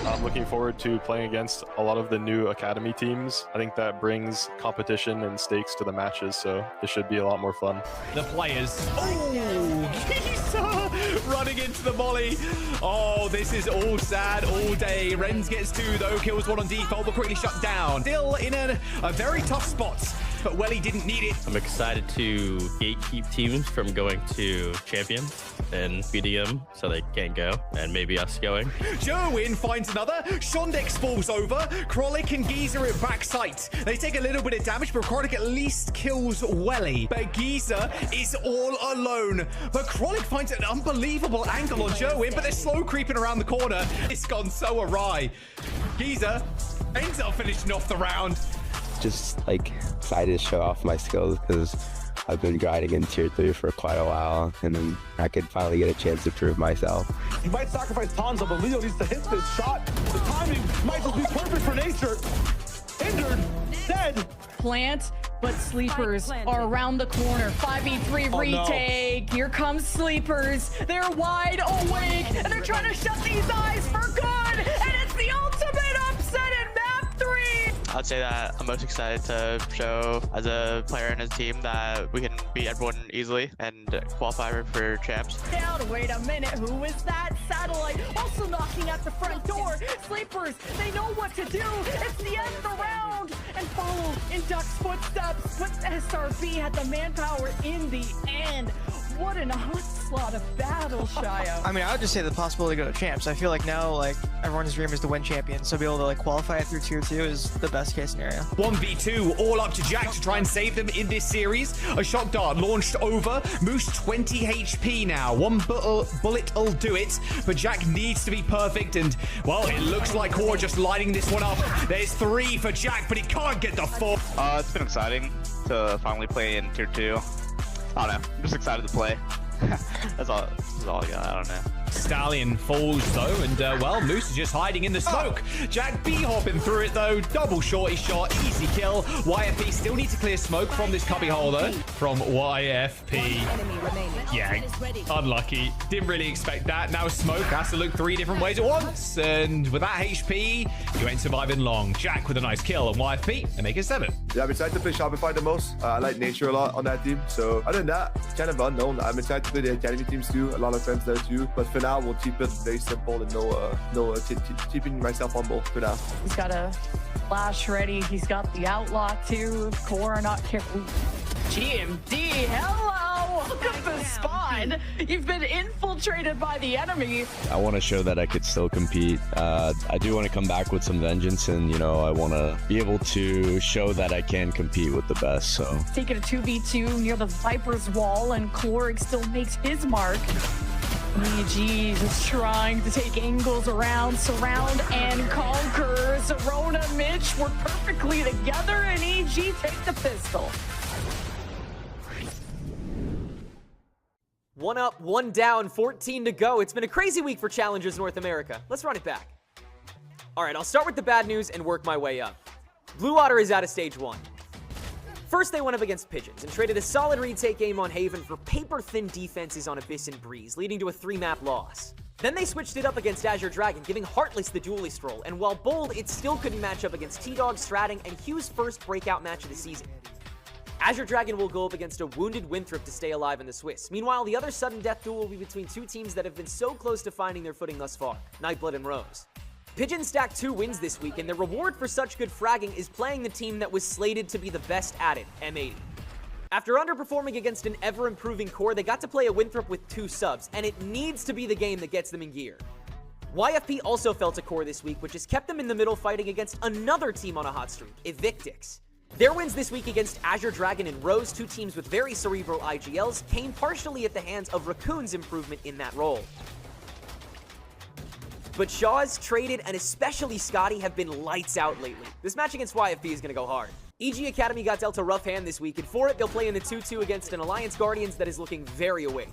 I'm looking forward to playing against a lot of the new academy teams. I think that brings competition and stakes to the matches, so this should be a lot more fun. The players. Oh, Kisa running into the volley. Oh, this is all sad all day. Renz gets 2 though, kills 1 on default, but quickly shut down. Still in a very tough spot, but Welly didn't need it. I'm excited to gatekeep teams from going to champions and beating them so they can't go, and maybe us going. Jerwin finds another. Shondex falls over. Krolic and Giza at backside. They take a little bit of damage, but Krolic at least kills Welly. But Giza is all alone. But Krolic finds an unbelievable angle on Jerwin, but they're slow creeping around the corner. It's gone so awry. Giza ends up finishing off the round. Just like excited to show off my skills because I've been grinding in tier 3 for quite a while, and then I could finally get a chance to prove myself. You might sacrifice Tanza, but Leo needs to hit this shot. The timing might just be perfect for nature. Injured, dead. Plant, but Sleepers are around the corner. 5v3 retake. No. Here comes Sleepers. They're wide awake, and they're trying to shut these eyes for good. And it's the ultimate upset in map 3. I'd say that I'm most excited to show as a player in his team that we can beat everyone easily and qualify for champs. Down, wait a minute, who is that? Satellite also knocking at the front door. Sleepers, they know what to do. It's the end of the round. And follow in Duck's footsteps. But SRB had the manpower in the end. What an onslaught of battle, Shia. I mean, I would just say the possibility to go to champs. I feel like now, like, everyone's dream is to win champions. So be able to, like, qualify through tier 2 is the best case scenario. 1v2, all up to Jack to try and save them in this series. A shock dart launched over. Moose 20 HP now. One bullet will do it, but Jack needs to be perfect. And, well, it looks like Corrode just lighting this one up. There's 3 for Jack, but he can't get the 4. It's been exciting to finally play in tier 2. I don't know. I'm just excited to play. That's all I got. I don't know. Stallion falls though, and well, Moose is just hiding in the smoke. Jack B hopping through it though. Double shorty shot, easy kill. YFP still needs to clear smoke from this cubby hole though. From YFP. Yeah, unlucky. Didn't really expect that. Now smoke has to look 3 different ways at once, and with that HP, you ain't surviving long. Jack with a nice kill on YFP and make it 7. Yeah, I'm excited to play Shopify the most. I like nature a lot on that team. So other than that, it's kind of unknown. I'm excited to play the academy teams too. A lot of friends there too. But for now, we'll keep it very simple and keeping myself humble for now. He's got a flash ready. He's got the outlaw too. Core not careful. GMD, hello! Look at the spawn. You've been infiltrated by the enemy. I want to show that I could still compete. I do want to come back with some vengeance, and, you know, I want to be able to show that I can compete with the best, so. Taking a 2v2 near the Viper's wall, and Korg still makes his mark. ADG is trying to take angles around, surround, and conquer. Zerona, Mitch work perfectly together, and AG take the pistol. 1 up, 1 down, 14 to go. It's been a crazy week for Challengers North America. Let's run it back. All right, I'll start with the bad news and work my way up. Blue Water is out of stage 1. First, they went up against Pigeons and traded a solid retake game on Haven for paper-thin defenses on Abyss and Breeze, leading to a 3-map loss. Then they switched it up against Azure Dragon, giving Heartless the Duelist role, and while bold, it still couldn't match up against T-Dog, Stratting, and Hugh's first breakout match of the season. Azure Dragon will go up against a wounded Winthrop to stay alive in the Swiss. Meanwhile, the other sudden death duel will be between 2 teams that have been so close to finding their footing thus far, Nightblood and Rose. Pigeon stacked 2 wins this week, and the reward for such good fragging is playing the team that was slated to be the best at it, M80. After underperforming against an ever-improving core, they got to play a Winthrop with 2 subs, and it needs to be the game that gets them in gear. YFP also fell to core this week, which has kept them in the middle fighting against another team on a hot streak, Evictix. Their wins this week against Azure Dragon and Rose, 2 teams with very cerebral IGLs, came partially at the hands of Raccoon's improvement in that role. But Shaw's, Traded, and especially Scotty have been lights out lately. This match against YFP is going to go hard. EG Academy got dealt a rough hand this week, and for it, they'll play in the 2-2 against an Alliance Guardians that is looking very awake.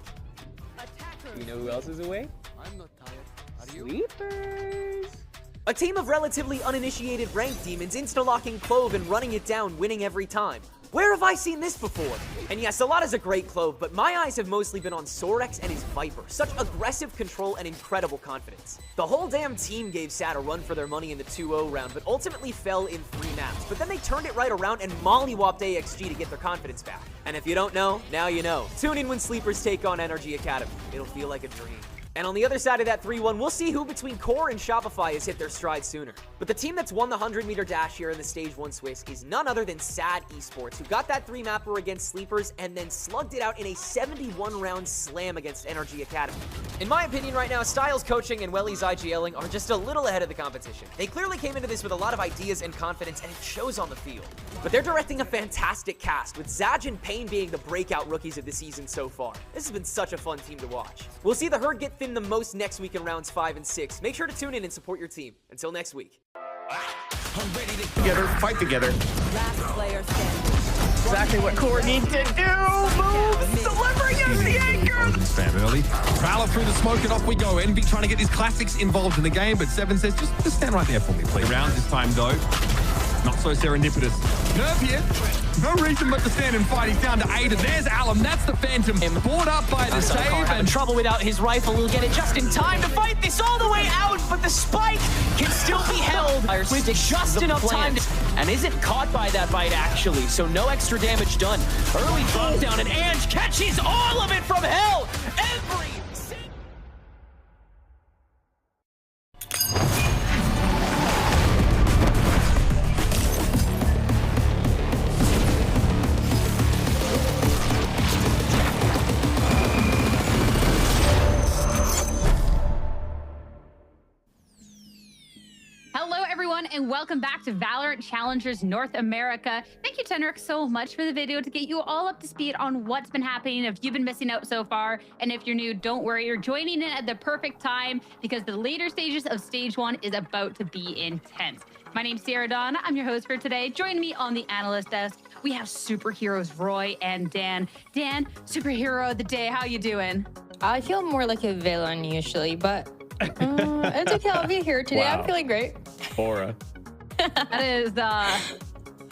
You know who else is awake? I'm not tired. Are you? Sleepers! A team of relatively uninitiated ranked demons insta-locking Clove and running it down, winning every time. Where have I seen this before? And yes, a lot is a great clove, but my eyes have mostly been on Sorex and his Viper. Such aggressive control and incredible confidence. The whole damn team gave SAD a run for their money in the 2-0 round, but ultimately fell in 3 maps. But then they turned it right around and mollywopped AXG to get their confidence back. And if you don't know, now you know. Tune in when Sleepers take on Energy Academy. It'll feel like a dream. And on the other side of that 3-1, we'll see who between Core and Shopify has hit their stride sooner. But the team that's won the 100-meter dash here in the Stage 1 Swiss is none other than SAD Esports, who got that 3-mapper against Sleepers and then slugged it out in a 71-round slam against Energy Academy. In my opinion right now, Styles' coaching and Welly's IGLing are just a little ahead of the competition. They clearly came into this with a lot of ideas and confidence, and it shows on the field. But they're directing a fantastic cast, with Zaj and Payne being the breakout rookies of the season so far. This has been such a fun team to watch. We'll see the herd get thin the most next week in rounds 5 and 6. Make sure to tune in and support your team. Until next week. Together, fight together. Last player standing. Exactly what Core needs to do. Moves, delivering us the anchor. Spam early. Valor through the smoke and off we go. Envy trying to get these classics involved in the game, but Seven says, just stand right there for me, please. Round this time, though. Not so serendipitous. Nerve here. No reason but to stand and fight. He's down to 8, and there's Alum. That's the Phantom. Brought up by the save. And trouble without his rifle. He'll get it just in time to fight this all the way out, but the spike can still be held with just enough time to, and isn't caught by that bite actually, so no extra damage done. Early drop down, and Ange catches all of it from hell. Every and welcome back to Valorant Challengers North America. Thank you, Tenric, so much for the video to get you all up to speed on what's been happening if you've been missing out so far. And if you're new, don't worry, you're joining in at the perfect time because the later stages of Stage 1 is about to be intense. My name's Sierra Dawn. I'm your host for today. Joining me on the Analyst desk, we have superheroes Roy and Dan. Dan, superhero of the day, how you doing? I feel more like a villain usually, but it's okay. I'll be here today. Wow. I'm feeling great. Aura. That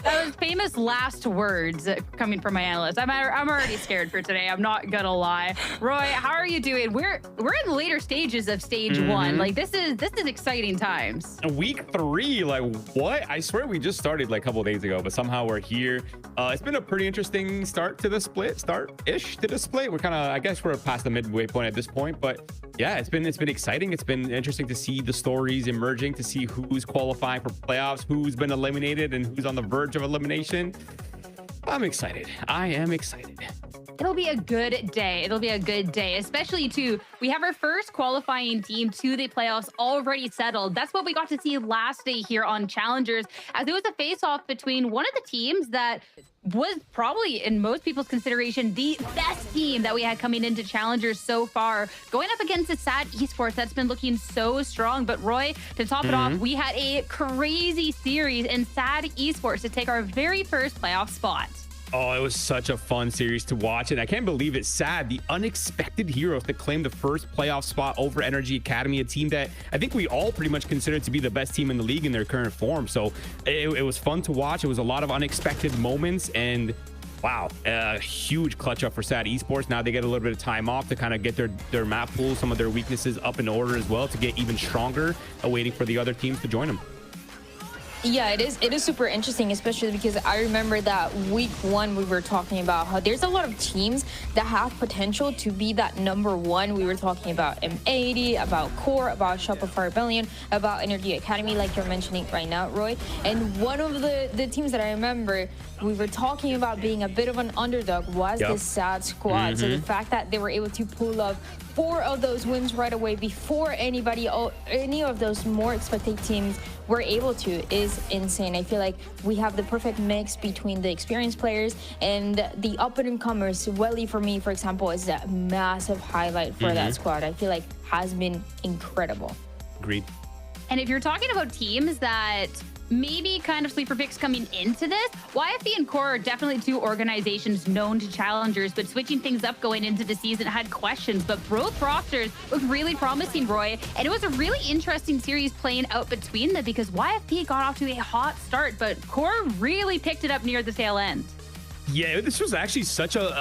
was famous last words coming from my Analyst. I'm already scared for today. I'm not gonna lie. Roy, how are you doing? We're in the later stages of Stage 1. Like this is exciting times. Week 3, like what? I swear we just started like a couple of days ago, but somehow we're here. It's been a pretty interesting start to the split. Start-ish to the split. We're kind of, I guess we're past the midway point at this point, but yeah, it's been exciting. It's been interesting to see the stories emerging, to see who's qualifying for playoffs, who's been eliminated, and who's on the verge of elimination. I'm excited. I am excited. It'll be a good day. It'll be a good day, especially too. We have our first qualifying team to the playoffs already settled. That's what we got to see last day here on Challengers, as it was a face-off between one of the teams that was probably, in most people's consideration, the best team that we had coming into Challengers so far, going up against the SAD Esports that's been looking so strong. But Roy, to top it off, we had a crazy series in SAD Esports to take our very first playoff spot. Oh, it was such a fun series to watch, and I can't believe it's sad. The unexpected heroes that claimed the first playoff spot over Energy Academy, a team that I think we all pretty much consider to be the best team in the league in their current form. So it was fun to watch. It was a lot of unexpected moments, and wow, a huge clutch up for SAD Esports. Now they get a little bit of time off to kind of get their map pool, some of their weaknesses up in order as well, to get even stronger, waiting for the other teams to join them. Yeah, it is super interesting, especially because I remember that week 1 we were talking about how there's a lot of teams that have potential to be that #1. We were talking about M80, about Core, about Shopify Rebellion, about Energy Academy, like you're mentioning right now, Roy. And one of the teams that I remember we were talking about being a bit of an underdog was the SAD squad. So the fact that they were able to pull up 4 of those wins right away before any of those more expected teams were able to is insane. I feel like we have the perfect mix between the experienced players and the up-and-comers. Welly, for me, for example, is a massive highlight for that squad. I feel like has been incredible. Agreed. And if you're talking about teams that maybe kind of sleeper picks coming into this, YFE and Core are definitely 2 organizations known to Challengers, but switching things up going into the season had questions. But both rosters looked really promising, Roy, and it was a really interesting series playing out between them because YFE got off to a hot start, but Core really picked it up near the tail end. Yeah, this was actually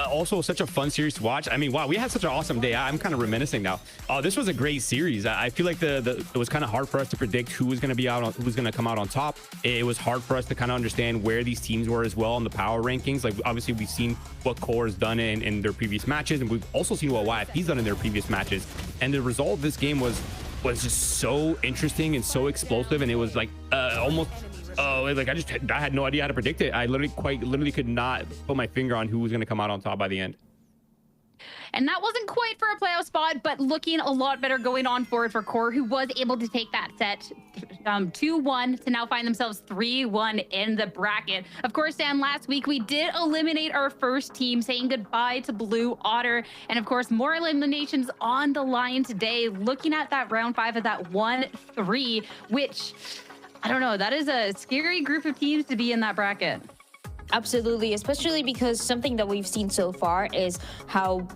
also such a fun series to watch. I mean, wow, we had such an awesome day. I'm kind of reminiscing now. This was a great series. I feel like it was kind of hard for us to predict who was going to be out, who was going to come out on top. It was hard for us to kind of understand where these teams were as well on the power rankings. Like, obviously, we've seen what Core has done in their previous matches, and we've also seen what YFP's done in their previous matches. And the result of this game was just so interesting and so explosive, and it was like almost. Like I had no idea how to predict it. I literally could not put my finger on who was going to come out on top by the end. And that wasn't quite for a playoff spot, but looking a lot better going on forward for Core, who was able to take that set 2-1 to now find themselves 3-1 in the bracket. Of course, Dan, last week we did eliminate our first team, saying goodbye to Blue Otter. And of course, more eliminations on the line today, looking at that round 5 of that 1-3, which, I don't know, that is a scary group of teams to be in that bracket. Absolutely, especially because something that we've seen so far is how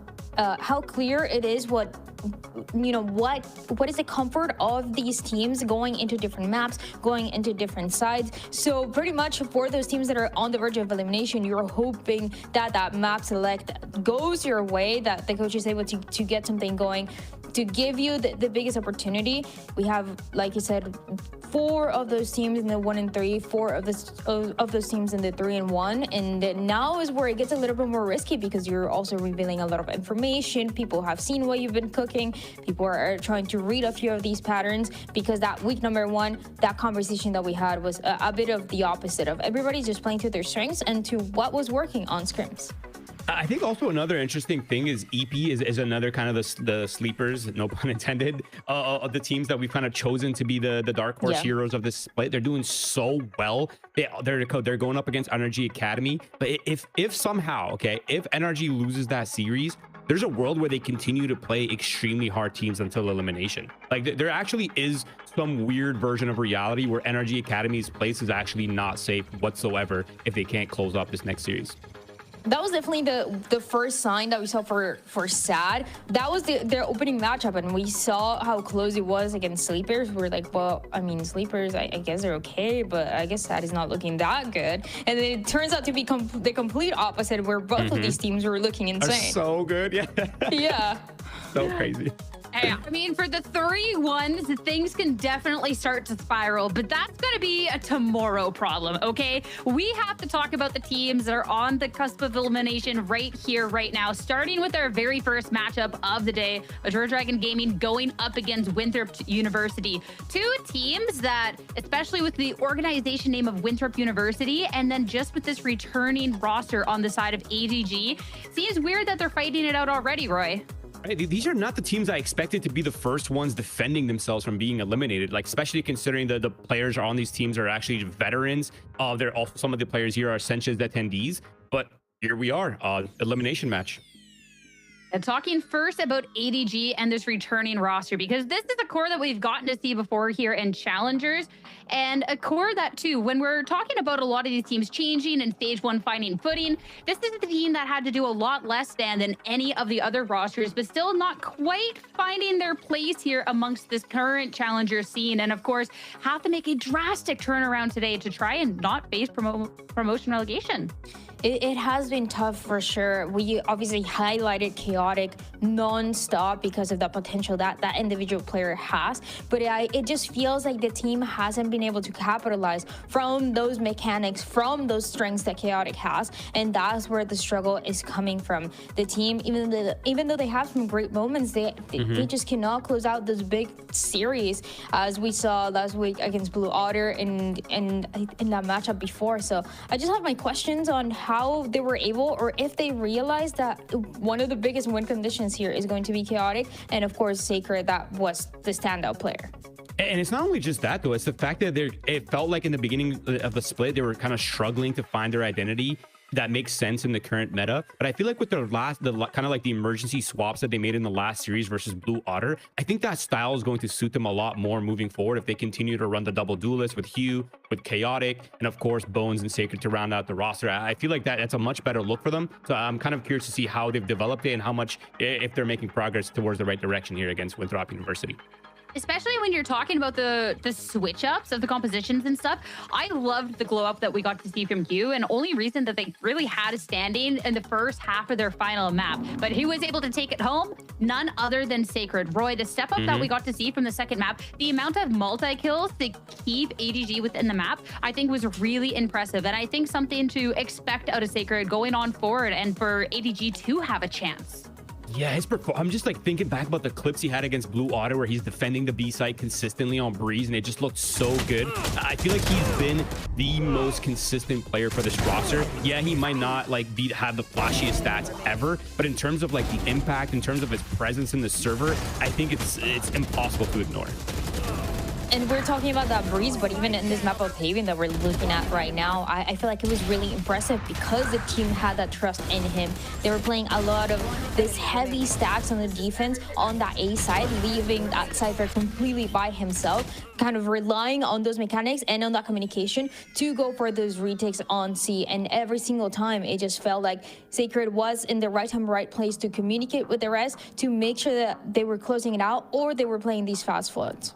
clear it is what is the comfort of these teams going into different maps, going into different sides. So pretty much for those teams that are on the verge of elimination, you're hoping that that map select goes your way, that the coach is able to get something going to give you the biggest opportunity. We have, like you said, 4 of those teams in the 1 and 3, 4 of those teams in the 3 and 1, and now is where it gets a little bit more risky because you're also revealing a lot of information. People have seen what you've been cooking. People are trying to read a few of these patterns, because that week number 1, that conversation that we had was a bit of the opposite of everybody just playing to their strengths and to what was working on scrims. I think also another interesting thing is EP is another kind of the sleepers, no pun intended, of the teams that we've kind of chosen to be the dark horse heroes of this split. They're doing so well. They're going up against NRG Academy. But if somehow, if NRG loses that series, there's a world where they continue to play extremely hard teams until elimination. Like, there actually is some weird version of reality where NRG Academy's place is actually not safe whatsoever if they can't close up this next series. That was definitely the first sign that we saw for SAD. That was their opening matchup, and we saw how close it was against Sleepers. We were like, well, I mean, Sleepers, I guess they're okay, but I guess SAD is not looking that good. And then it turns out to be the complete opposite, where both of these teams were looking insane. Are so good, yeah. Yeah. So crazy. Hey, I mean, for the 3-1s, things can definitely start to spiral, but that's going to be a tomorrow problem, okay? We have to talk about the teams that are on the cusp of elimination right here, right now, starting with our very first matchup of the day, Azure Dragon Gaming going up against Winthrop University. 2 teams that, especially with the organization name of Winthrop University, and then just with this returning roster on the side of ADG, seems weird that they're fighting it out already, Roy. Right, these are not the teams I expected to be the first ones defending themselves from being eliminated, like, especially considering the players on these teams are actually veterans. They're also, some of the players here are Sench's attendees, but here we are, elimination match. And talking first about ADG and this returning roster, because this is a core that we've gotten to see before here in Challengers, and a core that, too, when we're talking about a lot of these teams changing and Stage 1 finding footing, this is the team that had to do a lot less than any of the other rosters, but still not quite finding their place here amongst this current Challenger scene, and of course, have to make a drastic turnaround today to try and not face promotion relegation. It has been tough for sure. We obviously highlighted chaotic non-stop because of the potential that that individual player has, but it just feels like the team hasn't been able to capitalize from those mechanics, from those strengths that chaotic has, and that's where the struggle is coming from. The team, even though they have some great moments, they just cannot close out those big series, as we saw last week against Blue Otter and in that matchup before. So I just have my questions on how they were able, or if they realized that one of the biggest win conditions here is going to be chaotic, and of course Sacred, that was the standout player. And it's not only just that, though. It's the fact that it felt like in the beginning of the split, they were kind of struggling to find their identity that makes sense in the current meta. But I feel like with their kind of like the emergency swaps that they made in the last series versus Blue Otter, I think that style is going to suit them a lot more moving forward if they continue to run the double duelist with Hugh, with Chaotic, and of course Bones and Sacred to round out the roster. I feel like that's a much better look for them. So I'm kind of curious to see how they've developed it and how much, if they're making progress towards the right direction here against Winthrop University. especially when you're talking about the switch ups of the compositions and stuff. I loved the glow up that we got to see from Q, and only reason that they really had a standing in the first half of their final map. But who was able to take it home? None other than Sacred. Roy, the step up that we got to see from the second map, the amount of multi-kills to keep ADG within the map, I think was really impressive. And I think something to expect out of Sacred going on forward and for ADG to have a chance. Yeah, I'm just like thinking back about the clips he had against Blue Otter where he's defending the B site consistently on Breeze, and it just looked so good. I feel like he's been the most consistent player for this roster. Yeah, he might not like have the flashiest stats ever, but in terms of like the impact, in terms of his presence in the server, I think it's impossible to ignore. And we're talking about that Breeze, but even in this map of Haven that we're looking at right now, I feel like it was really impressive because the team had that trust in him. They were playing a lot of this heavy stacks on the defense on that A side, leaving that Cypher completely by himself, kind of relying on those mechanics and on that communication to go for those retakes on C. And every single time, it just felt like Sacred was in the right time, right place to communicate with the rest, to make sure that they were closing it out or they were playing these fast floods.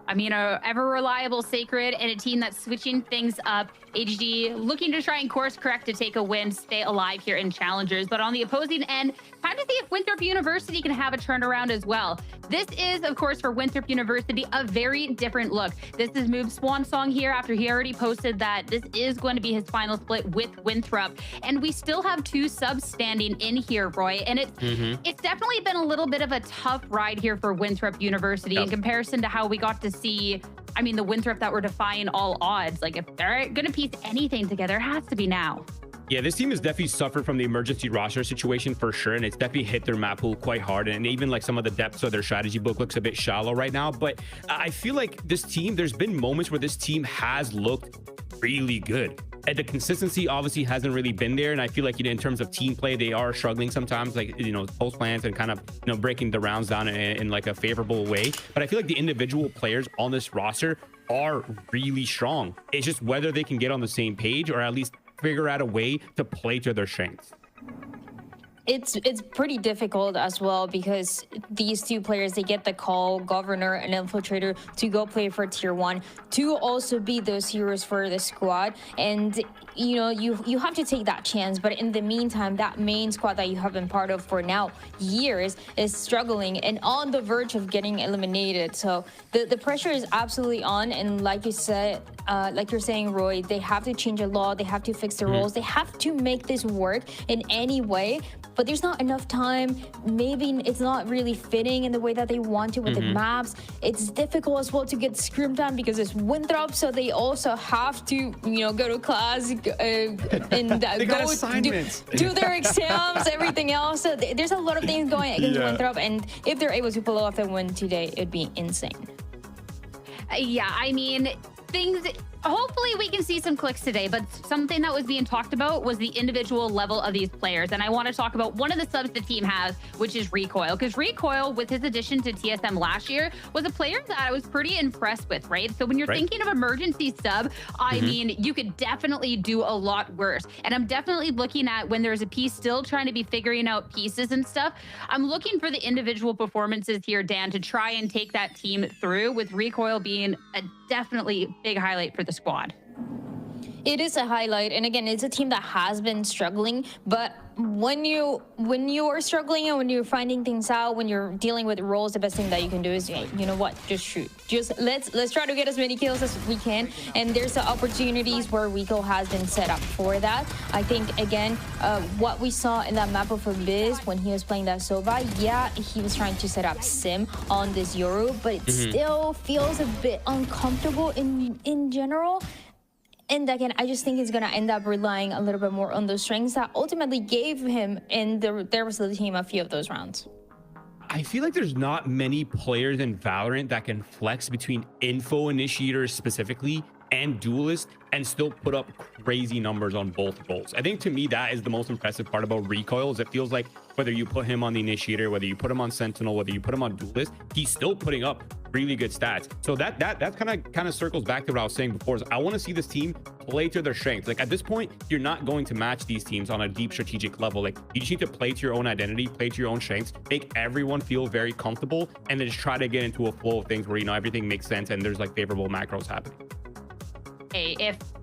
I mean, a ever reliable Sacred and a team that's switching things up. ADG looking to try and course correct to take a win, stay alive here in Challengers. But on the opposing end, time to see if Winthrop University can have a turnaround as well. This is, of course, for Winthrop University, a very different look. This is Move's swan song here after he already posted that this is going to be his final split with Winthrop. And we still have two subs standing in here, Roy. And it's definitely been a little bit of a tough ride here for Winthrop University in comparison to how we got to see, I mean, the Winthrop that were defying all odds. Like, if they're going to piece anything together, it has to be now. Yeah, this team has definitely suffered from the emergency roster situation for sure, and it's definitely hit their map pool quite hard, and even like some of the depths of their strategy book looks a bit shallow right now. But I feel like this team, there's been moments where this team has looked really good. And the consistency obviously hasn't really been there, and I feel like, you know, in terms of team play, they are struggling sometimes, like, you know, post plans and kind of, you know, breaking the rounds down in like a favorable way. But I feel like the individual players on this roster are really strong. It's just whether they can get on the same page or at least figure out a way to play to their strengths. It's pretty difficult as well because these two players, they get the call, Governor and Infiltrator, to go play for Tier 1, to also be those heroes for the squad. And, you know, you have to take that chance. But in the meantime, that main squad that you have been part of for now years is struggling and on the verge of getting eliminated. So the pressure is absolutely on. And like you said, like you're saying, Roy, they have to change a law. They have to fix the rules. They have to make this work in any way. But there's not enough time. Maybe it's not really fitting in the way that they want to with the maps. It's difficult as well to get scrim time because it's Winthrop, so they also have to, you know, go to class and do their exams, everything else. So there's a lot of things going against Winthrop, and if they're able to pull off a win today, it'd be insane. Yeah, I mean, things... Hopefully we can see some clicks today, but something that was being talked about was the individual level of these players. And I want to talk about one of the subs the team has, which is Recoil. Because Recoil, with his addition to TSM last year, was a player that I was pretty impressed with, right? So when you're thinking of emergency sub, I mean, you could definitely do a lot worse. And I'm definitely looking at when there's a piece still trying to be figuring out pieces and stuff, I'm looking for the individual performances here, Dan, to try and take that team through, with Recoil being a definitely big highlight for the squad. It is a highlight, and again, it's a team that has been struggling, but when you are struggling and when you're finding things out, when you're dealing with roles, the best thing that you can do is, hey, you know what, just shoot. Just let's try to get as many kills as we can, and there's the opportunities where Rico has been set up for that. I think, again, what we saw in that map of Abyss when he was playing that Sova, yeah, he was trying to set up Sim on this Yoru, but it still feels a bit uncomfortable in general. And again, I just think he's going to end up relying a little bit more on those strengths that ultimately gave him and the rest of the team a few of those rounds. I feel like there's not many players in Valorant that can flex between info initiators specifically and Duelist and still put up crazy numbers on both roles. I think to me that is the most impressive part about Recoil, is it feels like whether you put him on the initiator, whether you put him on Sentinel, whether you put him on Duelist, he's still putting up really good stats. So that kind of circles back to what I was saying before. Is I want to see this team play to their strengths. Like at this point, you're not going to match these teams on a deep strategic level. Like you just need to play to your own identity, play to your own strengths, make everyone feel very comfortable, and then just try to get into a flow of things where, you know, everything makes sense and there's like favorable macros happening. Hey,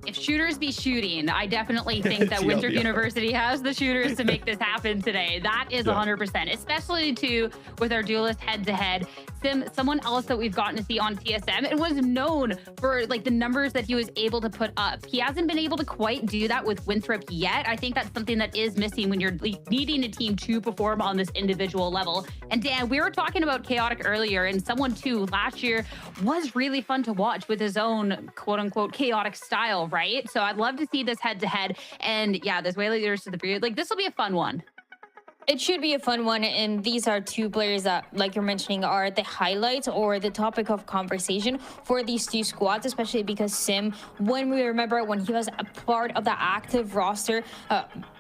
if shooters be shooting, I definitely think that Winthrop University has the shooters to make this happen today. That is 100%, especially too with our Duelist head-to-head. Someone else that we've gotten to see on TSM, it was known for like the numbers that he was able to put up. He hasn't been able to quite do that with Winthrop yet. I think that's something that is missing when you're needing a team to perform on this individual level. And Dan, we were talking about Chaotic earlier, and someone too last year was really fun to watch with his own quote-unquote chaotic style, right? So I'd love to see this head-to-head. And yeah, this way leaders to the period, like this will be a fun one. It should be a fun one, and these are two players that, like you're mentioning, are the highlights or the topic of conversation for these two squads, especially because Sim, when we remember when he was a part of the active roster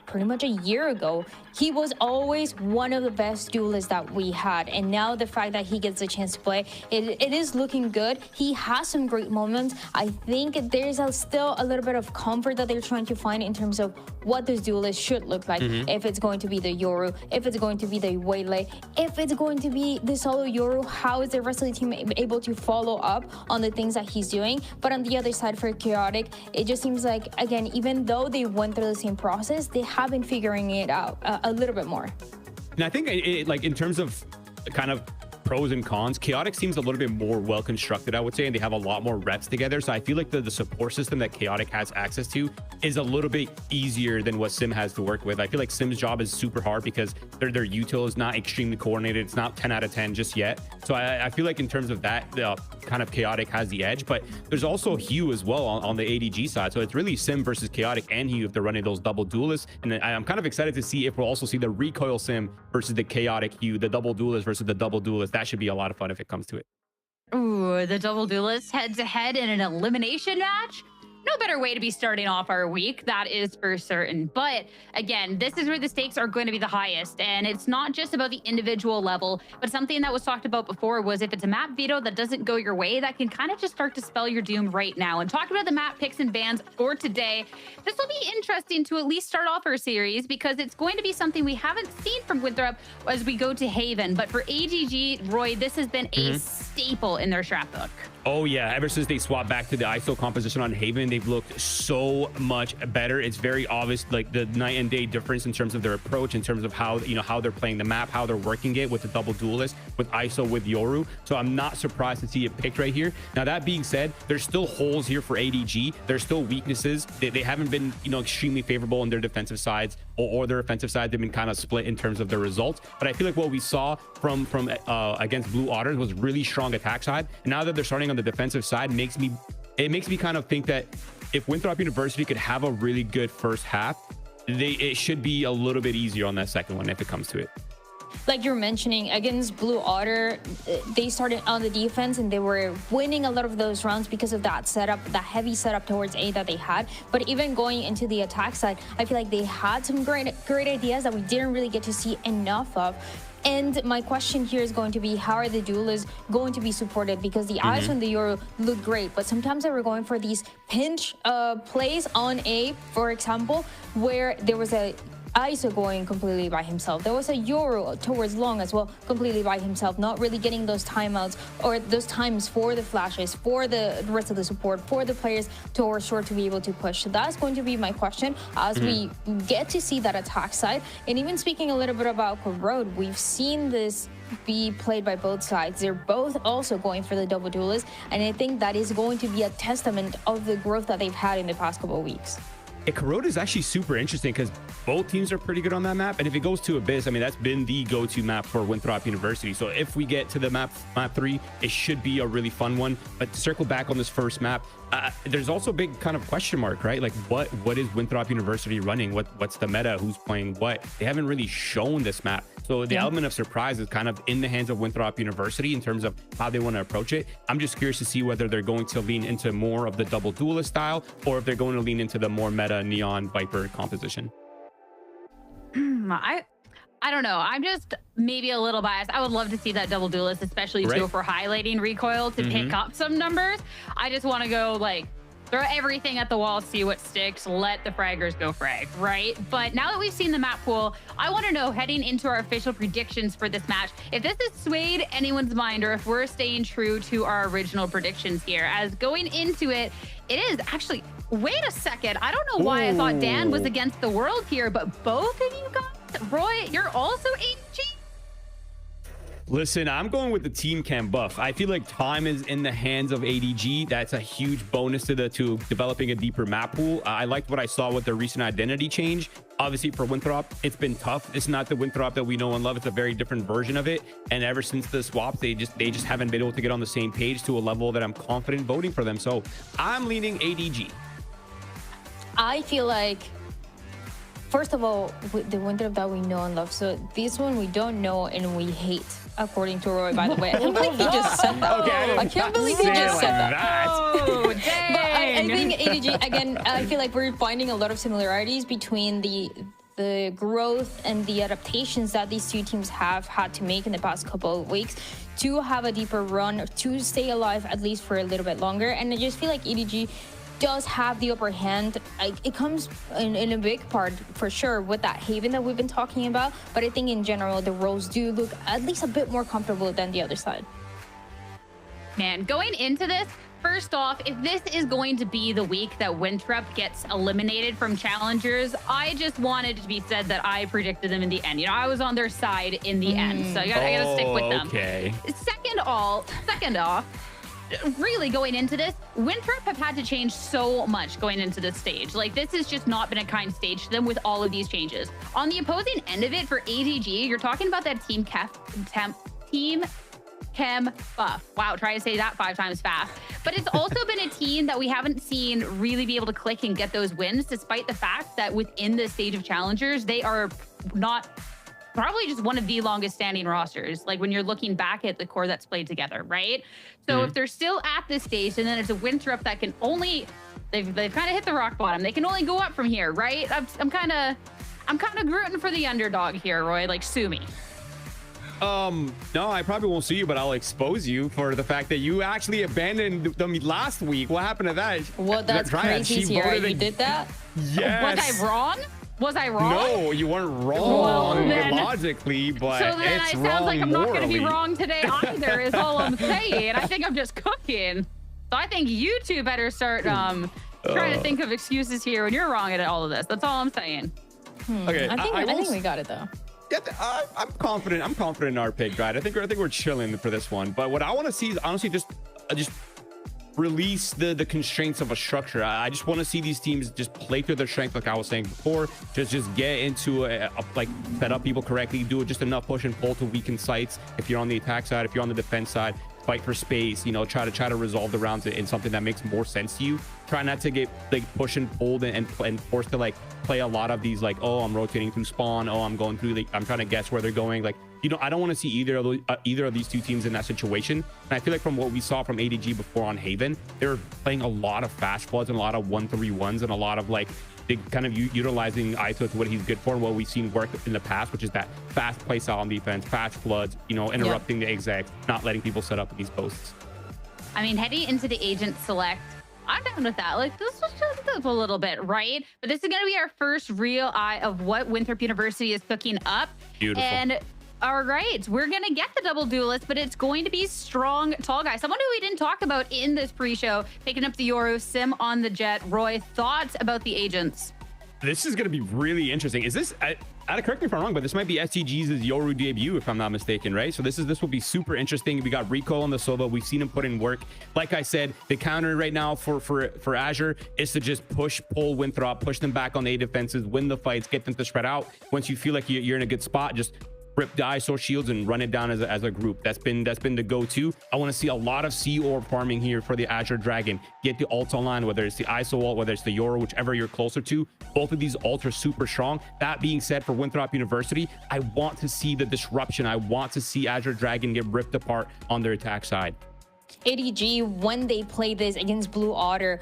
pretty much a year ago, he was always one of the best duelists that we had. And now the fact that he gets a chance to play, it is looking good. He has some great moments. I think there's still a little bit of comfort that they're trying to find in terms of what this duelist should look like. If it's going to be the Yoru, if it's going to be the Waylay, if it's going to be the solo Yoru, how is the rest of the team able to follow up on the things that he's doing? But on the other side for Chaotic, it just seems like, again, even though they went through the same process, they have been figuring it out a little bit more. And I think like in terms of kind of pros and cons, Chaotic seems a little bit more well constructed, I would say, and they have a lot more reps together. So I feel like the support system that Chaotic has access to is a little bit easier than what Sim has to work with. I feel like Sim's job is super hard because their util is not extremely coordinated. It's not 10 out of 10 just yet. So I feel like in terms of that, kind of Chaotic has the edge, but there's also Hugh as well on the ADG side. So it's really Sim versus Chaotic and Hugh if they're running those double duelists. And I'm kind of excited to see if we'll also see the recoil Sim versus the Chaotic Hugh, the double duelist versus the double duelist. That should be a lot of fun if it comes to it. Ooh, the double duelist head-to-head in an elimination match? No better way to be starting off our week, that is for certain. But again, this is where the stakes are going to be the highest. And it's not just about the individual level, but something that was talked about before was if it's a map veto that doesn't go your way, that can kind of just start to spell your doom right now. And talking about the map picks and bans for today, this will be interesting to at least start off our series because it's going to be something we haven't seen from Winthrop as we go to Haven. But for ADG, Roy, this has been a staple in their strat book. Oh yeah, ever since they swapped back to the ISO composition on Haven, they've looked so much better. It's very obvious, like the night and day difference in terms of their approach, in terms of how, you know, how they're playing the map, how they're working it with the double duelist, with ISO, with Yoru. So I'm not surprised to see it picked right here. Now that being said, there's still holes here for ADG. There's still weaknesses. They haven't been, you know, extremely favorable on their defensive sides or their offensive side. They've been kind of split in terms of the results. But I feel like what we saw from against Blue Otters was really strong attack side. And now that they're starting on the defensive side, it makes me kind of think that if Winthrop University could have a really good first half, it should be a little bit easier on that second one if it comes to it. Like you're mentioning, against Blue Otter, they started on the defense and they were winning a lot of those rounds because of that setup, that heavy setup towards A that they had. But even going into the attack side, I feel like they had some great ideas that we didn't really get to see enough of. And my question here is going to be, how are the duelists going to be supported? Because the eyes on the Yoru look great, but sometimes they were going for these pinch plays on A, for example, where there was a ISO going completely by himself. There was a Yoru towards long as well, completely by himself, not really getting those timeouts or those times for the flashes, for the rest of the support, for the players towards short to be able to push. So that's going to be my question as we get to see that attack side. And even speaking a little bit about Corrode, we've seen this be played by both sides. They're both also going for the double duelist, and I think that is going to be a testament of the growth that they've had in the past couple of weeks. Yeah, Corrode is actually super interesting because both teams are pretty good on that map. And if it goes to Abyss, I mean, that's been the go-to map for Winthrop University. So if we get to the map 3, it should be a really fun one. But to circle back on this first map, there's also a big kind of question mark, right? Like what is Winthrop University running? What's the meta? Who's playing what? They haven't really shown this map. So the element of surprise is kind of in the hands of Winthrop University in terms of how they want to approach it. I'm just curious to see whether they're going to lean into more of the double duelist style or if they're going to lean into the more meta Neon Viper composition. I don't know. I'm just maybe a little biased. I would love to see that double duelist, especially too if we're highlighting recoil to pick up some numbers. I just want to go like throw everything at the wall, see what sticks, let the fraggers go frag, right? But now that we've seen the map pool, I want to know, heading into our official predictions for this match, if this has swayed anyone's mind or if we're staying true to our original predictions here. As going into it, it is actually, wait a second. I don't know why I thought Dan was against the world here, but both of you guys, Roy, you're also ADG? Listen, I'm going with the team cam buff. I feel like time is in the hands of ADG. That's a huge bonus to developing a deeper map pool. I liked what I saw with the recent identity change. Obviously for Winthrop, it's been tough. It's not the Winthrop that we know and love. It's a very different version of it. And ever since the swap, they just haven't been able to get on the same page to a level that I'm confident voting for them. So I'm leaning ADG. I feel like, first of all, the Winthrop that we know and love. So this one we don't know and we hate, according to Roy, by the way. I can't believe he just said that. Okay, I can't believe he just said that. Oh, dang. But I think ADG, again, I feel like we're finding a lot of similarities between the growth and the adaptations that these two teams have had to make in the past couple of weeks to have a deeper run, to stay alive at least for a little bit longer. And I just feel like ADG does have the upper hand. It comes in a big part for sure with that Haven that we've been talking about, but I think in general the roles do look at least a bit more comfortable than the other side. Man, going into this, first off, if this is going to be the week that Winthrop gets eliminated from challengers, I just wanted to be said that I predicted them in the end. You know, I was on their side in the end, so I gotta stick with them. Okay. Second off, really going into this, Winthrop have had to change so much going into this stage. Like, this has just not been a kind stage to them with all of these changes. On the opposing end of it for ADG, you're talking about that team chem buff. Wow, try to say that 5 times fast. But it's also been a team that we haven't seen really be able to click and get those wins, despite the fact that within the stage of challengers, they are not probably just one of the longest standing rosters, like when you're looking back at the core that's played together, right? So if they're still at this stage, and then it's a Winthrop that can only, they've kind of hit the rock bottom. They can only go up from here, right? I'm kind of rooting for the underdog here, Roy. Like, sue me. No, I probably won't sue you, but I'll expose you for the fact that you actually abandoned them last week. What happened to that? Well, that's crazy, Sierra. You did that? Yes. Was I wrong? Was I wrong? No, you weren't wrong logically, but so then it's it wrong sounds like I'm not going to be morally. wrong today either, is all I'm saying. I think I'm just cooking. So I think you two better start trying to think of excuses here when you're wrong at all of this. That's all I'm saying. Okay, I think we got it though. Yeah, I'm confident. I'm confident in our pick, right? I think we're chilling for this one. But what I want to see is honestly just release the constraints of a structure. I just want to see these teams just play to their strength, like I was saying before. Just get into like set up people correctly, do just enough push and pull to weaken sites. If you're on the attack side, if you're on the defense side, fight for space. You know, try to resolve the rounds in something that makes more sense to you. Try not to get like push and pulled and forced to like play a lot of these like, oh, I'm rotating through spawn, oh, I'm going through, like I'm trying to guess where they're going. Like, you know, I don't want to see either of these two teams in that situation. And I feel like from what we saw from ADG before on Haven, they were playing a lot of fast floods and a lot of 1-3-1s and a lot of like they kind of utilizing ISO to what he's good for and what we've seen work in the past, which is that fast play style on defense, fast floods, you know, interrupting the exec, not letting people set up these posts. I mean, heading into the agent select, I'm down with that. Like, this was just up a little bit, right? But this is going to be our first real eye of what Winthrop University is cooking up. Beautiful. And all right, we're going to get the double duelist, but it's going to be strong tall guy. Someone who we didn't talk about in this pre-show, picking up the Yoru, Sim on the Jet. Roy, thoughts about the agents? This is going to be really interesting. Is this, correct me if I'm wrong, but this might be STG's Yoru debut, if I'm not mistaken, right? So this will be super interesting. We got Rico on the solo. We've seen him put in work. Like I said, the counter right now for Azure is to just push, pull Winthrop, push them back on the A defenses, win the fights, get them to spread out. Once you feel like you're in a good spot, just rip the ISO shields and run it down as a group. That's been the go-to. I want to see a lot of C orb farming here for the Azure Dragon. Get the ults online, whether it's the ISO ult, whether it's the Yoru, whichever you're closer to. Both of these ults are super strong. That being said, for Winthrop University, I want to see the disruption. I want to see Azure Dragon get ripped apart on their attack side. ADG, when they play this against Blue Otter,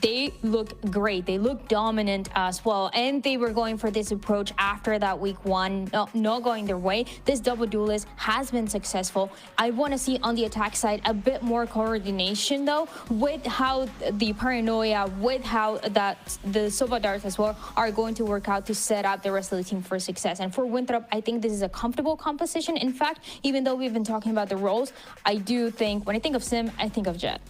they look great. They look dominant as well. And they were going for this approach after that week 1, not going their way. This double duelist has been successful. I want to see on the attack side a bit more coordination though, with how the paranoia, with how that the Soba darts as well are going to work out to set up the rest of the team for success. And for Winthrop, I think this is a comfortable composition. In fact, even though we've been talking about the roles, I do think when I think of Sim, I think of Jet.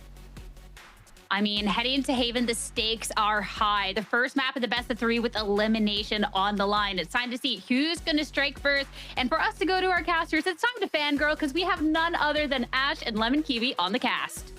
I mean, heading into Haven, the stakes are high. The first map of the best of 3 with elimination on the line. It's time to see who's going to strike first. And for us to go to our casters, it's time to fangirl because we have none other than Ash and Lemon Kiwi on the cast.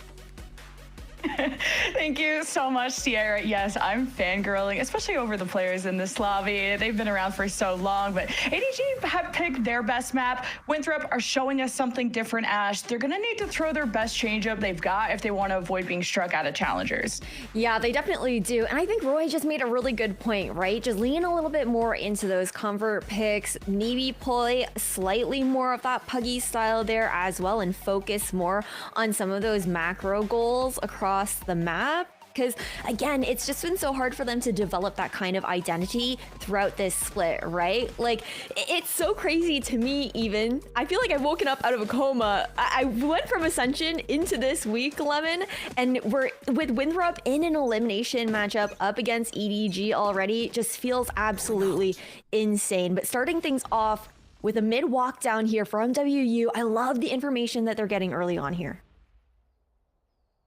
Thank you so much, Sierra. Yes, I'm fangirling, especially over the players in this lobby. They've been around for so long, but ADG have picked their best map. Winthrop are showing us something different, Ash. They're going to need to throw their best changeup they've got if they want to avoid being struck out of challengers. Yeah, they definitely do. And I think Roy just made a really good point, right? Just lean a little bit more into those comfort picks, maybe play slightly more of that Puggy style there as well, and focus more on some of those macro goals across the map, because again, it's just been so hard for them to develop that kind of identity throughout this split, right? Like, it's so crazy to me. Even I feel like I've woken up out of a coma. I went from Ascension into this week, Lemon, and we're with Winthrop in an elimination matchup up against EDG already. Just feels absolutely insane. But starting things off with a mid walk down here from WU, I love the information that they're getting early on here.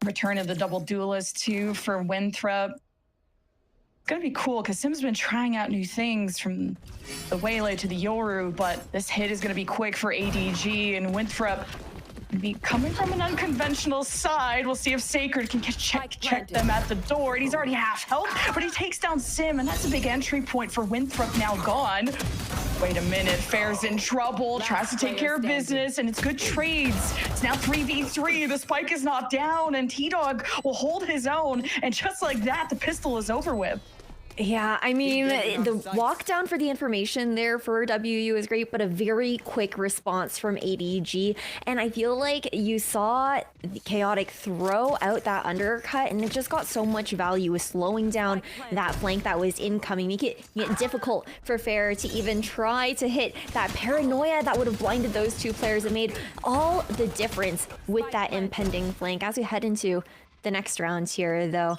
Return of the double duelist too for Winthrop. It's gonna be cool because Sim's been trying out new things, from the Waylay to the Yoru, but this hit is gonna be quick for ADG, and Winthrop be coming from an unconventional side. We'll see if Sacred can check them at the door. And he's already half health, but he takes down Sim, and that's a big entry point for Winthrop now gone. Wait a minute, Fair's in trouble, tries to take care of business, and it's good trades. It's now 3v3, the spike is not down, and T-Dog will hold his own, and just like that, the pistol is over with. Yeah, I mean, the walk down for the information there for WU is great, but a very quick response from ADG. And I feel like you saw the Chaotic throw out that undercut, and it just got so much value with slowing down that flank that was incoming, make it difficult for Fair to even try to hit that paranoia that would have blinded those two players. It made all the difference with that impending flank. As we head into the next round here, though,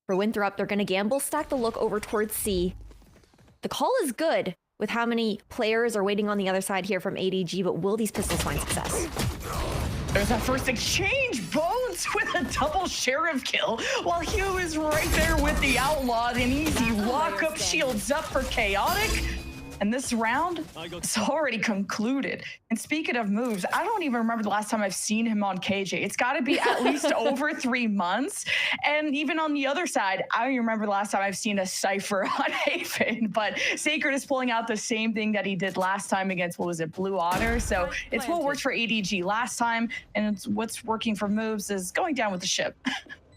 for Winthrop, they're going to gamble, stack the look over towards C. The call is good with how many players are waiting on the other side here from ADG, but will these pistols find success? There's that first exchange. Bones with a double sheriff kill, while Hugh is right there with the Outlaw. An easy lock-up, shields up for Chaotic. And this round is already concluded. And speaking of moves, I don't even remember the last time I've seen him on KJ. It's got to be at least over 3 months. And even on the other side, I don't remember the last time I've seen a Cypher on Haven. But Sacred is pulling out the same thing that he did last time against, what was it, Blue Otter? So it's what worked for ADG last time, and it's what's working for moves is going down with the ship.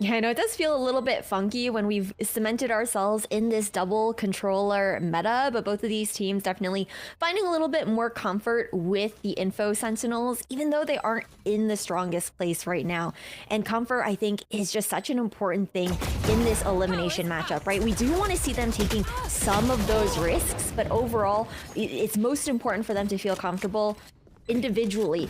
Yeah, I know it does feel a little bit funky when we've cemented ourselves in this double controller meta, but both of these teams definitely finding a little bit more comfort with the Info Sentinels, even though they aren't in the strongest place right now. And comfort, I think, is just such an important thing in this elimination matchup, right? We do want to see them taking some of those risks, but overall, it's most important for them to feel comfortable individually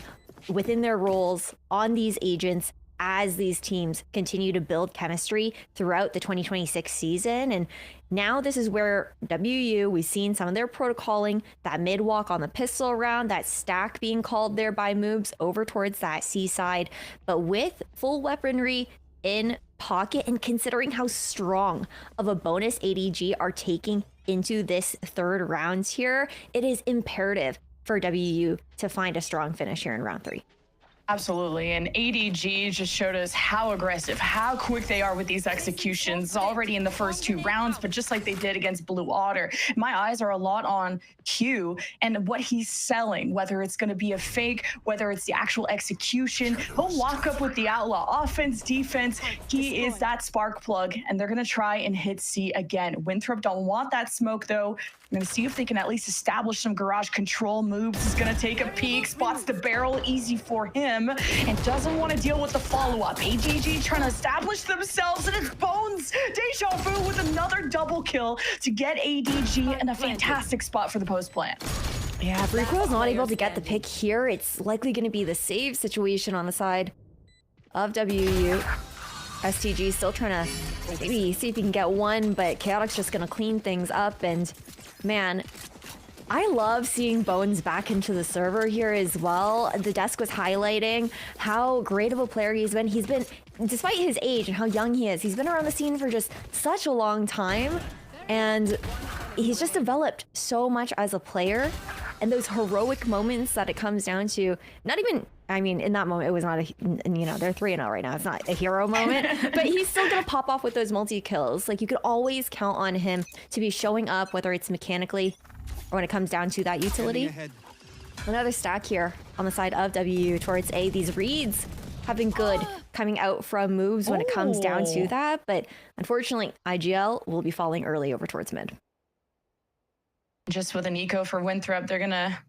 within their roles on these agents, as these teams continue to build chemistry throughout the 2026 season. And now this is where WU, we've seen some of their protocoling, that mid walk on the pistol round, that stack being called there by moves over towards that seaside. But with full weaponry in pocket, and considering how strong of a bonus ADG are taking into this third round here, it is imperative for WU to find a strong finish here in round 3. Absolutely, and ADG just showed us how aggressive, how quick they are with these executions already in the first 2 rounds, but just like they did against Blue Otter. My eyes are a lot on Hugh and what he's selling, whether it's going to be a fake, whether it's the actual execution. He'll lock up with the Outlaw. Offense, defense, he is that spark plug, and they're going to try and hit C again. Winthrop don't want that smoke, though. I'm going to see if they can at least establish some garage control moves. He's going to take a peek, spots the barrel, easy for him. Sim and doesn't want to deal with the follow-up. ADG trying to establish themselves, and it's Bones Deja Vu with another double kill to get ADG in a fantastic spot for the post plant. Yeah, if Recoil's not able to get the pick here, it's likely going to be the save situation on the side of WU. STG still trying to maybe see if he can get one, but Chaotic's just going to clean things up. And man, I love seeing Bones back into the server here as well. The desk was highlighting how great of a player he's been. He's been, despite his age and how young he is, he's been around the scene for just such a long time. And he's just developed so much as a player. And those heroic moments that it comes down to, not even, I mean, in that moment, it was not a, you know, they're 3-0 right now. It's not a hero moment, but he's still going to pop off with those multi-kills. Like, you could always count on him to be showing up, whether it's mechanically or when it comes down to that utility. Another stack here on the side of W towards A. These reads have been good coming out from moves when it comes down to that, but unfortunately, IGL will be falling early over towards mid. Just with an eco for Winthrop, they're gonna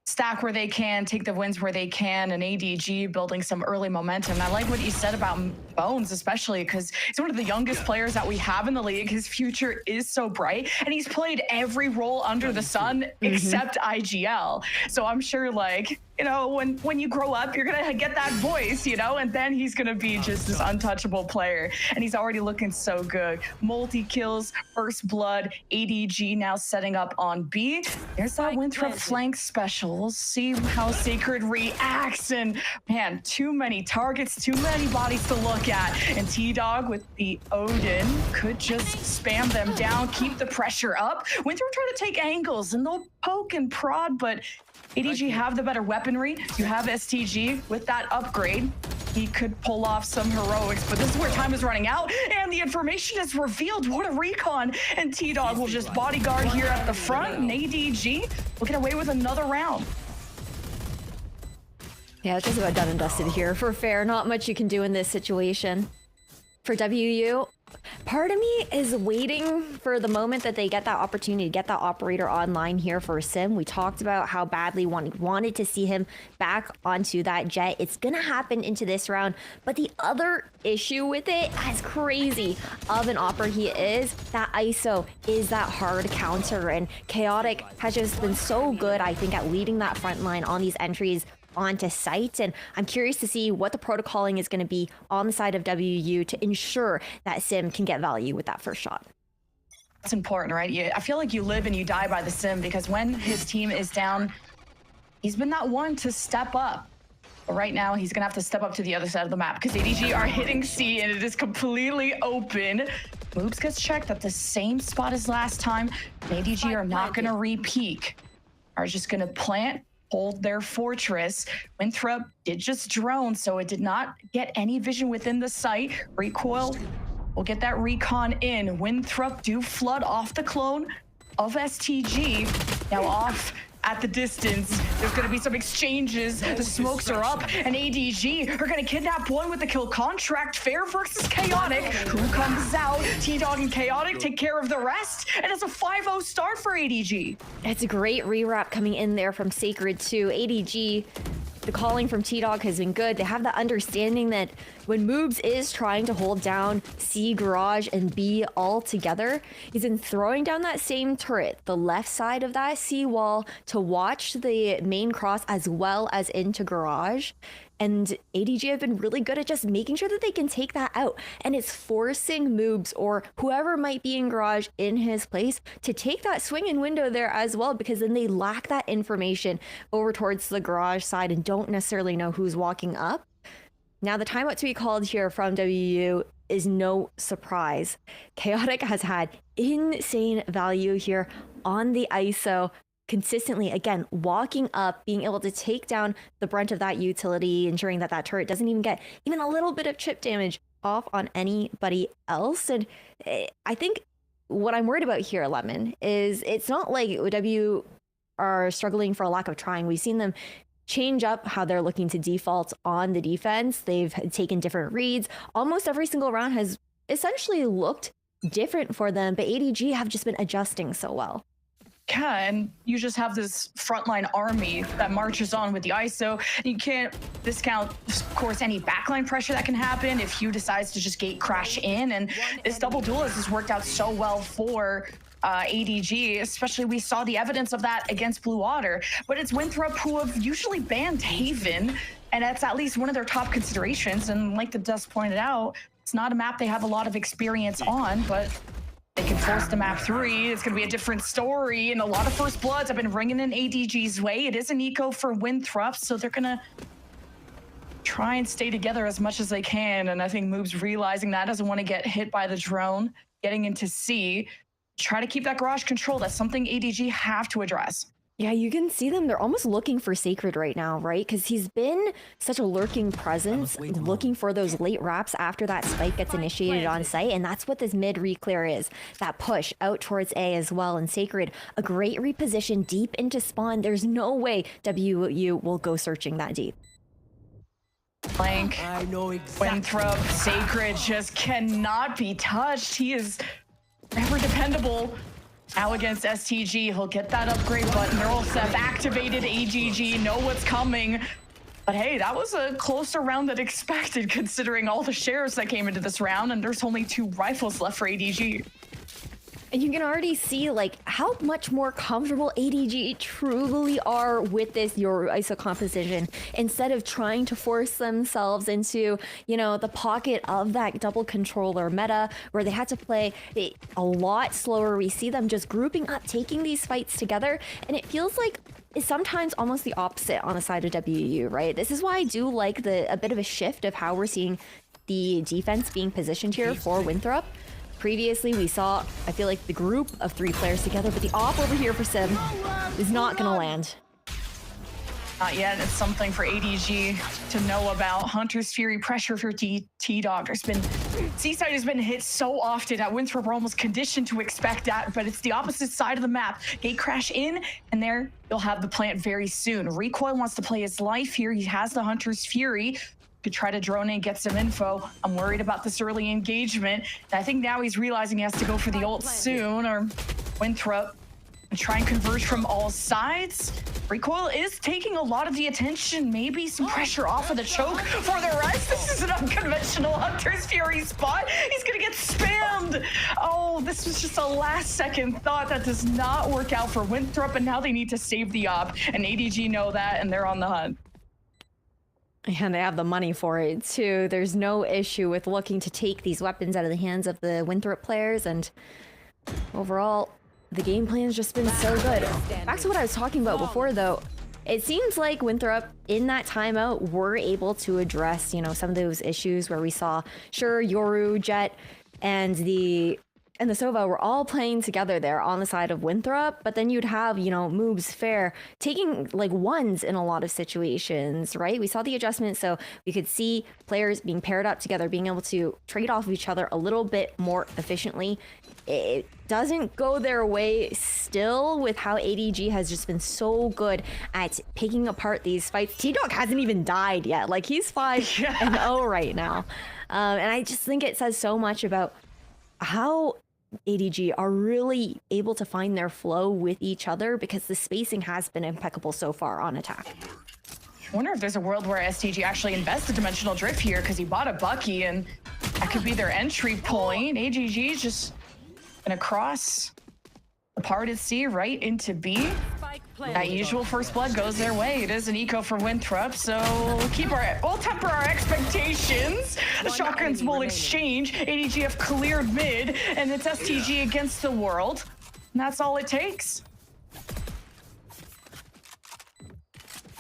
stack where they can, take the wins where they can, and ADG building some early momentum. I like what you said about Bones, especially because he's one of the youngest players that we have in the league. His future is so bright, and he's played every role under the sun except IGL. So I'm sure, like, you know, when you grow up, you're gonna get that voice, you know, and then he's gonna be just this untouchable player. And he's already looking so good. Multi-kills, first blood, ADG now setting up on B. There's that Winthrop flank special. We'll see how Sacred reacts. And man, too many targets, too many bodies to look at. And T-Dog with the Odin could just spam them down, keep the pressure up. Winthrop trying to take angles, and they'll poke and prod, but ADG have the better weaponry. You have STG with that upgrade. He could pull off some heroics, but this is where time is running out, and the information is revealed. What a recon. And T-Dog will just bodyguard here at the front, and ADG will get away with another round. Yeah, it's just about done and dusted here. For fair, not much you can do in this situation. For WU, part of me is waiting for the moment that they get that opportunity to get that operator online here for Sim. We talked about how badly wanted to see him back onto that jet. It's gonna happen into this round, but the other issue with it, as crazy of an opera he is, that ISO is that hard counter, and Chaotic has just been so good, I think, at leading that front line on these entries onto site, and I'm curious to see what the protocoling is going to be on the side of WU to ensure that Sim can get value with that first shot. That's important, right? I feel like you live and you die by the Sim, because when his team is down, he's been that one to step up. But right now, he's going to have to step up to the other side of the map, because ADG are hitting C, and it is completely open. Moves gets checked at the same spot as last time. ADG are not going to re-peek. Are just going to plant, hold their fortress. Winthrop did just drone, so it did not get any vision within the site. Recoil will get that recon in. Winthrop do flood off the clone of STG. Now off at the distance, there's going to be some exchanges. The smokes are up, and ADG are going to kidnap one with the kill contract. Fair versus Chaotic. Who comes out? T-Dog and Chaotic take care of the rest, and it's a 5-0 start for ADG. It's a great rewrap coming in there from Sacred too. ADG, the calling from T-Dog has been good. They have the understanding that when Moobs is trying to hold down C, Garage, and B all together, he's been throwing down that same turret, the left side of that C wall, to watch the main cross as well as into Garage. And ADG have been really good at just making sure that they can take that out. And it's forcing Moobs or whoever might be in Garage in his place to take that swing-in window there as well, because then they lack that information over towards the Garage side and don't necessarily know who's walking up. Now, the timeout to be called here from WU is no surprise. Chaotic has had insane value here on the ISO. Consistently, again, walking up, being able to take down the brunt of that utility, ensuring that that turret doesn't even get even a little bit of chip damage off on anybody else. And I think what I'm worried about here, Lemon, is it's not like W are struggling for a lack of trying. We've seen them change up how they're looking to default on the defense. They've taken different reads. Almost every single round has essentially looked different for them, but ADG have just been adjusting so well. can. You just have this frontline army that marches on with the ISO. You can't discount, of course, any backline pressure that can happen if Hugh decides to just gate crash in. And this double duelist has worked out so well for ADG, especially we saw the evidence of that against Blue Water. But it's Winthrop who have usually banned Haven, and that's at least one of their top considerations. And like the Dust pointed out, it's not a map they have a lot of experience on, but they can force the map 3. It's going to be a different story, and a lot of first bloods have been ringing in ADG's way. It is an eco for Winthrop, so they're going to try and stay together as much as they can. And I think Moob's realizing that, doesn't want to get hit by the drone, getting into C. Try to keep that garage control. That's something ADG have to address. Yeah, you can see them. They're almost looking for Sacred right now, right? Because he's been such a lurking presence, looking for those late wraps after that spike gets initiated on site. And that's what this mid re-clear is. That push out towards A as well. And Sacred, a great reposition deep into spawn. There's no way WU will go searching that deep. Blank. I know exactly. Winthrop, Sacred just cannot be touched. He is ever dependable. Now against STG, he'll get that upgrade button. They're all set, activated. AGG know what's coming. But hey, that was a closer round than expected considering all the shares that came into this round, and there's only 2 rifles left for ADG. And you can already see like how much more comfortable ADG truly are with this Yoru ISO composition instead of trying to force themselves into, you know, the pocket of that double controller meta where they had to play a lot slower. We see them just grouping up, taking these fights together, and it feels like it's sometimes almost the opposite on the side of WU, right? This is why I do like a bit of a shift of how we're seeing the defense being positioned here for Winthrop. Previously, we saw, I feel like, the group of 3 players together, but the op over here for Sim is not going to land. Not yet. It's something for ADG to know about. Hunter's Fury pressure for T-Dog. There's been... Seaside has been hit so often at Winthrop. We're almost conditioned to expect that, but it's the opposite side of the map. Gate crash in, and there you'll have the plant very soon. Recoil wants to play his life here. He has the Hunter's Fury. Could try to drone in, get some info. I'm worried about this early engagement. And I think now he's realizing he has to go for the ult soon, or Winthrop, and try and converge from all sides. Recoil is taking a lot of the attention, maybe some pressure off of the choke for the rest. This is an unconventional Hunter's Fury spot. He's gonna get spammed. Oh, this was just a last second thought. That does not work out for Winthrop, and now they need to save the op, and ADG know that, and they're on the hunt. And they have the money for it too. There's no issue with looking to take these weapons out of the hands of the Winthrop players, and overall, the game plan's just been so good. Back to what I was talking about before though, it seems like Winthrop in that timeout were able to address, you know, some of those issues where we saw, sure, Yoru, Jet, and the Sova were all playing together there on the side of Winthrop, but then you'd have, you know, Moob's Fair taking like ones in a lot of situations, right? We saw the adjustment, so we could see players being paired up together, being able to trade off of each other a little bit more efficiently. It doesn't go their way still with how ADG has just been so good at picking apart these fights. T-Dog hasn't even died yet. Like, he's 5-0 right now. And I just think it says so much about how ADG are really able to find their flow with each other, because the spacing has been impeccable so far on attack. I wonder if there's a world where STG actually invests a Dimensional Drift here, because he bought a Bucky, and that could be their entry point. AGG is just gonna cross the parted C right into B. That usual first blood goes their way. It is an eco for Winthrop, so we'll temper our expectations. The shotguns will exchange. ADG have cleared mid, and it's STG against the world. And that's all it takes.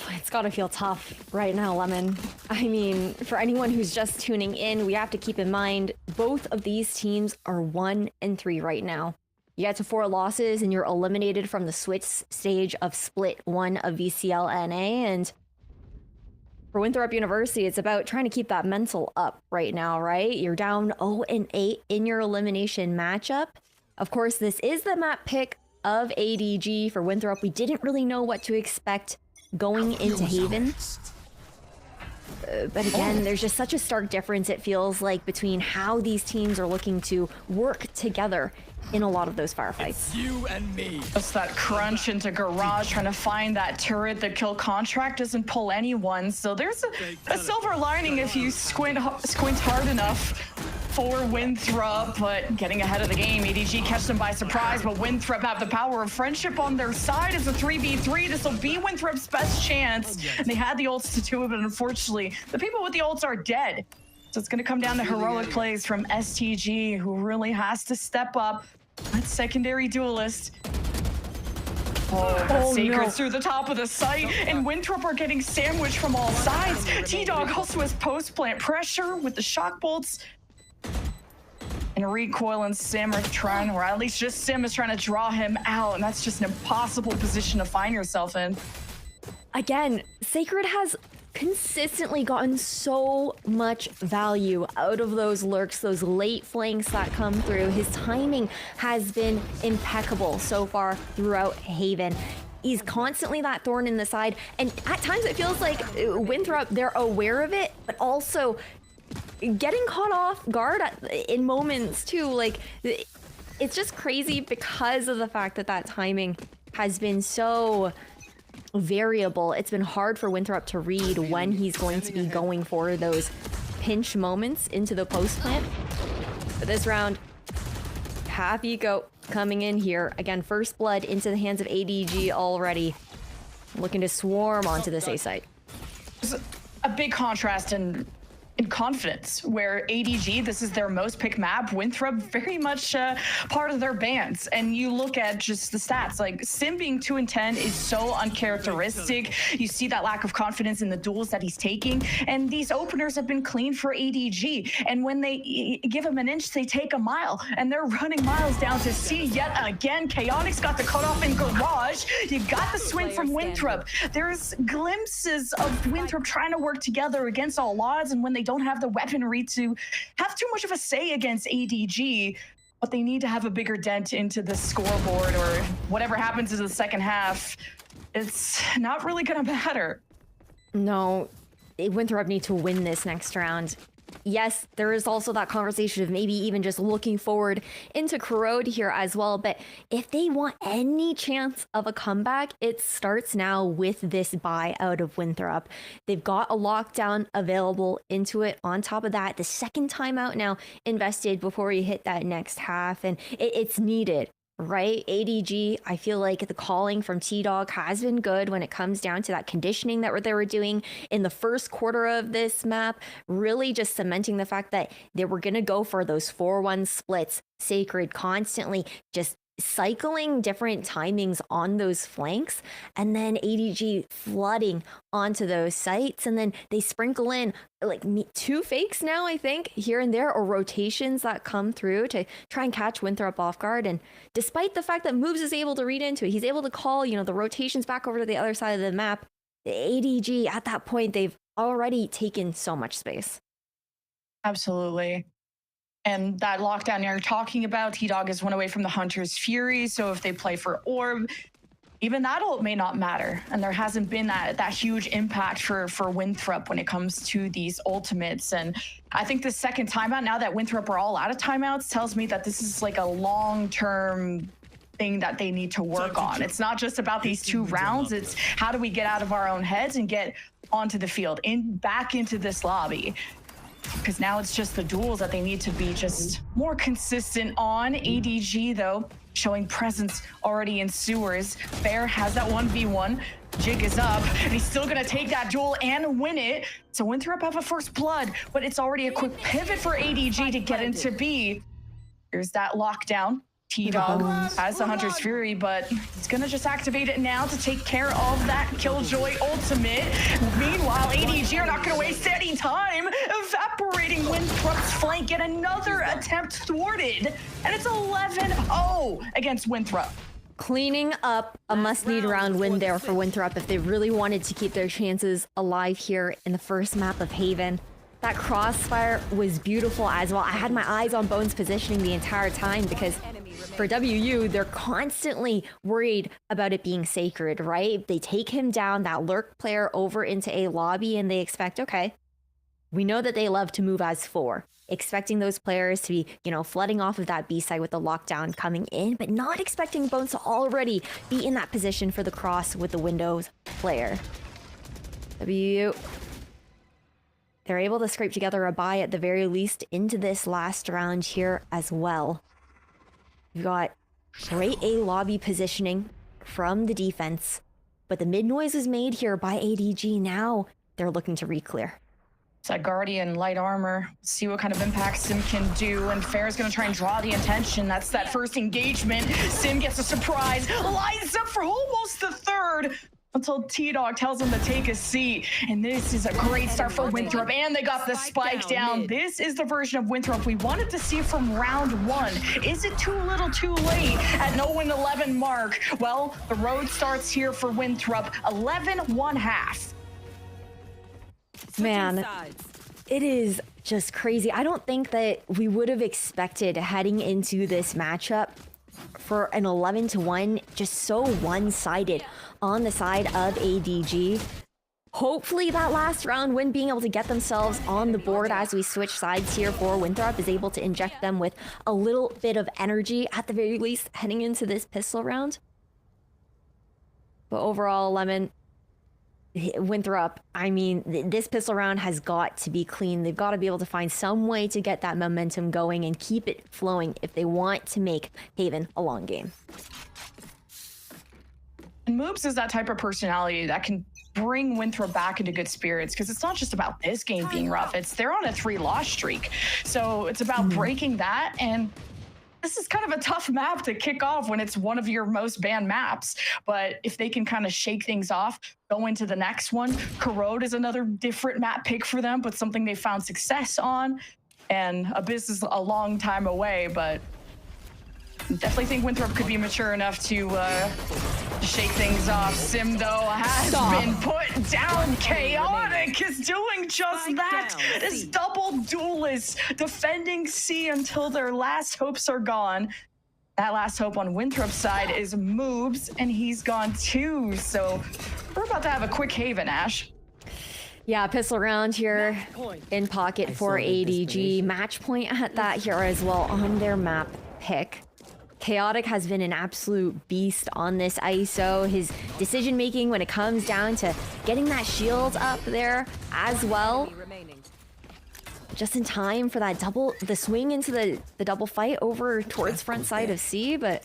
It's gotta feel tough right now, Lemon. I mean, for anyone who's just tuning in, we have to keep in mind both of these teams are 1-3 right now. You get to 4 losses and you're eliminated from the switch stage of split 1 of VCL NA. And for Winthrop University, it's about trying to keep that mental up right now, right? You're down 0-8 in your elimination matchup. Of course, this is the map pick of ADG for Winthrop. We didn't really know what to expect going into Haven. But again, there's just such a stark difference, it feels like, between how these teams are looking to work together in a lot of those firefights. It's you and me. Just that crunch into garage, trying to find that turret. The kill contract doesn't pull anyone, so there's a silver lining if you squint hard enough for Winthrop, but getting ahead of the game. ADG catch them by surprise, but Winthrop have the power of friendship on their side. It's a 3v3. This will be Winthrop's best chance, and they had the ults to do it, but unfortunately, the people with the ults are dead. So it's going to come down to heroic plays from STG, who really has to step up. That secondary Duelist. Oh, Sacred's through the top of the site, and Winthrop are getting sandwiched from all sides. T-Dog also has post-plant pressure with the shock bolts. And Recoil and Sim are trying, or at least just Sim is trying to draw him out, and that's just an impossible position to find yourself in. Again, Sacred has consistently gotten so much value out of those lurks, those late flanks that come through. His timing has been impeccable so far throughout Haven. He's constantly that thorn in the side, and at times it feels like Winthrop, they're aware of it, but also getting caught off guard in moments too. Like, it's just crazy because of the fact that that timing has been so variable. It's been hard for Winthrop to read when he's going to be going for those pinch moments into the post plant. But this round, half eco coming in here. Again, first blood into the hands of ADG already. Looking to swarm onto this A site. There's a big contrast in confidence, where ADG, this is their most picked map, Winthrop very much part of their bans. And you look at just the stats, like Sim being 2 and 10 is so uncharacteristic. You see that lack of confidence in the duels that he's taking, and these openers have been clean for ADG. And when they give him an inch, they take a mile, and they're running miles down to C yet again. Chaotix got the cutoff in garage. You got the swing from Winthrop. There's glimpses of Winthrop trying to work together against all odds, and when they don't have the weaponry to have too much of a say against ADG, but they need to have a bigger dent into the scoreboard, or whatever happens in the second half, it's not really gonna matter. No, Winthrop need to win this next round. Yes, there is also that conversation of maybe even just looking forward into Corrode here as well, but if they want any chance of a comeback, it starts now with this buy out of Winthrop. They've got a lockdown available into it. On top of that, the second timeout now invested before you hit that next half, and it's needed. Right? ADG, I feel like the calling from T-Dog has been good when it comes down to that conditioning that they were doing in the first quarter of this map, really just cementing the fact that they were going to go for those 4-1 splits. Sacred constantly just cycling different timings on those flanks, and then ADG flooding onto those sites, and then they sprinkle in like 2 fakes now, I think, here and there, or rotations that come through to try and catch Winthrop off guard. And despite the fact that Moves is able to read into it, he's able to call, the rotations back over to the other side of the map. The ADG at that point, they've already taken so much space. Absolutely. And that lockdown you're talking about, T-Dog is 1 away from the Hunter's Fury, so if they play for Orb, even that ult may not matter. And there hasn't been that huge impact for Winthrop when it comes to these ultimates. And I think the second timeout, now that Winthrop are all out of timeouts, tells me that this is like a long-term thing that they need to work on. It's not just about these 2 rounds, it's how do we get out of our own heads and get onto the field, back into this lobby. Because now it's just the duels that they need to be just more consistent on. ADG, though, showing presence already in sewers. Bear has that 1v1. Jig is up, and he's still going to take that duel and win it. So Winthrop have a first blood, but it's already a quick pivot for ADG to get into B. Here's that lockdown. T-Dog has the Hunter's Fury, but he's gonna just activate it now to take care of that Killjoy ultimate. Meanwhile, ADG are not gonna waste any time, evaporating Winthrop's flank, and another attempt thwarted. And it's 11-0 against Winthrop. Cleaning up a must-need round win there for Winthrop if they really wanted to keep their chances alive here in the first map of Haven. That crossfire was beautiful as well. I had my eyes on Bones positioning the entire time because for WU, they're constantly worried about it being Sacred, right? They take him down, that lurk player, over into a lobby, and they expect, okay, We know that they love to move as 4, expecting those players to be, you know, flooding off of that B side with the lockdown coming in, but not expecting Bones to already be in that position for the cross with the Windows player. W. They're able to scrape together a bye at the very least into this last round here as well. We've got great A lobby positioning from the defense, but the mid noise was made here by ADG. Now they're looking to re-clear. It's that Guardian light armor. See what kind of impact Sim can do, and Fair's gonna try and draw the attention. That's that first engagement. Sim gets a surprise, lines up for almost the third, until T-Dog tells him to take a seat. And this is a great start for Winthrop, and they got the spike down. This is the version of Winthrop we wanted to see from round 1. Is it too little too late at no win 11 mark? Well, the road starts here for Winthrop, 11-1/2. Man, it is just crazy. I don't think that we would have expected heading into this matchup for an 11-1, just so one-sided on the side of ADG. Hopefully that last round win, being able to get themselves on the board as we switch sides here for Winthrop, is able to inject them with a little bit of energy at the very least heading into this pistol round. But overall, Lemon, Winthrop, I mean, this pistol round has got to be clean. They've got to be able to find some way to get that momentum going and keep it flowing if they want to make Haven a long game. And Moobs is that type of personality that can bring Winthrop back into good spirits, because it's not just about this game being rough. They're on a 3-loss streak. So it's about breaking that, and this is kind of a tough map to kick off when it's one of your most banned maps. But if they can kind of shake things off, go into the next one. Corrode is another different map pick for them, but something they found success on. And Abyss is a long time away, but definitely think Winthrop could be mature enough to shake things off. Sim, though, has been put down. Chaotic is doing just that. This double Duelist defending C until their last hopes are gone. That last hope on Winthrop's side is Moobs, and he's gone too. So we're about to have a quick Haven, Ash. Yeah, pistol round here in pocket for ADG. Match point at that here as well on their map pick. Chaotic has been an absolute beast on this ISO. His decision making when it comes down to getting that shield up there as well. Just in time for that the swing into the double fight over towards front side of C, but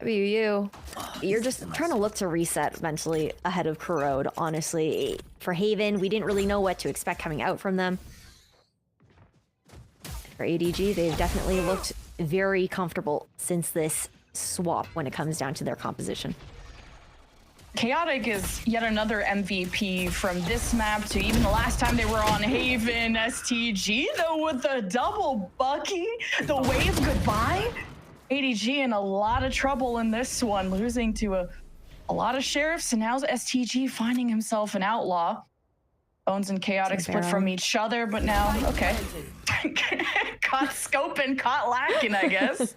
you're just trying to look to reset mentally ahead of Corrode, honestly. For Haven, we didn't really know what to expect coming out from them. For ADG, they've definitely looked very comfortable since this swap when it comes down to their composition. Chaotic is yet another MVP from this map to even the last time they were on Haven. STG, though, with the double Bucky, the wave goodbye. ADG in a lot of trouble in this one, losing to a lot of sheriffs, and now STG finding himself an outlaw. Bones and Chaotic split from each other, but now, okay. Caught scoping, caught lacking, I guess.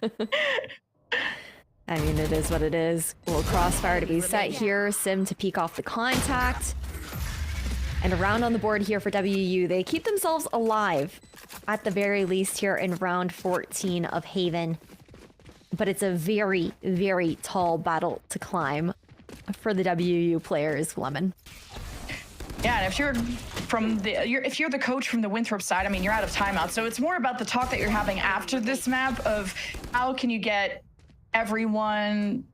I mean, it is what it is. A little crossfire to be set here. Sim to peek off the contact. And a round on the board here for WU. They keep themselves alive, at the very least, here in round 14 of Haven. But it's a very, very tall battle to climb for the WU players, Lemon. Yeah, and if you're the coach from the Winthrop side, I mean, you're out of timeout. So it's more about the talk that you're having after this map of how can you get everyone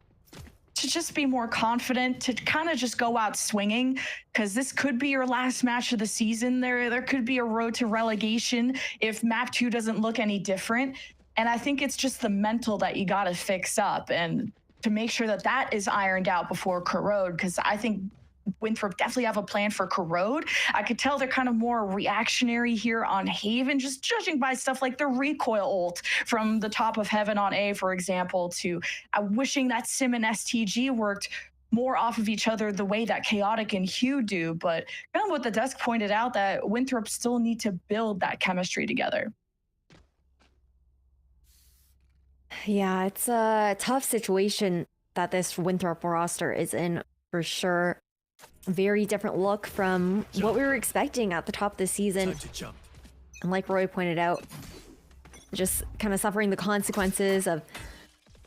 to just be more confident, to kind of just go out swinging, because this could be your last match of the season. There could be a road to relegation if map 2 doesn't look any different. And I think it's just the mental that you got to fix up and to make sure that that is ironed out before Corrode, because I think Winthrop definitely have a plan for Corrode. I could tell they're kind of more reactionary here on Haven, just judging by stuff like the recoil ult from the top of Heaven on A, for example, to wishing that Sim and STG worked more off of each other the way that Chaotic and Hugh do. But kind of what the desk pointed out, that Winthrop still need to build that chemistry together. Yeah, it's a tough situation that this Winthrop roster is in, for sure. very different look from what we were expecting at the top of the season. And like Roy pointed out, just kind of suffering the consequences of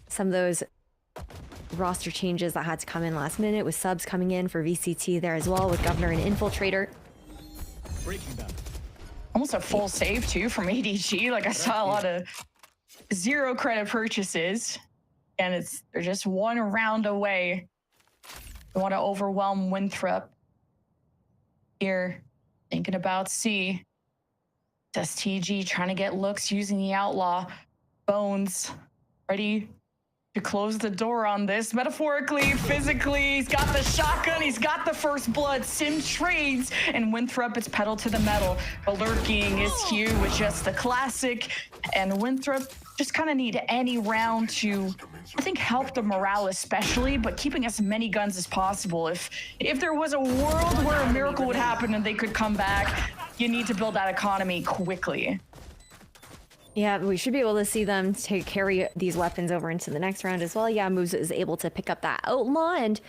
some of those roster changes that had to come in last minute, with subs coming in for VCT there as well, with Governor and Infiltrator. Almost a full save too from ADG. Like I saw a lot of 0 credit purchases, and they're just 1 round away. They want to overwhelm Winthrop. Here, thinking about C. STG trying to get looks using the Outlaw. Bones ready to close the door on this. Metaphorically, physically, he's got the shotgun, he's got the first blood. Sim trades, and Winthrop is pedal to the metal. But lurking is Hugh with just the classic, and Winthrop just kind of need any round to, I think, help the morale especially, but keeping as many guns as possible. If there was a world where a miracle would happen and they could come back, you need to build that economy quickly. Yeah, we should be able to see them carry these weapons over into the next round as well. Yeah, Moves is able to pick up that Outlaw and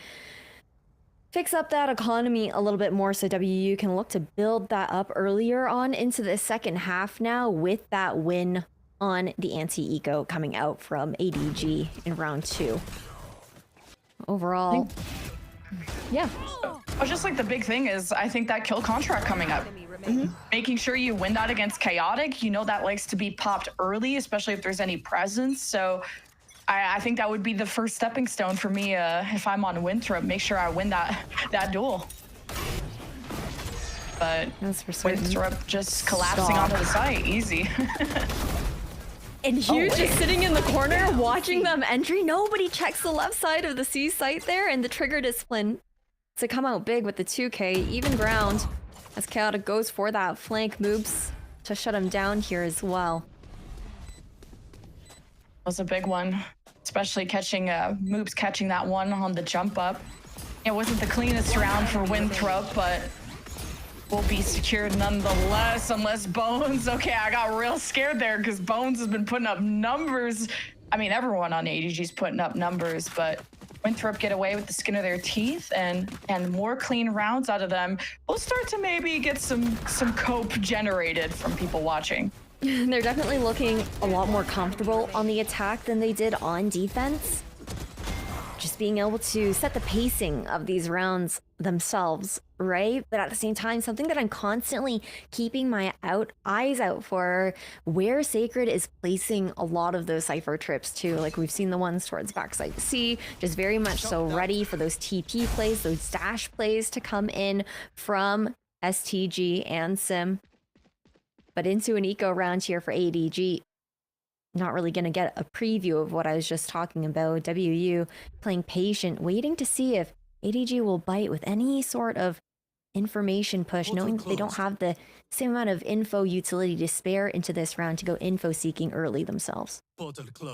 fix up that economy a little bit more, so WU can look to build that up earlier on into the second half now, with that win on the anti-eco coming out from ADG in round 2. Overall, yeah. Oh, just like the big thing is, I think that kill contract coming up. Making sure you win that against Chaotic. You know that likes to be popped early, especially if there's any presence. So I think that would be the first stepping stone for me if I'm on Winthrop. Make sure I win that duel. But Winthrop just collapsing onto the site, easy. And Hugh just sitting in the corner watching them entry. Nobody checks the left side of the C site there, and the trigger discipline to come out big with the 2K. Even ground as Chaotic goes for that flank, moves to shut him down here as well. Was a big one, especially catching Moobs catching that one on the jump up. It wasn't the cleanest round for Winthrop, but will be secured nonetheless, unless Bones. Okay, I got real scared there because Bones has been putting up numbers. I mean, everyone on ADG's putting up numbers, but Winthrop get away with the skin of their teeth, and more clean rounds out of them. We'll start to maybe get some cope generated from people watching. They're definitely looking a lot more comfortable on the attack than they did on defense. Just being able to set the pacing of these rounds themselves, right? But at the same time, something that I'm constantly keeping my eyes out for, where Sacred is placing a lot of those Cypher trips too. Like we've seen the ones towards backside C, just very much so ready for those TP plays, those dash plays to come in from STG and Sim. But into an eco round here for ADG. Not really going to get a preview of what I was just talking about. WU playing patient, waiting to see if ADG will bite with any sort of information push, knowing that they don't have the same amount of info utility to spare into this round to go info seeking early themselves.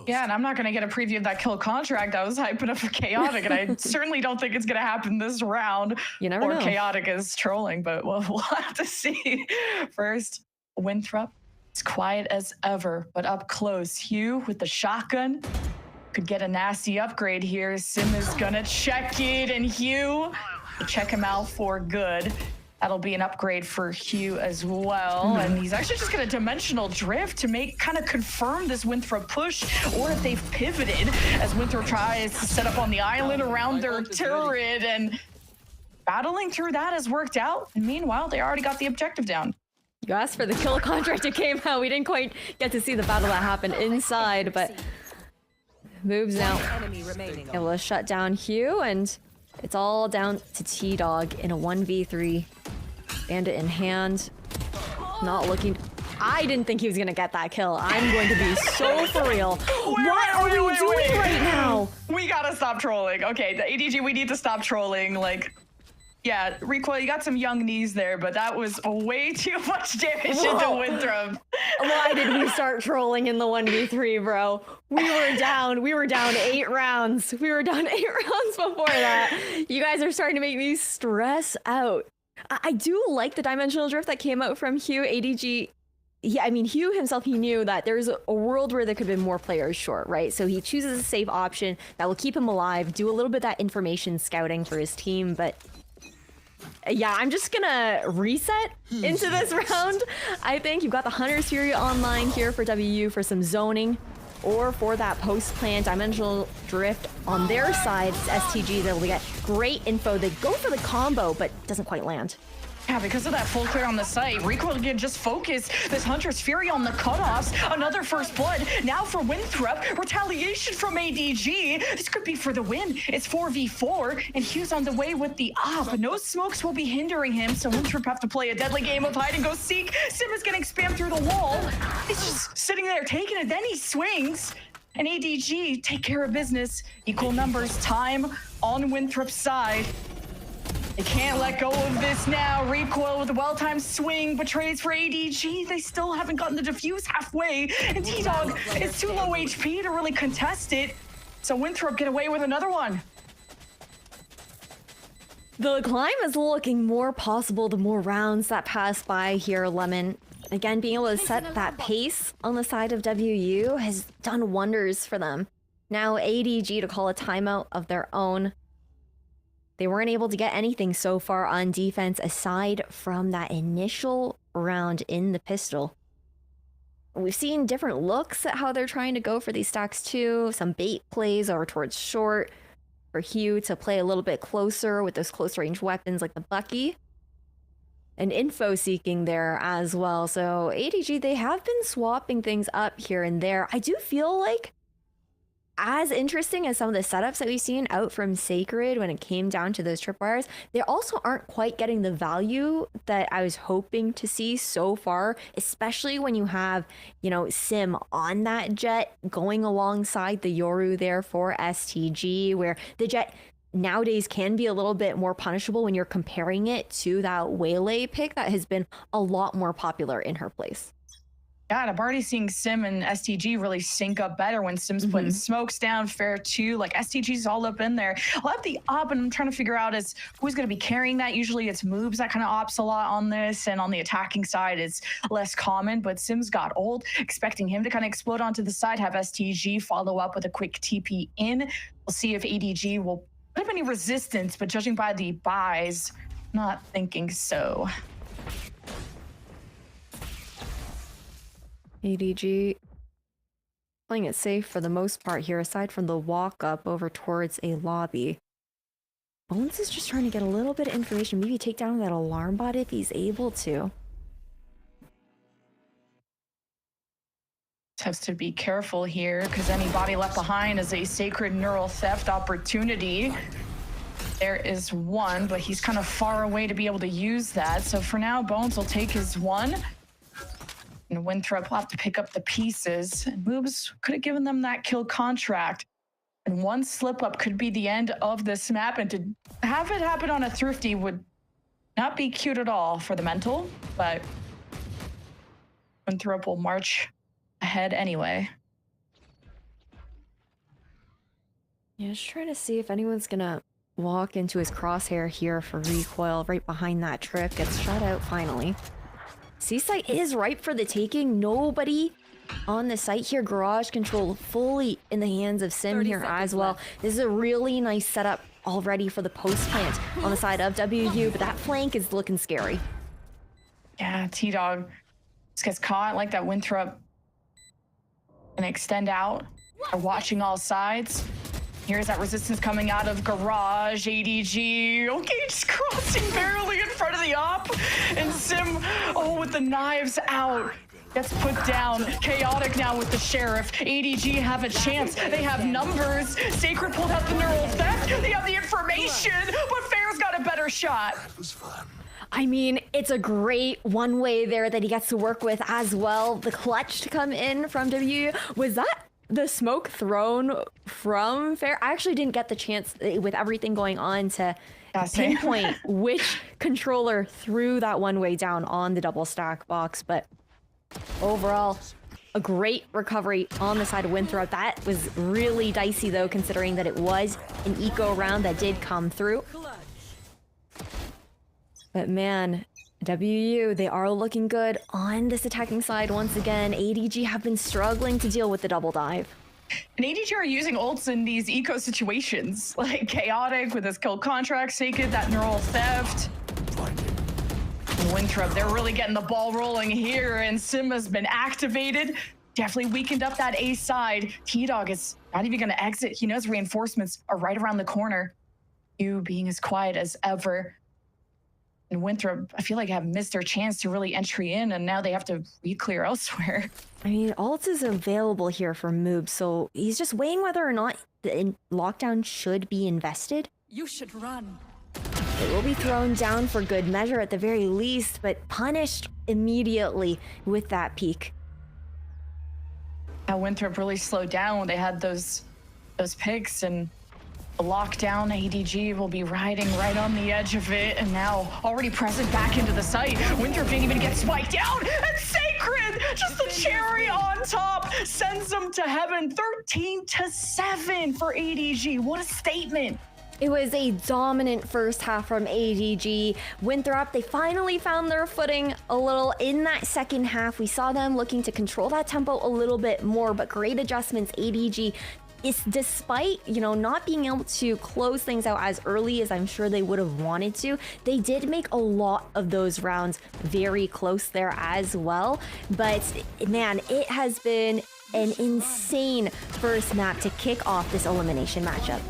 Yeah, and I'm not going to get a preview of that kill contract I was hyping up for Chaotic, and I certainly don't think it's going to happen this round. You never know. Chaotic is trolling, but we'll have to see. First, Winthrop. It's quiet as ever, but up close, Hugh with the shotgun could get a nasty upgrade here. Sim is gonna check it, and Hugh check him out for good. That'll be an upgrade for Hugh as well. And he's actually just gonna dimensional drift to kind of confirm this Winthrop push, or if they've pivoted as Winthrop tries to set up on the island around their turret, and battling through that has worked out. And meanwhile, they already got the objective down. You asked for the kill contract, it came out. We didn't quite get to see the battle that happened inside, but moves now. It will shut down Hugh, and it's all down to T-Dog in a 1v3. Bandit in hand. Not looking. I didn't think he was going to get that kill. I'm going to be so for real. What are we doing right now? We gotta stop trolling. Okay, the ADG, we need to stop trolling. Like, yeah, Recoil, you got some young knees there, but that was way too much damage into Winthrop. Why did we start trolling in the 1v3, bro? We were down 8 rounds. We were down 8 rounds before that. You guys are starting to make me stress out. I do like the dimensional drift that came out from Hugh. ADG, yeah, I mean, Hugh himself, he knew that there's a world where there could have been more players short, right? So he chooses a safe option that will keep him alive, do a little bit of that information scouting for his team, but Yeah, I'm just gonna reset into this round. I think you've got the Hunter's Fury online here for WU for some zoning, or for that post-plant dimensional drift on their side. It's STG that'll get great info. They go for the combo, but doesn't quite land. Yeah, because of that full clear on the site, Recoil can just focus this Hunter's Fury on the cutoffs. Another first blood. Now for Winthrop, retaliation from ADG. This could be for the win. It's 4v4, and Hugh's on the way with the op. No smokes will be hindering him, so Winthrop have to play a deadly game of hide and go seek. Sim is getting spammed through the wall. He's just sitting there taking it, then he swings. And ADG take care of business. Equal numbers, time on Winthrop's side. They can't let go of this now. Recoil with a well-timed swing, betrays for ADG. They still haven't gotten the defuse halfway, and T-Dog is too low HP to really contest it. So Winthrop get away with another one. The climb is looking more possible the more rounds that pass by here, Lemon. Again, being able to set that pace on the side of WU has done wonders for them. Now ADG to call a timeout of their own. They weren't able to get anything so far on defense aside from that initial round in the pistol. We've seen different looks at how they're trying to go for these stacks too. Some bait plays over towards short for Hugh to play a little bit closer with those close range weapons like the Bucky. And info seeking there as well. So ADG, they have been swapping things up here and there. I do feel like as interesting as some of the setups that we've seen out from Sacred when it came down to those tripwires, they also aren't quite getting the value that I was hoping to see so far, especially when you have, you know, Sim on that Jet going alongside the Yoru there for STG, where the Jet nowadays can be a little bit more punishable when you're comparing it to that Waylay pick that has been a lot more popular in her place. Yeah, and I'm already seeing Sim and STG really sync up better when Sim's putting smokes down, Fair too. Like STG's all up in there. I'll have the op, and I'm trying to figure out is who's going to be carrying that. Usually it's moves that kind of ops a lot on this, and on the attacking side it's less common. But Sim's got ult, expecting him to kind of explode onto the side, have STG follow up with a quick TP in. We'll see if ADG will put up any resistance, but judging by the buys, not thinking so. ADG playing it safe for the most part here, aside from the walk up over towards a lobby. Bones is just trying to get a little bit of information, maybe take down that alarm bot if he's able to. Has to be careful here because anybody left behind is a sacred neural theft opportunity. There is one, but he's kind of far away to be able to use that. So for now, Bones will take his one. And Winthrop will have to pick up the pieces. And Moobs could have given them that kill contract. And one slip up could be the end of this map. And to have it happen on a Thrifty would not be cute at all for the mental. But Winthrop will march ahead anyway. Yeah, just trying to see if anyone's gonna walk into his crosshair here for Recoil right behind that trip. Gets shot out finally. C-site is ripe for the taking. Nobody on the site here. Garage control fully in the hands of Sim here as well. Left. This is a really nice setup already for the post plant on the side of WU, but that flank is looking scary. Yeah, T-Dog just gets caught like that. Winthrop and extend out. They're watching all sides. Here's that resistance coming out of Garage. ADG, okay, just crossing barely in front of the op. And Sim, oh, with the knives out, gets put down. Chaotic now with the Sheriff. ADG have a chance. They have numbers. Sacred pulled out the neural theft. They have the information, but Fair's got a better shot. It was fun. I mean, it's a great one way there that he gets to work with as well. The clutch to come in from WU. Was that the smoke thrown from Fair? I actually didn't get the chance with everything going on to pinpoint which controller threw that one way down on the double stack box, but overall, a great recovery on the side of Winthrop. That was really dicey though, considering that it was an eco round that did come through. But man, WU, they are looking good on this attacking side once again. ADG have been struggling to deal with the double dive. And ADG are using ults in these eco situations, like Chaotic with his kill contract, Sacred, that neural theft. Winthrop, they're really getting the ball rolling here, and Sim has been activated. Definitely weakened up that A side. T-Dog is not even going to exit. He knows reinforcements are right around the corner. You being as quiet as ever. And Winthrop, I feel like, have missed their chance to really entry in, and now they have to re-clear elsewhere. I mean, ult is available here for Moob, so he's just weighing whether or not the lockdown should be invested. You should run. It will be thrown down for good measure at the very least, but punished immediately with that peak. How Winthrop really slowed down when they had those picks, and the lockdown. ADG will be riding right on the edge of it, and now already present back into the site. Winthrop didn't even get spiked down, and Sacred, just the cherry on top, sends them to heaven. 13-7 for ADG. What a statement. It was a dominant first half from ADG. Winthrop, they finally found their footing a little in that second half. We saw them looking to control that tempo a little bit more, but great adjustments. ADG is, despite, you know, not being able to close things out as early as I'm sure they would have wanted to, they did make a lot of those rounds very close there as well. But man, it has been an insane first map to kick off this elimination matchup.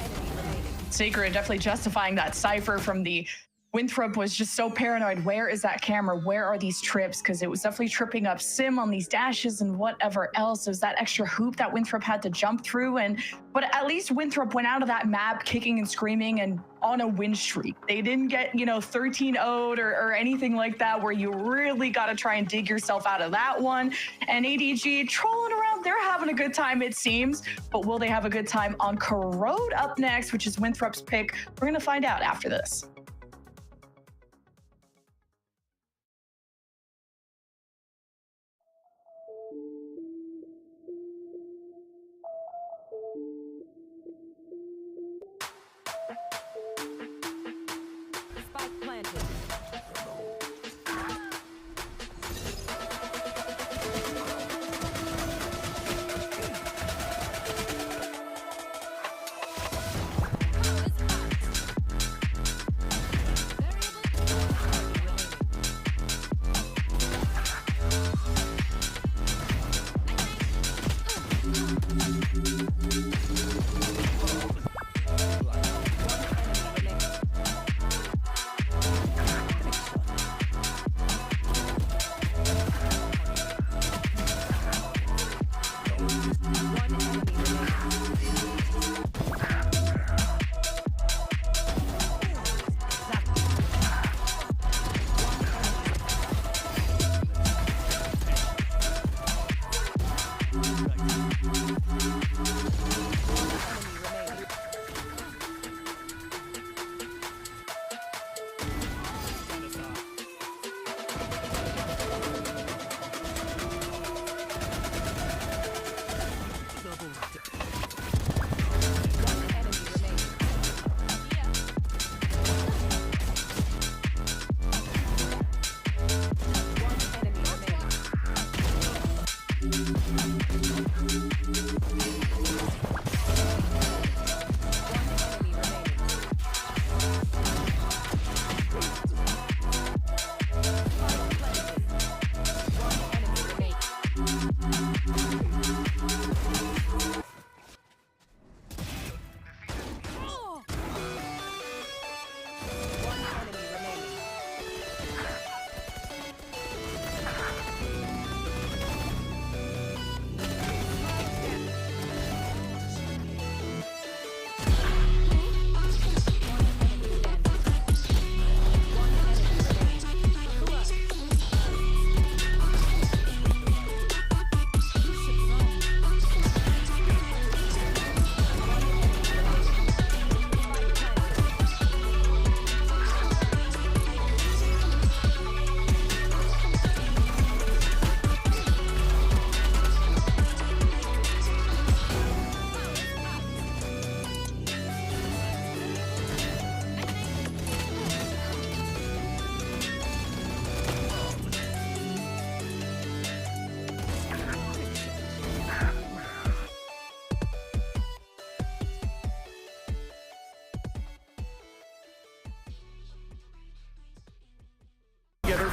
Sacred definitely justifying that cypher from the Winthrop was just so paranoid. Where is that camera? Where are these trips? Because it was definitely tripping up Sim on these dashes and whatever else. It was that extra hoop that Winthrop had to jump through. But at least Winthrop went out of that map kicking and screaming and on a win streak. They didn't get, 13-0'd or anything like that, where you really got to try and dig yourself out of that one. And ADG trolling around, they're having a good time, it seems. But will they have a good time on Corrode up next, which is Winthrop's pick? We're going to find out after this.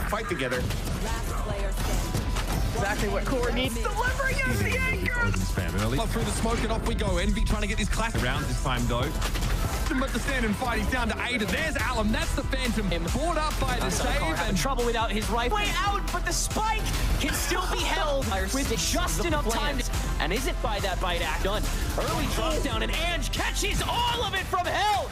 fight together. Exactly what Corrode needs. Delivering as the anchor. Up through the smoke and off we go. Envy trying to get this class around this time though. But the stand and fight, he's down to Ada. There's Alum, that's the Phantom. Brought up by the save and trouble without his rifle. Way out, but the spike can still be held with just enough time. And isn't by that bite act done. Early drop down and Ange catches all of it from hell.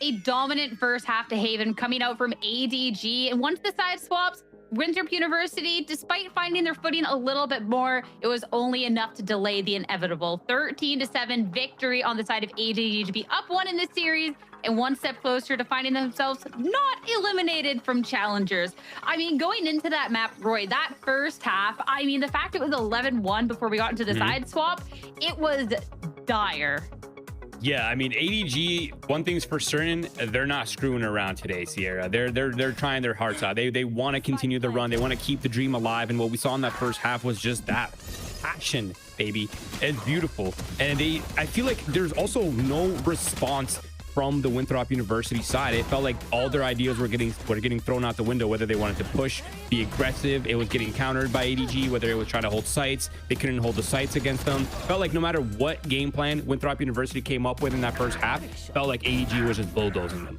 A dominant first half to Haven coming out from ADG. And once the side swaps, Winthrop University, despite finding their footing a little bit more, it was only enough to delay the inevitable 13-7 victory on the side of ADG to be up 1 in this series and one step closer to finding themselves not eliminated from challengers. I mean, going into that map, Roy, that first half, I mean, the fact it was 11-1 before we got into the side swap, it was dire. Yeah, I mean, ADG, one thing's for certain, they're not screwing around today, Sierra. They're trying their hearts out. They want to continue the run. They want to keep the dream alive. And what we saw in that first half was just that passion, baby. It's beautiful. And I feel like there's also no response from the Winthrop University side. It felt like all their ideas were getting thrown out the window, whether they wanted to push, be aggressive. It was getting countered by ADG, whether it was trying to hold sites. They couldn't hold the sites against them. Felt like no matter what game plan Winthrop University came up with in that first half, felt like ADG was just bulldozing them.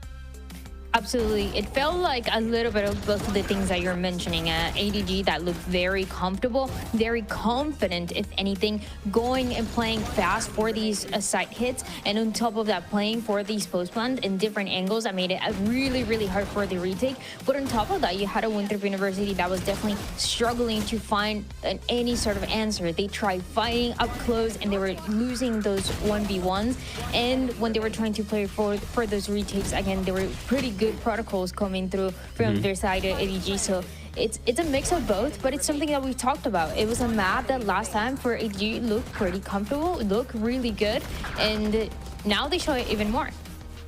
Absolutely. It felt like a little bit of both of the things that you're mentioning. ADG that looked very comfortable, very confident, if anything, going and playing fast for these side hits. And on top of that, playing for these post plans in different angles that made it really, really hard for the retake. But on top of that, you had a Winthrop University that was definitely struggling to find any sort of answer. They tried fighting up close and they were losing those 1v1s. And when they were trying to play for those retakes, again, they were pretty good protocols coming through from their side at ADG. So it's a mix of both, but it's something that we talked about. It was a map that last time for ADG looked pretty comfortable, looked really good, and now they show it even more.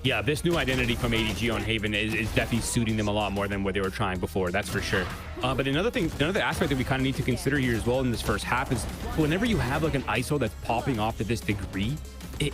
Yeah, this new identity from ADG on Haven is definitely suiting them a lot more than what they were trying before, that's for sure. But another aspect that we kind of need to consider here as well in this first half is whenever you have like an ISO that's popping off to this degree, it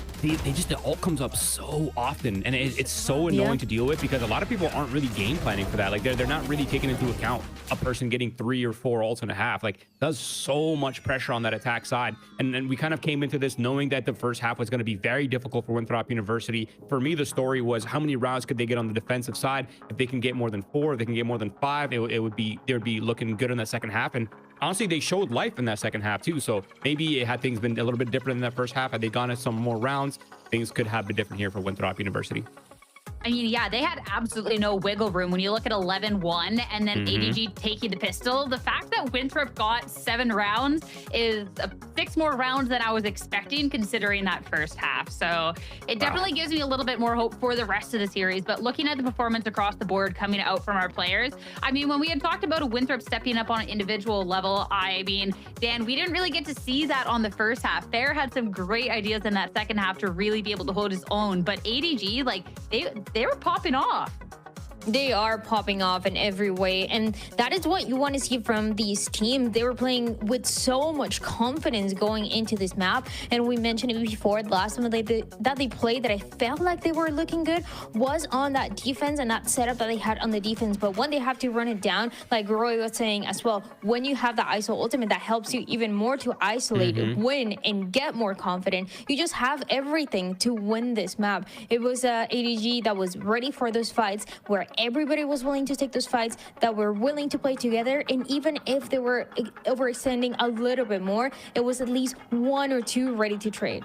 all comes up so often, and it's so annoying to deal with because a lot of people aren't really game planning for that. Like they're not really taking into account a person getting 3 or 4 ults and a half. Like does so much pressure on that attack side, and then we kind of came into this knowing that the first half was going to be very difficult for Winthrop University. For me, the story was how many rounds could they get on the defensive side. If they can get more than 4, if they can get more than 5, they would be looking good in that second half. And honestly, they showed life in that second half too. So maybe had things been a little bit different in that first half, had they gone at some more rounds, things could have been different here for Winthrop University. I mean, yeah, they had absolutely no wiggle room when you look at 11-1 and then ADG taking the pistol. The fact that Winthrop got 7 rounds is 6 more rounds than I was expecting considering that first half. So it definitely gives me a little bit more hope for the rest of the series. But looking at the performance across the board coming out from our players, I mean, when we had talked about a Winthrop stepping up on an individual level, I mean, Dan, we didn't really get to see that on the first half. Fair had some great ideas in that second half to really be able to hold his own. But ADG, like, they were popping off. They are popping off in every way, and that is what you want to see from these teams. They were playing with so much confidence going into this map, and we mentioned it before. The last time that they played that I felt like they were looking good was on that defense and that setup that they had on the defense. But when they have to run it down, like Roy was saying as well, when you have the ISO ultimate, that helps you even more to isolate, win, and get more confident. You just have everything to win this map. It was ADG that was ready for those fights, where everybody was willing to take those fights, that were willing to play together, and even if they were overextending a little bit more, it was at least 1 or 2 ready to trade.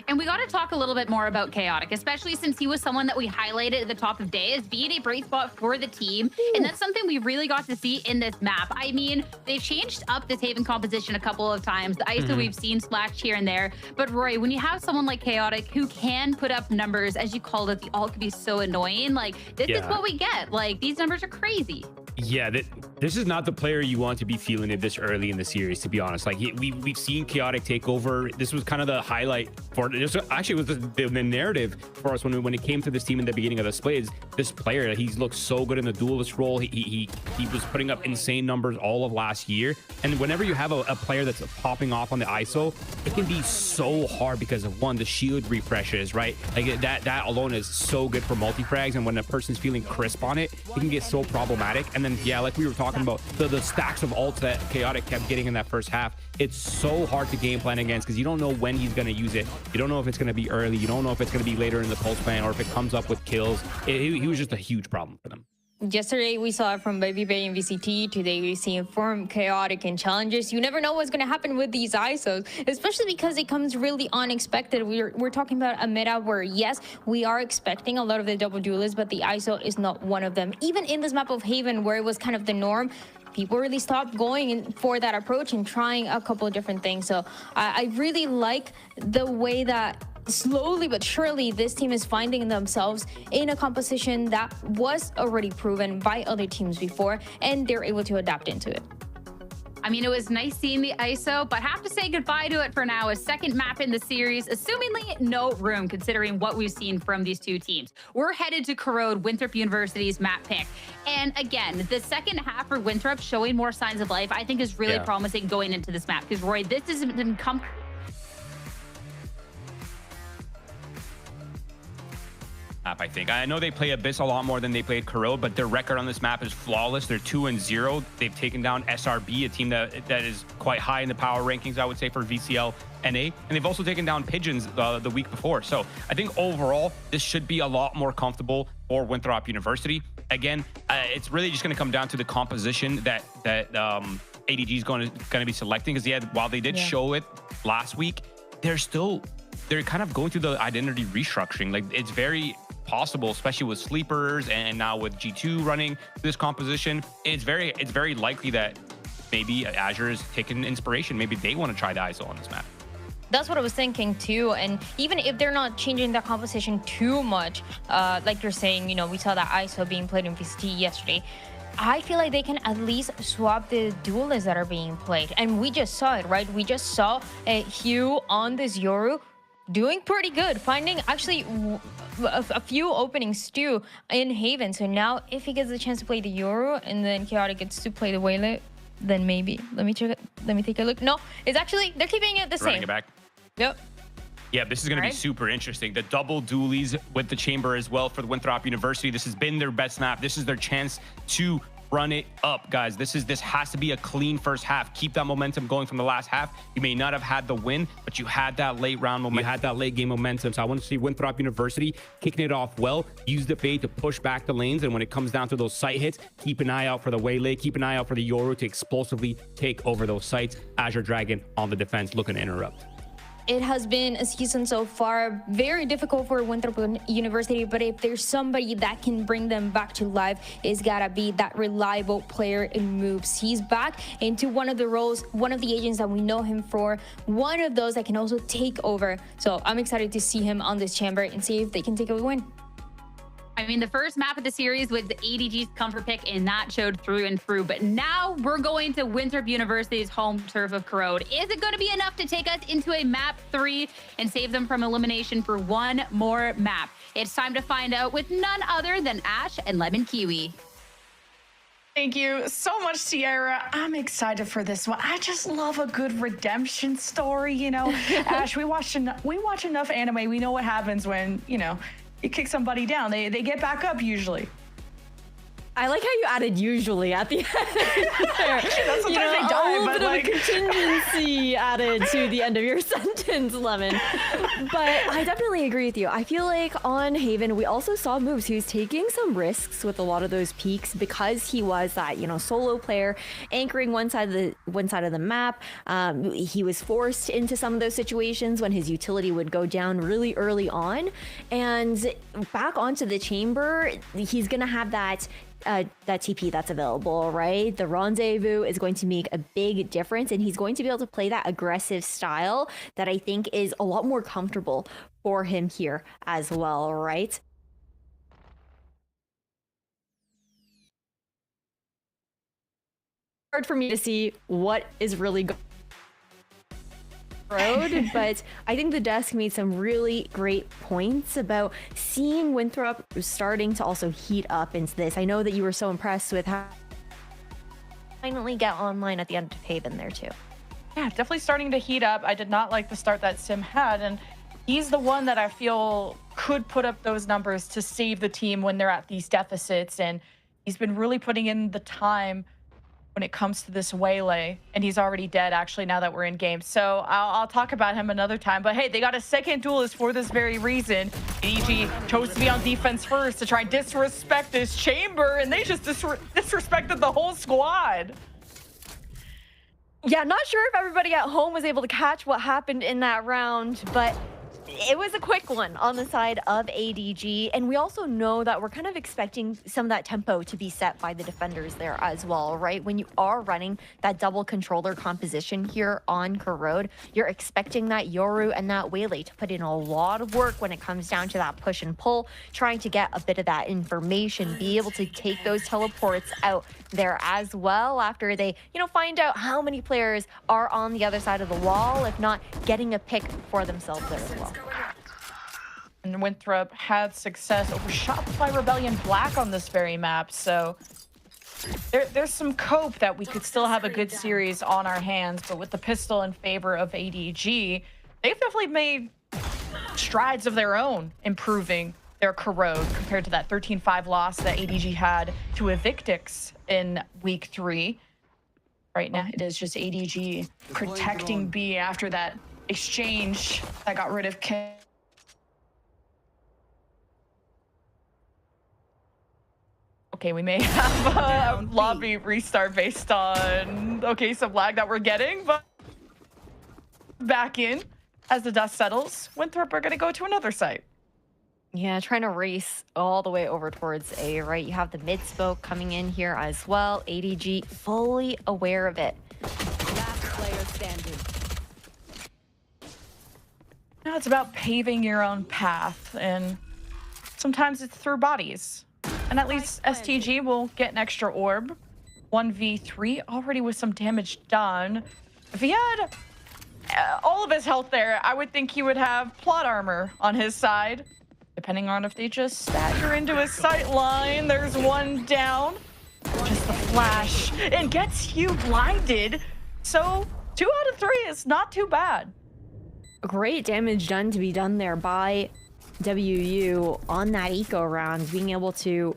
And we got to talk a little bit more about Chaotic, especially since he was someone that we highlighted at the top of day as being a bright spot for the team. And that's something we really got to see in this map. I mean, they've changed up this Haven composition a couple of times. The ISO we've seen splashed here and there. But Roy, when you have someone like Chaotic who can put up numbers, as you called it, the ult could be so annoying. Like, this is what we get. Like, these numbers are crazy. Yeah, this is not the player you want to be feeling it this early in the series, to be honest. Like we've seen Chaotic take over. This was kind of the highlight for this. Actually, it was the narrative for us when it came to this team in the beginning of the split. Is this player? He's looked so good in the duelist role. He was putting up insane numbers all of last year. And whenever you have a player that's popping off on the ISO, it can be so hard because of one, the shield refreshes, right? Like that alone is so good for multi-frags, and when a person's feeling crisp on it, it can get so problematic. And then yeah, like we were talking about, the stacks of ults that Chaotic kept getting in that first half, it's so hard to game plan against because you don't know when he's going to use it. You don't know if it's going to be early. You don't know if it's going to be later in the pulse plan or if it comes up with kills. He was just a huge problem for them. Yesterday, we saw it from Baby Bay and VCT. Today, we see it from Chaotic and Challengers. You never know what's going to happen with these ISOs, especially because it comes really unexpected. We're talking about a meta where, yes, we are expecting a lot of the double duelists, but the ISO is not one of them. Even in this map of Haven, where it was kind of the norm, people really stopped going in for that approach and trying a couple of different things. So I really like the way that slowly but surely this team is finding themselves in a composition that was already proven by other teams before, and they're able to adapt into it. I mean, it was nice seeing the ISO, but have to say goodbye to it for now. A second map in the series, assumingly no room considering what we've seen from these two teams. We're headed to Corrode, Winthrop University's map pick. And again, the second half for Winthrop showing more signs of life, I think is really promising going into this map. Because Roy, this has been I think. I know they play Abyss a lot more than they played Corrode, but their record on this map is flawless. They're 2-0. They've taken down SRB, a team that is quite high in the power rankings, I would say, for VCL NA. And they've also taken down Pigeons the week before. So I think overall, this should be a lot more comfortable for Winthrop University. Again, it's really just going to come down to the composition that ADG is going to be selecting. Because while they did show it last week, they're kind of going through the identity restructuring. Like, it's very possible, especially with sleepers and now with G2 running this composition, it's very likely that maybe Azure is taking inspiration. Maybe they want to try the ISO on this map. That's what I was thinking too. And even if they're not changing that composition too much, like you're saying, you know, we saw that ISO being played in VCT yesterday. I feel like they can at least swap the duelists that are being played. And we just saw it, right? We just saw Hugh on this Yoru doing pretty good, finding actually a few openings too in Haven. So now if he gets the chance to play the Yoru and then Chaotic gets to play the Waylay, then maybe. Let me check it. Let me take a look. No, it's actually, they're keeping it the same. Running it back. Yep. Yeah, this is going to be super interesting. The double dualies with the chamber as well for the Winthrop University. This has been their best map. This is their chance to run it up, guys. This has to be a clean first half. Keep that momentum going from the last half. You may not have had the win, but you had that late round momentum. You had that late game momentum. So I want to see Winthrop University kicking it off well. Use the fade to push back the lanes. And when it comes down to those site hits, keep an eye out for the Waylay. Keep an eye out for the Yoru to explosively take over those sites. Azure Dragon on the defense, looking to interrupt. It has been a season so far very difficult for Winthrop University, but if there's somebody that can bring them back to life, it's gotta be that reliable player in moves. He's back into one of the roles, one of the agents that we know him for, one of those that can also take over. So I'm excited to see him on this chamber and see if they can take a win. I mean, the first map of the series was the ADG's comfort pick, and that showed through and through. But now we're going to Winthrop University's home turf of Corrode. Is it going to be enough to take us into a map 3 and save them from elimination for one more map? It's time to find out with none other than Ash and Lemon Kiwi. Thank you so much, Sierra. I'm excited for this one. I just love a good redemption story, you know. Ash, we watch enough anime. We know what happens when, you know, you kick somebody down. They get back up usually. I like how you added usually at the end there. That's sometimes they die, a little but bit like... of a contingency added to the end of your sentence, Lemon. But I definitely agree with you. I feel like on Haven, we also saw moves. He was taking some risks with a lot of those peaks because he was that, you know, solo player anchoring one side of the map. He was forced into some of those situations when his utility would go down really early on. And back onto the chamber, he's gonna have that TP that's available, right? The rendezvous is going to make a big difference, and he's going to be able to play that aggressive style that I think is a lot more comfortable for him here as well, right? hard for me to see what is really going road, but I think the desk made some really great points about seeing Winthrop starting to also heat up into this. I know that you were so impressed with how finally get online at the end of Haven there too. Yeah, definitely starting to heat up. I did not like the start that Sim had, and he's the one that I feel could put up those numbers to save the team when they're at these deficits, and he's been really putting in the time when it comes to this waylay, and he's already dead actually now that we're in game. So I'll talk about him another time, but hey, they got a second duelist for this very reason. ADG chose to be on defense first to try and disrespect this chamber, and they just disrespected the whole squad. Yeah, not sure if everybody at home was able to catch what happened in that round, but it was a quick one on the side of ADG, and we also know that we're kind of expecting some of that tempo to be set by the defenders there as well, right? When you are running that double controller composition here on Corrode, you're expecting that Yoru and that Waylay to put in a lot of work when it comes down to that push and pull, trying to get a bit of that information, be able to take those teleports out there as well after they, find out how many players are on the other side of the wall, if not getting a pick for themselves there as well. And Winthrop had success overshot by Rebellion Black on this very map, so there's some cope that we could still have a good series on our hands, but with the pistol in favor of ADG, they've definitely made strides of their own improving their Corrode compared to that 13-5 loss that ADG had to Evictix in week 3. Right now, it is just ADG protecting B after that exchange that got rid of K. Okay, we may have a lobby restart based on, some lag that we're getting, but back in as the dust settles. Winthrop are going to go to another site. Yeah, trying to race all the way over towards A, right? You have the mid smoke coming in here as well. ADG fully aware of it. Last player standing. Now it's about paving your own path, and sometimes it's through bodies. And at least STG will get an extra orb. 1v3 already with some damage done. If he had all of his health there, I would think he would have plot armor on his side. Depending on if they just stagger into his sight line. There's one down. Just the flash. And gets you blinded. So 2 out of 3 is not too bad. Great damage done to be done there by WU on that eco round, being able to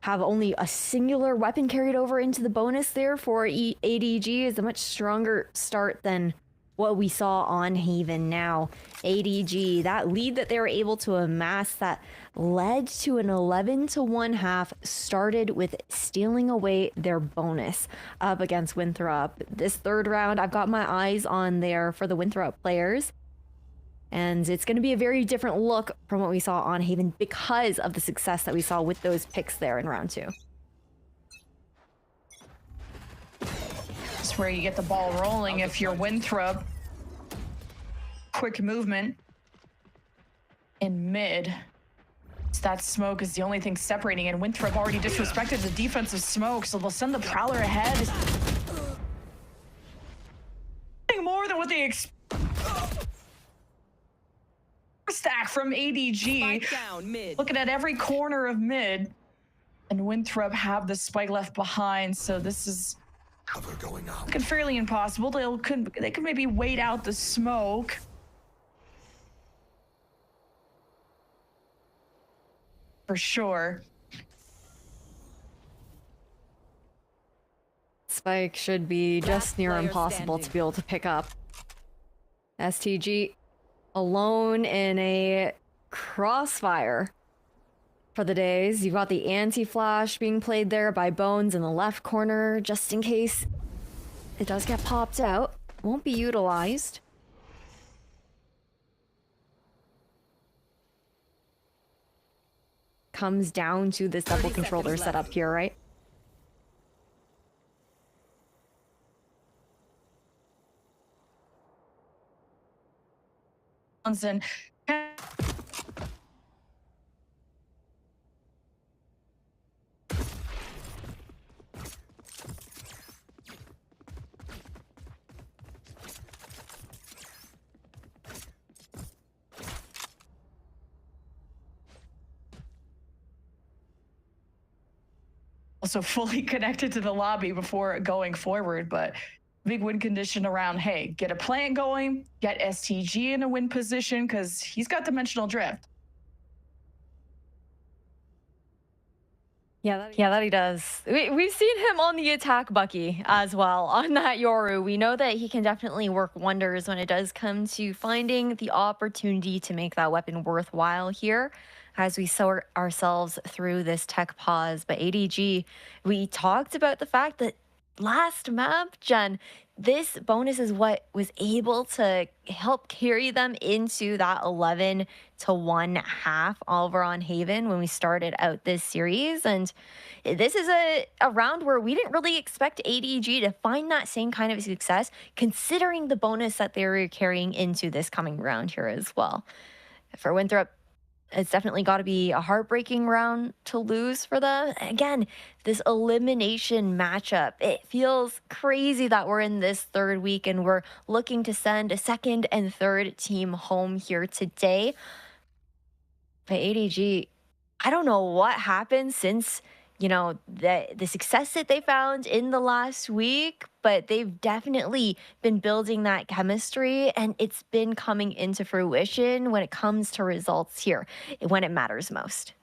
have only a singular weapon carried over into the bonus there for ADG is a much stronger start than what we saw on Haven. Now ADG, that lead that they were able to amass that led to an 11-1 half, started with stealing away their bonus up against Winthrop. This third round, I've got my eyes on there for the Winthrop players, and it's going to be a very different look from what we saw on Haven because of the success that we saw with those picks there in round 2. That's where you get the ball rolling if you're Winthrop. Quick movement in mid. So that smoke is the only thing separating, and Winthrop already disrespected the defensive smoke, so they'll send the Prowler ahead. More than what they expect. Stack from ADG. Down, mid. Looking at every corner of mid, and Winthrop have the spike left behind, so this is looking fairly impossible. They could maybe wait out the smoke. For sure. Spike should be just near impossible to be able to pick up. STG alone in a crossfire for the days. You've got the anti-flash being played there by Bones in the left corner, just in case it does get popped out. Won't be utilized. Comes down to this double controller setup here, right? And also fully connected to the lobby before going forward, but big win condition around, hey, get a plant going, get STG in a win position, because he's got dimensional drift. Yeah, that he does. We've seen him on the attack, Bucky, as well, on that Yoru. We know that he can definitely work wonders when it does come to finding the opportunity to make that weapon worthwhile here as we sort ourselves through this tech pause. But ADG, we talked about the fact that last map, Jen, this bonus is what was able to help carry them into that 11-1 half over on Haven when we started out this series. And this is a round where we didn't really expect ADG to find that same kind of success, considering the bonus that they were carrying into this coming round here as well. For Winthrop, it's definitely got to be a heartbreaking round to lose for them. Again, this elimination matchup, it feels crazy that we're in this third week and we're looking to send a second and third team home here today. But ADG, I don't know what happened since, you know, the success that they found in the last week, but they've definitely been building that chemistry, and it's been coming into fruition when it comes to results here, when it matters most.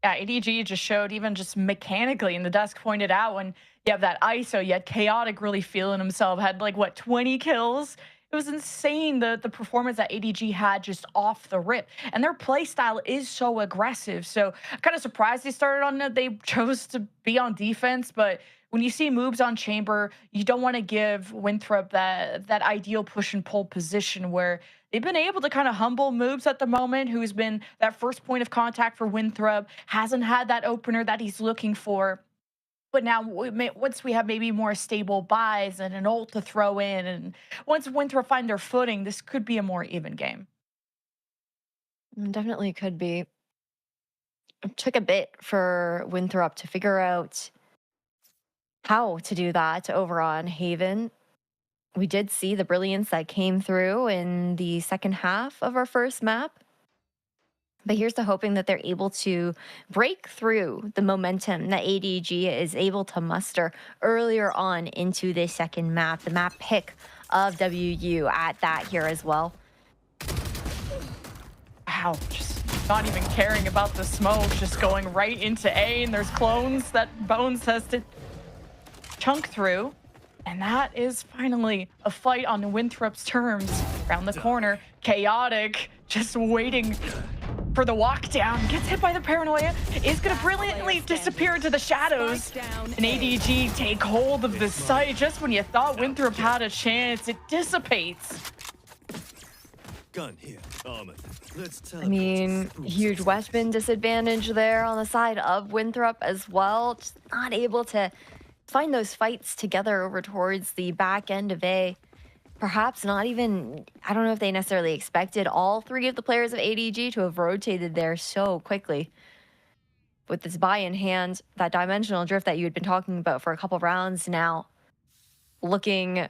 Yeah, ADG just showed, even just mechanically, and the desk pointed out, when you have that ISO, you had Chaotic really feeling himself, had like, what, 20 kills? It was insane, the performance that ADG had just off the rip. And their play style is so aggressive. So I'm kind of surprised they started on it. They chose to be on defense. But when you see moves on Chamber, you don't want to give Winthrop that ideal push and pull position where they've been able to kind of humble moves at the moment, who's been that first point of contact for Winthrop, hasn't had that opener that he's looking for. But now, once we have maybe more stable buys and an ult to throw in, and once Winthrop find their footing, this could be a more even game. Definitely could be. It took a bit for Winthrop to figure out how to do that over on Haven. We did see the brilliance that came through in the second half of our first map. But here's to hoping that they're able to break through the momentum that ADG is able to muster earlier on into this second map, the map pick of WU at that here as well. Wow, just not even caring about the smoke, just going right into A, and there's clones that Bones has to chunk through. And that is finally a fight on Winthrop's terms. Around the corner, Chaotic just waiting for the walk down, gets hit by the paranoia, is gonna brilliantly disappear into the shadows. And ADG take hold of the site just when you thought Winthrop had a chance. It dissipates. Gun here. I mean, huge weapon disadvantage there on the side of Winthrop as well. Just not able to find those fights together over towards the back end of A. Perhaps not even, I don't know if they necessarily expected all three of the players of ADG to have rotated there so quickly. With this buy in hand, that dimensional drift that you had been talking about for a couple rounds now, looking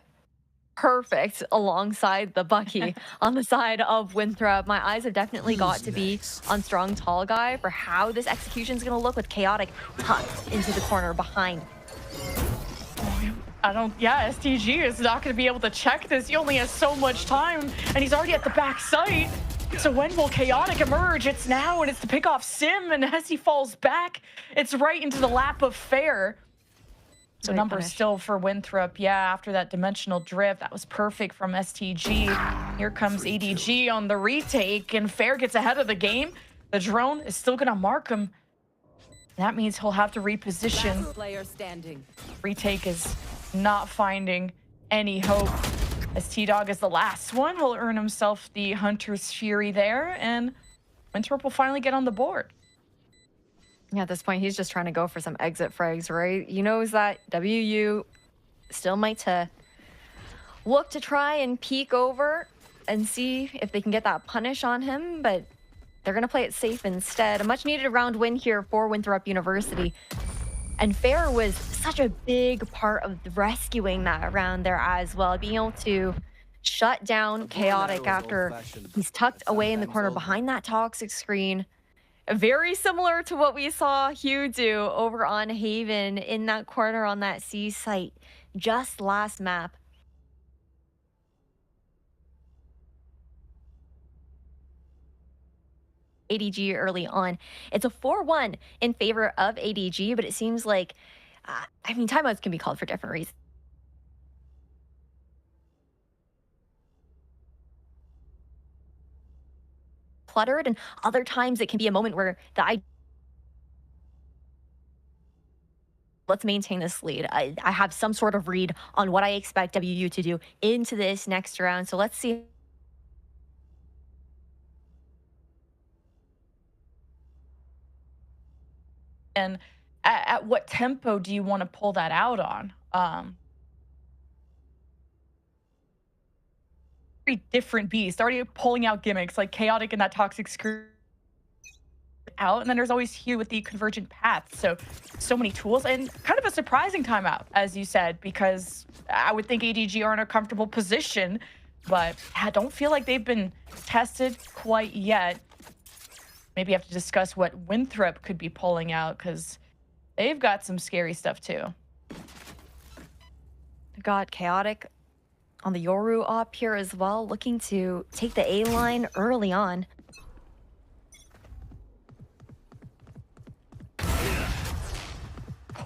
perfect alongside the Bucky on the side of Winthrop. My eyes have definitely got to be on Strong Tall Guy for how this execution is going to look with Chaotic tucked into the corner behind. STG is not going to be able to check this. He only has so much time, and he's already at the back site. So when will Chaotic emerge? It's now, and it's to pick off Sim, and as he falls back, it's right into the lap of Fair. So number still for Winthrop. Yeah, after that dimensional drift, that was perfect from STG. Here comes ADG on the retake, and Fair gets ahead of the game. The drone is still going to mark him. That means he'll have to reposition. Retake is not finding any hope, as T-Dog is the last one. He'll earn himself the Hunter's Fury there, and Winthrop will finally get on the board. Yeah, at this point, he's just trying to go for some exit frags, right? He knows that WU still might to look to try and peek over and see if they can get that punish on him, but they're going to play it safe instead. A much-needed round win here for Winthrop University. And Fair was such a big part of rescuing that round there as well, being able to shut down Chaotic after he's tucked away in the corner behind that toxic screen. Very similar to what we saw Hugh do over on Haven in that corner on that C site just last map. ADG early on. It's a 4-1 in favor of ADG, but it seems like, I mean, timeouts can be called for different reasons. Cluttered, and other times it can be a moment where let's maintain this lead. I have some sort of read on what I expect WU to do into this next round, so let's see. And at what tempo do you want to pull that out on? Very different beast. Already pulling out gimmicks like Chaotic and that Toxic Screw out, and then there's always Hugh with the Convergent Paths. So many tools, and kind of a surprising timeout, as you said, because I would think ADG are in a comfortable position, but I don't feel like they've been tested quite yet. Maybe have to discuss what Winthrop could be pulling out, because they've got some scary stuff too. Got Chaotic on the Yoru op here as well, looking to take the A line early on.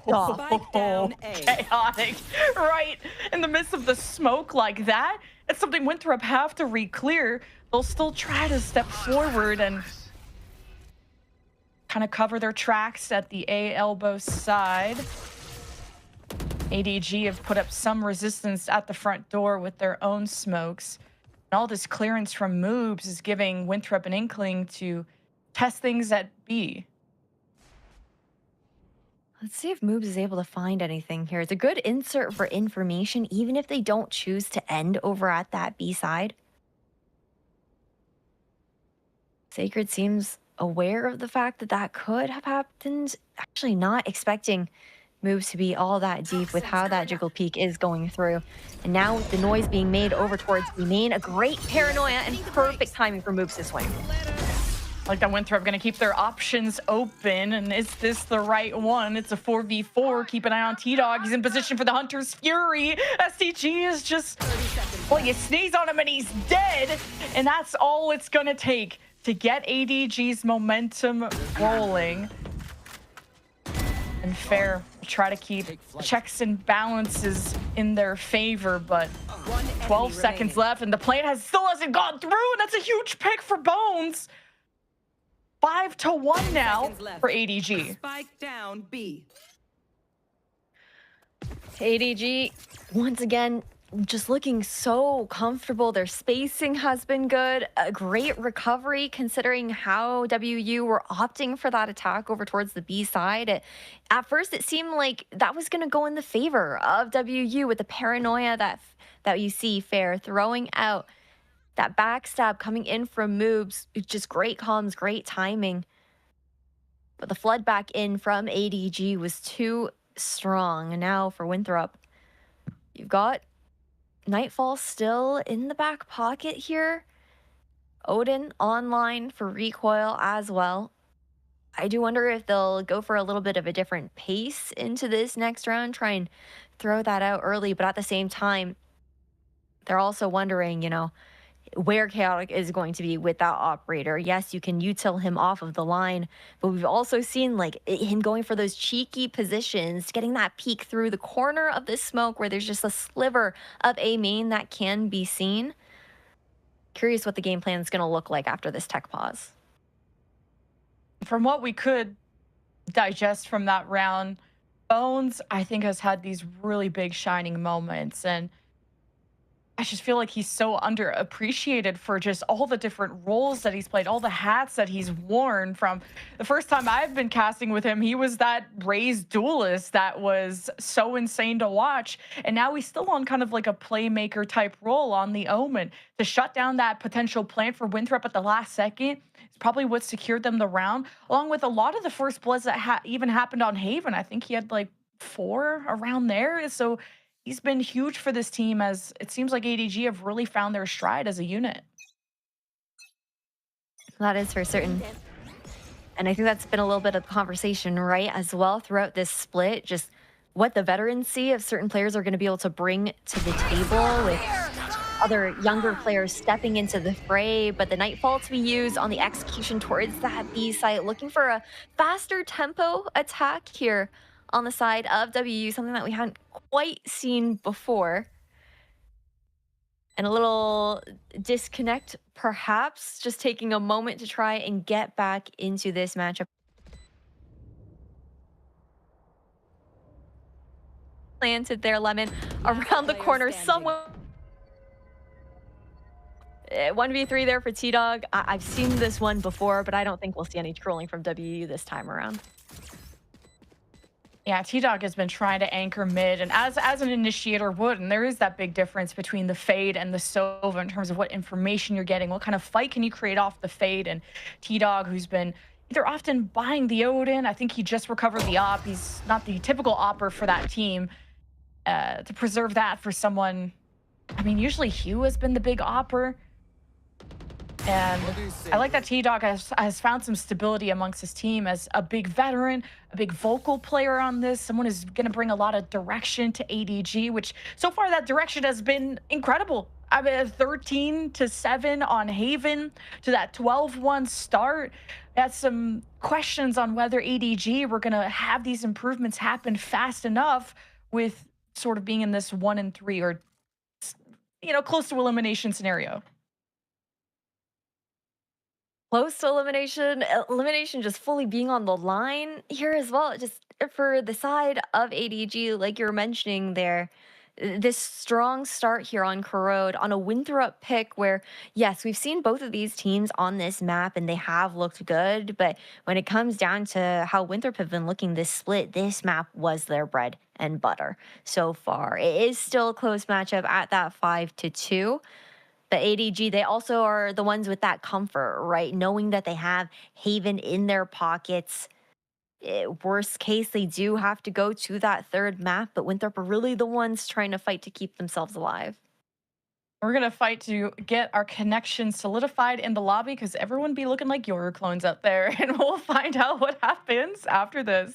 Chaotic, right in the midst of the smoke like that. It's something Winthrop have to re-clear. They'll still try to step forward and kind of cover their tracks at the A elbow side. ADG have put up some resistance at the front door with their own smokes. And all this clearance from moves is giving Winthrop an inkling to test things at B. Let's see if Moobs is able to find anything here. It's a good insert for information, even if they don't choose to end over at that B side. Sacred seems aware of the fact that that could have happened. Actually not expecting Moves to be all that deep with how that Jiggle Peak is going through. And now with the noise being made over towards B main, a great paranoia and perfect timing for Moves to swing. Like that Winthrop going to keep their options open, and is this the right one? It's a 4v4. Keep an eye on T-Dog. He's in position for the Hunter's Fury. STG is just, well, you sneeze on him and he's dead, and that's all it's going to take to get ADG's momentum rolling. And Fair will try to keep checks and balances in their favor, but 12 seconds left, and the plan still hasn't gone through, and that's a huge pick for Bones. 5-1 now for ADG. Spike down B. ADG, once again, just looking so comfortable. Their spacing has been good. A great recovery considering how WU were opting for that attack over towards the B side. At first, it seemed like that was going to go in the favor of WU with the paranoia that you see Fair throwing out. That backstab coming in from Moobs, just great comms, great timing. But the flood back in from ADG was too strong. And now for Winthrop, you've got Nightfall still in the back pocket here. Odin online for recoil as well. I do wonder if they'll go for a little bit of a different pace into this next round, try and throw that out early. But at the same time, they're also wondering, you know, where Chaotic is going to be with that operator. Yes, you can util him off of the line, but we've also seen like him going for those cheeky positions, getting that peek through the corner of this smoke where there's just a sliver of A main that can be seen. Curious what the game plan is going to look like after this tech pause. From what we could digest from that round, Bones, I think, has had these really big shining moments, and I just feel like he's so underappreciated for just all the different roles that he's played, all the hats that he's worn. From the first time I've been casting with him, he was that raised duelist that was so insane to watch. And now he's still on kind of like a playmaker type role on the Omen. To shut down that potential plan for Winthrop at the last second is probably what secured them the round, along with a lot of the first bloods that even happened on Haven. I think he had like 4 around there. So he's been huge for this team, as it seems like ADG have really found their stride as a unit. That is for certain. And I think that's been a little bit of the conversation, right, as well throughout this split, just what the veterans see of certain players are going to be able to bring to the table with other younger players stepping into the fray. But the Nightfall to be used on the execution towards that B site, looking for a faster tempo attack here on the side of WU, something that we hadn't quite seen before. And a little disconnect, perhaps, just taking a moment to try and get back into this matchup. Planted there, Lemon, around the corner somewhere. 1v3 there for T-Dog. I've seen this one before, but I don't think we'll see any trolling from WU this time around. Yeah, T-Dog has been trying to anchor mid, and as an initiator would, and there is that big difference between the Fade and the Sova in terms of what information you're getting, what kind of fight can you create off the Fade, and T-Dog, who's been either often buying the Odin, I think he just recovered the op, he's not the typical opper for that team, to preserve that for someone, I mean, usually Hugh has been the big opper, and I like that T-Dog has found some stability amongst his team as a big veteran, a big vocal player on this, someone who's going to bring a lot of direction to ADG, which so far that direction has been incredible. I mean, 13-7 on Haven to that 12-1 start. Had some questions on whether ADG were going to have these improvements happen fast enough with sort of being in this 1-3 or, you know, close to elimination scenario. Close to elimination. Elimination just fully being on the line here as well. Just for the side of ADG, like you're mentioning there, this strong start here on Corrode on a Winthrop pick where, yes, we've seen both of these teams on this map and they have looked good. But when it comes down to how Winthrop have been looking this split, this map was their bread and butter so far. It is still a close matchup at that 5-2. But ADG, they also are the ones with that comfort, right? Knowing that they have Haven in their pockets. Worst case, they do have to go to that third map, but Winthrop are really the ones trying to fight to keep themselves alive. We're going to fight to get our connection solidified in the lobby because everyone be looking like Yoru clones out there, and we'll find out what happens after this.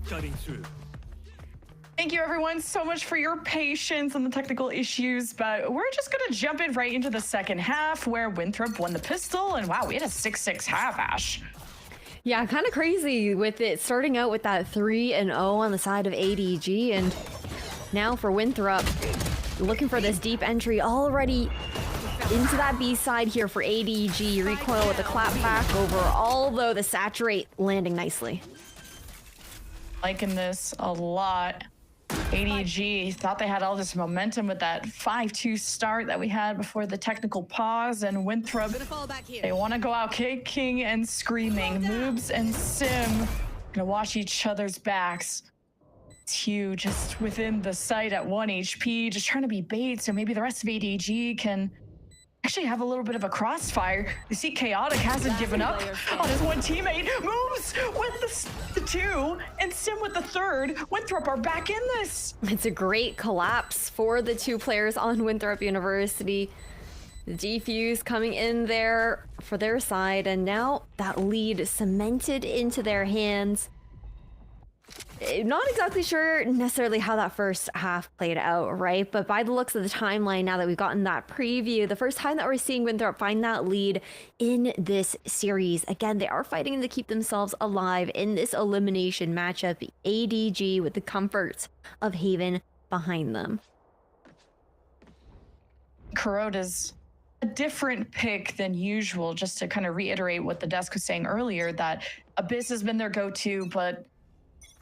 Cutting through. Thank you everyone so much for your patience and the technical issues, but we're just gonna jump in right into the second half where Winthrop won the pistol, and wow, we had a 6-6 half, Ash. Yeah, kind of crazy with it starting out with that 3-0 on the side of ADG, and now for Winthrop, looking for this deep entry already into that B side here for ADG. Recoil with the clap back over, although the saturate landing nicely. Liking this a lot. ADG thought they had all this momentum with that 5-2 start that we had before the technical pause, and Winthrop, they want to go out kicking and screaming. Moobs and Sim gonna watch each other's backs. It's huge, just within the site at 1 HP, just trying to be bait so maybe the rest of ADG can actually have a little bit of a crossfire. You see Chaotic hasn't given up on his one teammate. Moves with the 2 and Sim with the 3rd. Winthrop are back in this. It's a great collapse for the 2 players on Winthrop University. The defuse coming in there for their side, and now that lead cemented into their hands. Not exactly sure necessarily how that first half played out, right? But by the looks of the timeline, now that we've gotten that preview, the first time that we're seeing Winthrop find that lead in this series. Again, they are fighting to keep themselves alive in this elimination matchup. ADG with the comforts of Haven behind them. Corrode is a different pick than usual, just to kind of reiterate what the desk was saying earlier, that Abyss has been their go-to, but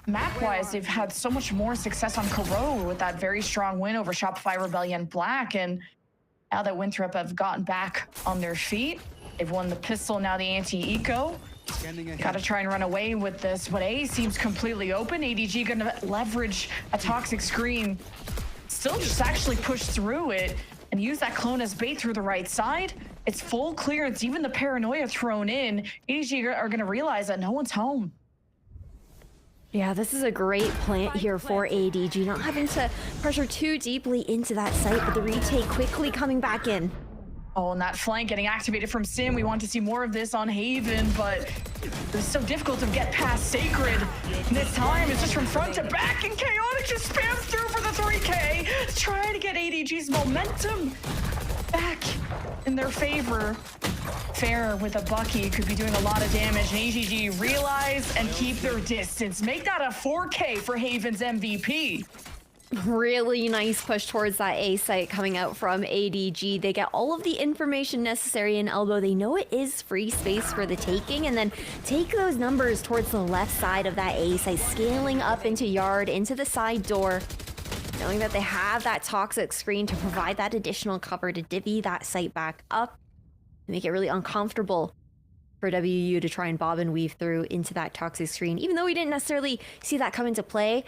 map-wise, they've had so much more success on Corrode with that very strong win over Shopify Rebellion Black. And now that Winthrop have gotten back on their feet, they've won the pistol, now the anti-eco. Gotta try and run away with this, but A seems completely open. ADG gonna leverage a toxic screen. Still just actually push through it and use that clone as bait through the right side. It's full clearance, even the paranoia thrown in. ADG are gonna realize that no one's home. Yeah, this is a great plant here for ADG, not having to pressure too deeply into that site, but the retake quickly coming back in. Oh, and that flank getting activated from Sim. We want to see more of this on Haven, but it's so difficult to get past Sacred. And this time, it's just from front to back, and Chaotic just spams through for the 3K, trying to get ADG's momentum back in their favor. Fair with a Bucky could be doing a lot of damage, and AGG realize and keep their distance. Make that a 4K for Haven's MVP. Really nice push towards that A site coming out from ADG. They get all of the information necessary in elbow. They know it is free space for the taking, and then take those numbers towards the left side of that A site, scaling up into yard, into the side door, knowing that they have that toxic screen to provide that additional cover to divvy that site back up, make it really uncomfortable for WU to try and bob and weave through into that toxic screen. Even though we didn't necessarily see that come into play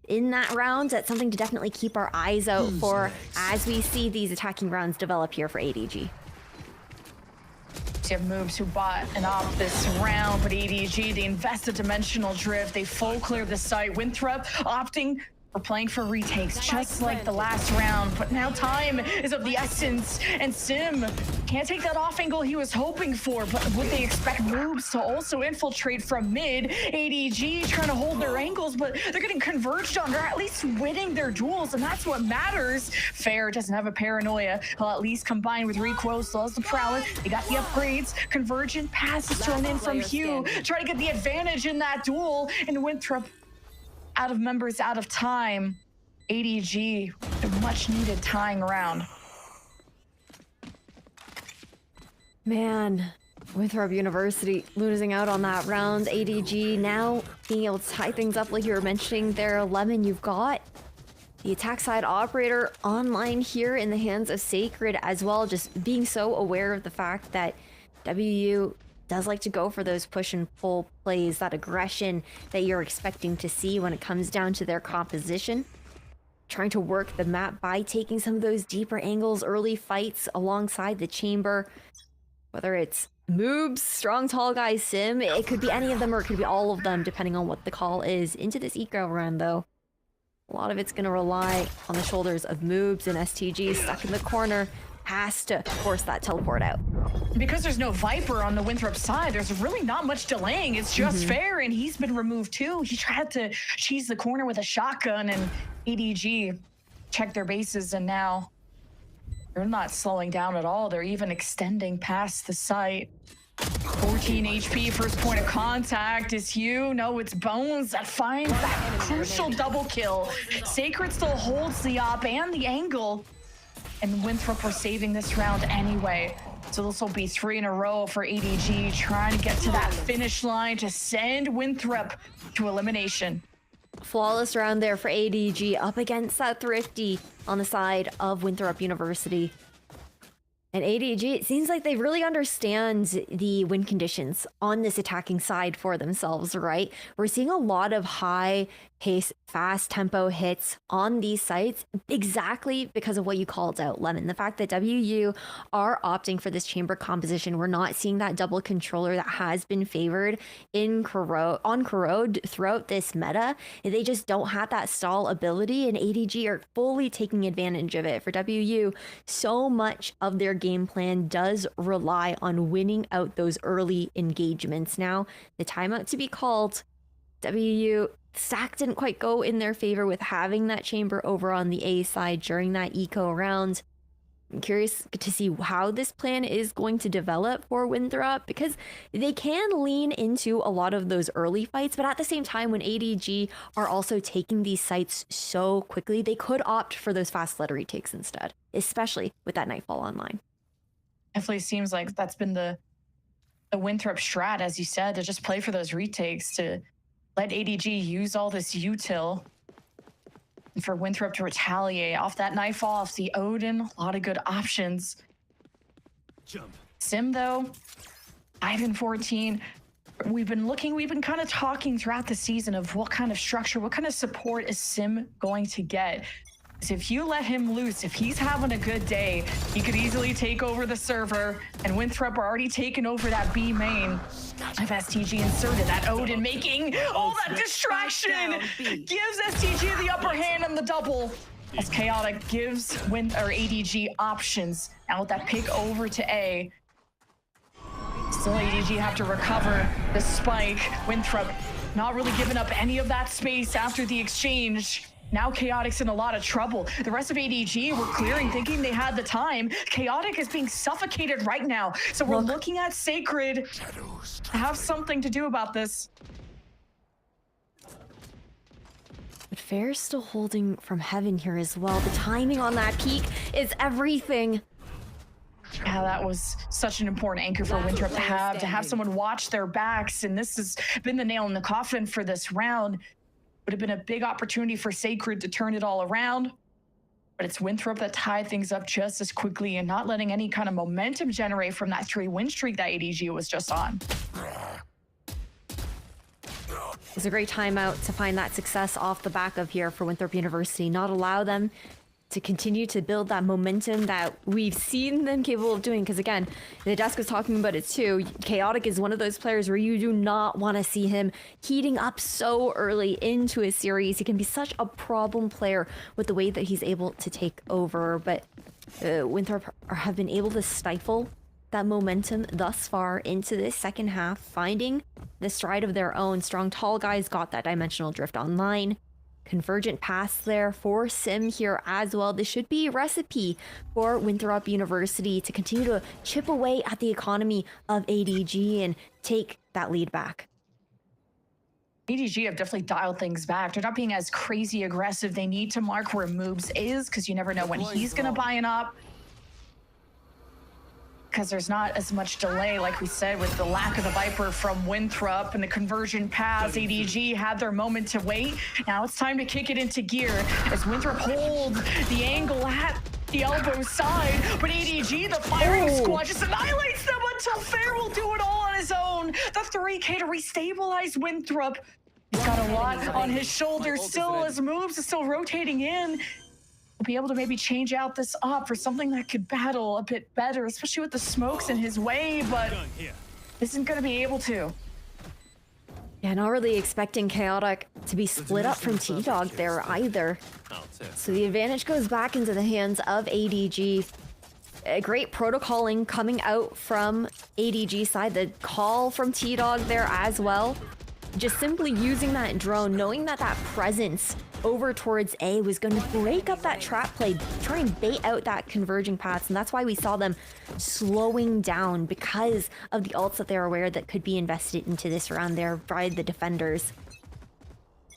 in that round, that's something to definitely keep our eyes out for as we see these attacking rounds develop here for ADG. You have Moves who bought an op this round, but ADG, they invest a dimensional drift, they full clear the site. Winthrop opting for playing for retakes, just like the last round, but now time is of the essence, and Sim can't take that off angle he was hoping for, but would they expect Moves to also infiltrate from mid? ADG trying to hold their angles, but they're getting converged on, they're at least winning their duels, and that's what matters. Fair doesn't have a paranoia, he'll at least combine with recoil, still has the prowler, they got the upgrades, convergent passes thrown in from Hugh, try to get the advantage in that duel, and Winthrop out of members, out of time. ADG, a much needed tying round. Man, Winthrop University losing out on that round. ADG now being able to tie things up like you were mentioning there. Lemon, you've got the attack side operator online here in the hands of Sacred as well, just being so aware of the fact that WU does like to go for those push and pull plays, that aggression that you're expecting to see when it comes down to their composition. Trying to work the map by taking some of those deeper angles, early fights alongside the chamber. Whether it's Moobs, strong tall guy, Sim, it could be any of them or it could be all of them depending on what the call is. Into this eco run though, a lot of it's going to rely on the shoulders of Moobs, and STG stuck in the corner has to force that teleport out. Because there's no Viper on the Winthrop side, there's really not much delaying. It's just fair, and he's been removed too. He tried to cheese the corner with a shotgun, and ADG checked their bases, and now they're not slowing down at all. They're even extending past the site. 14 HP, first point of contact is Hugh. No, it's Bones that finds that crucial double kill. Sacred still holds the op and the angle, and Winthrop are saving this round anyway. So this will be 3 in a row for ADG, trying to get to that finish line to send Winthrop to elimination. Flawless round there for ADG up against that Thrifty on the side of Winthrop University. And ADG, it seems like they really understand the win conditions on this attacking side for themselves, right? We're seeing a lot of high pace, fast tempo hits on these sites exactly because of what you called out, Lemon. The fact that WU are opting for this chamber composition. We're not seeing that double controller that has been favored in Corrode throughout this meta. They just don't have that stall ability, and ADG are fully taking advantage of it. For WU, so much of their game plan does rely on winning out those early engagements. Now, the timeout to be called, WU stack didn't quite go in their favor with having that chamber over on the A side during that eco round. I'm curious to see how this plan is going to develop for Winthrop, because they can lean into a lot of those early fights, but at the same time, when ADG are also taking these sites so quickly, they could opt for those fast letter retakes instead, especially with that Nightfall online. Definitely seems like that's been the Winthrop strat, as you said, to just play for those retakes, to let ADG use all this util, and for Winthrop to retaliate off that Nightfall, off the Odin. A lot of good options. Jump. Sim, though, 5-14. We've been kind of talking throughout the season of what kind of structure, what kind of support is Sim going to get. If you let him loose, if he's having a good day, he could easily take over the server, and Winthrop are already taking over that B main. If STG inserted that Odin, making all that distraction, gives STG the upper hand on the double, as Chaotic gives ADG options. Now with that pick over to A, still ADG have to recover the spike. Winthrop not really giving up any of that space after the exchange. Now Chaotic's in a lot of trouble. The rest of ADG were clearing, thinking they had the time. Chaotic is being suffocated right now. So we're looking at Sacred to have something to do about this. But Fair's still holding from heaven here as well. The timing on that peak is everything. Yeah, that was such an important anchor for Winthrop to have someone watch their backs. And this has been the nail in the coffin for this round. Would have been a big opportunity for Sacred to turn it all around, but it's Winthrop that tied things up just as quickly and not letting any kind of momentum generate from that 3-win streak that ADG was just on. It's a great timeout to find that success off the back of here for Winthrop University, not allow them to continue to build that momentum that we've seen them capable of doing. Because again, the desk was talking about it too. Chaotic is one of those players where you do not want to see him heating up so early into a series. He can be such a problem player with the way that he's able to take over. But Winthrop have been able to stifle that momentum thus far into this second half, finding the stride of their own. Strong Tall Guys got that dimensional drift online. Convergent pass there for Sim here as well. This should be a recipe for Winthrop University to continue to chip away at the economy of ADG and take that lead back. ADG have definitely dialed things back. They're not being as crazy aggressive. They need to mark where Moobs is, because you never know when he's going to buy an op. Because there's not as much delay, like we said, with the lack of the Viper from Winthrop and the conversion pass. ADG had their moment to wait. Now it's time to kick it into gear as Winthrop holds the angle at the elbow side, but ADG, the firing squad, just annihilates them until Fair will do it all on his own. The 3K to restabilize Winthrop. He's got a lot on his shoulders still, as Moves is still rotating in. Be able to maybe change out this op for something that could battle a bit better, especially with the smokes in his way, but isn't going to be able to. Yeah, not really expecting Chaotic to be split up from T-Dog there either. So the advantage goes back into the hands of ADG. A great protocoling coming out from ADG side. The call from T-Dog there as well. Just simply using that drone, knowing that that presence over towards A was going to break up that trap play, try and bait out that converging paths, and that's why we saw them slowing down because of the ults that they're aware that could be invested into this round there by the defenders.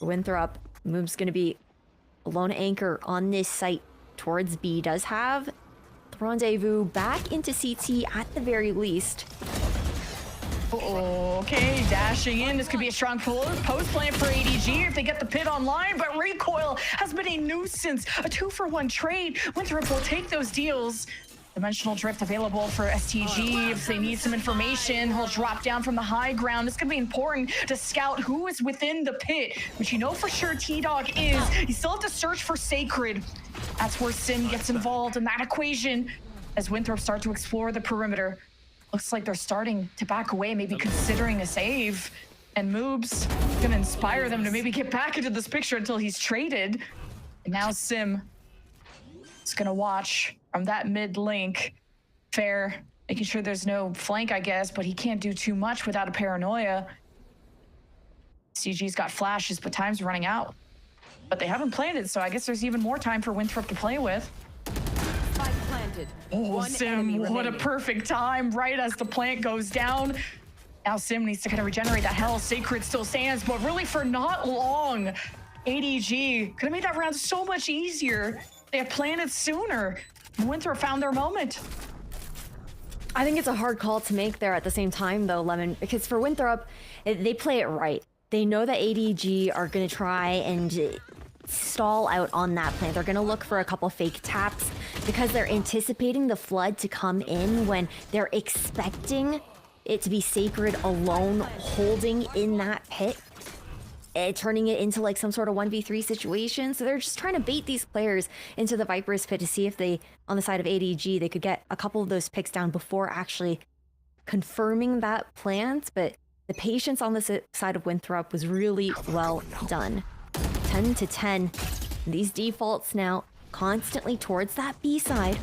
Winthrop, Move's going to be a lone anchor on this site towards B. Does have the rendezvous back into CT at the very least. Okay, dashing in. This could be a strong post plan for ADG if they get the pit online, but Recoil has been a nuisance. A 2-for-1 trade. Winthrop will take those deals. Dimensional drift available for STG. If they need some information, he'll drop down from the high ground. This could be important to scout who is within the pit, which you know for sure T-Dog is. You still have to search for Sacred. That's where Sim gets involved in that equation as Winthrop start to explore the perimeter. Looks like they're starting to back away, maybe considering a save. And Moob's gonna inspire them to maybe get back into this picture until he's traded. And now Sim is gonna watch from that mid link. Fair, making sure there's no flank, I guess, but he can't do too much without a paranoia. CG's got flashes, but time's running out. But they haven't planted, so I guess there's even more time for Winthrop to play with. Oh, Sim, what a perfect time, right as the plant goes down. Now Sim needs to kind of regenerate that health. Sacred still stands, but really for not long. ADG could have made that round so much easier. They had planted sooner. Winthrop found their moment. I think it's a hard call to make there at the same time, though, Lemon, because for Winthrop, they play it right. They know that ADG are going to try and stall out on that plant. They're going to look for a couple fake taps because they're anticipating the flood to come in when they're expecting it to be Sacred alone holding in that pit, turning it into like some sort of 1v3 situation. So they're just trying to bait these players into the Viper's pit to see if they, on the side of ADG, they could get a couple of those picks down before actually confirming that plant. But the patience on the side of Winthrop was really well done. 10-10. These defaults now constantly towards that B side.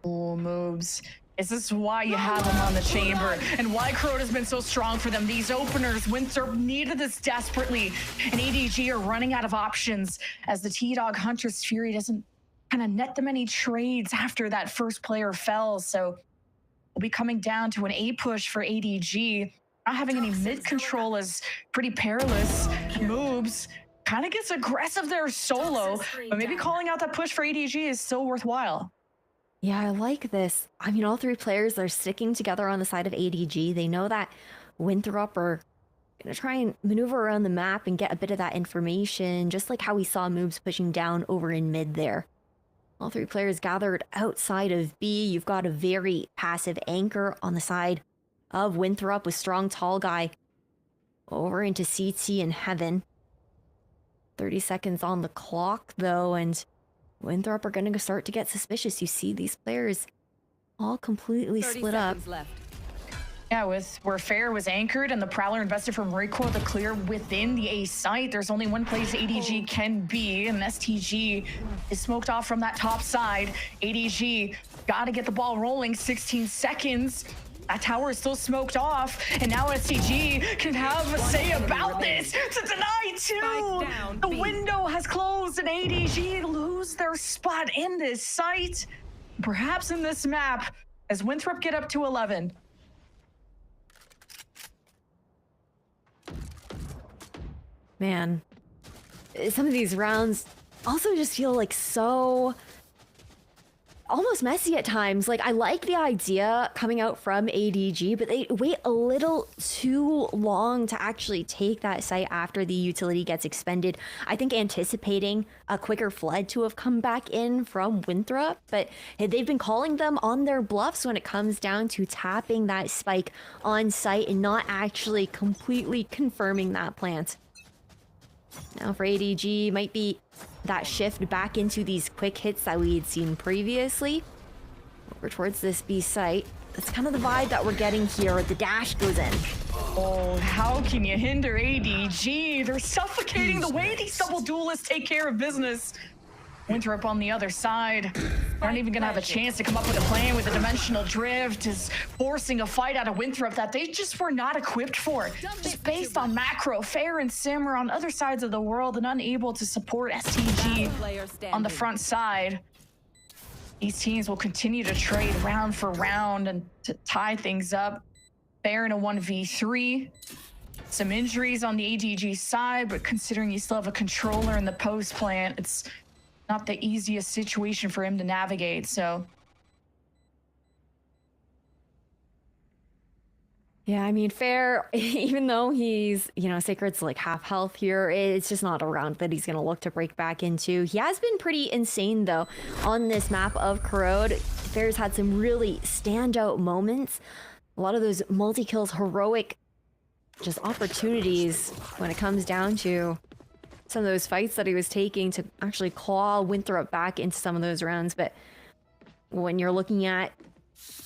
Oh, Moves. This is why you have him on the chamber and why Corrode has been so strong for them. These openers, Winthrop needed this desperately, and ADG are running out of options as the T-Dog Hunter's Fury doesn't kind of net them any trades after that first player fell. So we'll be coming down to an A push for ADG. Not having any mid control is pretty perilous. Moves kind of gets aggressive there solo, but maybe calling out that push for ADG is still worthwhile. Yeah, I like this. I mean, all three players are sticking together on the side of ADG. They know that Winthrop are going to try and maneuver around the map and get a bit of that information, just like how we saw Moves pushing down over in mid there. All three players gathered outside of B. You've got a very passive anchor on the side of Winthrop with strong tall guy over into CT and Heaven. 30 seconds on the clock though, and Winthrop are going to start to get suspicious. You see these players all completely split up. Yeah, with where Fair was anchored and the Prowler invested from Recoil to clear within the A site, there's only one place ADG can be, and STG is smoked off from that top side. ADG got to get the ball rolling, 16 seconds. That tower is still smoked off, and now STG can have a say about this to deny too. The window has closed, and ADG lose their spot in this site, perhaps in this map, as Winthrop get up to 11. Man, some of these rounds also just feel like so almost messy at times. Like, I like the idea coming out from ADG, but they wait a little too long to actually take that site after the utility gets expended. I think anticipating a quicker flood to have come back in from Winthrop, but they've been calling them on their bluffs when it comes down to tapping that spike on site and not actually completely confirming that plant. Now for ADG, might be that shift back into these quick hits that we had seen previously. Over towards this B site. That's kind of the vibe that we're getting here. The dash goes in. Oh, how can you hinder ADG? They're suffocating the way these double duelists take care of business. Winthrop on the other side. aren't even going to have a chance to come up with a plan with a dimensional drift, is forcing a fight out of Winthrop that they just were not equipped for. Just based on macro, Fair and Sim are on other sides of the world and unable to support STG on the front side. These teams will continue to trade round for round and to tie things up. Fair in a 1v3. Some injuries on the ADG side, but considering you still have a controller in the post plant, it's not the easiest situation for him to navigate, so. Yeah, I mean, Fair, even though he's, you know, Sacred's like half health here, it's just not a round that he's going to look to break back into. He has been pretty insane, though, on this map of Corrode. Fair's had some really standout moments. A lot of those multi-kills, heroic just opportunities when it comes down to some of those fights that he was taking to actually claw Winthrop back into some of those rounds. But when you're looking at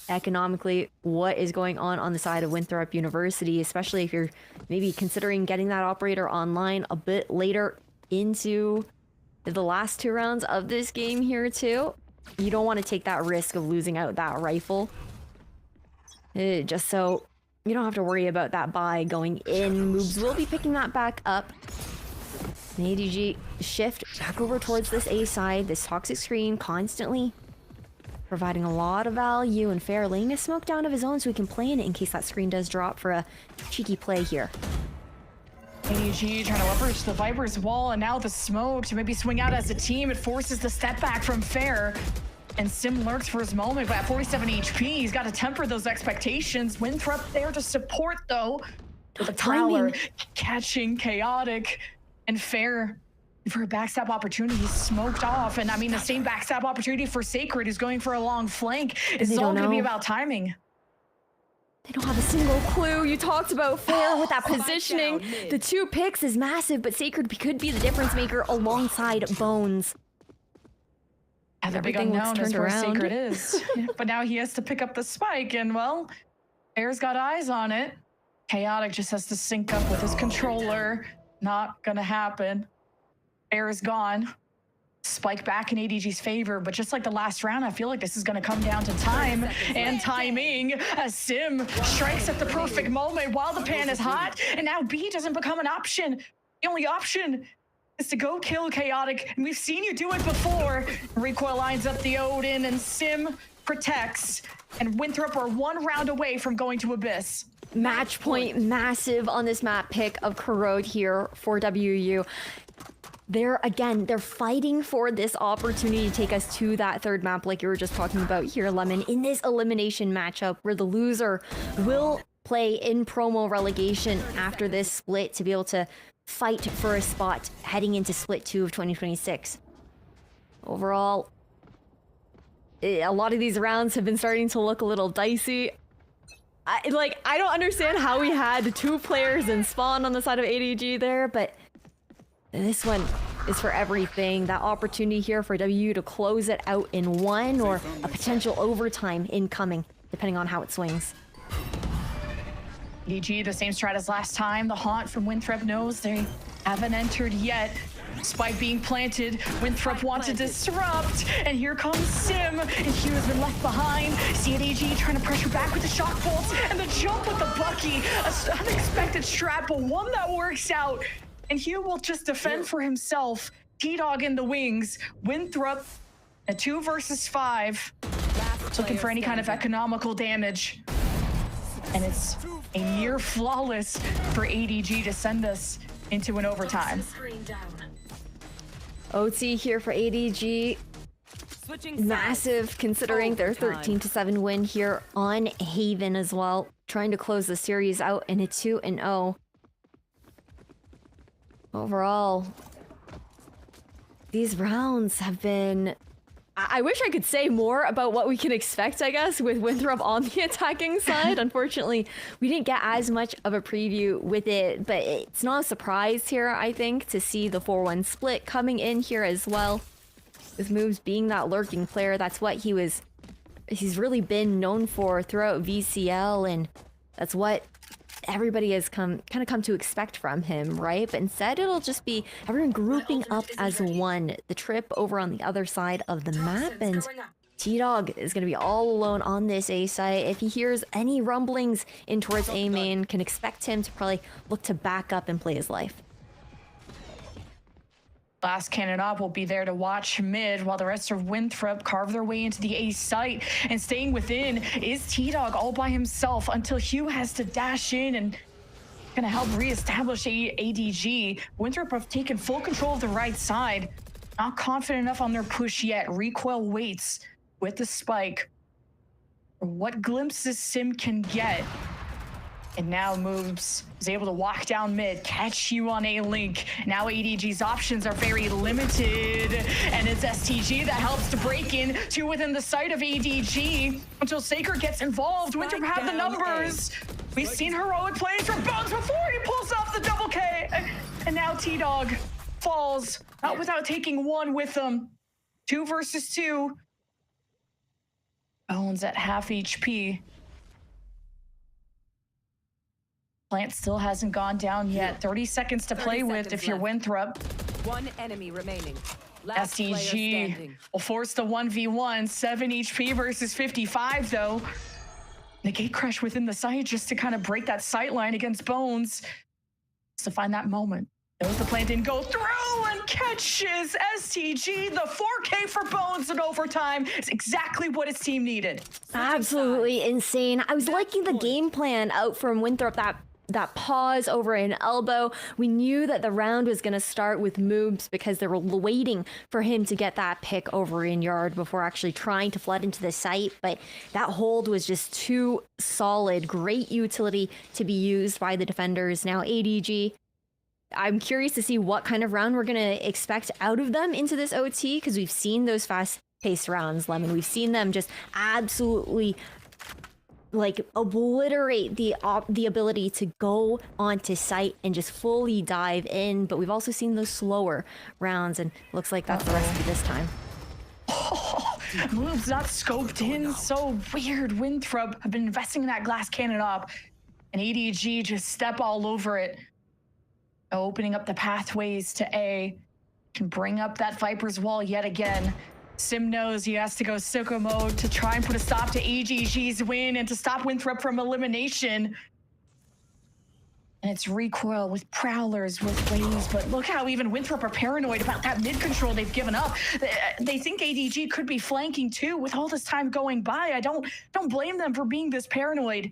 economically what is going on the side of Winthrop University, especially if you're maybe considering getting that operator online a bit later into the last 2 rounds of this game here too, you don't want to take that risk of losing out that rifle. Just so you don't have to worry about that buy going in. Moobs will be picking that back up. An ADG shift back over towards this A side. This toxic screen constantly providing a lot of value, and Fair laying a smoke down of his own so he can play in it in case that screen does drop for a cheeky play here. ADG trying to leverage the Viper's wall, and now the smoke to maybe swing out as a team. It forces the step back from Fair. And Sim lurks for his moment, but at 47 HP, he's got to temper those expectations. Winthrop there to support, though, with a Prowler catching Chaotic, and Fair for a backstab opportunity. He's smoked off, and I mean, the same backstab opportunity for Sacred, who's going for a long flank. It's all going to be about timing. They don't have a single clue. You talked about Fair with that positioning. The 2 picks is massive, but Sacred could be the difference maker alongside Bones. And the big unknown is where Sacred is. But now he has to pick up the spike, and well, Fair's got eyes on it. Chaotic just has to sync up with his controller. Not gonna happen. Fair is gone. Spike back in ADG's favor, but just like the last round, I feel like this is gonna come down to time and timing as Sim strikes at the perfect moment while the pan is hot, and now B doesn't become an option. The only option is to go kill Chaotic, and we've seen you do it before. Recoil lines up the Odin, and Sim protects, and Winthrop are 1 round away from going to Abyss. Match point massive on this map pick of Corrode here for WU. They're fighting for this opportunity to take us to that 3rd map like you were just talking about here, Lemon, in this elimination matchup where the loser will play in promo relegation after this split to be able to fight for a spot heading into split 2 of 2026. Overall, a lot of these rounds have been starting to look a little dicey. I don't understand how we had 2 players in spawn on the side of ADG there, but this one is for everything. That opportunity here for WU to close it out in 1 or a potential overtime incoming, depending on how it swings. ADG, the same strat as last time. The haunt from Winthrop knows they haven't entered yet. Spike being planted, Winthrop wants to disrupt, and here comes Sim, and Hugh has been left behind. ADG trying to pressure back with the shock bolts, and the jump with the Bucky. An unexpected strat, but one that works out. And Hugh will just defend for himself. T-Dog in the wings. Winthrop, a 2 versus 5. Looking for any kind of economical damage. And it's a near flawless for ADG to send us into an overtime. OT here for ADG. Massive considering their 13-7 win here on Haven as well. Trying to close the series out in a 2-0. Overall, these rounds have been... I wish I could say more about what we can expect, I guess, with Winthrop on the attacking side. Unfortunately, we didn't get as much of a preview with it, but it's not a surprise here, I think, to see the 4-1 split coming in here as well. With Moves being that lurking player, that's what he's really been known for throughout VCL, and that's what everybody has come to expect from him, right? But instead, it'll just be everyone grouping up as one. The trip over on the other side of the map, and T-Dog is going to be all alone on this A site. If he hears any rumblings in towards A main, can expect him to probably look to back up and play his life. Last cannon up will be there to watch mid while the rest of Winthrop carve their way into the A site. And staying within is T-Dog all by himself until Hugh has to dash in and gonna help reestablish ADG. Winthrop have taken full control of the right side. Not confident enough on their push yet. Recoil waits with the spike. What glimpses Sim can get. And now moves, is able to walk down mid, catch you on a link. Now ADG's options are very limited, and it's STG that helps to break in to within the sight of ADG until Sacred gets involved. Winthrop have the numbers. We've seen heroic plays from Bones before he pulls off the double K. And now T-Dog falls, not without taking one with him. 2 versus 2. Bones at half HP. Plant still hasn't gone down yet. 30 seconds to play with if you're Winthrop. One enemy remaining. Last SDG will force the 1v1. 7 HP versus 55 though. The gate crash within the site just to kind of break that sight line against Bones. To find that moment. Knows the plant didn't go through and catches STG. The 4K for Bones in overtime is exactly what his team needed. Absolutely insane. I was liking the game plan out from Winthrop, that pause over an elbow. We knew that the round was going to start with moves because they were waiting for him to get that pick over in yard before actually trying to flood into the site. But that hold was just too solid. Great utility to be used by the defenders. Now ADG, I'm curious to see what kind of round we're going to expect out of them into this OT, because we've seen those fast-paced rounds, Lemon. We've seen them just absolutely like obliterate the ability to go onto site and just fully dive in, but we've also seen those slower rounds, and looks like that's the recipe this time. Moves not scoped in, so weird. Winthrop have been investing in that glass cannon up, and ADG just step all over it. Opening up the pathways to A, can bring up that Viper's wall yet again. Sim knows he has to go sicko mode to try and put a stop to AGG's win and to stop Winthrop from elimination. And it's recoil with prowlers, with waves, but look how even Winthrop are paranoid about that mid control they've given up. They think ADG could be flanking too with all this time going by. I don't blame them for being this paranoid.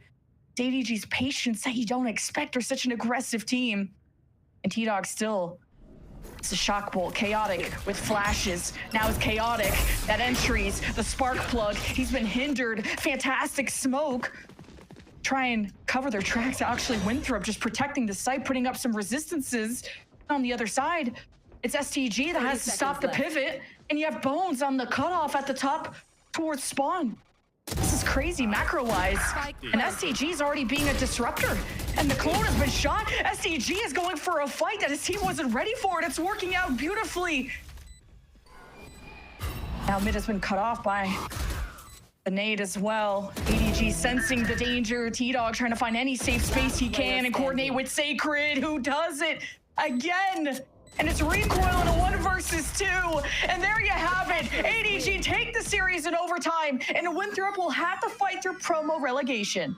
It's ADG's patience that you don't expect. They're such an aggressive team. And T-Dog still, it's a shock bolt, chaotic with flashes. Now it's chaotic, that entries, the spark plug. He's been hindered, fantastic smoke. Try and cover their tracks. Actually, Winthrop just protecting the site, putting up some resistances. On the other side, it's STG that has to stop the pivot, and you have Bones on the cutoff at the top towards spawn. This is crazy macro-wise. And STG is already being a disruptor. And the clone has been shot. STG is going for a fight that his team wasn't ready for, and it's working out beautifully. Now mid has been cut off by the nade as well. ADG sensing the danger. T-Dog trying to find any safe space he can and coordinate with Sacred, who does it again. And it's recoil in a 1 versus 2. And there you have it. ADG take the series in overtime, and Winthrop will have to fight through promo relegation.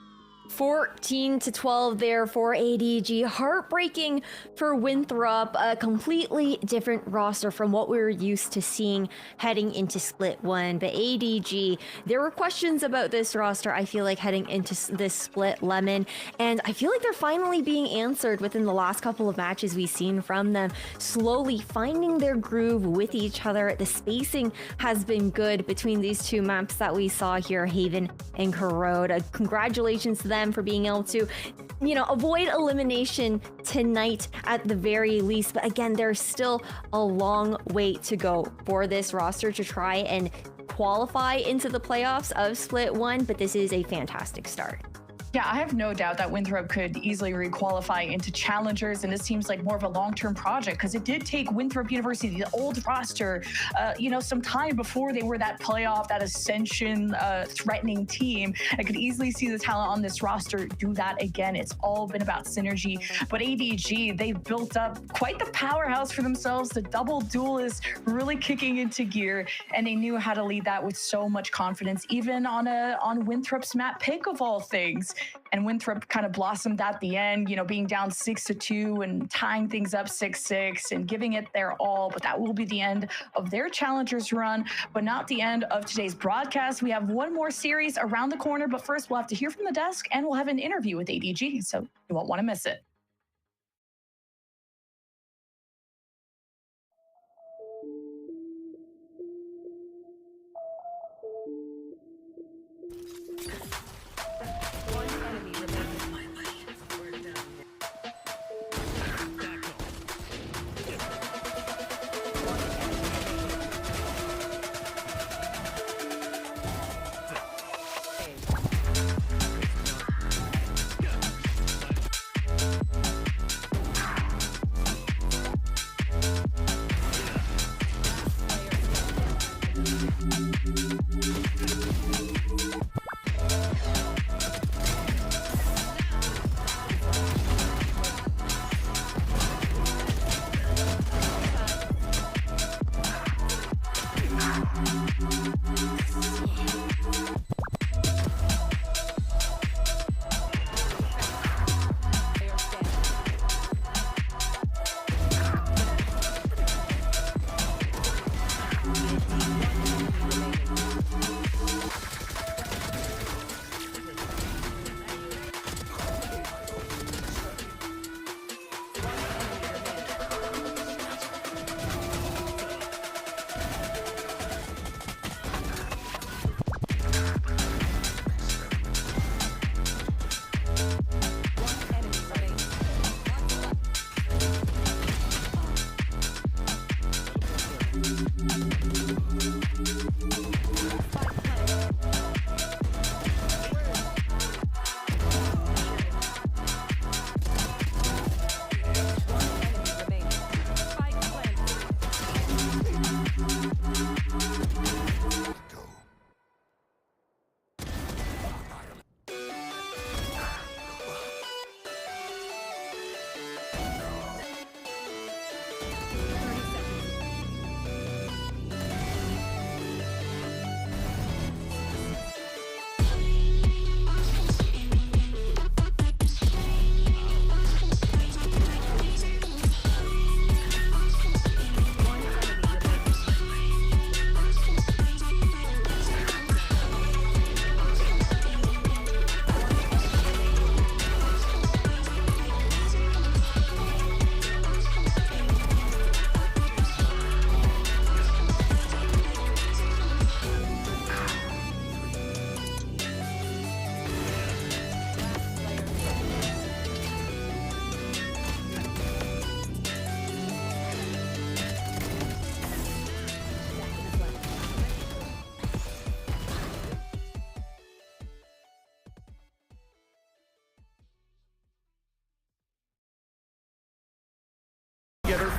14-12 there for ADG. Heartbreaking for Winthrop. A completely different roster from what we were used to seeing heading into Split 1. But ADG, there were questions about this roster, I feel like, heading into this Split, Lemon. And I feel like they're finally being answered within the last couple of matches we've seen from them. Slowly finding their groove with each other. The spacing has been good between these two maps that we saw here, Haven and Corrode. Congratulations to them for being able to, avoid elimination tonight at the very least. But again, there's still a long way to go for this roster to try and qualify into the playoffs of Split 1, but this is a fantastic start. Yeah, I have no doubt that Winthrop could easily requalify into challengers, and this seems like more of a long-term project because it did take Winthrop University, the old roster, some time before they were that playoff, that ascension threatening team. I could easily see the talent on this roster do that again. It's all been about synergy. But ADG, they've built up quite the powerhouse for themselves. The double Duelist really kicking into gear, and they knew how to lead that with so much confidence, even on Winthrop's map pick of all things. And Winthrop kind of blossomed at the end, being down 6-2 and tying things up 6-6 and giving it their all. But that will be the end of their challengers run, but not the end of today's broadcast. We have one more series around the corner, but first we'll have to hear from the desk and we'll have an interview with ADG, so you won't want to miss it.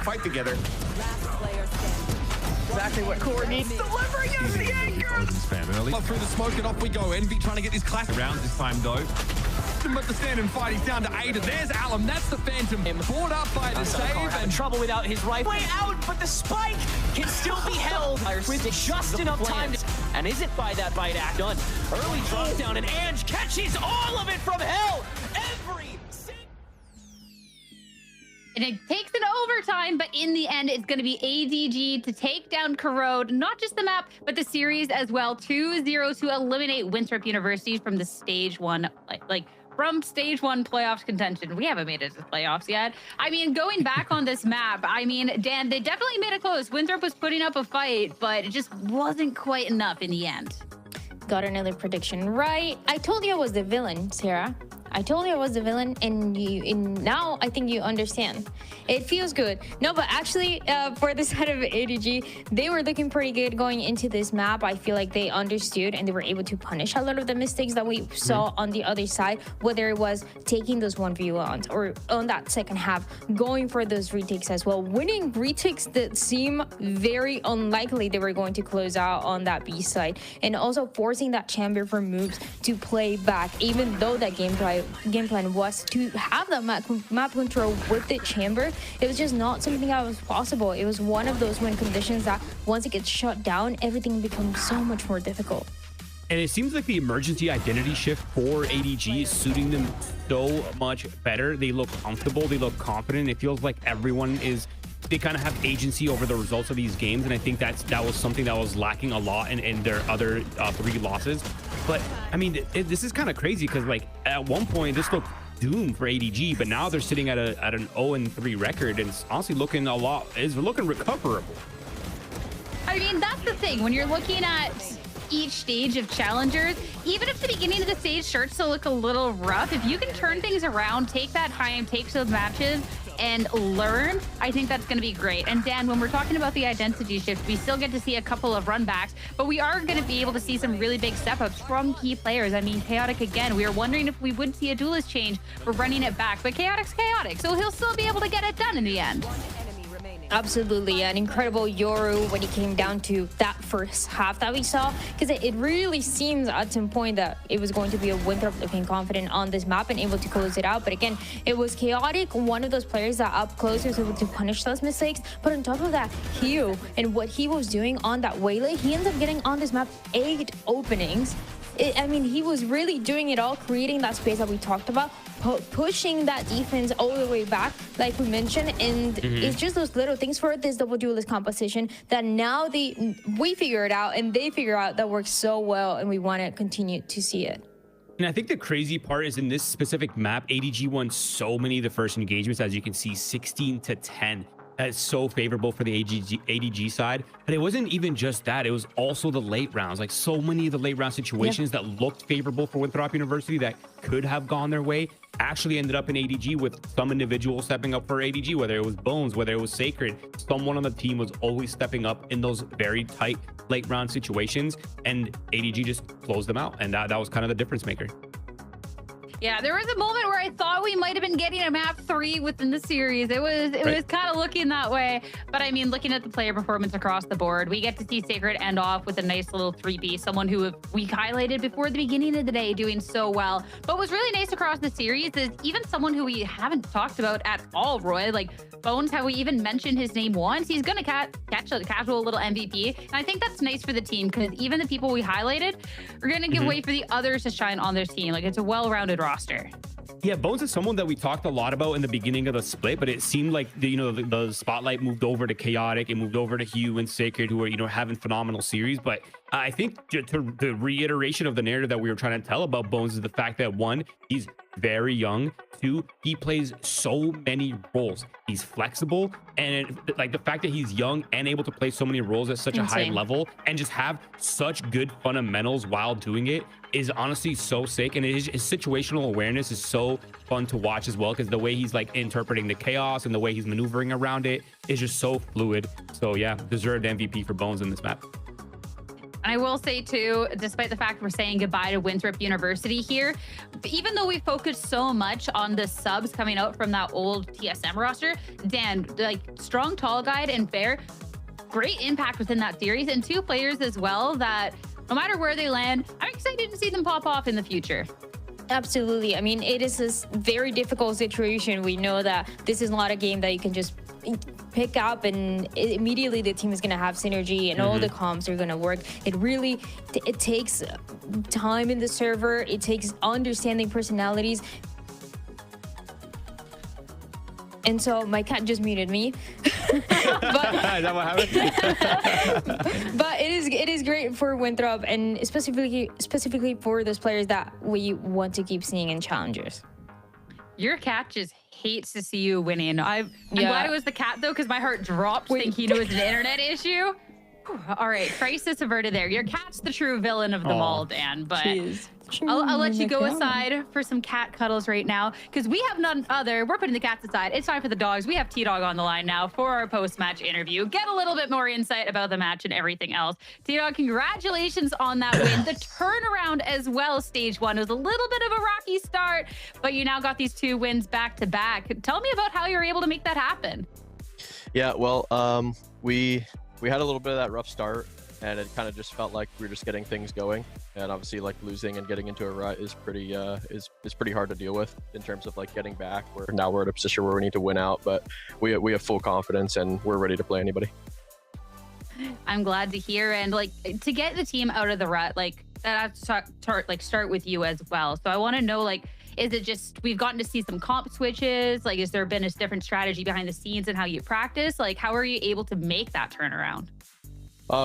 Fight together. Exactly what Core needs. Delivering as the anchor. Through the smoke and off we go. Envy trying to get this class around this time though. But the stand and fight, he's down to 8. There's Alum, that's the Phantom. Brought up by the save and trouble without his rifle. Way out, but the spike can still be held with just enough time to... And isn't by that bite act done. Early drop down and Ange catches all of it from hell. And it takes an overtime, but in the end, it's going to be ADG to take down Corrode, not just the map, but the series as well. 2-0 to eliminate Winthrop University from the stage one, from stage one playoffs contention. We haven't made it to the playoffs yet. I mean, going back on this map, I mean, Dan, they definitely made it close. Winthrop was putting up a fight, but it just wasn't quite enough in the end. Got another prediction right. I told you I was the villain, Sarah. I told you I was the villain, and now I think you understand. It feels good. No, but actually, for the side of ADG, they were looking pretty good going into this map. I feel like they understood and they were able to punish a lot of the mistakes that we saw on the other side, whether it was taking those 1v1s or on that second half, going for those retakes as well, winning retakes that seem very unlikely they were going to close out on that B side, and also forcing that chamber for moves to play back, even though that game plan was to have the map control with the chamber. It was just not something that was possible. It was one of those win conditions that once it gets shut down, everything becomes so much more difficult. And it seems like the emergency identity shift for ADG is suiting them so much better. They look comfortable, they look confident. It feels like everyone is, they kind of have agency over the results of these games, and I think that was something that was lacking a lot in their other 3 losses. But I mean, this is kind of crazy because like at one point this looked doomed for ADG, but now they're sitting at an 0-3 record, and it's honestly looking looking recoverable. I mean, that's the thing when you're looking at each stage of challengers, even if the beginning of the stage starts to look a little rough, if you can turn things around, take that time, take those matches and learn, I think that's going to be great. And Dan, when we're talking about the identity shift, we still get to see a couple of runbacks, but we are going to be able to see some really big step-ups from key players. I mean, Chaotic again, we were wondering if we would see a Duelist change for running it back, but Chaotic's Chaotic, so he'll still be able to get it done in the end. Absolutely, an incredible Yoru when it came down to that first half that we saw, because it really seems at some point that it was going to be a Winthrop looking confident on this map and able to close it out. But again, it was Chaotic, one of those players that up close was able to punish those mistakes. But on top of that, Hugh and what he was doing on that waylay, he ends up getting on this map 8 openings. I mean, he was really doing it all, creating that space that we talked about, pushing that defense all the way back, like we mentioned. And it's just those little things for this double Duelist composition that now we figure it out and they figure out that works so well, and we want to continue to see it. And I think the crazy part is in this specific map, ADG won so many of the first engagements, as you can see, 16-10. That's so favorable for the ADG side. But it wasn't even just that. It was also the late rounds. Like so many of the late round situations that looked favorable for Winthrop University that could have gone their way actually ended up in ADG, with some individuals stepping up for ADG, whether it was Bones, whether it was Sacred. Someone on the team was always stepping up in those very tight late round situations, and ADG just closed them out. And that was kind of the difference maker. Yeah, there was a moment where I thought we might have been getting a map 3 within the series. It was kind of looking that way. But I mean, looking at the player performance across the board, we get to see Sacred end off with a nice little 3B, someone who we highlighted before the beginning of the day doing so well. But what's really nice across the series is even someone who we haven't talked about at all, Roy, like Bones, have we even mentioned his name once? He's going to catch a casual little MVP. And I think that's nice for the team, because even the people we highlighted are going to give way for the others to shine on their team. Like, it's a well-rounded roster. Yeah, Bones is someone that we talked a lot about in the beginning of the split, but it seemed like the spotlight moved over to Chaotic, it moved over to Hugh and Sacred, who are having phenomenal series. But I think the reiteration of the narrative that we were trying to tell about Bones is the fact that 1, he's very young. 2, he plays so many roles. He's flexible, and like the fact that he's young and able to play so many roles at such a high level and just have such good fundamentals while doing it is honestly so sick. And his situational awareness is so fun to watch as well, because the way he's like interpreting the chaos and the way he's maneuvering around it is just so fluid. So yeah, deserved MVP for Bones in this map. And I will say too, despite the fact we're saying goodbye to Winthrop University here, even though we focused so much on the subs coming out from that old TSM roster, Dan, like strong tall guide and Fair, great impact within that series, and 2 players as well that no matter where they land, I'm excited to see them pop off in the future. Absolutely. I mean, it is this very difficult situation. We know that this is not a game that you can just pick up and immediately the team is going to have synergy and all the comps are going to work. It takes time in the server. It takes understanding personalities. And so my cat just muted me. But, is that what happened? But it is great for Winthrop, and specifically for those players that we want to keep seeing in challengers. Your cat just hates to see you winning. I'm glad it was the cat though, because my heart dropped thinking it was an internet issue. All right, crisis averted there. Your cat's the true villain of them all, Dan, but I'll let you go aside for some cat cuddles right now, because we have none other. We're putting the cats aside. It's time for the dogs. We have T-Dog on the line now for our post-match interview. Get a little bit more insight about the match and everything else. T-Dog, congratulations on that win. The turnaround as well, stage 1. It was a little bit of a rocky start, but you now got these 2 wins back-to-back. Tell me about how you were able to make that happen. Yeah, well, we had a little bit of that rough start, and it kind of just felt like we were just getting things going. And obviously, like, losing and getting into a rut is pretty hard to deal with in terms of like getting back. Now we're at a position where we need to win out, but we have full confidence and we're ready to play anybody. I'm glad to hear, and like to get the team out of the rut, like that start with you as well. So I want to know, like, is it just we've gotten to see some comp switches? Like, has there been a different strategy behind the scenes and how you practice? Like, how are you able to make that turnaround?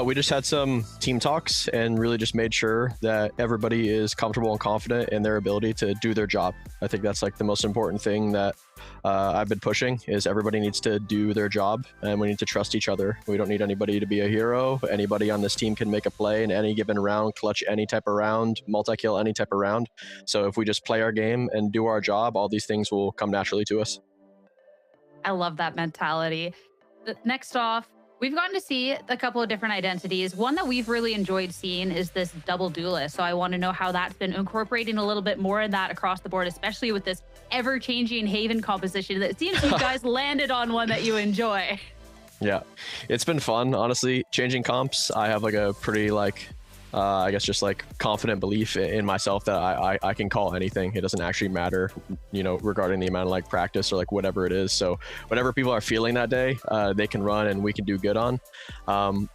We just had some team talks and really just made sure that everybody is comfortable and confident in their ability to do their job. I think that's like the most important thing that I've been pushing is everybody needs to do their job and we need to trust each other. We don't need anybody to be a hero. Anybody on this team can make a play in any given round, clutch any type of round, multi-kill any type of round. So if we just play our game and do our job, all these things will come naturally to us. I love that mentality. Next off, we've gotten to see a couple of different identities. One that we've really enjoyed seeing is this double duelist. So I want to know how that's been incorporating a little bit more of that across the board, especially with this ever-changing Haven composition. It seems you guys landed on one that you enjoy. Yeah, it's been fun, honestly. Changing comps, I have like a pretty I guess just like confident belief in myself that I can call anything. It doesn't actually matter, you know, regarding the amount of like practice or like whatever it is. So whatever people are feeling that day, they can run and we can do good on.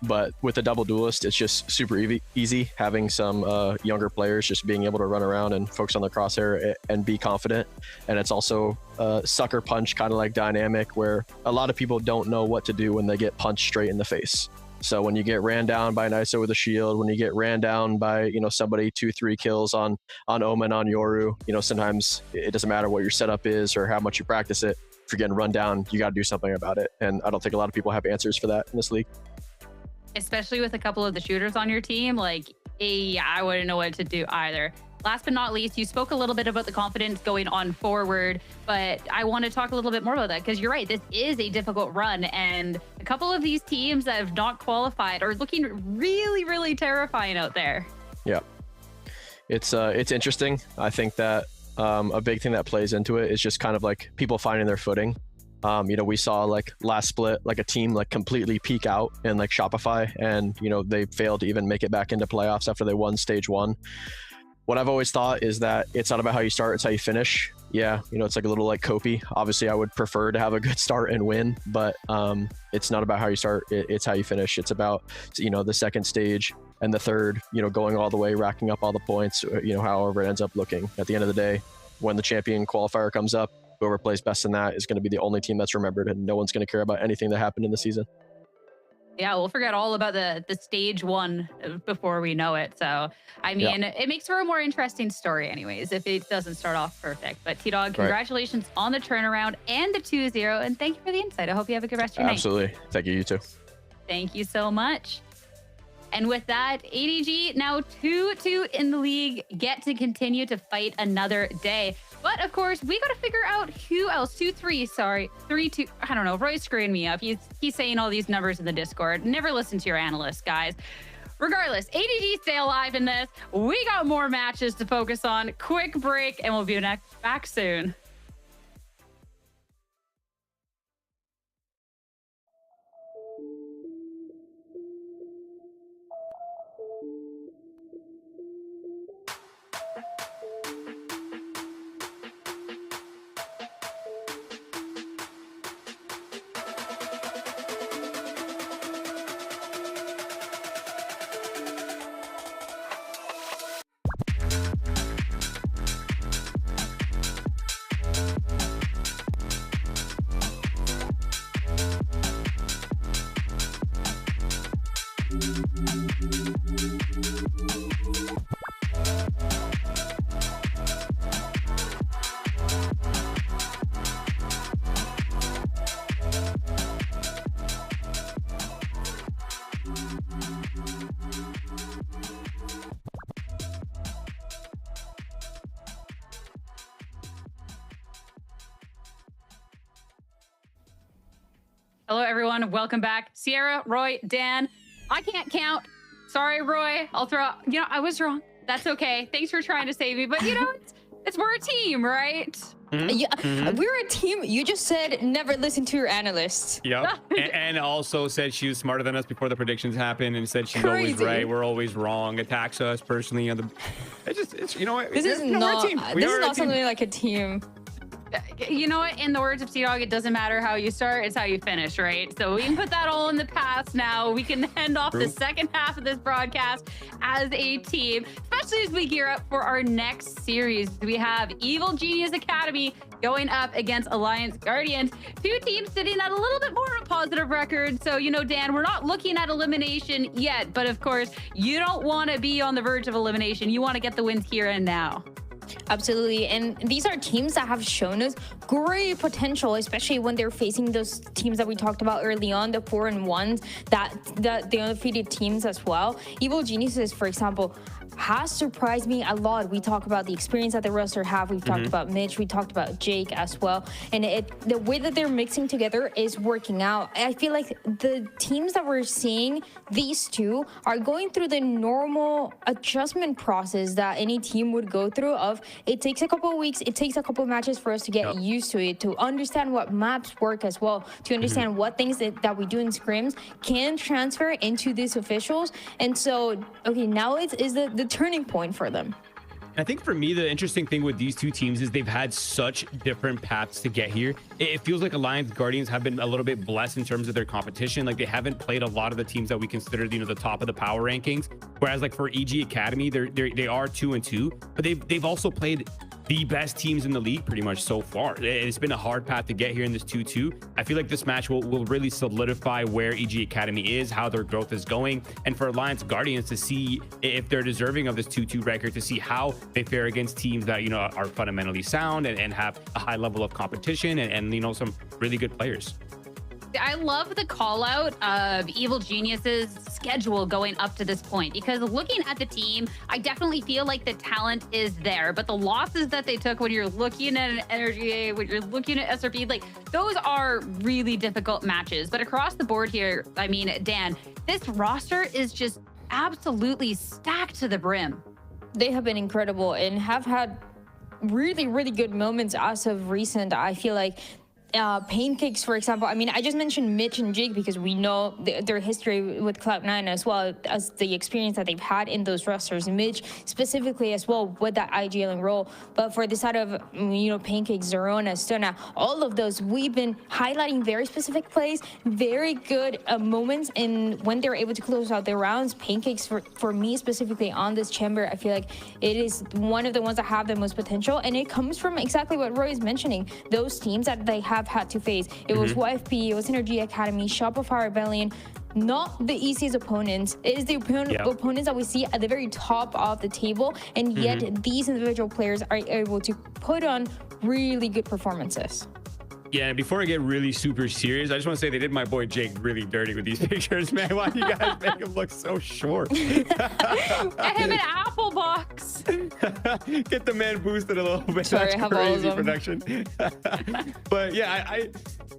But with the double duelist, it's just super easy having some younger players just being able to run around and focus on the crosshair and be confident. And it's also sucker punch kind of like dynamic where a lot of people don't know what to do when they get punched straight in the face. So when you get ran down by an ISO with a shield, when you get ran down by, you know, somebody 2-3 kills on Omen, on Yoru, you know, sometimes it doesn't matter what your setup is or how much you practice it. If you're getting run down, you got to do something about it. And I don't think a lot of people have answers for that in this league. Especially with a couple of the shooters on your team, like, yeah, I wouldn't know what to do either. Last but not least, you spoke a little bit about the confidence going on forward, but I want to talk a little bit more about that because you're right. This is a difficult run, and a couple of these teams that have not qualified are looking really, really terrifying out there. Yeah, it's interesting. I think that a big thing that plays into it is just kind of like people finding their footing. You know, we saw like last split, like a team like completely peak out and like Shopify, and you know they failed to even make it back into playoffs after they won stage 1. What I've always thought is that it's not about how you start, it's how you finish. Yeah, you know, it's like a little like Kopi. Obviously, I would prefer to have a good start and win, but it's not about how you start, it's how you finish. It's about, you know, the second stage and the third, you know, going all the way, racking up all the points, you know, however it ends up looking. At the end of the day, when the champion qualifier comes up, whoever plays best in that is going to be the only team that's remembered, and no one's going to care about anything that happened in the season. Yeah, we'll forget all about the stage 1 before we know it. So, I mean, It makes for a more interesting story anyways, if it doesn't start off perfect. But T-Dog, congratulations on the turnaround and the 2-0. And thank you for the insight. I hope you have a good rest of your night. Absolutely. Thank you. You too. Thank you so much. And with that, ADG now 2-2 in the league, get to continue to fight another day. But of course, we got to figure out who else. 2-3, sorry. 3-2. I don't know. Roy's screwing me up. He's saying all these numbers in the Discord. Never listen to your analysts, guys. Regardless, ADG stay alive in this. We got more matches to focus on. Quick break, and we'll be back soon. Hello, everyone. Welcome back. Sierra, Roy, Dan. I can't count. Sorry, Roy. I'll throw out. You know, I was wrong. That's okay. Thanks for trying to save me. But, you know, we're a team, right? Yeah, we're a team. You just said never listen to your analysts. Yep. and also said she was smarter than us before the predictions happened, and said she's always right. We're always wrong. Attacks us personally on the. It's you know what? This is not. This is not something like a team. You know what? In the words of T-Dog, it doesn't matter how you start, it's how you finish, right? So we can put that all in the past now. We can end off the second half of this broadcast as a team, especially as we gear up for our next series. We have Evil Genius Academy going up against Alliance Guardians. Two teams sitting at a little bit more of a positive record. So, you know, Dan, we're not looking at elimination yet, but of course, you don't want to be on the verge of elimination. You want to get the wins here and now. Absolutely. And these are teams that have shown us great potential, especially when they're facing those teams that we talked about early on, the 4-1s, the undefeated teams as well. Evil Geniuses, for example, has surprised me a lot. We talk about the experience that the roster have. We've talked about Mitch. We talked about Jake as well. And the way that they're mixing together is working out. I feel like the teams that we're seeing, these two, are going through the normal adjustment process that any team would go through of it takes a couple of weeks, it takes a couple of matches for us to get used to it, to understand what maps work as well, to understand what things that we do in scrims can transfer into these officials. And so, okay, now it's the turning point for them. I think for me, the interesting thing with these two teams is they've had such different paths to get here. It feels like Alliance Guardians have been a little bit blessed in terms of their competition. Like they haven't played a lot of the teams that we consider, you know, the top of the power rankings. Whereas like for EG Academy, they are 2-2, but they've also played the best teams in the league pretty much so far. It's been a hard path to get here in this 2-2. I feel like this match will really solidify where EG Academy is, how their growth is going, and for Alliance Guardians to see if they're deserving of this 2-2 record, to see how they fare against teams that, you know, are fundamentally sound and have a high level of competition and you know, some really good players. I love the call out of Evil Genius's schedule going up to this point, because looking at the team, I definitely feel like the talent is there, but the losses that they took when you're looking at an Energy, when you're looking at SRP, like those are really difficult matches. But across the board here, I mean, Dan, this roster is just absolutely stacked to the brim. They have been incredible and have had really, really good moments as of recent. I feel like Pancakes, for example. I mean, I just mentioned Mitch and Jake because we know their history with Cloud9 as well as the experience that they've had in those rosters. Mitch specifically as well with that IGLing role. But for the side of, you know, Pancakes, Zerona, Stona, all of those, we've been highlighting very specific plays, very good moments, and when they're able to close out their rounds. Pancakes, for me specifically on this chamber, I feel like it is one of the ones that have the most potential, and it comes from exactly what Roy is mentioning, those teams that they have had to face. It was YFP, it was Energy Academy, Shopify Rebellion. Not the easiest opponents. It is the opponents that we see at the very top of the table, and yet these individual players are able to put on really good performances. Yeah, and before I get really super serious, I just want to say they did my boy Jake really dirty with these pictures, man. Why do you guys make him look so short? Get him an apple box. Get the man boosted a little bit. Sorry, that's crazy production. But yeah,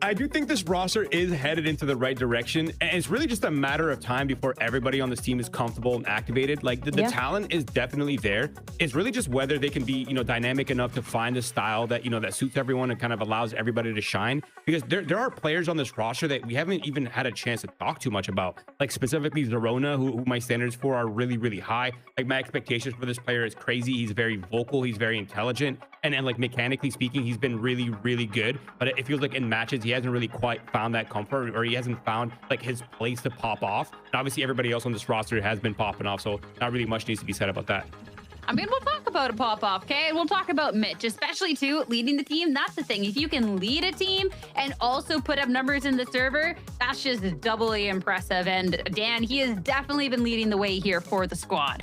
I do think this roster is headed into the right direction, and it's really just a matter of time before everybody on this team is comfortable and activated. Like the talent is definitely there. It's really just whether they can be, you know, dynamic enough to find a style that, you know, that suits everyone and kind of allows everybody to shine. Because there are players on this roster that we haven't even had a chance to talk too much about. Like specifically Zerona, who my standards for are really, really high. Like my expectations for this player is crazy. He's very vocal. He's very intelligent. And like mechanically speaking, he's been really, really good. But it feels like in matches, he hasn't really quite found that comfort, or he hasn't found like his place to pop off. And obviously everybody else on this roster has been popping off. So not really much needs to be said about that. I mean, we'll talk about a pop-off, okay? And we'll talk about Mitch, especially, too, leading the team. That's the thing. If you can lead a team and also put up numbers in the server, that's just doubly impressive. And Dan, he has definitely been leading the way here for the squad.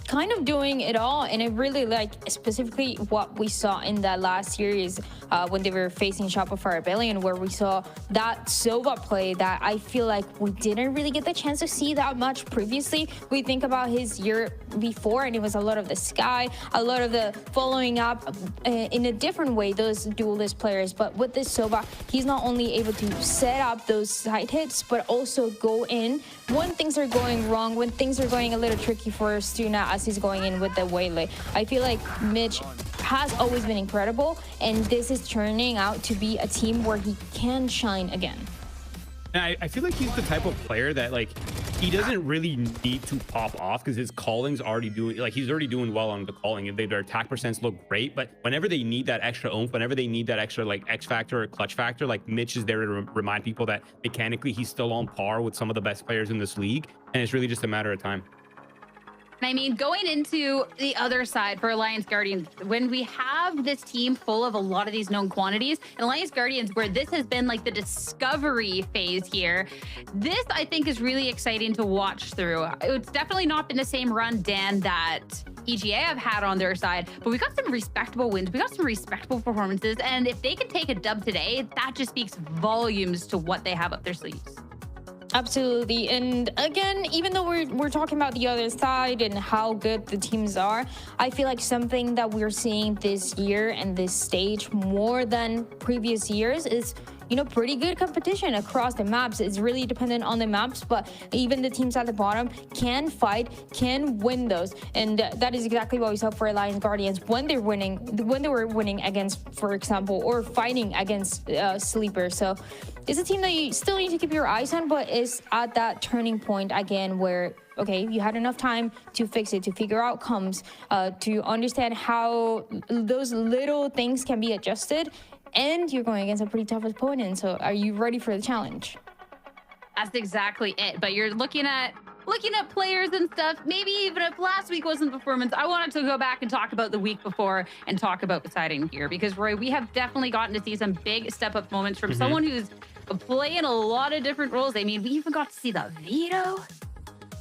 Kind of doing it all, and I really like specifically what we saw in that last series. when they were facing Shopify Rebellion, where we saw that Sova play that I feel like we didn't really get the chance to see that much previously. We think about his year before, and it was a lot of the sky, a lot of the following up in a different way, those Duelist players. But with this Sova, he's not only able to set up those side hits, but also go in when things are going wrong, when things are going a little tricky for Stuna as he's going in with the Waylay. I feel like Mitch has always been incredible, and this is turning out to be a team where he can shine again. And I feel like he's the type of player that, like, he doesn't really need to pop off because his calling's already doing, like, he's already doing well on the calling. Their attack percents look great, but whenever they need that extra oomph, whenever they need that extra, like, X factor or clutch factor, like, Mitch is there to remind people that mechanically he's still on par with some of the best players in this league, and it's really just a matter of time. I mean, going into the other side for Alliance Guardians, when we have this team full of a lot of these known quantities, and Alliance Guardians, where this has been like the discovery phase here, this I think is really exciting to watch through. It's definitely not been the same run, Dan, that EGA have had on their side, but we got some respectable wins, we got some respectable performances, and if they can take a dub today, that just speaks volumes to what they have up their sleeves. Absolutely. And again, even though we're talking about the other side and how good the teams are, I feel like something that we're seeing this year and this stage more than previous years is, you know, pretty good competition across the maps. It's really dependent on the maps, but even the teams at the bottom can fight, can win those. And that is exactly what we saw for Alliance Guardians when they were winning against, for example, or fighting against Sleeper. So it's a team that you still need to keep your eyes on, but is at that turning point again where, okay, you had enough time to fix it, to figure out comms, to understand how those little things can be adjusted, and you're going against a pretty tough opponent. So are you ready for the challenge? That's exactly it. But you're looking at players and stuff. Maybe even if last week wasn't performance, I wanted to go back and talk about the week before and talk about Poseidon here, because Roy, we have definitely gotten to see some big step up moments from someone who's playing a lot of different roles. I mean, we even got to see the veto.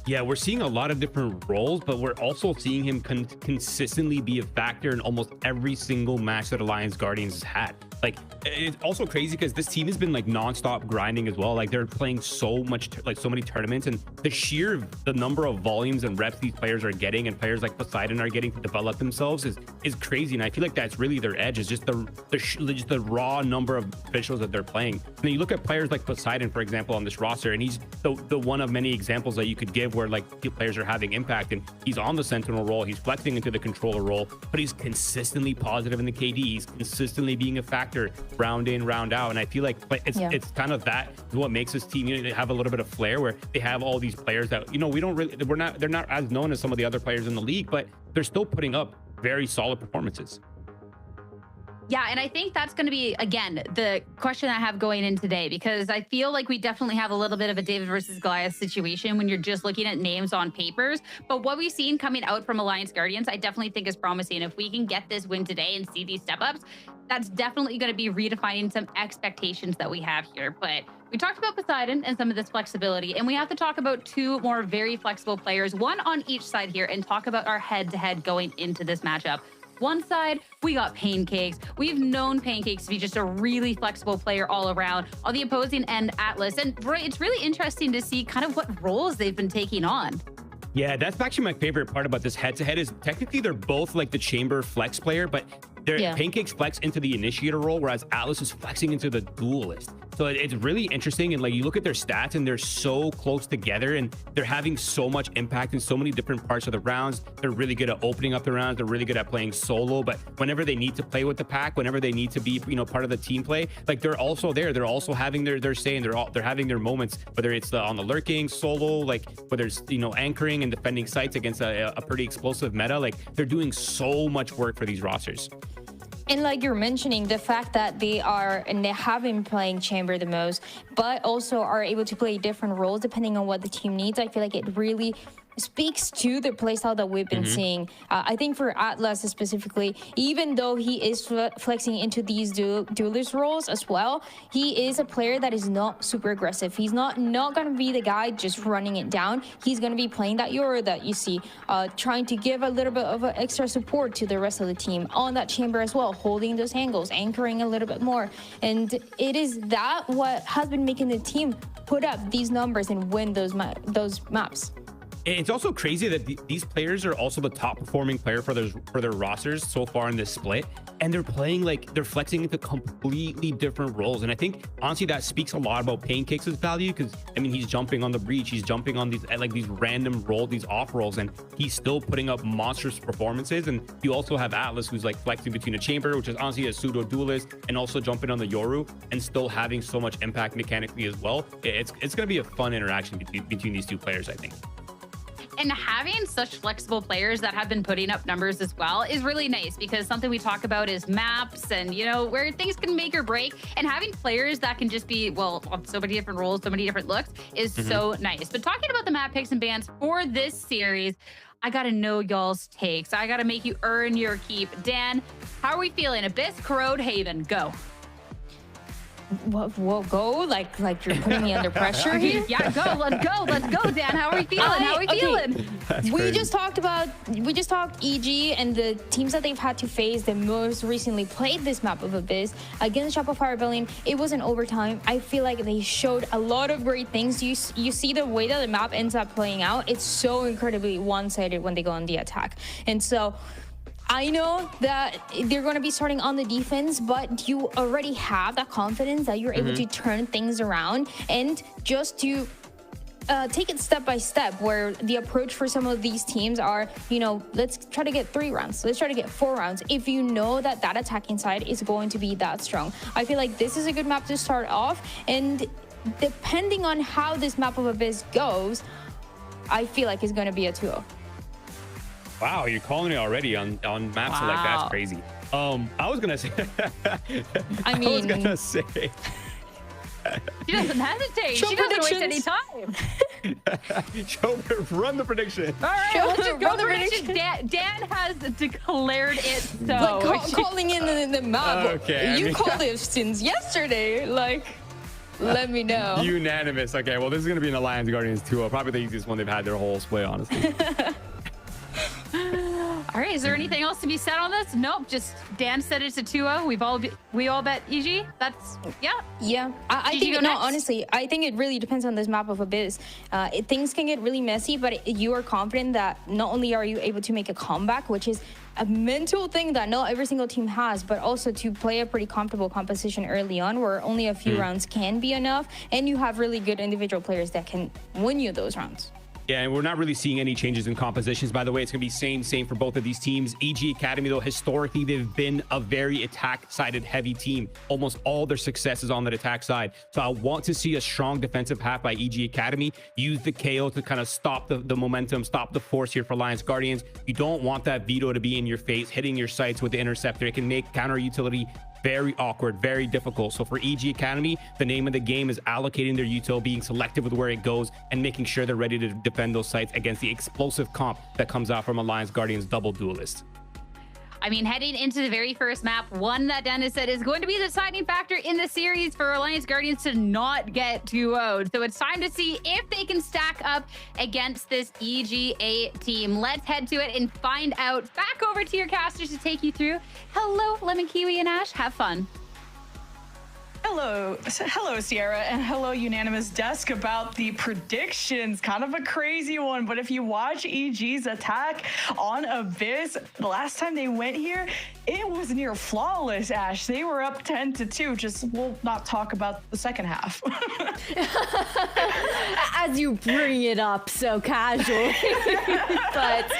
Yeah, we're seeing a lot of different roles, but we're also seeing him consistently be a factor in almost every single match that Alliance Guardians has had. Like, it's also crazy because this team has been like nonstop grinding as well. Like, they're playing so much, like so many tournaments, and the number of volumes and reps these players are getting, and players like Poseidon are getting to develop themselves is crazy. And I feel like that's really their edge, is just the raw number of officials that they're playing. And then you look at players like Poseidon, for example, on this roster, and he's the one of many examples that you could give where like players are having impact, and he's on the Sentinel role, he's flexing into the controller role, but he's consistently positive in the KD, he's consistently being a factor round in, round out. And I feel like it's kind of that is what makes this team, you know, they have a little bit of flair where they have all these players that, you know, they're not as known as some of the other players in the league, but they're still putting up very solid performances. Yeah, and I think that's going to be, again, the question I have going in today, because I feel like we definitely have a little bit of a David versus Goliath situation when you're just looking at names on papers. But what we've seen coming out from Alliance Guardians, I definitely think is promising. If we can get this win today and see these step-ups, that's definitely going to be redefining some expectations that we have here. But we talked about Poseidon and some of this flexibility, and we have to talk about two more very flexible players, one on each side here, and talk about our head-to-head going into this matchup. One side, we got Pancakes. We've known Pancakes to be just a really flexible player all around. On the opposing end, Atlas. And it's really interesting to see kind of what roles they've been taking on. Yeah, that's actually my favorite part about this head-to-head is technically they're both like the chamber flex player, but Pancakes flex into the initiator role, whereas Atlas is flexing into the duelist. So it's really interesting, and like you look at their stats and they're so close together, and they're having so much impact in so many different parts of the rounds. They're really good at opening up the rounds. They're really good at playing solo, but whenever they need to play with the pack, whenever they need to be, you know, part of the team play, like they're also there. They're also having their say, and they're having their moments, whether it's on the lurking solo, like whether it's, you know, anchoring and defending sites against a pretty explosive meta. Like they're doing so much work for these rosters. And like you're mentioning, the fact that they have been playing chamber the most, but also are able to play different roles depending on what the team needs, I feel like it really speaks to the playstyle that we've been seeing. I think for Atlas specifically, even though he is flexing into these duelist roles as well, he is a player that is not super aggressive. He's not going to be the guy just running it down. He's going to be playing that Yoru that you see, trying to give a little bit of extra support to the rest of the team on that chamber as well, holding those angles, anchoring a little bit more. And it is that what has been making the team put up these numbers and win those maps. It's also crazy that these players are also the top performing player for their rosters so far in this split, and they're playing like they're flexing into completely different roles. And I think honestly that speaks a lot about Pancakes' value, because I mean he's jumping on the breach, he's jumping on these random roles, these off rolls, and he's still putting up monstrous performances. And you also have Atlas, who's like flexing between a chamber, which is honestly a pseudo duelist, and also jumping on the Yoru and still having so much impact mechanically as well. It's going to be a fun interaction between these two players, I think. And having such flexible players that have been putting up numbers as well is really nice, because something we talk about is maps and, you know, where things can make or break. And having players that can just be, well, on so many different roles, so many different looks is so nice. But talking about the map picks and bans for this series, I got to know y'all's takes. I got to make you earn your keep. Dan, how are we feeling? Abyss, Corrode, Haven, go. What go? Like you're putting me under pressure here? Yeah, let's go, Dan. How are we feeling? We just talked EG and the teams that they've had to face that most recently played this map of Abyss against Shopify Rebellion. It was an overtime. I feel like they showed a lot of great things. You see the way that the map ends up playing out. It's so incredibly one-sided when they go on the attack. And so I know that they're going to be starting on the defense, but you already have that confidence that you're able to turn things around, and just to take it step by step, where the approach for some of these teams are, you know, let's try to get 3 rounds. Let's try to get 4 rounds. If you know that that attacking side is going to be that strong. I feel like this is a good map to start off, and depending on how this map of Abyss goes, I feel like it's going to be a 2-0. Wow, you're calling it already on maps like that's crazy. I was gonna say. I mean, I was gonna say. She doesn't hesitate. She doesn't waste any time. Run the prediction. All right, let's just go prediction. Dan has declared it so. Like calling in the map. Okay, you called it since yesterday. Like, let me know. Unanimous. Okay, well, this is gonna be an Alliance Guardians 2-0. Probably the easiest one they've had their whole split, honestly. All right, is there anything else to be said on this? Nope, just Dan said it's a 2-0. We all bet EG. That's yeah. I think honestly, I think it really depends on this map of Abyss. Things can get really messy, but you are confident that not only are you able to make a comeback, which is a mental thing that not every single team has, but also to play a pretty comfortable composition early on, where only a few rounds can be enough, and you have really good individual players that can win you those rounds. Yeah, and we're not really seeing any changes in compositions. By the way, it's going to be same for both of these teams. EG Academy, though, historically, they've been a very attack-sided heavy team. Almost all their success is on that attack side. So I want to see a strong defensive half by EG Academy. Use the KO to kind of stop the momentum, stop the force here for Alliance Guardians. You don't want that veto to be in your face, hitting your sights with the interceptor. It can make counter utility very awkward, very difficult. So for EG Academy, the name of the game is allocating their util, being selective with where it goes, and making sure they're ready to defend those sites against the explosive comp that comes out from Alliance Guardians double Duelist. I mean, heading into the very first map, one that Dennis said is going to be the deciding factor in the series for Alliance Guardians to not get 2-0'd. So it's time to see if they can stack up against this EGA team. Let's head to it and find out. Back over to your casters to take you through. Hello, Lemon Kiwi and Ash. Have fun. Hello, Sierra, and hello, Unanimous Desk. About the predictions, kind of a crazy one, but if you watch EG's attack on Abyss, the last time they went here, it was near flawless, Ash. They were up 10-2. Just, we'll not talk about the second half. As you bring it up so casually. But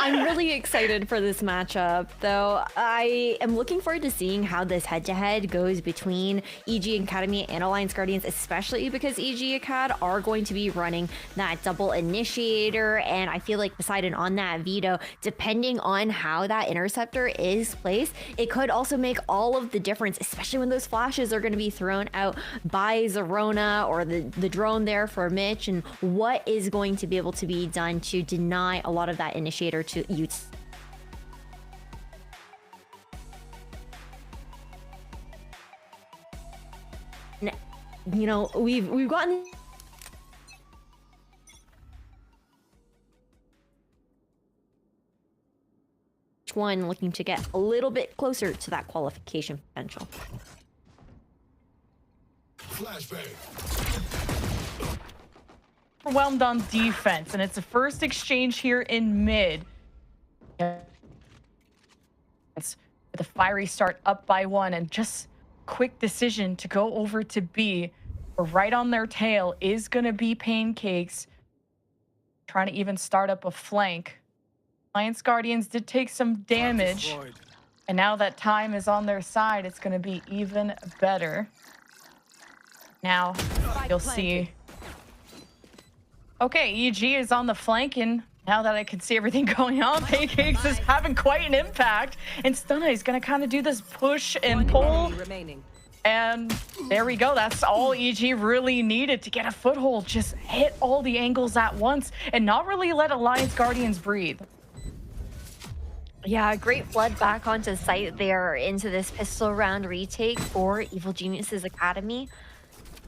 I'm really excited for this matchup, though. I am looking forward to seeing how this head-to-head goes between EG Academy and Alliance Guardians, especially because EG Acad are going to be running that double initiator, and I feel like Poseidon on that veto, depending on how that interceptor is placed, it could also make all of the difference, especially when those flashes are going to be thrown out by Zerona or the drone there for Mitch, and what is going to be able to be done to deny a lot of that initiator to Utes. You know, we've gotten one looking to get a little bit closer to that qualification potential. Overwhelmed on defense, and it's the first exchange here in mid. It's with a fiery start up by 1, and just quick decision to go over to B. Right on their tail is going to be Pancakes, trying to even start up a flank. Alliance Guardians did take some damage, and now that time is on their side, it's going to be even better. Now you'll see. Okay, EG is on the flank, and now that I can see everything going on, Pancakes is having quite an impact, and Stunna is going to kind of do this push and pull. And there we go. That's all EG really needed to get a foothold. Just hit all the angles at once and not really let Alliance Guardians breathe. Yeah, great flood back onto site there into this pistol round retake for Evil Geniuses Academy.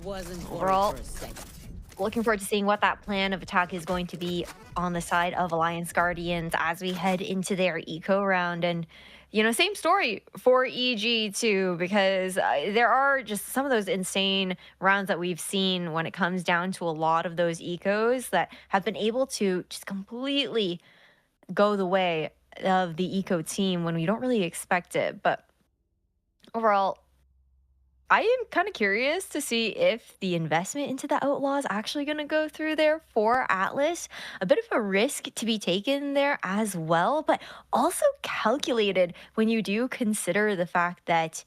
Overall, looking forward to seeing what that plan of attack is going to be on the side of Alliance Guardians as we head into their eco round. And you know, same story for EG too, because there are just some of those insane rounds that we've seen when it comes down to a lot of those ecos that have been able to just completely go the way of the eco team when we don't really expect it. But overall, I am kind of curious to see if the investment into the Outlaw is actually going to go through there for Atlas. A bit of a risk to be taken there as well, but also calculated when you do consider the fact that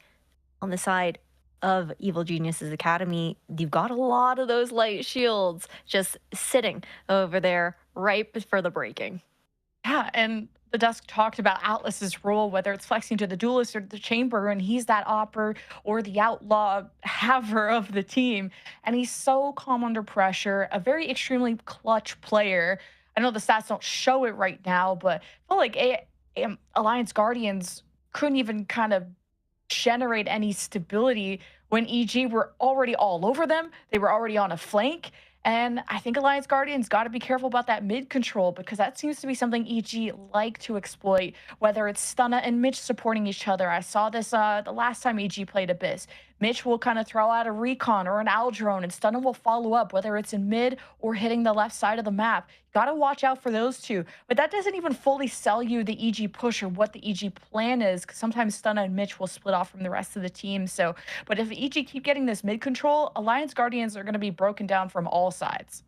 on the side of Evil Geniuses Academy, you've got a lot of those light shields just sitting over there ripe for the breaking. Yeah, and the Dusk talked about Atlas's role, whether it's flexing to the Duelist or the Chamber, and he's that opper or the outlaw haver of the team. And he's so calm under pressure, a very extremely clutch player. I know the stats don't show it right now, but I feel like Alliance Guardians couldn't even kind of generate any stability when EG were already all over them. They were already on a flank. And I think Alliance Guardians got to be careful about that mid control, because that seems to be something EG like to exploit, whether it's Stunna and Mitch supporting each other. I saw this the last time EG played Abyss. Mitch will kind of throw out a recon or an owl drone, and Stunna will follow up, whether it's in mid or hitting the left side of the map. Got to watch out for those two. But that doesn't even fully sell you the EG push or what the EG plan is, because sometimes Stunna and Mitch will split off from the rest of the team. So, but if EG keep getting this mid control, Alliance Guardians are going to be broken down from all sides.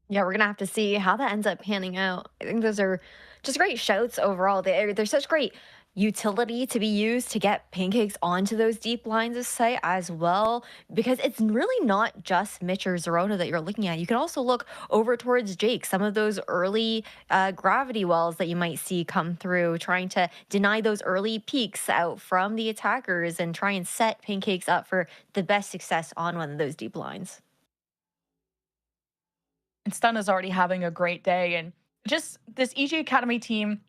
Yeah, we're going to have to see how that ends up panning out. I think those are just great shouts overall. They're such great utility to be used to get Pancakes onto those deep lines of sight as well, because it's really not just Mitch or Zerona that you're looking at. You can also look over towards Jake, some of those early gravity wells that you might see come through, trying to deny those early peaks out from the attackers and try and set Pancakes up for the best success on one of those deep lines. And Stunna's already having a great day, and just this EG Academy team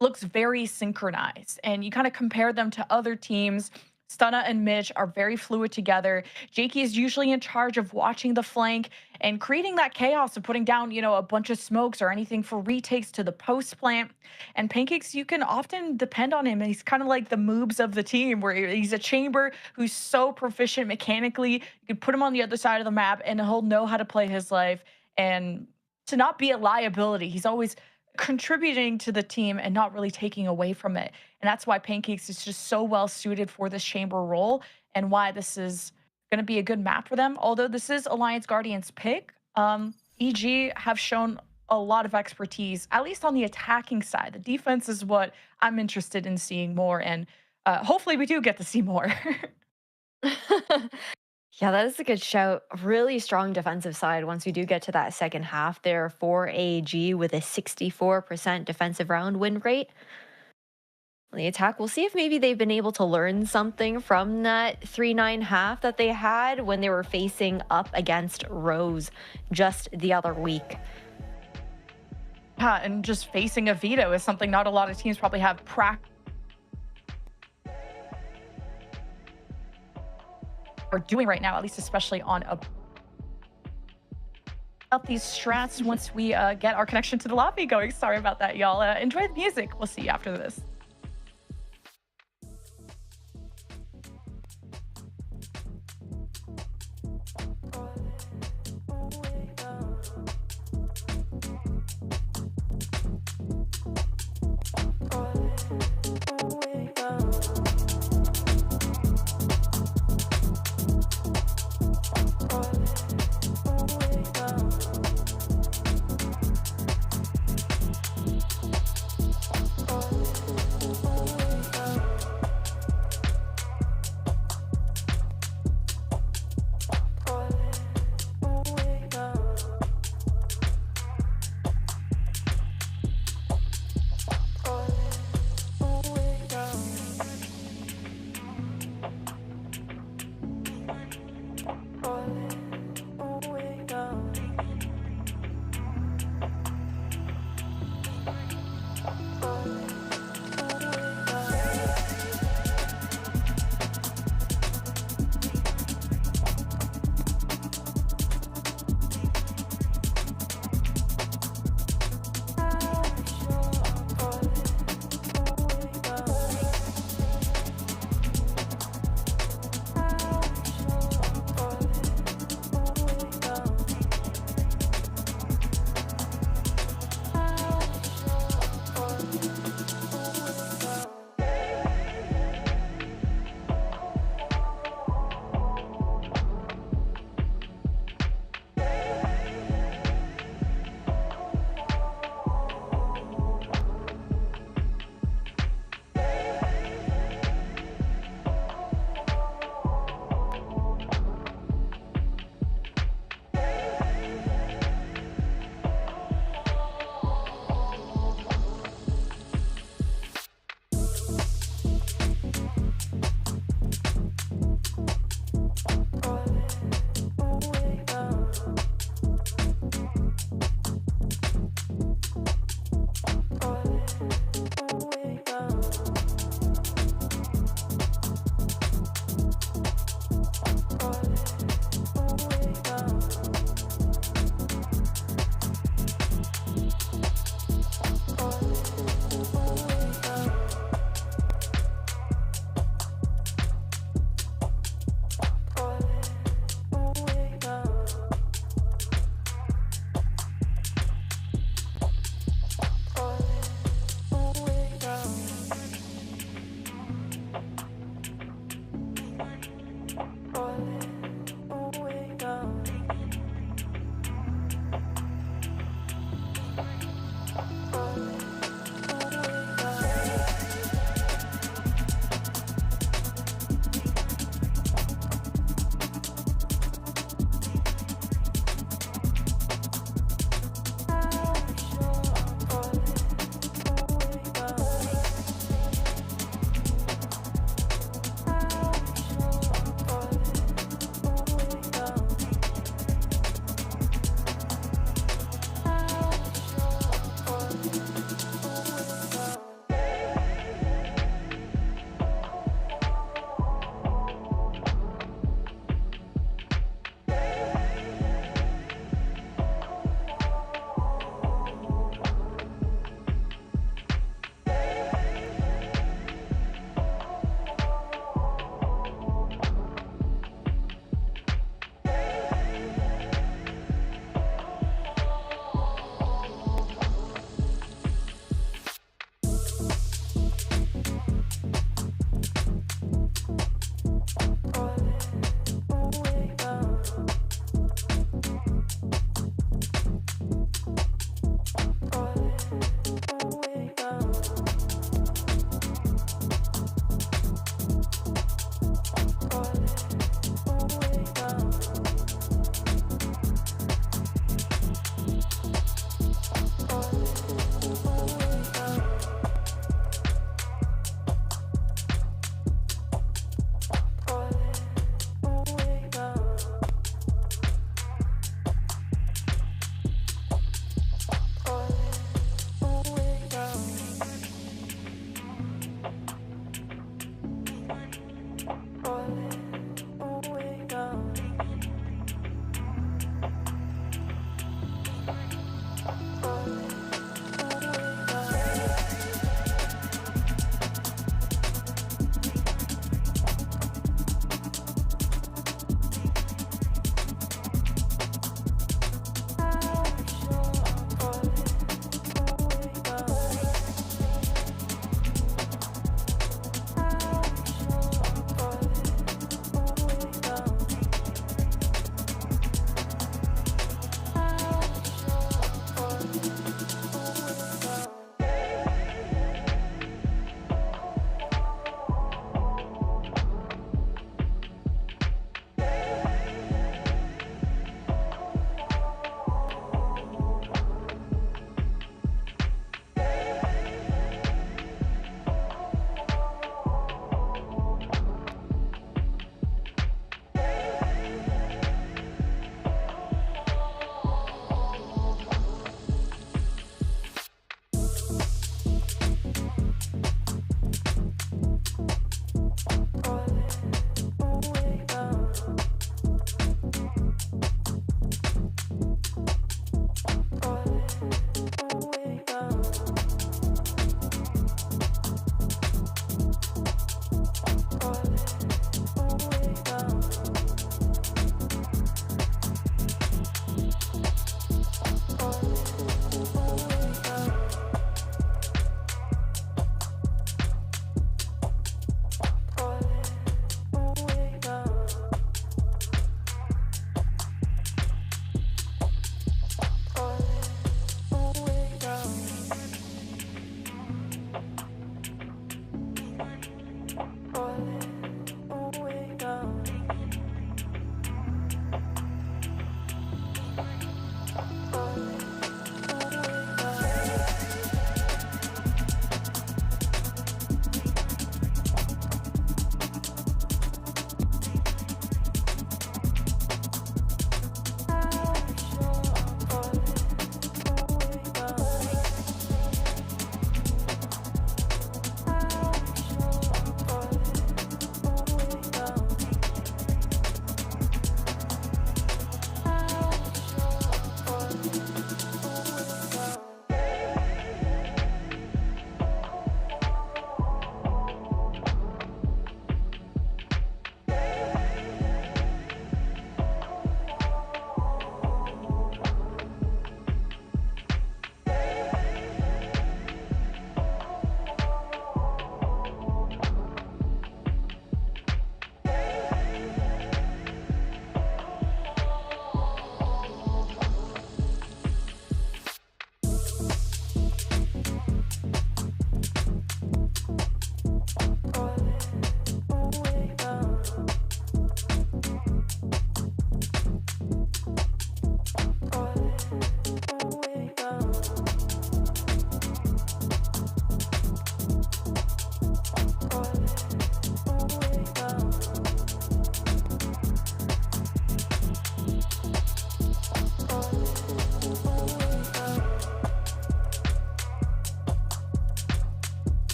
looks very synchronized, and you kind of compare them to other teams. Stunna and Mitch are very fluid together. Jakey is usually in charge of watching the flank and creating that chaos of putting down, you know, a bunch of smokes or anything for retakes to the post plant. And Pancakes, you can often depend on him. He's kind of like the moobs of the team, where he's a chamber who's so proficient mechanically. You can put him on the other side of the map and he'll know how to play his life, and to not be a liability. He's always contributing to the team and not really taking away from it. And that's why Pancakes is just so well suited for this chamber role, and why this is going to be a good map for them. Although this is Alliance Guardians pick, EG have shown a lot of expertise, at least on the attacking side. The defense is what I'm interested in seeing more, and hopefully we do get to see more. Yeah, that is a good shout. Really strong defensive side once we do get to that second half there for AAG with a 64% defensive round win rate. On the attack, we'll see if maybe they've been able to learn something from that 3-9 half that they had when they were facing up against Rose just the other week. Yeah, and just facing a veto is something not a lot of teams probably have practice are doing right now, at least especially on a up these strats once we get our connection to the lobby going. Sorry about that, y'all. Enjoy the music. We'll see you after this.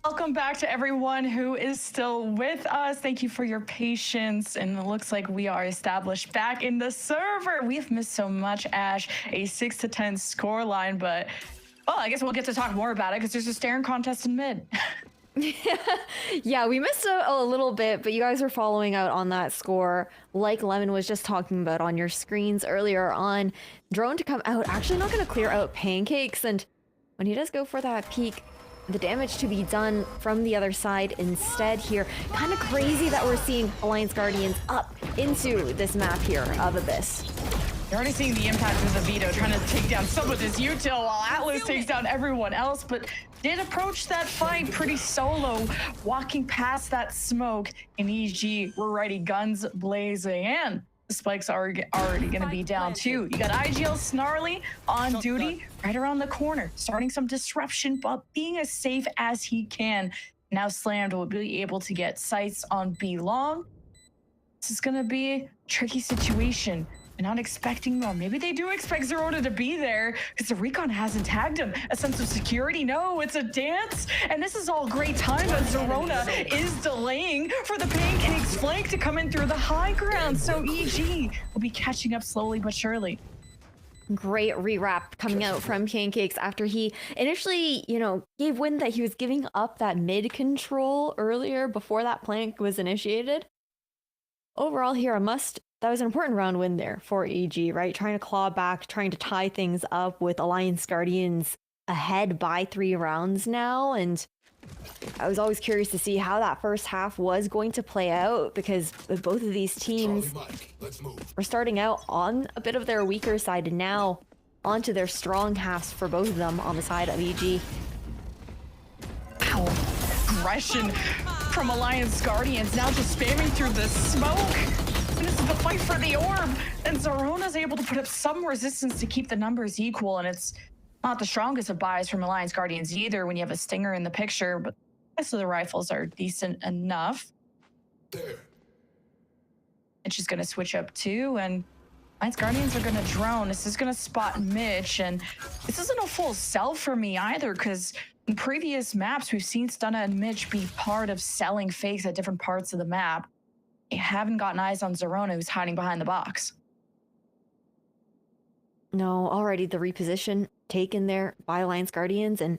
Welcome back to everyone who is still with us. Thank you for your patience. And it looks like we are established back in the server. We've missed so much, Ash. A 6-10 scoreline, but well, I guess we'll get to talk more about it because there's a staring contest in mid. Yeah, we missed a little bit, but you guys are following out on that score. Like Lemon was just talking about on your screens earlier on, Drone to come out, actually not going to clear out Pancakes. And when he does go for that peek, the damage to be done from the other side instead here. Kind of crazy that we're seeing Alliance Guardians up into this map here of Abyss. You're already seeing the impact of the veto, trying to take down some of this util while Atlas takes down everyone else, but did approach that fight pretty solo, walking past that smoke. In EG, we're ready, guns blazing, and the spikes are already going to be down too. You got IGL Snarly on duty right around the corner, starting some disruption, but being as safe as he can. Now Slammed will be able to get sights on B Long. This is going to be a tricky situation. They're not expecting, or maybe they do expect Zerona to be there because the recon hasn't tagged him. A sense of security, no, it's a dance. And this is all great time, but Zerona is delaying for the Pancakes flank to come in through the high ground. So EG will be catching up slowly but surely. Great rewrap coming out from Pancakes after he initially, gave wind that he was giving up that mid control earlier before that plank was initiated. Overall here, that was an important round win there for EG, right? Trying to claw back, trying to tie things up with Alliance Guardians ahead by 3 rounds now. And I was always curious to see how that first half was going to play out because both of these teams were starting out on a bit of their weaker side and now onto their strong halves for both of them on the side of EG. Wow. Aggression from Alliance Guardians now just spamming through the smoke. And this is the fight for the orb. And Zerona's able to put up some resistance to keep the numbers equal. And it's not the strongest of buys from Alliance Guardians either when you have a Stinger in the picture, but the rest of the rifles are decent enough. And she's going to switch up too. And Alliance Guardians are going to drone. This is going to spot Mitch. And this isn't a full sell for me either because in previous maps, we've seen Stunna and Mitch be part of selling fakes at different parts of the map. They haven't gotten eyes on Zerona, who's hiding behind the box. No, already the reposition taken there by Alliance Guardians, and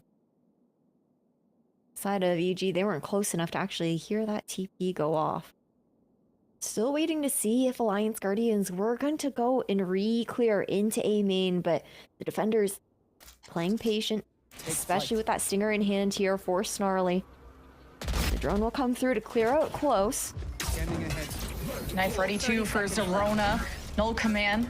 side of EG, they weren't close enough to actually hear that TP go off. Still waiting to see if Alliance Guardians were going to go and re-clear into A main, but the defenders playing patient, especially with that Stinger in hand here for Snarly. The drone will come through to clear out close. Knife ready too for Zerona. Null command.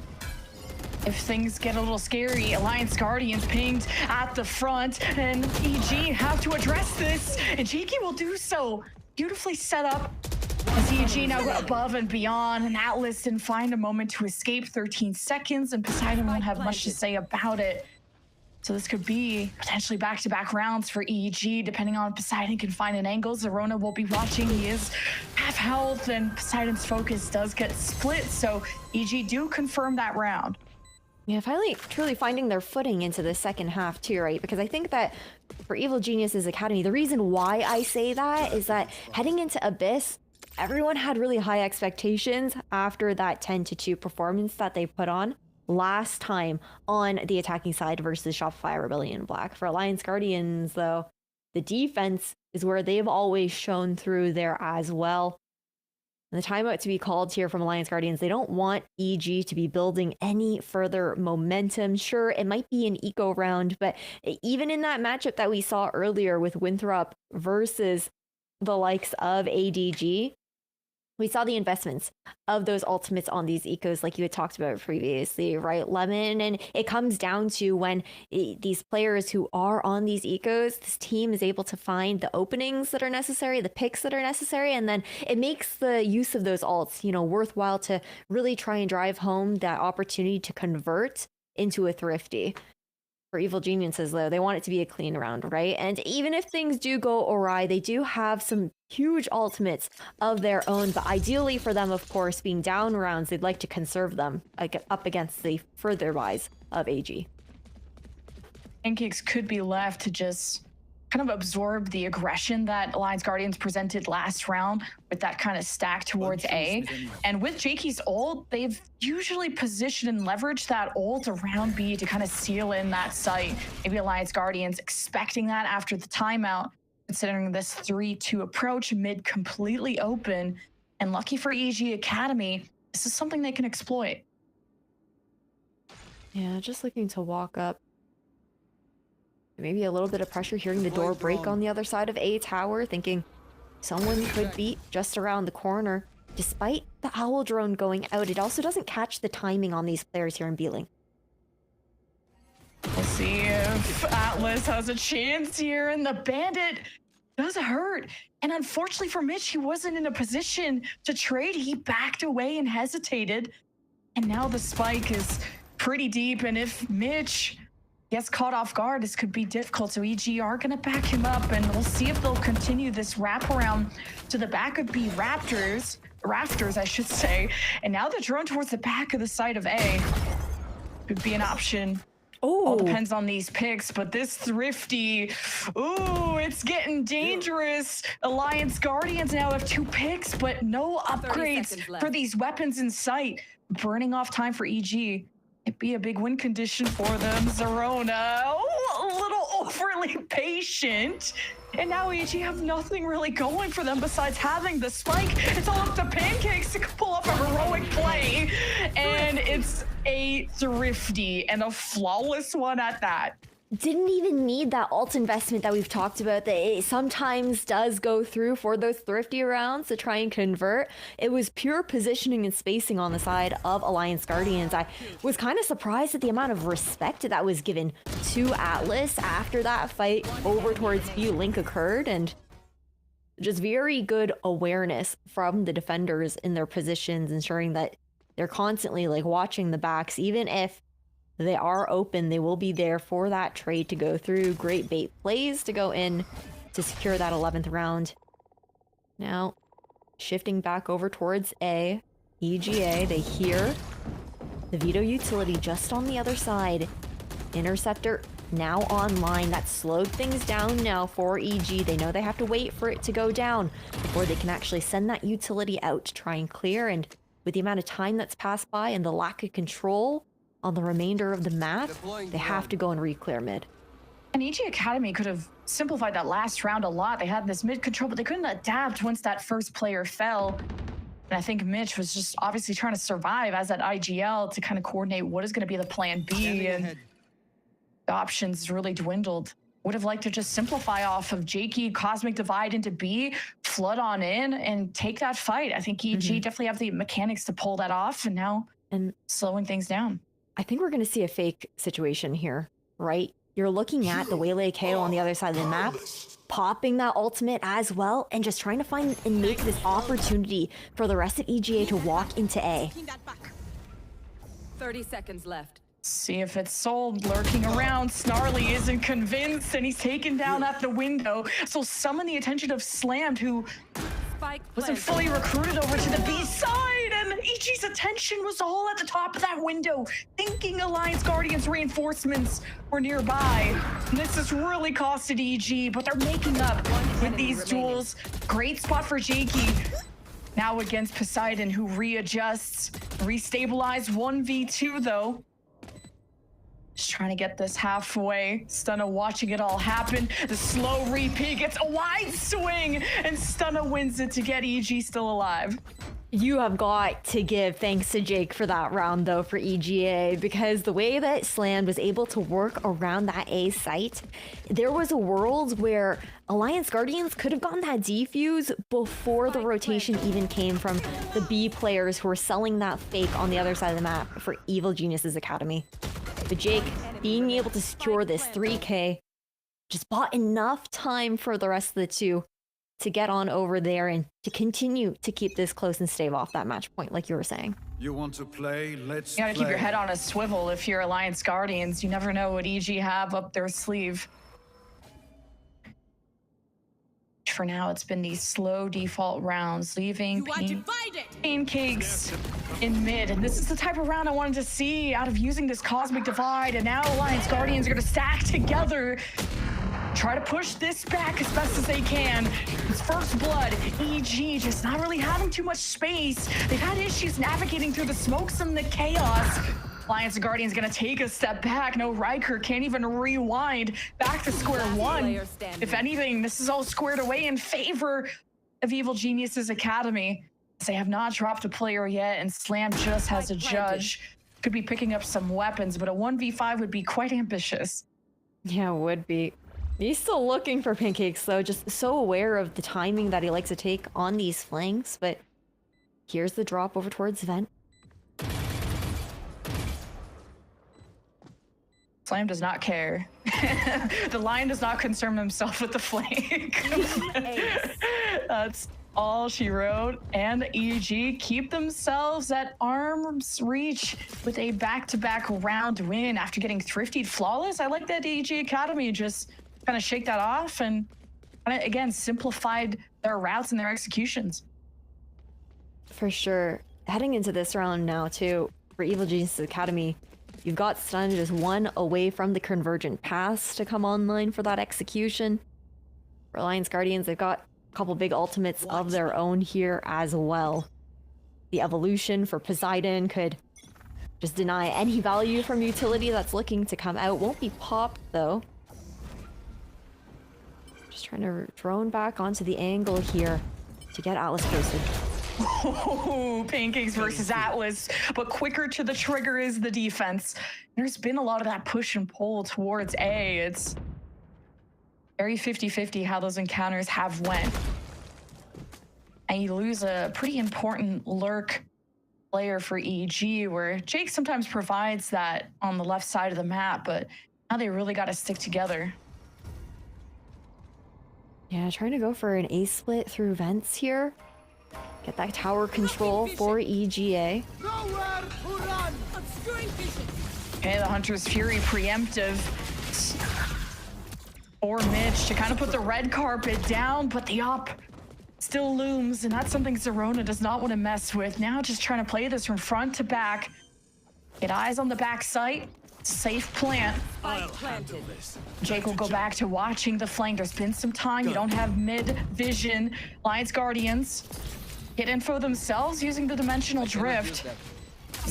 If things get a little scary, Alliance Guardians pinged at the front, and EG have to address this, and Cheeky will do so. Beautifully set up. As EG now go above and beyond, and Atlas didn't find a moment to escape. 13 seconds, and Poseidon won't have much to say about it. So this could be potentially back-to-back rounds for EG, depending on if Poseidon can find an angle. Zerona will be watching. He is half health, and Poseidon's focus does get split, so EG do confirm that round. Yeah, finally truly finding their footing into the second half too, right? Because I think that for Evil Genius's Academy, the reason why I say that is that heading into Abyss, everyone had really high expectations after that 10-2 performance that they put on last time on the attacking side versus Shopify Rebellion Black. For Alliance Guardians, though, the defense is where they've always shown through there as well. And the timeout to be called here from Alliance Guardians, they don't want EG to be building any further momentum. Sure, it might be an eco round, but even in that matchup that we saw earlier with Winthrop versus the likes of ADG, we saw the investments of those ultimates on these ecos like you had talked about previously, right, Lemon? And it comes down to when these players who are on these ecos, this team is able to find the openings that are necessary, the picks that are necessary, and then it makes the use of those alts, worthwhile to really try and drive home that opportunity to convert into a thrifty. For Evil Geniuses, though, they want it to be a clean round, right? And even if things do go awry, they do have some huge ultimates of their own, but ideally for them, of course, being down rounds, they'd like to conserve them up against the further rise of AG. Pancakes could be left to just kind of absorb the aggression that Alliance Guardians presented last round with that kind of stack towards A. And with Jakey's ult, they've usually positioned and leveraged that ult around B to kind of seal in that site. Maybe Alliance Guardians expecting that after the timeout, considering this 3-2 approach, mid completely open. And lucky for EG Academy, this is something they can exploit. Yeah, just looking to walk up. Maybe a little bit of pressure, hearing the door break on the other side of A tower, thinking someone could be just around the corner. Despite the owl drone going out, it also doesn't catch the timing on these players here in B-Link. We'll see if Atlas has a chance here, and the bandit does hurt. And unfortunately for Mitch, he wasn't in a position to trade. He backed away and hesitated. And now the spike is pretty deep, and if Mitch gets caught off guard, this could be difficult. So EG are going to back him up, and we'll see if they'll continue this wraparound to the back of B rafters, I should say. And now they're drawn towards the back of the side of A. Could be an option. All depends on these picks, but this Thrifty, ooh, it's getting dangerous. Alliance Guardians now have 2 picks, but no upgrades for these weapons in sight. Burning off time for EG. It'd be a big win condition for them. Zerona, a little overly patient. And now EG have nothing really going for them besides having the spike. It's all up to Pancakes to pull off a heroic play. And it's a Thrifty, and a flawless one at that. Didn't even need that ult investment that we've talked about that it sometimes does go through for those Thrifty rounds to try and convert. It was pure positioning and spacing on the side of Alliance Guardians. I was kind of surprised at the amount of respect that was given to Atlas after that fight over towards V-Link occurred, and just very good awareness from the defenders in their positions, ensuring that they're constantly like watching the backs. Even if they are open, they will be there for that trade to go through. Great bait plays to go in to secure that 11th round. Now, shifting back over towards A. EGA, they hear the veto utility just on the other side. Interceptor now online. That slowed things down now for EG. They know they have to wait for it to go down before they can actually send that utility out to try and clear. And with the amount of time that's passed by and the lack of control on the remainder of the map, they have to go and re-clear mid. And EG Academy could have simplified that last round a lot. They had this mid control, but they couldn't adapt once that first player fell. And I think Mitch was just obviously trying to survive as that IGL to kind of coordinate what is going to be the plan B, and the options really dwindled. Would have liked to just simplify off of Jakey, Cosmic Divide into B, flood on in, and take that fight. I think EG definitely have the mechanics to pull that off, and now slowing things down. I think we're going to see a fake situation here, right? You're looking at the Waylay KO on the other side of the map, popping that ultimate as well, and just trying to find and make this opportunity for the rest of EGA to walk into A. 30 seconds left. See if it's sold, lurking around. Snarly isn't convinced, and he's taken down at the window. So summon the attention of Slammed, who wasn't fully recruited over to the B side, and EG's attention was all at the top of that window, thinking Alliance Guardians reinforcements were nearby. And this has really costed EG, but they're making up with these duels. Great spot for Jakey. Now against Poseidon, who readjusts, restabilize 1v2 though. Just trying to get this halfway. Stunna watching it all happen. The slow repeat gets a wide swing, and Stunna wins it to get EG still alive. You have got to give thanks to Jake for that round, though, for EGA, because the way that Slammed was able to work around that A site, there was a world where Alliance Guardians could have gotten that defuse before the rotation even came from the B players who were selling that fake on the other side of the map for Evil Geniuses Academy. But Jake, being able to secure this 3K, just bought enough time for the rest of the two to get on over there and to continue to keep this close and stave off that match point, like you were saying. You want to play? Let's You gotta keep your head on a swivel if you're Alliance Guardians. You never know what EG have up their sleeve. For now, it's been these slow default rounds, leaving Pancakes in mid. And this is the type of round I wanted to see out of using this Cosmic Divide. And now Alliance Guardians are going to stack together. try to push this back as best as they can. It's first blood. EG just not really having too much space. They've had issues navigating through the smokes and the chaos. Alliance Guardian's gonna take a step back. No, Riker can't even rewind back to square one. If anything, this is all squared away in favor of Evil Geniuses Academy. They have not dropped a player yet, and Slam just has a judge. Could be picking up some weapons, but a 1v5 would be quite ambitious. Yeah, it would be. He's still looking for Pancakes, though, just so aware of the timing that he likes to take on these flanks, but here's the drop over towards Vent. Slam does not care. The Lion does not concern himself with the flank. That's all she wrote. And EG keep themselves at arm's reach with a back-to-back round win after getting thriftied flawless. I like that EG Academy just kind of shake that off and again simplified their routes and their executions. For sure. Heading into this round now, too, for Evil Geniuses Academy, you've got Stun just one away from the Convergent Pass to come online for that execution. For Alliance Guardians, they've got a couple big ultimates of their own here as well. The Evolution for Poseidon could just deny any value from utility that's looking to come out. Won't be popped, though. Just trying to drone back onto the angle here to get Atlas posted. Oh, Pancakes versus Atlas, but quicker to the trigger is the defense. There's been a lot of that push and pull towards A. It's very 50-50 how those encounters have went. And you lose a pretty important lurk player for EG, where Jake sometimes provides that on the left side of the map, but now they really got to stick together. Yeah, trying to go for an A split through vents here. Get that tower control for EGA. Okay, the Hunter's Fury preemptive for Mitch to kind of put the red carpet down, but the up still looms, and that's something Zerona does not want to mess with. Now just trying to play this from front to back. Get eyes on the back site. Safe plant. Jake will go back to watching the flank. There's been some time. You don't have mid vision. Alliance Guardians get info themselves using the dimensional drift.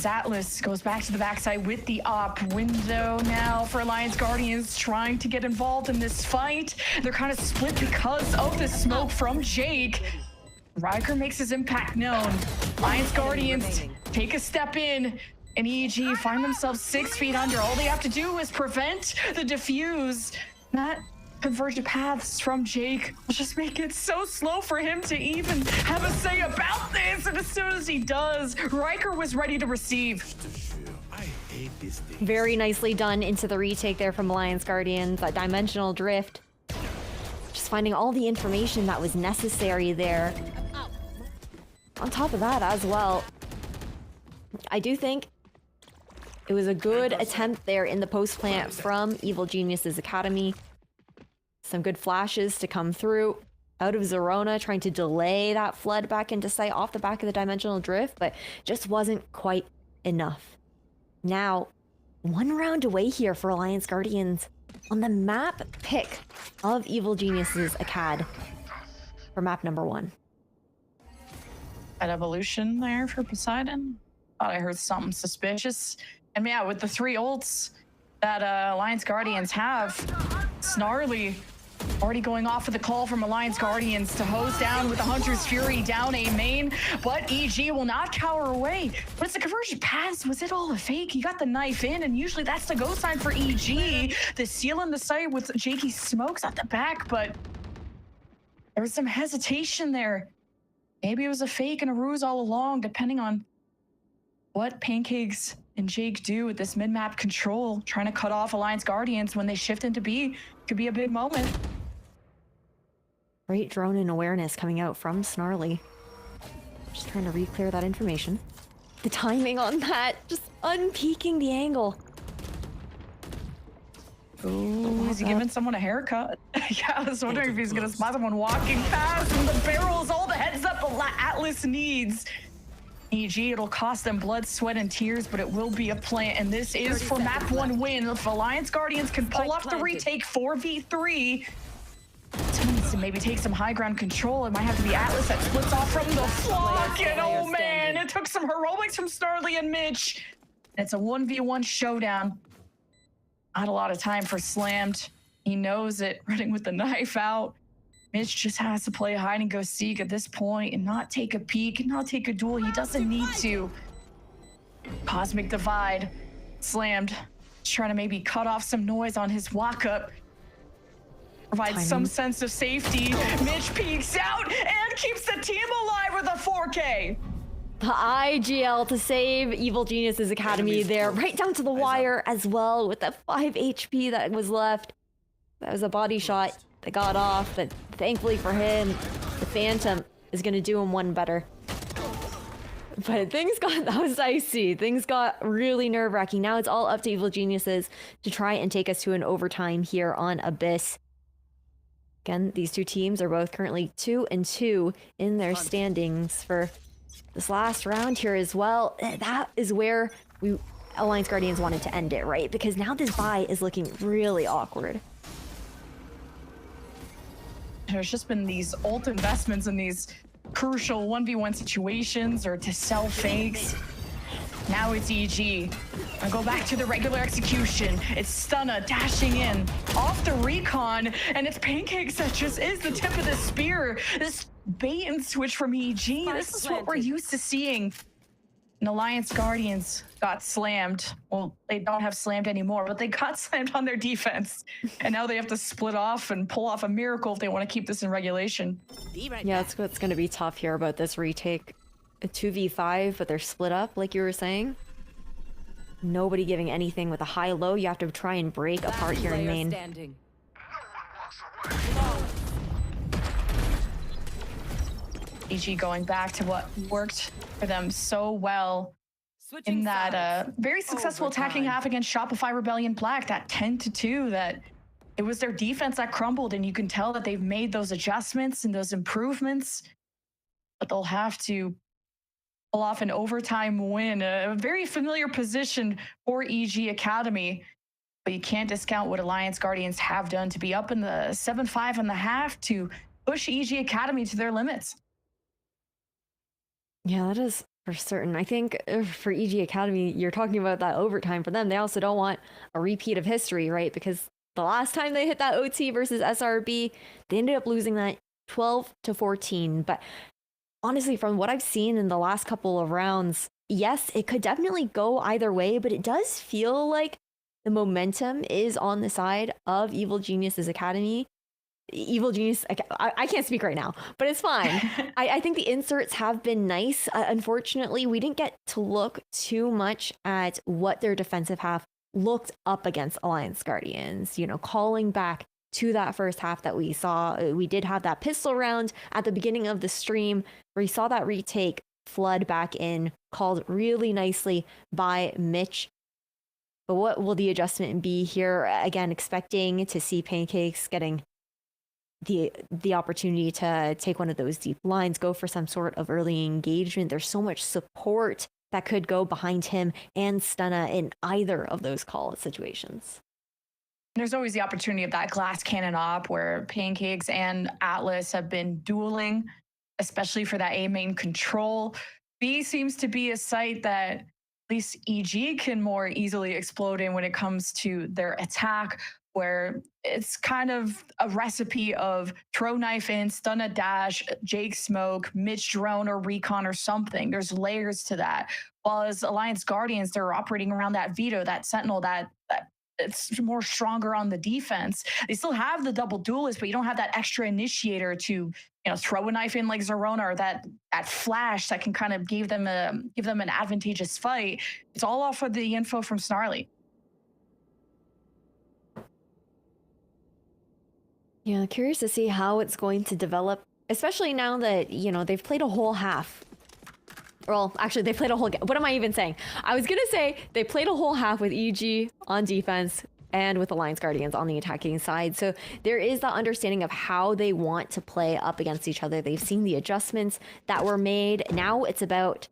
Atlas goes back to the backside with the op window now for Alliance Guardians trying to get involved in this fight. They're kind of split because of the smoke from Jake. Riker makes his impact known. Alliance Guardians take a step in, and EG find themselves 6 feet under. All they have to do is prevent the defuse. That convergent paths from Jake will just make it so slow for him to even have a say about this. And as soon as he does, Riker was ready to receive. Very nicely done into the retake there from Alliance Guardians. That dimensional drift. Just finding all the information that was necessary there. On top of that as well, I do think it was a good attempt there in the post plant from Evil Geniuses Academy. Some good flashes to come through out of Zerona, trying to delay that flood back into sight off the back of the dimensional drift, but just wasn't quite enough. Now, one round away here for Alliance Guardians on the map pick of Evil Geniuses Acad for map number 1. That evolution there for Poseidon. Thought I heard something suspicious. And yeah, with the 3 ults that Alliance Guardians have, Snarly already going off with the call from Alliance Guardians to hose down with the Hunter's Fury down A main, but EG will not cower away. But it's the conversion pass. Was it all a fake? He got the knife in, and usually that's the go sign for EG. The seal in the site with Jakey's smokes at the back, but there was some hesitation there. Maybe it was a fake and a ruse all along, depending on what Pancakes and Jake do with this mid-map control, trying to cut off Alliance Guardians when they shift into B. Could be a big moment. Great drone and awareness coming out from Snarly. Just trying to re-clear that information. The timing on that, just unpeaking the angle. Oh, is he giving someone a haircut? Yeah, I was wondering if he's gonna spot someone walking past, and the barrels, all the heads up Atlas needs. EG, it'll cost them blood, sweat, and tears, but it will be a plant. And this is for map 1 win. If Alliance Guardians can pull off the retake 4v3, this needs to maybe take some high ground control. It might have to be Atlas that splits off from the flock. And oh man, it took some heroics from Snarly and Mitch. It's a 1v1 showdown. Not a lot of time for Slammed. He knows it, running with the knife out. Mitch just has to play hide and go seek at this point and not take a peek, not take a duel. He doesn't need to. Cosmic Divide. Slammed. He's trying to maybe cut off some noise on his walk-up. Provide some sense of safety. Mitch peeks out and keeps the team alive with a 4K. The IGL to save Evil Genius's Academy there, right down to the wire as well with that 5 HP that was left. That was a body shot that got off, but thankfully for him, the Phantom is going to do him one better. But that was icy. Things got really nerve-wracking. Now it's all up to Evil Geniuses to try and take us to an overtime here on Abyss. Again, these two teams are both currently 2-2 in their standings for this last round here as well. That is where Alliance Guardians wanted to end it, right? Because now this bye is looking really awkward. There's just been these ult investments in these crucial 1v1 situations or to sell fakes. Now it's EG. I go back to the regular execution. It's Stunna dashing in off the recon, and it's Pancakes that just is the tip of the spear. This bait and switch from EG. This is what we're used to seeing. And Alliance Guardians got slammed. Well, they don't have slammed anymore, but they got slammed on their defense. And now they have to split off and pull off a miracle if they want to keep this in regulation. Yeah, that's what's going to be tough here about this retake. A 2v5, but they're split up, like you were saying. Nobody giving anything with a high-low. You have to try and break apart here in main. AG going back to what worked for them so well in that very successful attacking half against Shopify Rebellion Black, that 10-2, that it was their defense that crumbled, and you can tell that they've made those adjustments and those improvements, but they'll have to pull off an overtime win, a very familiar position for EG Academy, but you can't discount what Alliance Guardians have done to be up in the 7-5 in the half to push EG Academy to their limits. Yeah, that is for certain. I think for EG Academy, you're talking about that overtime for them. They also don't want a repeat of history, right? Because the last time they hit that OT versus SRB, they ended up losing that 12-14. But honestly, from what I've seen in the last couple of rounds, yes, it could definitely go either way, but it does feel like the momentum is on the side of Evil Genius's Academy. Evil Genius, I can't speak right now, but it's fine. I think the inserts have been nice. Unfortunately, we didn't get to look too much at what their defensive half looked up against Alliance Guardians, you know, calling back to that first half that we saw. We did have that pistol round at the beginning of the stream where we saw that retake flood back in, called really nicely by Mitch. But what will the adjustment be here? Again, expecting to see Pancakes getting the opportunity to take one of those deep lines, go for some sort of early engagement. There's so much support that could go behind him and Stunna in either of those call situations. There's always the opportunity of that glass cannon op where Pancakes and Atlas have been dueling, especially for that A main control. B seems to be a site that at least EG can more easily explode in when it comes to their attack, where it's kind of a recipe of throw knife in, stun a dash, Jake smoke, Mitch drone or recon or something. There's layers to that. While as Alliance Guardians, they're operating around that veto, that sentinel, that it's more stronger on the defense. They still have the double duelist, but you don't have that extra initiator to, you know, throw a knife in like Zerona, or that flash that can kind of give them an advantageous fight. It's all off of the info from Snarly. Yeah, curious to see how it's going to develop, especially now that, you know, they've played a whole half. Well, actually, they played a whole... What am I even saying? I was going to say they played a whole half with EG on defense and with Alliance Guardians on the attacking side. So there is that understanding of how they want to play up against each other. They've seen the adjustments that were made. Now it's about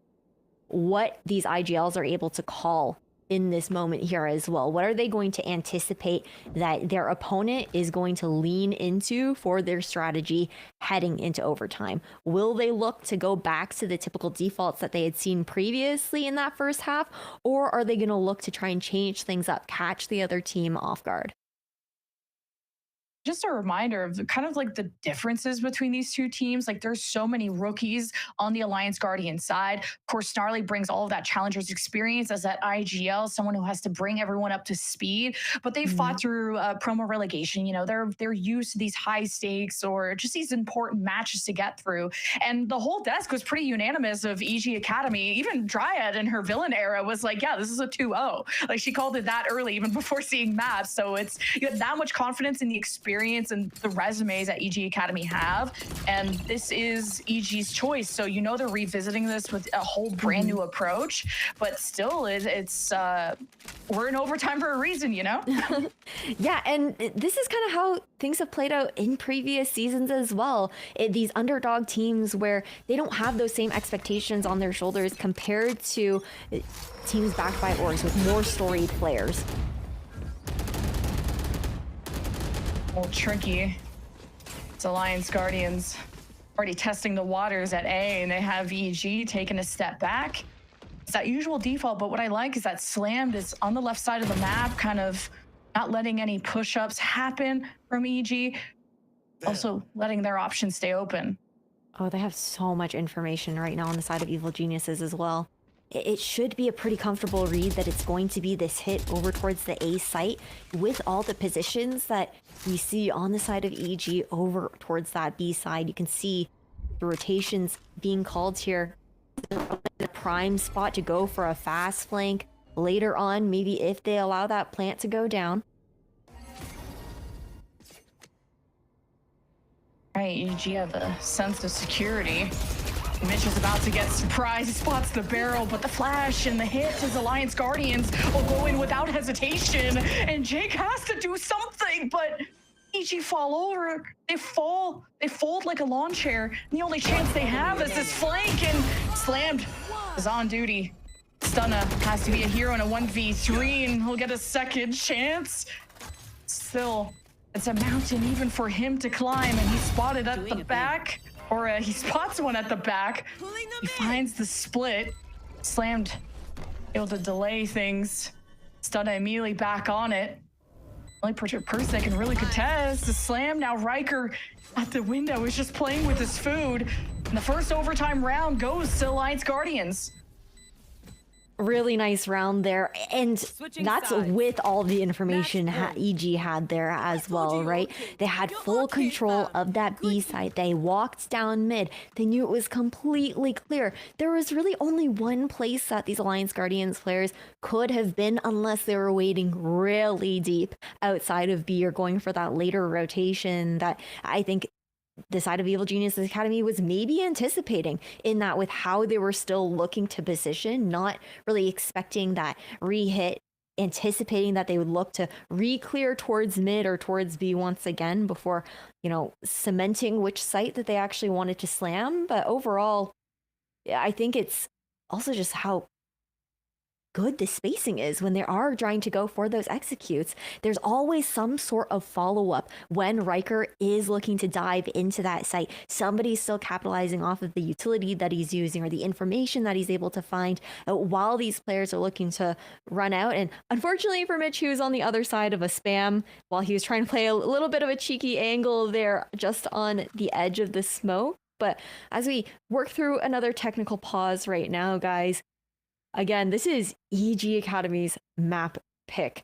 what these IGLs are able to call in this moment here as well. What are they going to anticipate that their opponent is going to lean into for their strategy heading into overtime? Will they look to go back to the typical defaults that they had seen previously in that first half, or are they going to look to try and change things up, catch the other team off guard? Just a reminder of the kind of like the differences between these two teams. Like there's so many rookies on the Alliance Guardian side. Of course, Snarly brings all of that Challengers experience as that IGL, someone who has to bring everyone up to speed. But they fought through promo relegation. You know, they're used to these high stakes or just these important matches to get through. And the whole desk was pretty unanimous of EG Academy. Even Dryad in her villain era was like, yeah, this is a 2-0. Like she called it that early, even before seeing maps. So it's, you have that much confidence in the experience and the resumes that EG Academy have, and this is EG's choice. So you know they're revisiting this with a whole brand new approach, but still it's we're in overtime for a reason, you know? Yeah, and this is kind of how things have played out in previous seasons as well. These underdog teams where they don't have those same expectations on their shoulders compared to teams backed by orgs with more storied players. Old Tricky. It's Alliance Guardians already testing the waters at A, and they have EG taking a step back. It's that usual default, but what I like is that Slammed is on the left side of the map, kind of not letting any push-ups happen from EG, also letting their options stay open. Oh, they have so much information right now on the side of Evil Geniuses as well. It should be a pretty comfortable read that it's going to be this hit over towards the A site with all the positions that we see on the side of EG over towards that B side. You can see the rotations being called here. The prime spot to go for a fast flank later on, maybe if they allow that plant to go down. Right, EG have a sense of security. Mitch is about to get surprised. He spots the barrel, but the flash and the hit as Alliance Guardians will go in without hesitation. And Jake has to do something, but EG fall over. They fold like a lawn chair. And the only chance they have is this flank, and Slammed is on duty. Stunna has to be a hero in a 1v3, and he'll get a second chance. Still, it's a mountain even for him to climb, and he's spotted at the back. Or he spots one at the back. He finds the split. Slammed, able to delay things. Stunna immediately back on it. Only person that can really contest is Slam. Now Riker at the window is just playing with his food. And the first overtime round goes to Alliance Guardians. Really nice round there, and that's with all the information EG had there as well, right? They had full control of that B side. They walked down mid. They knew it was completely clear. There was really only one place that these Alliance Guardians players could have been unless they were waiting really deep outside of B or going for that later rotation that I think the side of Evil Geniuses Academy was maybe anticipating, in that with how they were still looking to position, not really expecting that re-hit, anticipating that they would look to re-clear towards mid or towards B once again before, you know, cementing which site that they actually wanted to slam. But overall, I think it's also just how good the spacing is when they are trying to go for those executes. There's always some sort of follow-up when Riker is looking to dive into that site. Somebody's still capitalizing off of the utility that he's using or the information that he's able to find while these players are looking to run out. And unfortunately for Mitch, he was on the other side of a spam while he was trying to play a little bit of a cheeky angle there just on the edge of the smoke. But as we work through another technical pause right now, guys, again, this is EG Academy's map pick.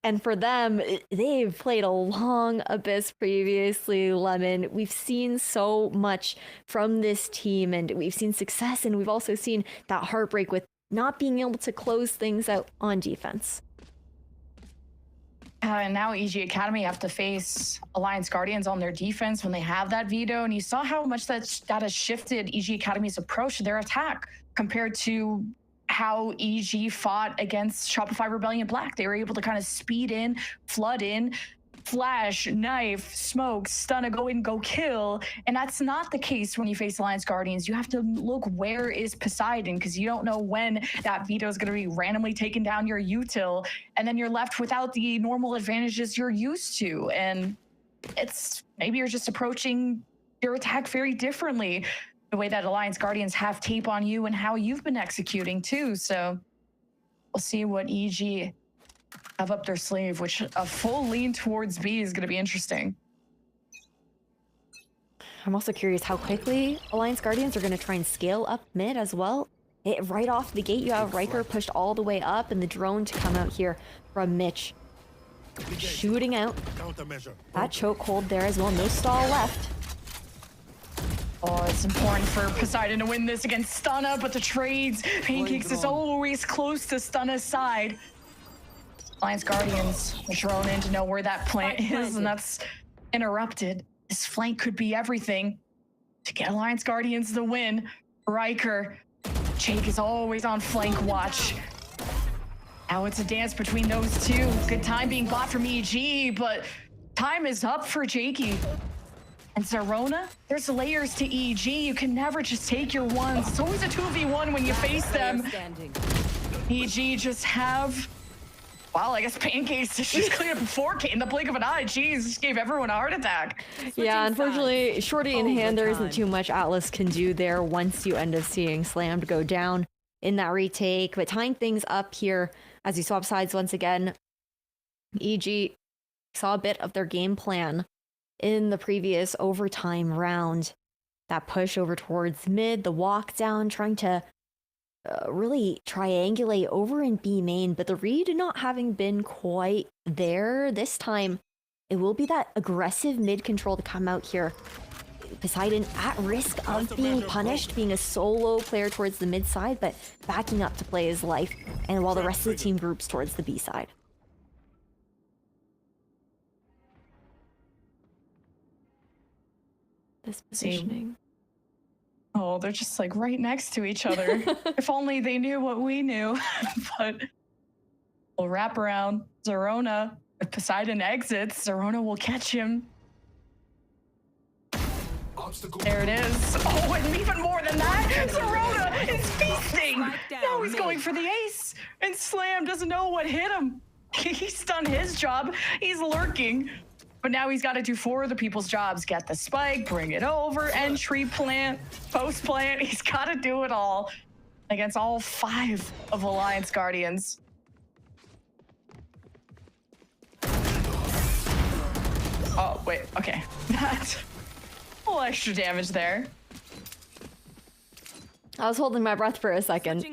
And for them, they've played a long Abyss previously, Lemon. We've seen so much from this team, and we've seen success, and we've also seen that heartbreak with not being able to close things out on defense. And now EG Academy have to face Alliance Guardians on their defense when they have that veto. And you saw how much that has shifted EG Academy's approach to their attack compared to how EG fought against Shopify Rebellion Black. They were able to kind of speed in, flood in, flash, knife, smoke, stun, a go in, go kill. And that's not the case when you face Alliance Guardians. You have to look, where is Poseidon? Because you don't know when that veto is going to be randomly taking down your util, and then you're left without the normal advantages you're used to. And it's maybe you're just approaching your attack very differently, the way that Alliance Guardians have tape on you and how you've been executing too. So we'll see what EG have up their sleeve, which a full lean towards B is going to be interesting. I'm also curious how quickly Alliance Guardians are going to try and scale up mid as well. Right off the gate, you have Riker pushed all the way up and the drone to come out here from Mitch. Shooting out that chokehold there as well. No stall left. Oh, it's important for Poseidon to win this against Stunna, but the trades, Pancakes is always close to Stunna's side. Alliance Guardians are thrown in to know where that plant is, and that's interrupted. This flank could be everything to get Alliance Guardians the win. Riker, Jake is always on flank watch. Now it's a dance between those two. Good time being bought from EG, but time is up for Jakey. And Zerona, there's layers to EG. You can never just take your ones. It's always a 2v1 when you face them. EG just have... Wow, I guess Pancakes just cleared up 4K in the blink of an eye. Jeez, just gave everyone a heart attack. Yeah, unfortunately, shorty in hand, there isn't too much Atlas can do there once you end up seeing Slammed go down in that retake. But tying things up here, as you swap sides once again, EG saw a bit of their game plan in the previous overtime round. That push over towards mid, the walk down, trying to really triangulate over in B main, but the read not having been quite there this time. It will be that aggressive mid control to come out here. Poseidon at risk of being punished, being a solo player towards the mid side, but backing up to play his life, and while the rest of the team groups towards the B side. This positioning. Oh, they're just like right next to each other. If only they knew what we knew. But we'll wrap around Zerona. If Poseidon exits, Zerona will catch him. There it is. Oh, and even more than that, Zerona is feasting. Now he's going for the ace, and Slam doesn't know what hit him. He's done his job. He's lurking. But now he's got to do 4 other people's jobs. Get the spike, bring it over, entry plant, post plant. He's got to do it all against all 5 of Alliance Guardians. Oh, wait, okay. That's a little extra damage there. I was holding my breath for a second.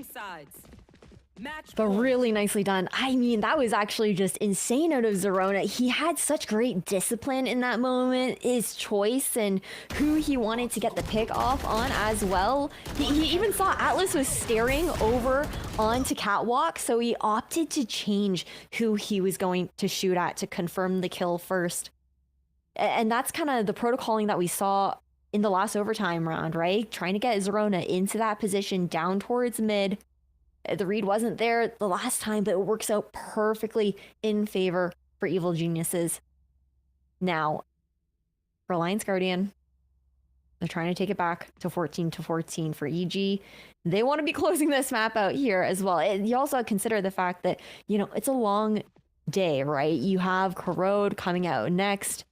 But really nicely done. I mean, that was actually just insane out of Zerona. He had such great discipline in that moment. His choice and who he wanted to get the pick off on as well. He even saw Atlas was staring over onto Catwalk, so he opted to change who he was going to shoot at to confirm the kill first. And that's kind of the protocoling that we saw in the last overtime round, right? Trying to get Zerona into that position down towards mid. The read wasn't there the last time, but it works out perfectly in favor for Evil Geniuses. Now, for Alliance Guardian, they're trying to take it back to 14-14 for EG. They want to be closing this map out here as well. You also consider the fact that, you know, it's a long day, right? You have Corrode coming out next.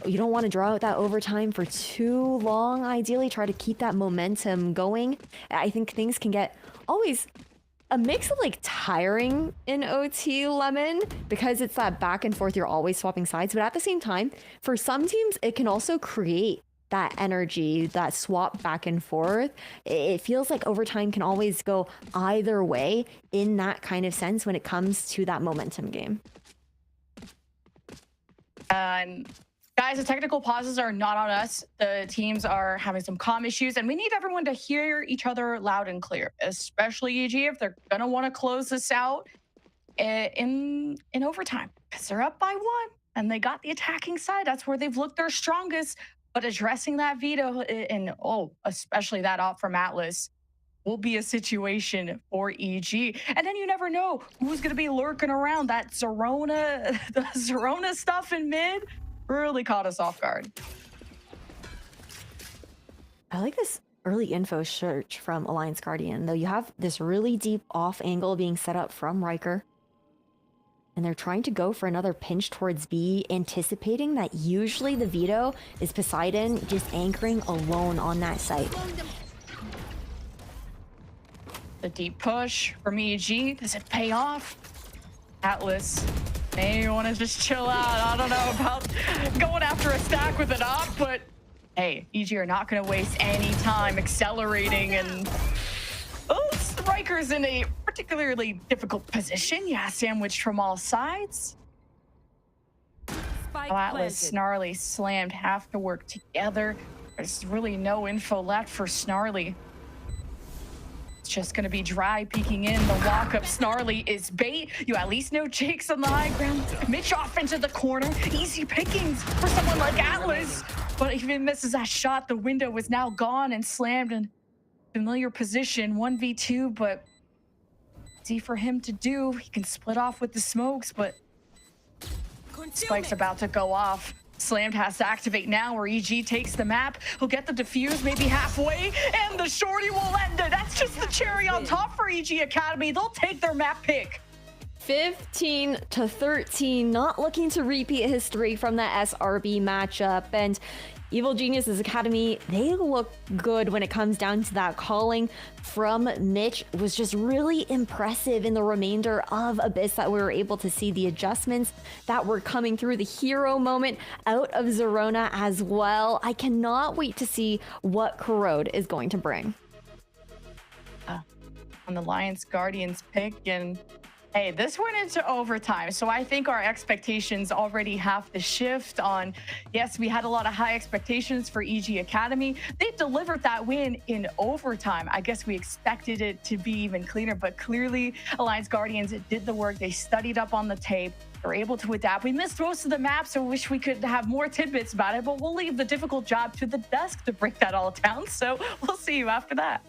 You don't want to draw out that overtime for too long, ideally. Try to keep that momentum going. I think things can get always a mix of like tiring in OT Lemon, because it's that back and forth, you're always swapping sides. But at the same time, for some teams, it can also create that energy, that swap back and forth. It feels like overtime can always go either way in that kind of sense when it comes to that momentum game. Guys, the technical pauses are not on us. The teams are having some comm issues, and we need everyone to hear each other loud and clear, especially EG if they're going to want to close this out in overtime, because they're up by 1 and they got the attacking side. That's where they've looked their strongest. But addressing that veto and especially that op from Atlas will be a situation for EG. And then you never know who's going to be lurking around. That Zerona, the Zerona stuff in mid really caught us off guard. I like this early info search from Alliance Guardian, though. You have this really deep off angle being set up from Riker. And they're trying to go for another pinch towards B, anticipating that usually the veto is Poseidon just anchoring alone on that site. The deep push from EG, does it pay off? Atlas, may want to just chill out. I don't know about going after a stack with an op, but hey, EG are not going to waste any time accelerating, and Riker's in a particularly difficult position. Yeah, sandwiched from all sides. Atlas, Snarly slammed, have to work together. There's really no info left for Snarly. It's just going to be dry peeking in. The walk-up Snarly is bait. You at least know Jake's on the high ground. Mitch off into the corner. Easy pickings for someone like Atlas. But if he misses that shot, the window was now gone and slammed in familiar position. 1v2, but easy for him to do. He can split off with the smokes, but Spike's about to go off. Slammed has to activate now, where EG takes the map. He'll get the defuse maybe halfway, and the shorty will end it. That's just the cherry on top for EG Academy. They'll take their map pick. 15-13, not looking to repeat history from the SRB matchup. And Evil Genius's Academy, they look good when it comes down to that calling from Mitch. Was just really impressive in the remainder of Abyss that we were able to see the adjustments that were coming through, the hero moment out of Zerona as well. I cannot wait to see what Corrode is going to bring. On the Alliance Guardians pick, and hey, this went into overtime, so I think our expectations already have to shift on, yes, we had a lot of high expectations for EG Academy. They delivered that win in overtime. I guess we expected it to be even cleaner, but clearly Alliance Guardians did the work. They studied up on the tape. They're able to adapt. We missed most of the map, so wish we could have more tidbits about it, but we'll leave the difficult job to the desk to break that all down, so we'll see you after that.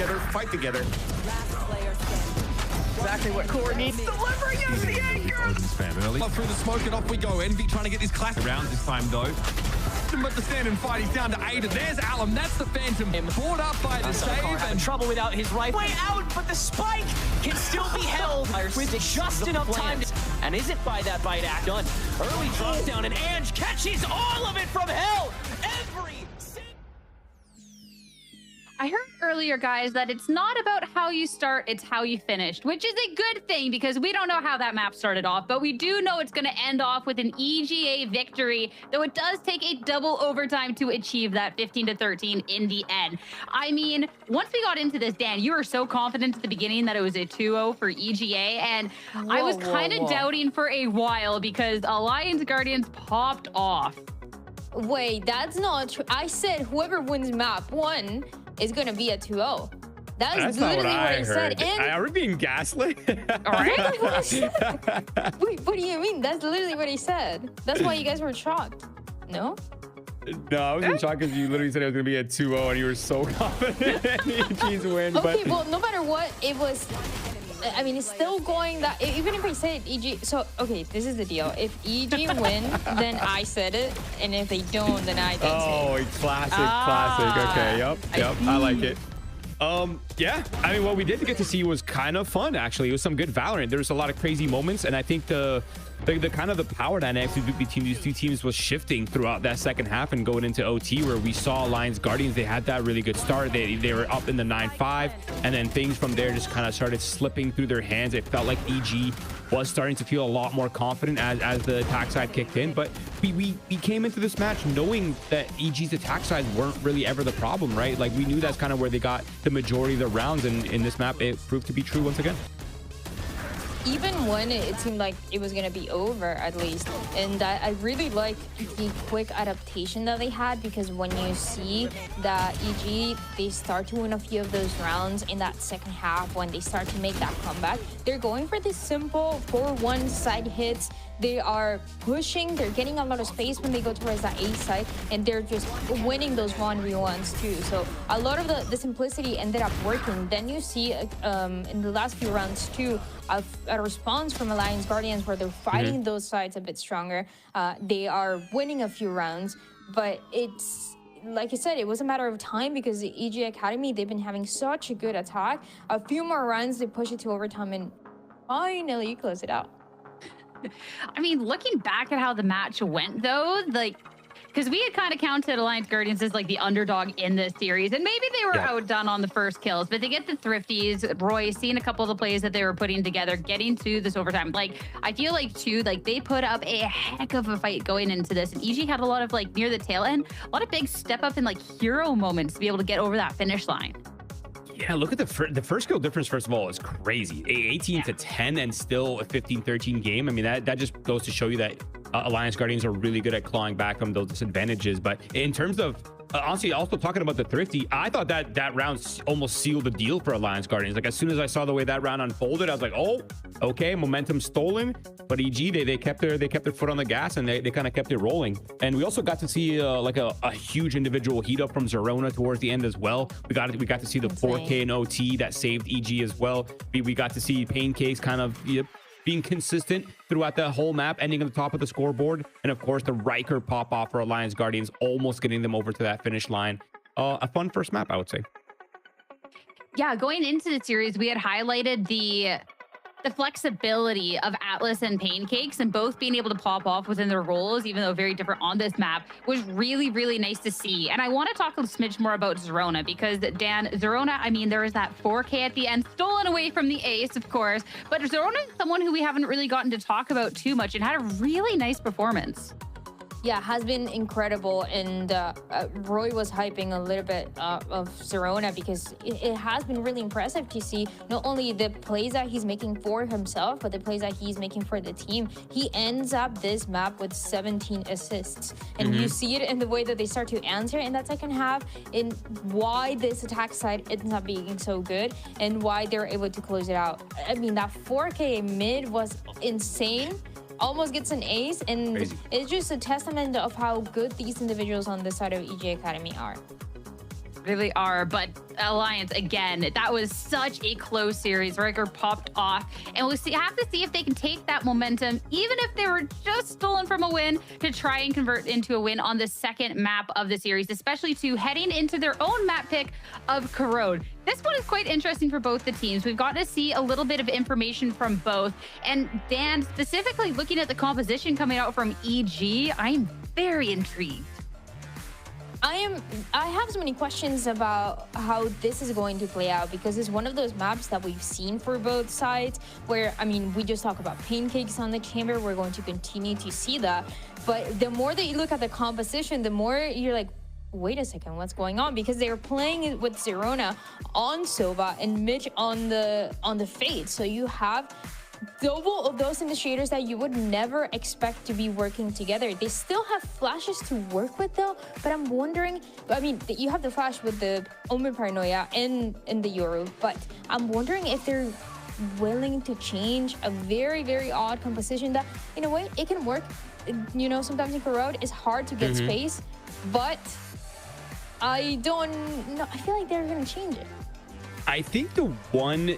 together, fight together. Exactly what Core needs. Delivering as the anchor. Odin's fan early. Through the smoke and off we go. Envy trying to get his class around this time though. But the stand and fight, he's down to 8. There's Alum, that's the Phantom. Brought up by the save. And trouble without his rifle. Way out, but the spike can still be held with just enough time. And is it by that bite act done? Early drop down and Ange catches all of it from hell. I heard earlier, guys, that it's not about how you start, it's how you finished, which is a good thing because we don't know how that map started off, but we do know it's going to end off with an EGA victory, though it does take a double overtime to achieve that 15-13 in the end. I mean, once we got into this, Dan, you were so confident at the beginning that it was a 2-0 for EGA, and I was kind of doubting for a while because Alliance Guardians popped off. Wait, that's not true. I said whoever wins map 1 is going to be a 2-0. That's literally what I said. And are we being gaslit? All right. Wait, what do you mean? That's literally what he said. That's why you guys were shocked. No? No, I was in shock because you literally said it was going to be a 2-0 and you were so confident in EG's win. Okay, but... well, no matter what, it was... I mean, it's still going that... Even if I said EG... So, okay, this is the deal. If EG win, then I said it. And if they don't, then I didn't say it. Classic. Okay, yep. I like it. Yeah, I mean, what we did get to see was kind of fun, actually. It was some good Valorant. There was a lot of crazy moments, and I think the kind of the power dynamics between these two teams was shifting throughout that second half and going into OT, where we saw Alliance Guardians. They had that really good start. They were up in the 9-5, and then things from there just kind of started slipping through their hands. It felt like EG was starting to feel a lot more confident as the attack side kicked in, but we came into this match knowing that EG's attack sides weren't really ever the problem, right? Like, we knew that's kind of where they got the majority of the rounds, and in this map it proved to be true once again. Even when it seemed like it was going to be over, at least. And I really like the quick adaptation that they had, because when you see that EG, they start to win a few of those rounds in that second half, when they start to make that comeback, they're going for this simple 4-1 side hits. They are pushing, they're getting a lot of space when they go towards that A side, and they're just winning those 1v1s too. So a lot of the simplicity ended up working. Then you see in the last few rounds too, a response from Alliance Guardians where they're fighting those sides a bit stronger. They are winning a few rounds, but it's, like I said, it was a matter of time because the EG Academy, they've been having such a good attack. A few more rounds, they push it to overtime and finally close it out. I mean, looking back at how the match went, though, like, because we had kind of counted Alliance Guardians as like the underdog in this series, and maybe they were outdone on the first kills, but they get the thrifties. Roy, seeing a couple of the plays that they were putting together, getting to this overtime. Like, I feel like too, like they put up a heck of a fight going into this, and EG had a lot of, like, near the tail end, a lot of big step up and like hero moments to be able to get over that finish line. Yeah, look at the first kill difference, first of all, is crazy. 18-10 and still a 15-13 game. I mean, that just goes to show you that Alliance Guardians are really good at clawing back from those disadvantages. But in terms of, honestly, also talking about the thrifty, I thought that round almost sealed the deal for Alliance Guardians. Like, as soon as I saw the way that round unfolded, I was like, oh, okay, momentum stolen. But EG, they kept their foot on the gas, and they kind of kept it rolling. And we also got to see like a huge individual heat up from Zerona towards the end as well. We got to see the 4K and OT that saved EG as well. We got to see Pancakes kind of being consistent throughout the whole map, ending at the top of the scoreboard. And of course, the Riker pop off for Alliance Guardians, almost getting them over to that finish line. A fun first map, I would say. Yeah, going into the series, we had highlighted the flexibility of Atlas and Pancakes, and both being able to pop off within their roles, even though very different on this map, was really, really nice to see. And I want to talk a smidge more about Zerona, because Dan, Zerona, I mean, there was that 4K at the end, stolen away from the ace, of course, but Zerona is someone who we haven't really gotten to talk about too much, and had a really nice performance. Yeah, has been incredible, and Roy was hyping a little bit of Zerona, because it has been really impressive to see not only the plays that he's making for himself, but the plays that he's making for the team. He ends up this map with 17 assists, and you see it in the way that they start to answer in that second half, and why this attack side ends up being so good, and why they're able to close it out. I mean, that 4K mid was insane. Almost gets an ace, and it's just a testament of how good these individuals on this side of EG Academy are. really are. But Alliance, again, that was such a close series. Riker popped off, and we'll have to see if they can take that momentum, even if they were just stolen from a win, to try and convert into a win on the second map of the series, especially to heading into their own map pick of Corrode. This one is quite interesting for both the teams. We've got to see a little bit of information from both. And Dan, specifically looking at the composition coming out from EG, I'm very intrigued. I have so many questions about how this is going to play out, because it's one of those maps that we've seen for both sides where, I mean, we just talk about pancakes on the chamber. We're going to continue to see that. But the more that you look at the composition, the more you're like, wait a second, what's going on? Because they were playing with Zerona on Sova and Mitch on the Fade. So you have double of those initiators that you would never expect to be working together. They still have flashes to work with though, but I'm wondering, I mean, you have the flash with the Omen Paranoia and the Yoru, but I'm wondering if they're willing to change a very, very odd composition that, in a way, it can work. You know, sometimes in Corrode, it's hard to get space, but I don't know. I feel like they're going to change it. I think the one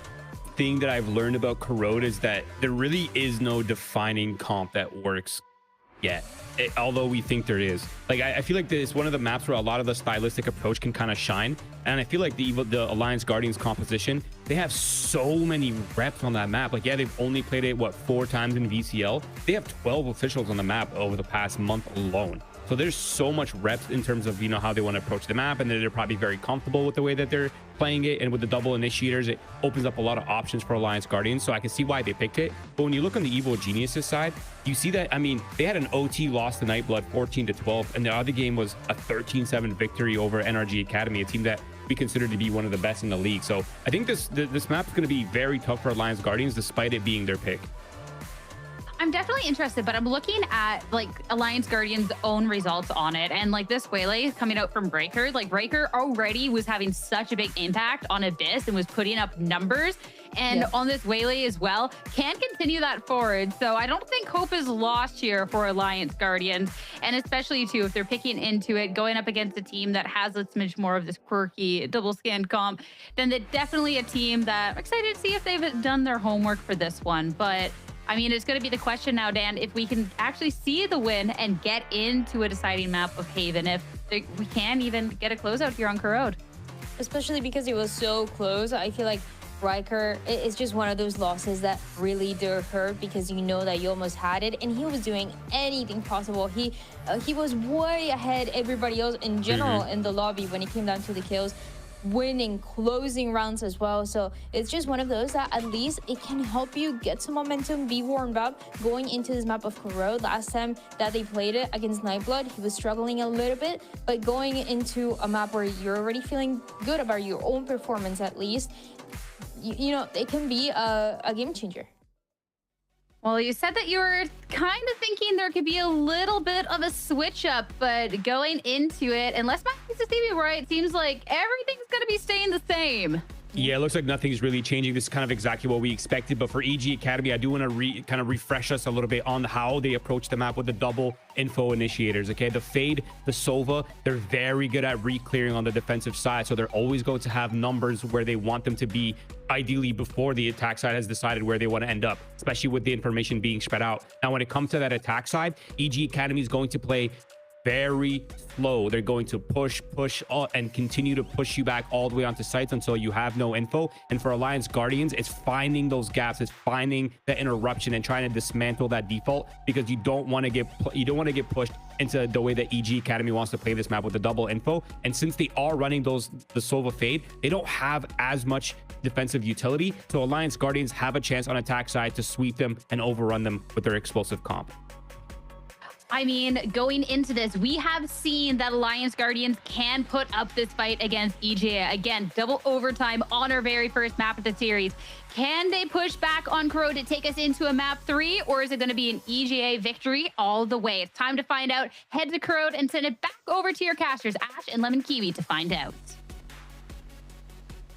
thing that I've learned about Corrode is that there really is no defining comp that works yet, although we think there is. Like, I feel like it's one of the maps where a lot of the stylistic approach can kind of shine, and I feel like the Alliance Guardians composition, they have so many reps on that map. Like, yeah, they've only played it, what, 4 times in VCL. They have 12 officials on the map over the past month alone. So there's so much reps in terms of, you know, how they want to approach the map, and they're probably very comfortable with the way that they're playing it. And with the double initiators, it opens up a lot of options for Alliance Guardians. So I can see why they picked it. But when you look on the Evil Geniuses side, you see that, I mean, they had an OT loss to Nightblood 14-12, and the other game was a 13-7 victory over NRG Academy, a team that we consider to be one of the best in the league. So I think this map is going to be very tough for Alliance Guardians, despite it being their pick. I'm definitely interested, but I'm looking at like Alliance Guardian's own results on it, and like this Waylay coming out from Breaker, like Breaker already was having such a big impact on Abyss and was putting up numbers, and on this Waylay as well, can continue that forward. So I don't think hope is lost here for Alliance Guardians, and especially too if they're picking into it, going up against a team that has a smidge more of this quirky double scan comp, then they're definitely a team that I'm excited to see if they've done their homework for this one. But I mean, it's going to be the question now, Dan, if we can actually see the win and get into a deciding map of Haven, if we can even get a closeout here on Corrode. Especially because it was so close. I feel like Riker is just one of those losses that really do hurt, because you know that you almost had it, and he was doing anything possible. He was way ahead everybody else in general in the lobby when it came down to the kills, winning closing rounds as well. So it's just one of those that at least it can help you get some momentum, be warmed up going into this map of Corrode. Last time that they played it against Nightblood, he was struggling a little bit, but going into a map where you're already feeling good about your own performance, at least, you know, it can be a game changer. Well, you said that you were kind of thinking there could be a little bit of a switch up, but going into it, unless my piece of TV right, it seems like everything's going to be staying the same. Yeah, it looks like nothing's really changing. This is kind of exactly what we expected. But for EG Academy, I do want to kind of refresh us a little bit on how they approach the map with the double info initiators. Okay, the Fade, the Sova, they're very good at re-clearing on the defensive side. So they're always going to have numbers where they want them to be, ideally before the attack side has decided where they want to end up, especially with the information being spread out. Now, when it comes to that attack side, EG Academy is going to play very slow. They're going to push and continue to push you back all the way onto sites until you have no info. And for Alliance Guardians, it's finding those gaps, it's finding the interruption and trying to dismantle that default, because you don't want to get pushed into the way that EG Academy wants to play this map with the double info. And since they are running the Sova Fade, they don't have as much defensive utility. So Alliance Guardians have a chance on attack side to sweep them and overrun them with their explosive comp. I mean, going into this, we have seen that Alliance Guardians can put up this fight against EGA. Again, double overtime on our very first map of the series. Can they push back on Corrode to take us into a map 3, or is it going to be an EGA victory all the way? It's time to find out. Head to Corrode and send it back over to your casters, Ash and Lemon Kiwi, to find out.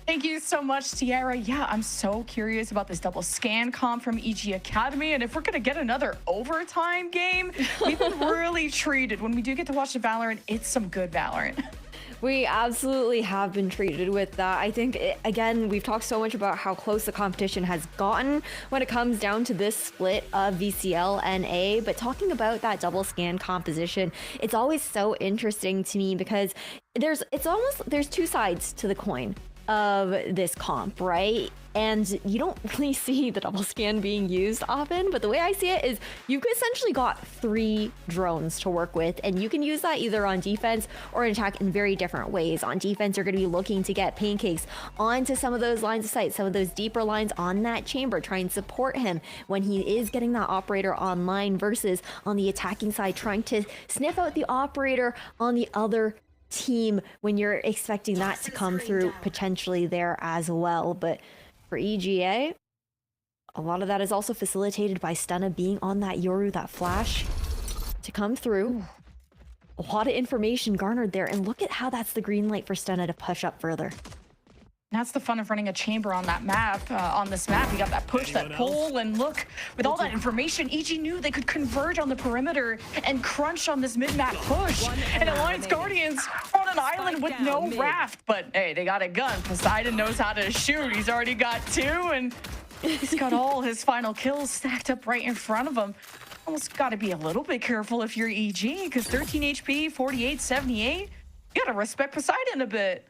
Thank you so much, Tiara. Yeah, I'm so curious about this double scan comp from EG Academy, and if we're going to get another overtime game. We've been really treated. When we do get to watch the Valorant, it's some good Valorant. We absolutely have been treated with that. I think, again, we've talked so much about how close the competition has gotten when it comes down to this split of VCL and A, but talking about that double scan composition, it's always so interesting to me because there's two sides to the coin of this comp, right? And you don't really see the double scan being used often, but the way I see it is you've essentially got 3 drones to work with, and you can use that either on defense or in attack in very different ways. On defense, you're going to be looking to get Pancakes onto some of those lines of sight, some of those deeper lines on that chamber, try and support him when he is getting that operator online, versus on the attacking side, trying to sniff out the operator on the other team when you're expecting that to come through potentially there as well. But for EGA, a lot of that is also facilitated by Stunna being on that Yoru, that flash to come through. A lot of information garnered there, and look at how that's the green light for Stunna to push up further. That's the fun of running a chamber on that map. On this map, you got that push, that pull, and look, with all that information, EG knew they could converge on the perimeter and crunch on this mid-map push. And Alliance Guardians on an island with no raft, but hey, they got a gun. Poseidon knows how to shoot. He's already got 2, and he's got all his final kills stacked up right in front of him. Almost got to be a little bit careful if you're EG, because 13 HP, 48, 78, you got to respect Poseidon a bit.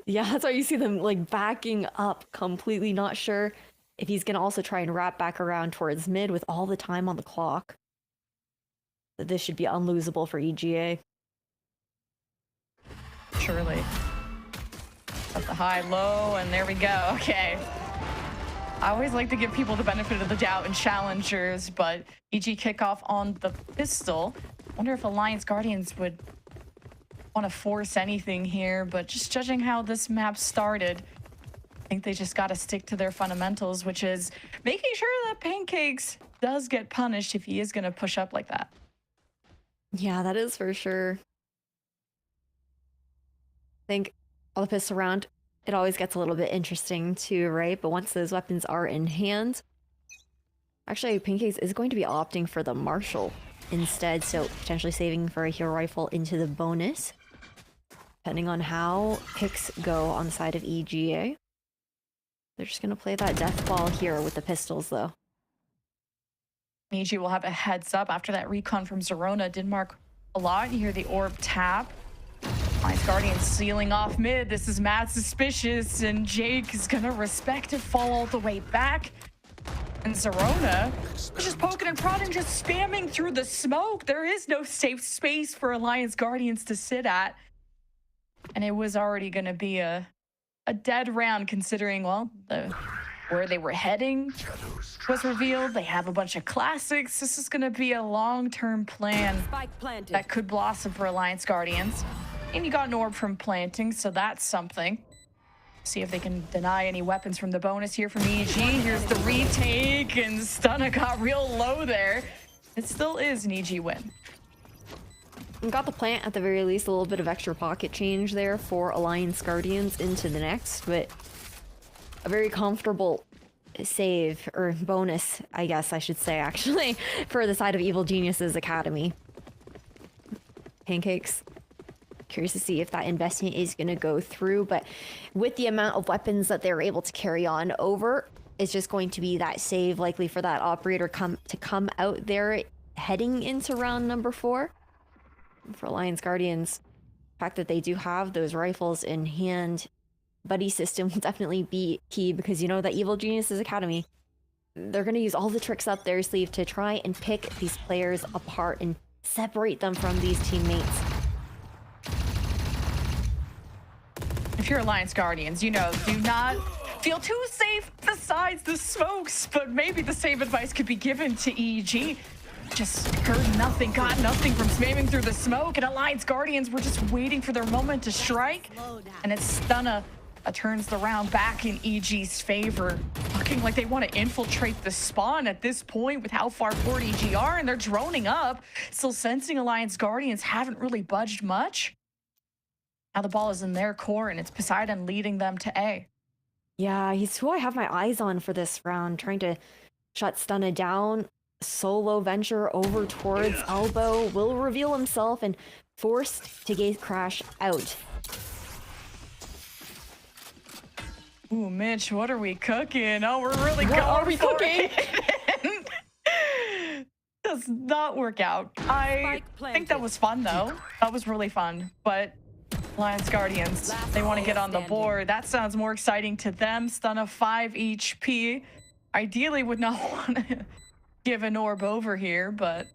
Yeah, that's why you see them like backing up, completely not sure if he's going to also try and wrap back around towards mid with all the time on the clock. But this should be unlosable for EGA. Surely. At the high, low, and there we go. Okay. I always like to give people the benefit of the doubt in challengers, but EG kickoff on the pistol. Wonder if Alliance Guardians would want to force anything here, but just judging how this map started, I think they just got to stick to their fundamentals, which is making sure that Pancakes does get punished if he is going to push up like that. Yeah, that is for sure. I think all the pistols around, it always gets a little bit interesting too, right? But once those weapons are in hand, actually Pancakes is going to be opting for the Marshall instead, so potentially saving for a hero rifle into the bonus. Depending on how picks go on the side of EGA. They're just going to play that death ball here with the pistols, though. EG will have a heads up after that recon from Zerona. Did mark a lot. You hear the orb tap. Alliance Guardian sealing off mid. This is mad suspicious, and Jake is going to respect it, fall all the way back. And Zerona is just poking and prodding, just spamming through the smoke. There is no safe space for Alliance Guardians to sit at. And it was already going to be a dead round, considering, well, where they were heading was revealed. They have a bunch of classics. This is going to be a long-term plan that could blossom for Alliance Guardians. And you got an orb from planting, so that's something. See if they can deny any weapons from the bonus here from EG. Here's the retake, and Stunna got real low there. It still is an EG win. We got the plant at the very least, a little bit of extra pocket change there for Alliance Guardians into the next, but a very comfortable save, or bonus, I guess I should say, actually, for the side of Evil Genius's Academy. Pancakes. Curious to see if that investment is going to go through, but with the amount of weapons that they're able to carry on over, it's just going to be that save likely for that operator to come out there heading into round number 4. For Alliance Guardians, the fact that they do have those rifles in hand, buddy system will definitely be key, because you know that Evil Genius's Academy, they're going to use all the tricks up their sleeve to try and pick these players apart and separate them from these teammates. If you're Alliance Guardians, you know, do not feel too safe besides the smokes, but maybe the same advice could be given to EG. Just heard nothing, got nothing from spamming through the smoke, and Alliance Guardians were just waiting for their moment to strike. And it's Stunna turns the round back in EG's favor. Looking like they want to infiltrate the spawn at this point with how far forward EG are, and they're droning up. Still sensing Alliance Guardians haven't really budged much. Now the ball is in their core, and it's Poseidon leading them to A. Yeah, he's who I have my eyes on for this round, trying to shut Stunna down. Solo venture over towards elbow, will reveal himself and forced to gate crash out. Ooh, Mitch, what are we cooking? Oh, we're really What going are we for cooking? it. Does not work out. I think that was fun, though. That was really fun. But Alliance Guardians, they want to get on the board. That sounds more exciting to them. Stun of 5 HP. Ideally would not want to give an orb over here, but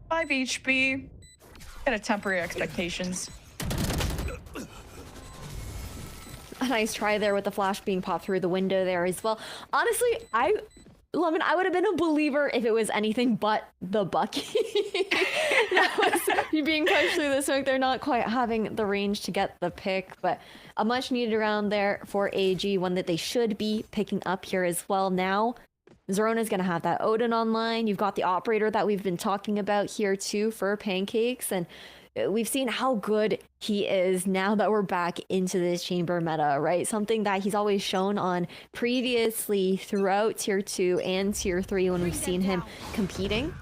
5 HP. Gotta temper your expectations. A nice try there with the flash being popped through the window there as well. Honestly, Lemon, I would have been a believer if it was anything but the Bucky. That was you being pushed through the smoke. They're not quite having the range to get the pick, but a much needed round there for AG, one that they should be picking up here as well. Now, Zerona's going to have that Odin online. You've got the operator that we've been talking about here too for Pancakes, and we've seen how good he is now that we're back into this chamber meta, right? Something that he's always shown on previously throughout Tier 2 and Tier 3 when we've seen him competing.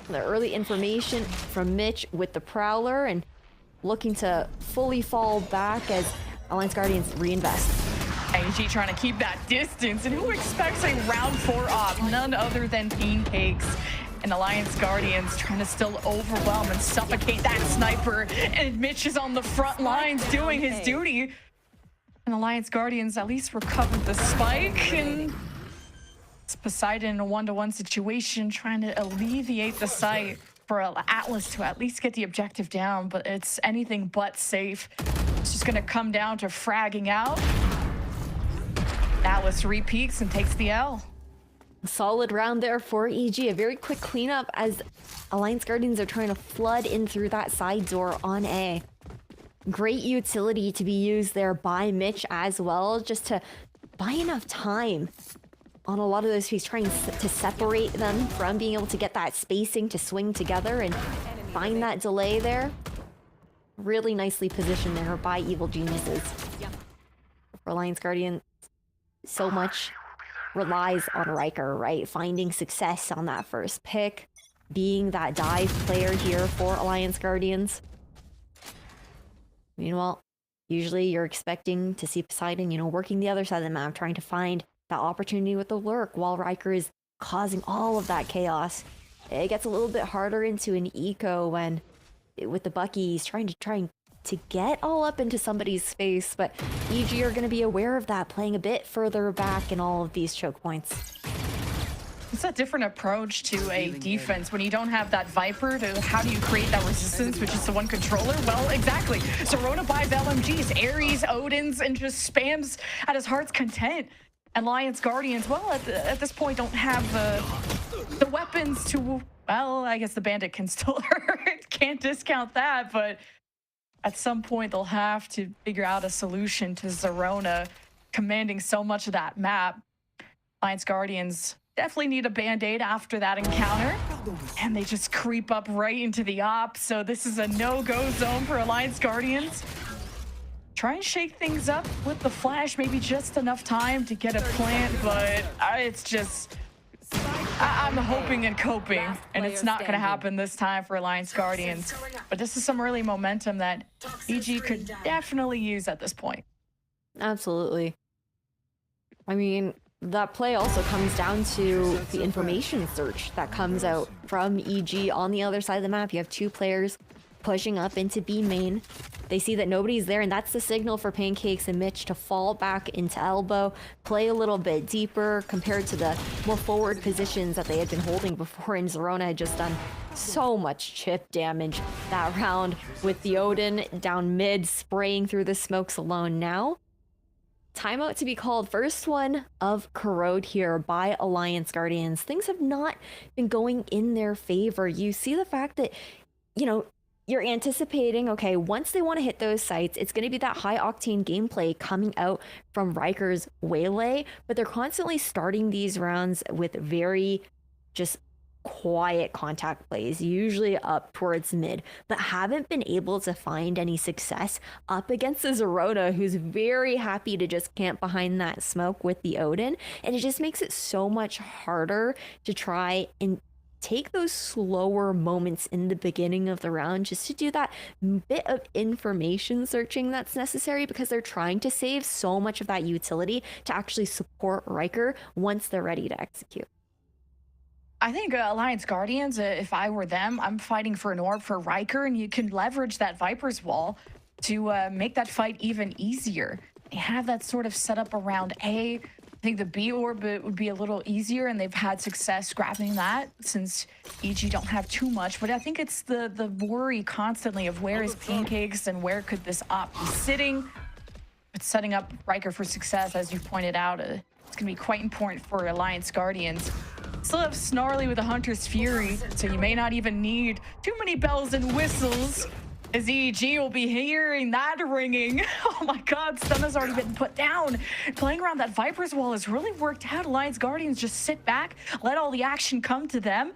The early information from Mitch with the Prowler and looking to fully fall back as Alliance Guardians reinvest. AG trying to keep that distance, and who expects a round 4 op? None other than Pancakes. And Alliance Guardians trying to still overwhelm and suffocate that sniper. And Mitch is on the front lines doing his duty. And Alliance Guardians at least recovered the spike. And it's Poseidon in a 1-to-1 situation trying to alleviate the site for Atlas to at least get the objective down. But it's anything but safe. It's just going to come down to fragging out. Atlas repeats and takes the L. Solid round there for EG. A very quick cleanup as Alliance Guardians are trying to flood in through that side door on A. Great utility to be used there by Mitch as well, just to buy enough time on a lot of those. He's trying to separate them from being able to get that spacing to swing together and find that delay there. Really nicely positioned there by Evil Geniuses. For Alliance Guardian, so much relies on Riker, right? Finding success on that first pick, being that dive player here for Alliance Guardians. Meanwhile, usually you're expecting to see Poseidon, working the other side of the map, trying to find that opportunity with the lurk while Riker is causing all of that chaos. It gets a little bit harder into an eco when, with the Bucky, he's trying to get all up into somebody's space, but EG are going to be aware of that, playing a bit further back in all of these choke points. It's a different approach to a defense when you don't have that Viper. How do you create that resistance with just the one controller? Well, exactly. Zerona buys LMGs, Ares, Odins, and just spams at his heart's content. Alliance Guardians, well, at this point, don't have the weapons to, well, I guess the Bandit can still hurt. Can't discount that, but at some point, they'll have to figure out a solution to Zerona commanding so much of that map. Alliance Guardians definitely need a band-aid after that encounter. And they just creep up right into the op. So this is a no-go zone for Alliance Guardians. Try and shake things up with the flash. Maybe just enough time to get a plant, but it's just... I'm hoping and coping, and it's not going to happen this time for Alliance Guardians. But this is some early momentum that EG could definitely use at this point. Absolutely. I mean, that play also comes down to the information search that comes out from EG on the other side of the map. You have 2 players pushing up into B main. They see that nobody's there, and that's the signal for Pancakes and Mitch to fall back into elbow, play a little bit deeper compared to the more forward positions that they had been holding before, and Zerona had just done so much chip damage that round with the Odin down mid, spraying through the smokes alone. Now, timeout to be called. First one of Corrode here by Alliance Guardians. Things have not been going in their favor. You see the fact that, you're anticipating, okay, once they want to hit those sites, it's going to be that high-octane gameplay coming out from Riker's Waylay, but they're constantly starting these rounds with very just quiet contact plays, usually up towards mid, but haven't been able to find any success up against the Zerona, who's very happy to just camp behind that smoke with the Odin, and it just makes it so much harder to try and take those slower moments in the beginning of the round just to do that bit of information searching that's necessary, because they're trying to save so much of that utility to actually support Riker once they're ready to execute. I think Alliance Guardians, if I were them, I'm fighting for an orb for Riker, and you can leverage that Viper's Wall to make that fight even easier. They have that sort of set up around A. I think the B orb would be a little easier, and they've had success grabbing that since EG don't have too much. But I think it's the worry constantly of where is Pancakes and where could this op be sitting. But setting up Riker for success, as you pointed out, it's going to be quite important for Alliance Guardians. Still have Snarly with a Hunter's Fury, so you may not even need too many bells and whistles, as EG will be hearing that ringing. Oh my god, stun has already been put down. Playing around that Viper's Wall has really worked out. Alliance Guardians just sit back, let all the action come to them,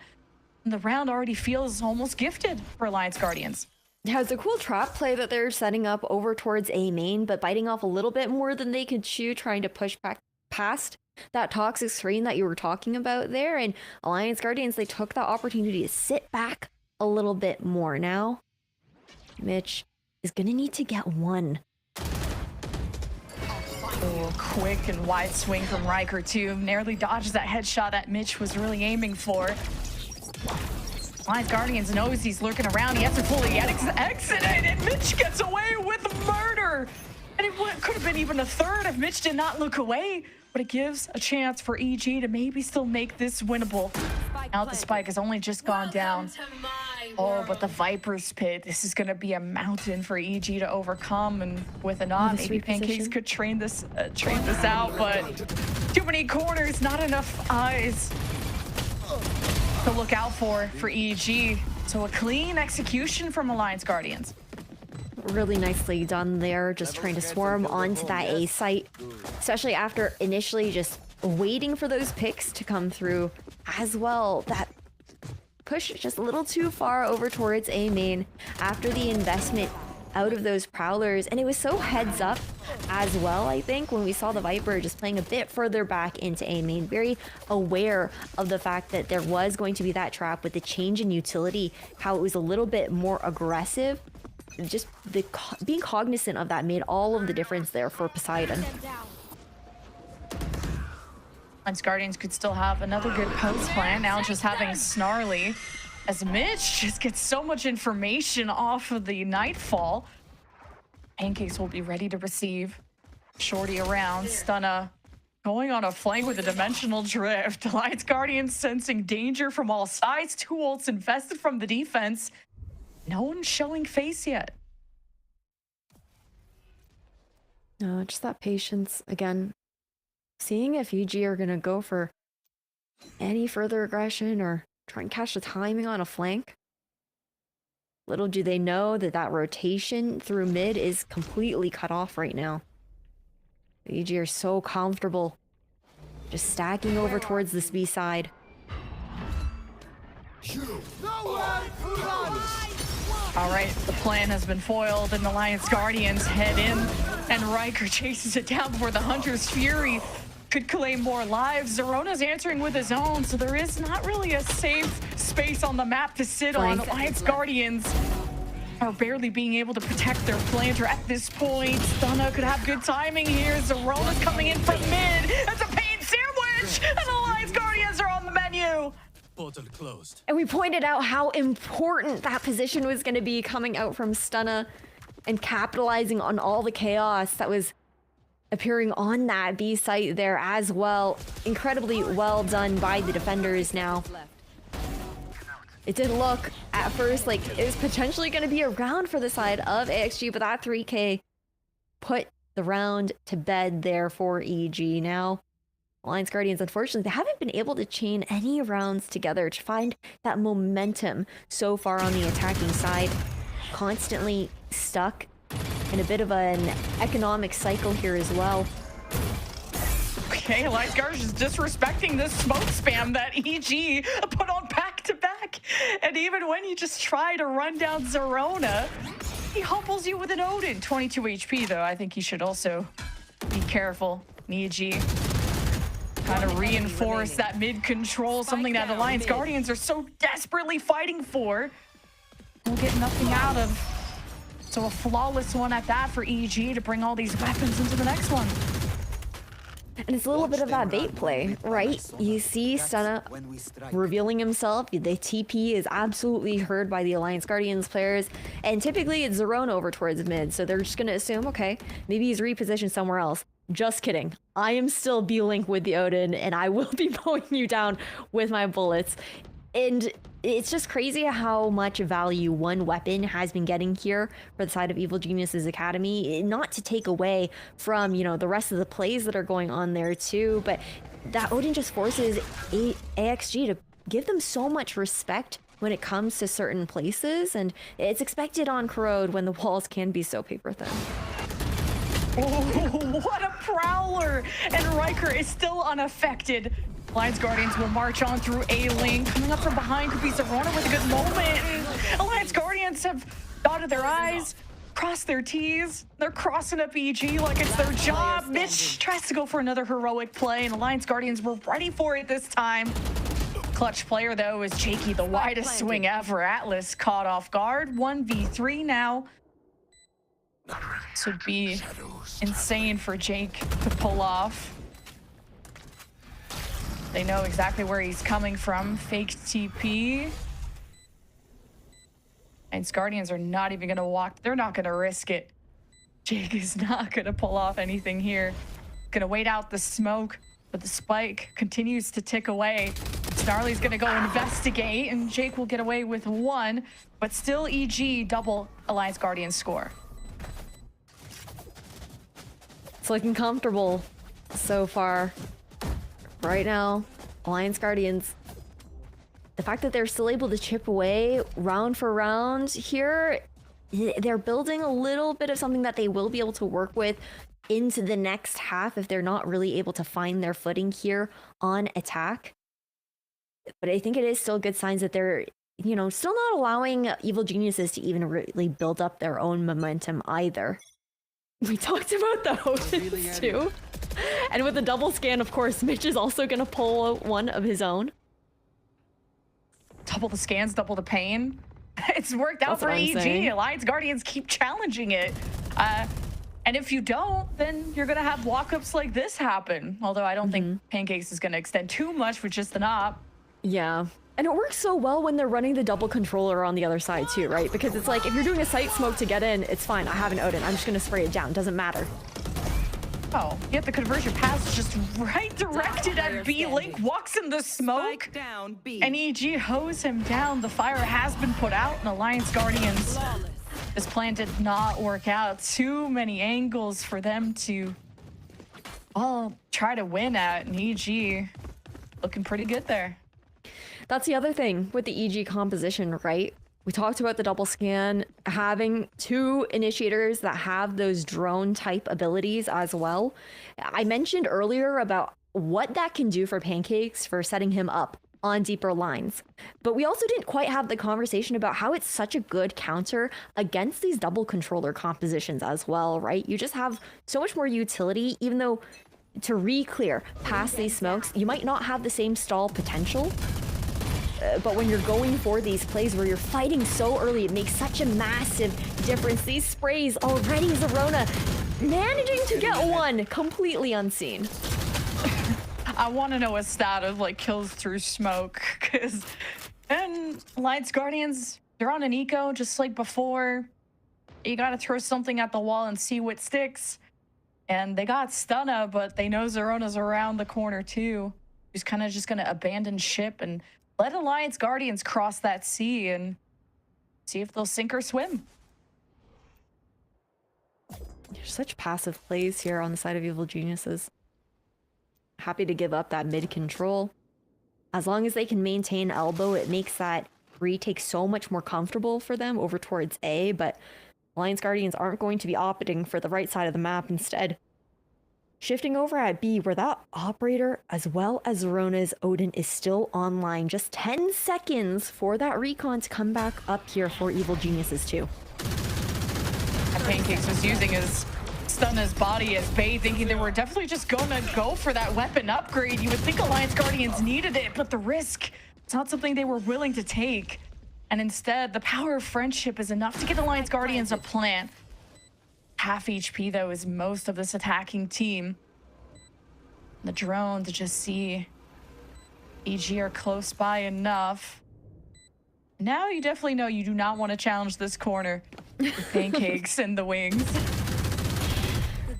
and the round already feels almost gifted for Alliance Guardians. Yeah, it's a cool trap play that they're setting up over towards A main, but biting off a little bit more than they could chew, trying to push back past that toxic screen that you were talking about there. And Alliance Guardians, they took that opportunity to sit back a little bit more. Now Mitch is gonna need to get one. Oh, quick and wide swing from Riker too. Narrowly dodges that headshot that Mitch was really aiming for. Alliance Guardians knows he's lurking around. He has to fully exit, and Mitch gets away with murder. And it could have been even a third if Mitch did not look away. But it gives a chance for EG to maybe still make this winnable. Now the spike has only just gone down. Oh, but the Viper's Pit. This is going to be a mountain for EG to overcome. And with a nod, maybe Pancakes could train this out. But too many corners, not enough eyes to look out for EG. So a clean execution from Alliance Guardians. Really nicely done there, just trying to swarm onto that A site, especially after initially just waiting for those picks to come through as well. That push just a little too far over towards A main after the investment out of those Prowlers, and it was so heads up as well, I think, when we saw the Viper just playing a bit further back into A main, very aware of the fact that there was going to be that trap with the change in utility, how it was a little bit more aggressive. Just being cognizant of that made all of the difference there for Poseidon. Alliance Guardians could still have another good post plan, now just having Snarly, as Mitch just gets so much information off of the Nightfall. Pancakes will be ready to receive. Shorty around, Stunna going on a flank with a dimensional drift. Alliance Guardians sensing danger from all sides, 2 ults invested from the defense. No one's showing face yet. No, just that patience. Again, seeing if EG are going to go for any further aggression or try and catch the timing on a flank. Little do they know that that rotation through mid is completely cut off right now. EG are so comfortable just stacking over towards this B side. All right, the plan has been foiled, and Alliance Guardians head in, and Riker chases it down before the Hunter's Fury could claim more lives. Zerona's answering with his own, so there is not really a safe space on the map to sit on. Alliance Guardians are barely being able to protect their planter at this point. Stunna could have good timing here. Zerona's coming in from mid. That's a pain sandwich, and Alliance Guardians are on the menu. Portal closed. And we pointed out how important that position was going to be, coming out from Stunna and capitalizing on all the chaos that was appearing on that B site there as well. Incredibly well done by the defenders now. It did look at first like it was potentially going to be a round for the side of AXG, but that 3K put the round to bed there for EG. Now Alliance Guardians, unfortunately, they haven't been able to chain any rounds together to find that momentum so far on the attacking side. Constantly stuck in a bit of an economic cycle here as well. Okay, Alliance Guardians is disrespecting this smoke spam that EG put on back-to-back. And even when you just try to run down Zerona, he humbles you with an Odin. 22 HP, though. I think he should also be careful. EG kind of reinforce that mid control, something that Alliance Guardians are so desperately fighting for. We'll get nothing out of. So a flawless one at that for EG to bring all these weapons into the next one. And it's a little bit of that bait play, right? You see Stunna revealing himself. The TP is absolutely heard by the Alliance Guardians players. And typically it's Zerona over towards mid. So they're just going to assume, okay, maybe he's repositioned somewhere else. Just kidding. I am still B-Link with the Odin, and I will be mowing you down with my bullets. And it's just crazy how much value one weapon has been getting here for the side of Evil Genius's Academy. Not to take away from, you know, the rest of the plays that are going on there too, but that Odin just forces AXG to give them so much respect when it comes to certain places, and it's expected on Corrode when the walls can be so paper thin. Oh, what a prowler! And Riker is still unaffected. Alliance Guardians will march on through A-Lane. Coming up from behind could be Zerona with a good moment. Alliance Guardians have dotted their I's, crossed their T's. They're crossing up EG like it's their job. Mitch tries to go for another heroic play, and Alliance Guardians were ready for it this time. Clutch player, though, is Jakey, the widest swing ever. Atlas caught off guard. 1v3 now. This would be insane for Jake to pull off. They know exactly where he's coming from. Fake TP. And Guardians are not even going to walk. They're not going to risk it. Jake is not going to pull off anything here. Going to wait out the smoke, but the spike continues to tick away. Snarly's going to go investigate, and Jake will get away with one, but still EG double Alliance Guardians score. It's looking comfortable so far. Right now, Alliance Guardians, the fact that they're still able to chip away round for round here, they're building a little bit of something that they will be able to work with into the next half if they're not really able to find their footing here on attack. But I think it is still good signs that they're, you know, still not allowing Evil Geniuses to even really build up their own momentum either. We talked about the Odins too. And with the double scan, of course, Mitch is also going to pull one of his own. Double the scans, double the pain. It's worked out for EG. Alliance Guardians keep challenging it. And if you don't, then you're going to have walk-ups like this happen. Although I don't think Pancakes is going to extend too much with just an op. Yeah. And it works so well when they're running the double controller on the other side too, right? Because it's like, if you're doing a sight smoke to get in, it's fine. I have an Odin. I'm just going to spray it down. Doesn't matter. Oh, yet the conversion pass is just right directed at B-Link, walks in the smoke, and EG hose him down. The fire has been put out, and Alliance Guardians, this plan did not work out. Too many angles for them to, well, try to win at, and EG looking pretty good there. That's the other thing with the EG composition, right? We talked about the double scan, having two initiators that have those drone type abilities as well. I mentioned earlier about what that can do for Pancakes for setting him up on deeper lines. But we also didn't quite have the conversation about how it's such a good counter against these double controller compositions as well, right? You just have so much more utility, even though to re-clear past these smokes, you might not have the same stall potential. But when you're going for these plays where you're fighting so early, it makes such a massive difference. These sprays already, Zerona managing to get one completely unseen. I want to know a stat of like kills through smoke, because and Alliance Guardians, they're on an eco just like before. You got to throw something at the wall and see what sticks. And they got Stunna, but they know Zerona's around the corner too. He's kind of just going to abandon ship and let Alliance Guardians cross that sea and see if they'll sink or swim. There's such passive plays here on the side of Evil Geniuses. Happy to give up that mid control. As long as they can maintain elbow, it makes that retake so much more comfortable for them over towards A, but Alliance Guardians aren't going to be opting for the right side of the map instead. Shifting over at B, where that operator, as well as Zerona's Odin, is still online. Just 10 seconds for that recon to come back up here for Evil Geniuses too. Pancakes was using his Stunna's body as bait, thinking they were definitely just gonna go for that weapon upgrade. You would think Alliance Guardians needed it, but the risk, it's not something they were willing to take. And instead, the power of friendship is enough to get Alliance Guardians a plant. Half HP, though, is most of this attacking team. The drone to just see AG are close by enough. Now you definitely know you do not want to challenge this corner with pancakes and the wings.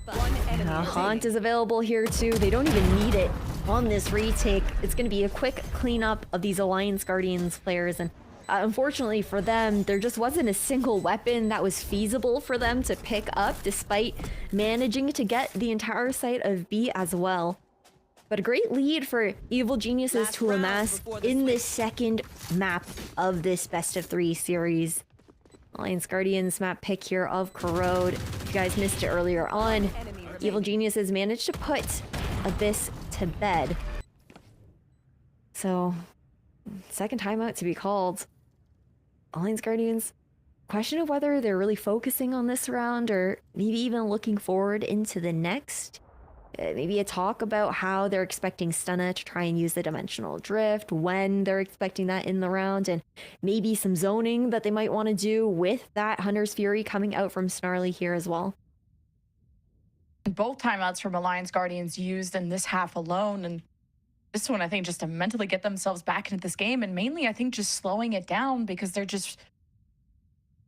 Haunt is available here too. They don't even need it on this retake. It's going to be a quick cleanup of these Alliance Guardians players, and unfortunately for them, there just wasn't a single weapon that was feasible for them to pick up, despite managing to get the entire site of B as well. But a great lead for Evil Geniuses to amass in this second map of this best of 3 series. Alliance Guardians map pick here of Corrode. If you guys missed it earlier on, Evil Geniuses managed to put Abyss to bed. So, second timeout to be called. Alliance Guardians, question of whether they're really focusing on this round or maybe even looking forward into the next. Maybe a talk about how they're expecting Stunna to try and use the dimensional drift, when they're expecting that in the round, and maybe some zoning that they might want to do with that Hunter's Fury coming out from Snarly here as well. Both timeouts from Alliance Guardians used in this half alone, and this one I think just to mentally get themselves back into this game, and mainly I think just slowing it down because they're just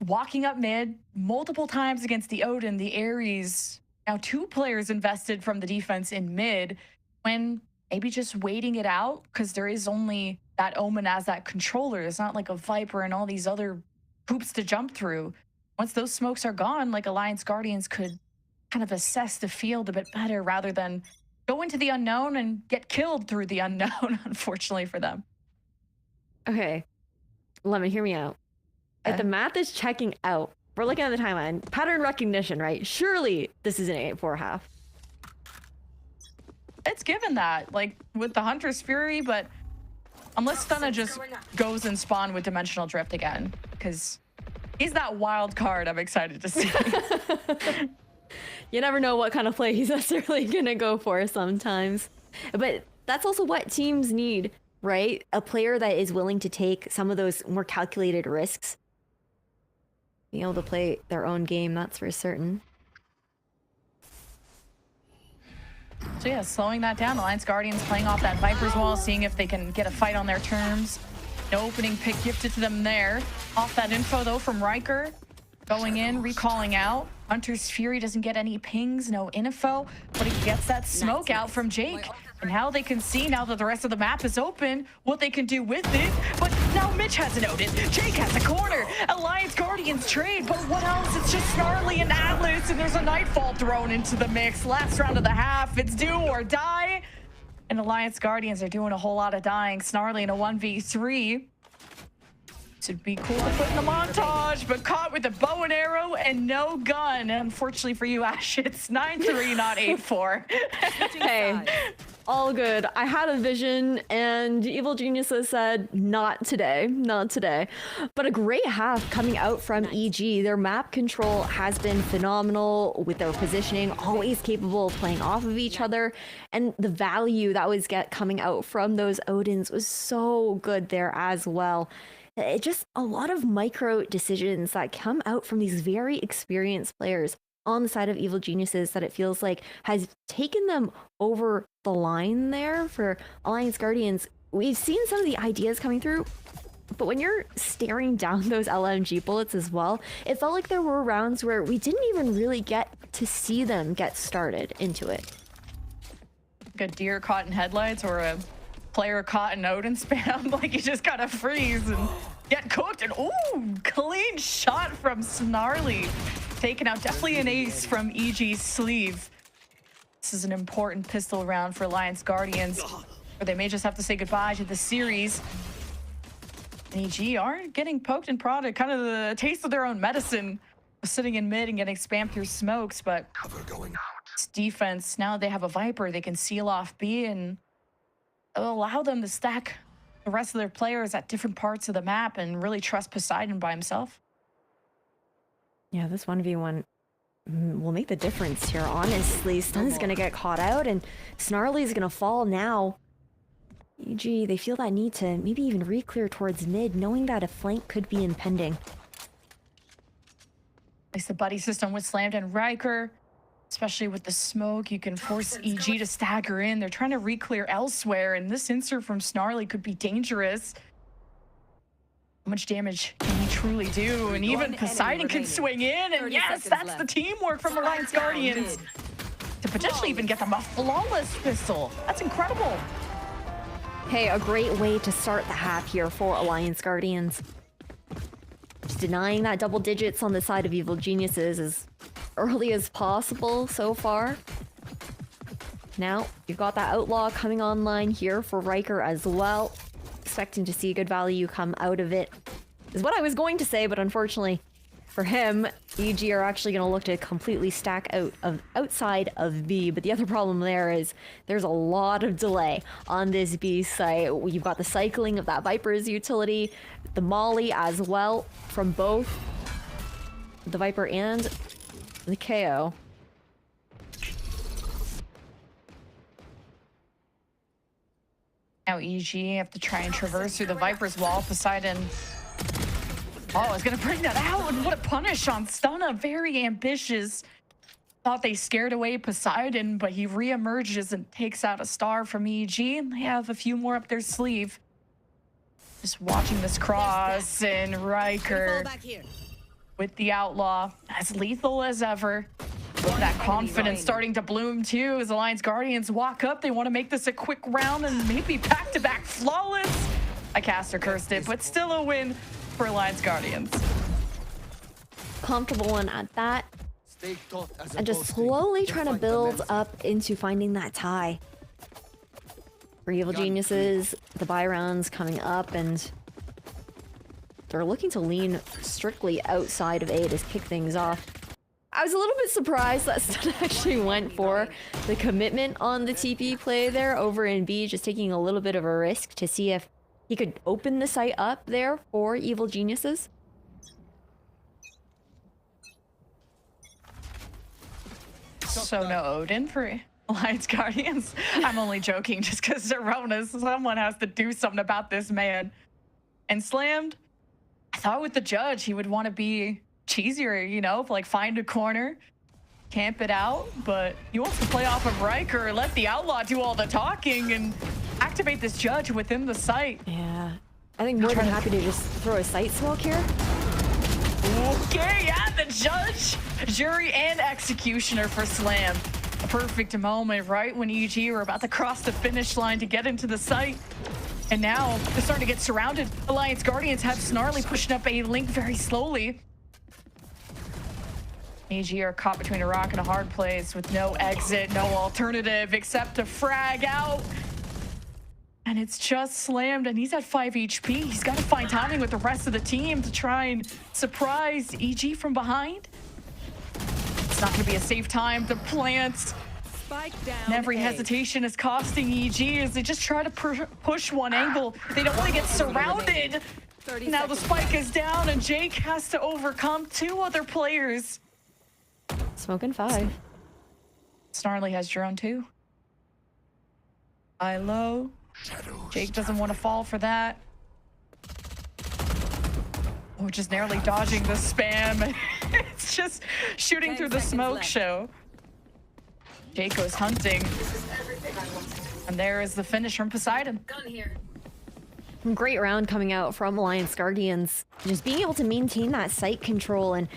walking up mid multiple times against the Odin, the Ares. Now 2 players invested from the defense in mid, when maybe just waiting it out because there is only that Omen as that controller. It's not like a Viper and all these other hoops to jump through. Once those smokes are gone, like Alliance Guardians could kind of assess the field a bit better rather than go into the unknown and get killed through the unknown, unfortunately for them. Okay, Lemon, hear me out. If the math is checking out, we're looking at the timeline. Pattern recognition, right? Surely this is an 8-4 half. It's given that, like with the Hunter's Fury, but unless Stunna just goes and spawn with Dimensional Drift again, because he's that wild card I'm excited to see. You never know what kind of play he's necessarily gonna go for sometimes. But that's also what teams need, right? A player that is willing to take some of those more calculated risks. Being able to play their own game, that's for certain. So yeah, slowing that down. Alliance Guardians playing off that Viper's wall, seeing if they can get a fight on their terms. No opening pick gifted to them there. Off that info though from Riker. Going in, recalling out. Hunter's Fury doesn't get any pings, no info, but he gets that smoke out from Jake. And now they can see, now that the rest of the map is open, what they can do with it. But now Mitch has an Odin, Jake has a corner, Alliance Guardians trade, but what else? It's just Snarly and Atlas, and there's a Nightfall thrown into the mix. Last round of the half, it's do or die. And Alliance Guardians are doing a whole lot of dying. Snarly in a 1v3. Should be cool to put in the montage, but caught with a bow and arrow and no gun. Unfortunately for you, Ash, it's 9-3, not 8-4. Hey, all good. I had a vision and Evil Geniuses said, not today, not today. But a great half coming out from EG. Their map control has been phenomenal with their positioning, always capable of playing off of each other. And the value that was coming out from those Odins was so good there as well. It's just a lot of micro decisions that come out from these very experienced players on the side of Evil Geniuses that it feels like has taken them over the line there for Alliance Guardians. We've seen some of the ideas coming through, but when you're staring down those LMG bullets as well, it felt like there were rounds where we didn't even really get to see them get started into it. Like a deer caught in headlights or a player caught in Odin spam, like you just gotta freeze and get cooked. And ooh, clean shot from Snarly, taking out definitely an ace from EG's sleeve. This is an important pistol round for Alliance Guardians, or they may just have to say goodbye to the series. And EG are getting poked and prodded, kind of the taste of their own medicine, sitting in mid and getting spammed through smokes. But it's defense, now they have a Viper, they can seal off B and allow them to stack the rest of their players at different parts of the map and really trust Poseidon by himself. Yeah, this 1v1 will make the difference here, honestly. Stun's gonna get caught out, and Snarly's gonna fall now. AG, they feel that need to maybe even re-clear towards mid, knowing that a flank could be impending. At least the buddy system was slammed, and Riker, especially with the smoke, you can force EG to stagger in. They're trying to re-clear elsewhere, and this insert from Snarly could be dangerous. How much damage can he truly do? And even Poseidon can swing in, and yes, that's the teamwork from Alliance Guardians to potentially even get them a flawless pistol. That's incredible. Hey, a great way to start the half here for Alliance Guardians. Just denying that double digits on the side of Evil Geniuses as early as possible so far. Now, you've got that Outlaw coming online here for Riker as well. Expecting to see good value come out of it is what I was going to say, but unfortunately for him, EG are actually going to look to completely stack outside of B. But the other problem there is there's a lot of delay on this B site. You've got the cycling of that Viper's utility, the Molly as well from both the Viper and the KO. Now EG have to try and traverse through the Viper's wall. Poseidon, oh, is going to bring that out. And what a punish on Stunna. Very ambitious. Thought they scared away Poseidon, but he reemerges and takes out a star from EG. And they have a few more up their sleeve. Just watching this cross, and Riker with the Outlaw, as lethal as ever. That confidence starting to bloom too as Alliance Guardians walk up. They want to make this a quick round and maybe back-to-back flawless. I caster cursed it, but still a win for Alliance Guardians. Comfortable one at that. And just slowly trying to build up into finding that tie. For Evil Geniuses, the buy rounds coming up, and they're looking to lean strictly outside of A to kick things off. I was a little bit surprised that Stun actually went for the commitment on the TP play there over in B, just taking a little bit of a risk to see if he could open the site up there for Evil Geniuses. So no Odin for Alliance Guardians. I'm only joking just because Zerona, someone has to do something about this man. And slammed. I thought with the judge he would want to be cheesier, you know, like find a corner, camp it out, but he wants to play off of Riker, let the Outlaw do all the talking and activate this judge within the site. Yeah, I think more than happy to just throw a site smoke here. Okay, yeah, the judge, jury, and executioner for Slam. A perfect moment, right when EG were about to cross the finish line to get into the site. And now they're starting to get surrounded. Alliance Guardians have Snarly pushing up a link very slowly. AG are caught between a rock and a hard place with no exit, no alternative except to frag out. And it's just slammed, and he's at 5 HP. He's got to find timing with the rest of the team to try and surprise EG from behind. It's not going to be a safe time to plant. And every hesitation is costing EG as they just try to push one angle. They don't want to get surrounded. Now the spike is down, and Jake has to overcome two other players. Smoking 5. Snarly has drone too. High low. Jake doesn't want to fall for that. Oh, just narrowly dodging the spam. It's just shooting through the smoke show. Jake goes hunting. And there is the finish from Poseidon. Great round coming out from Alliance Guardians. Just being able to maintain that site control, and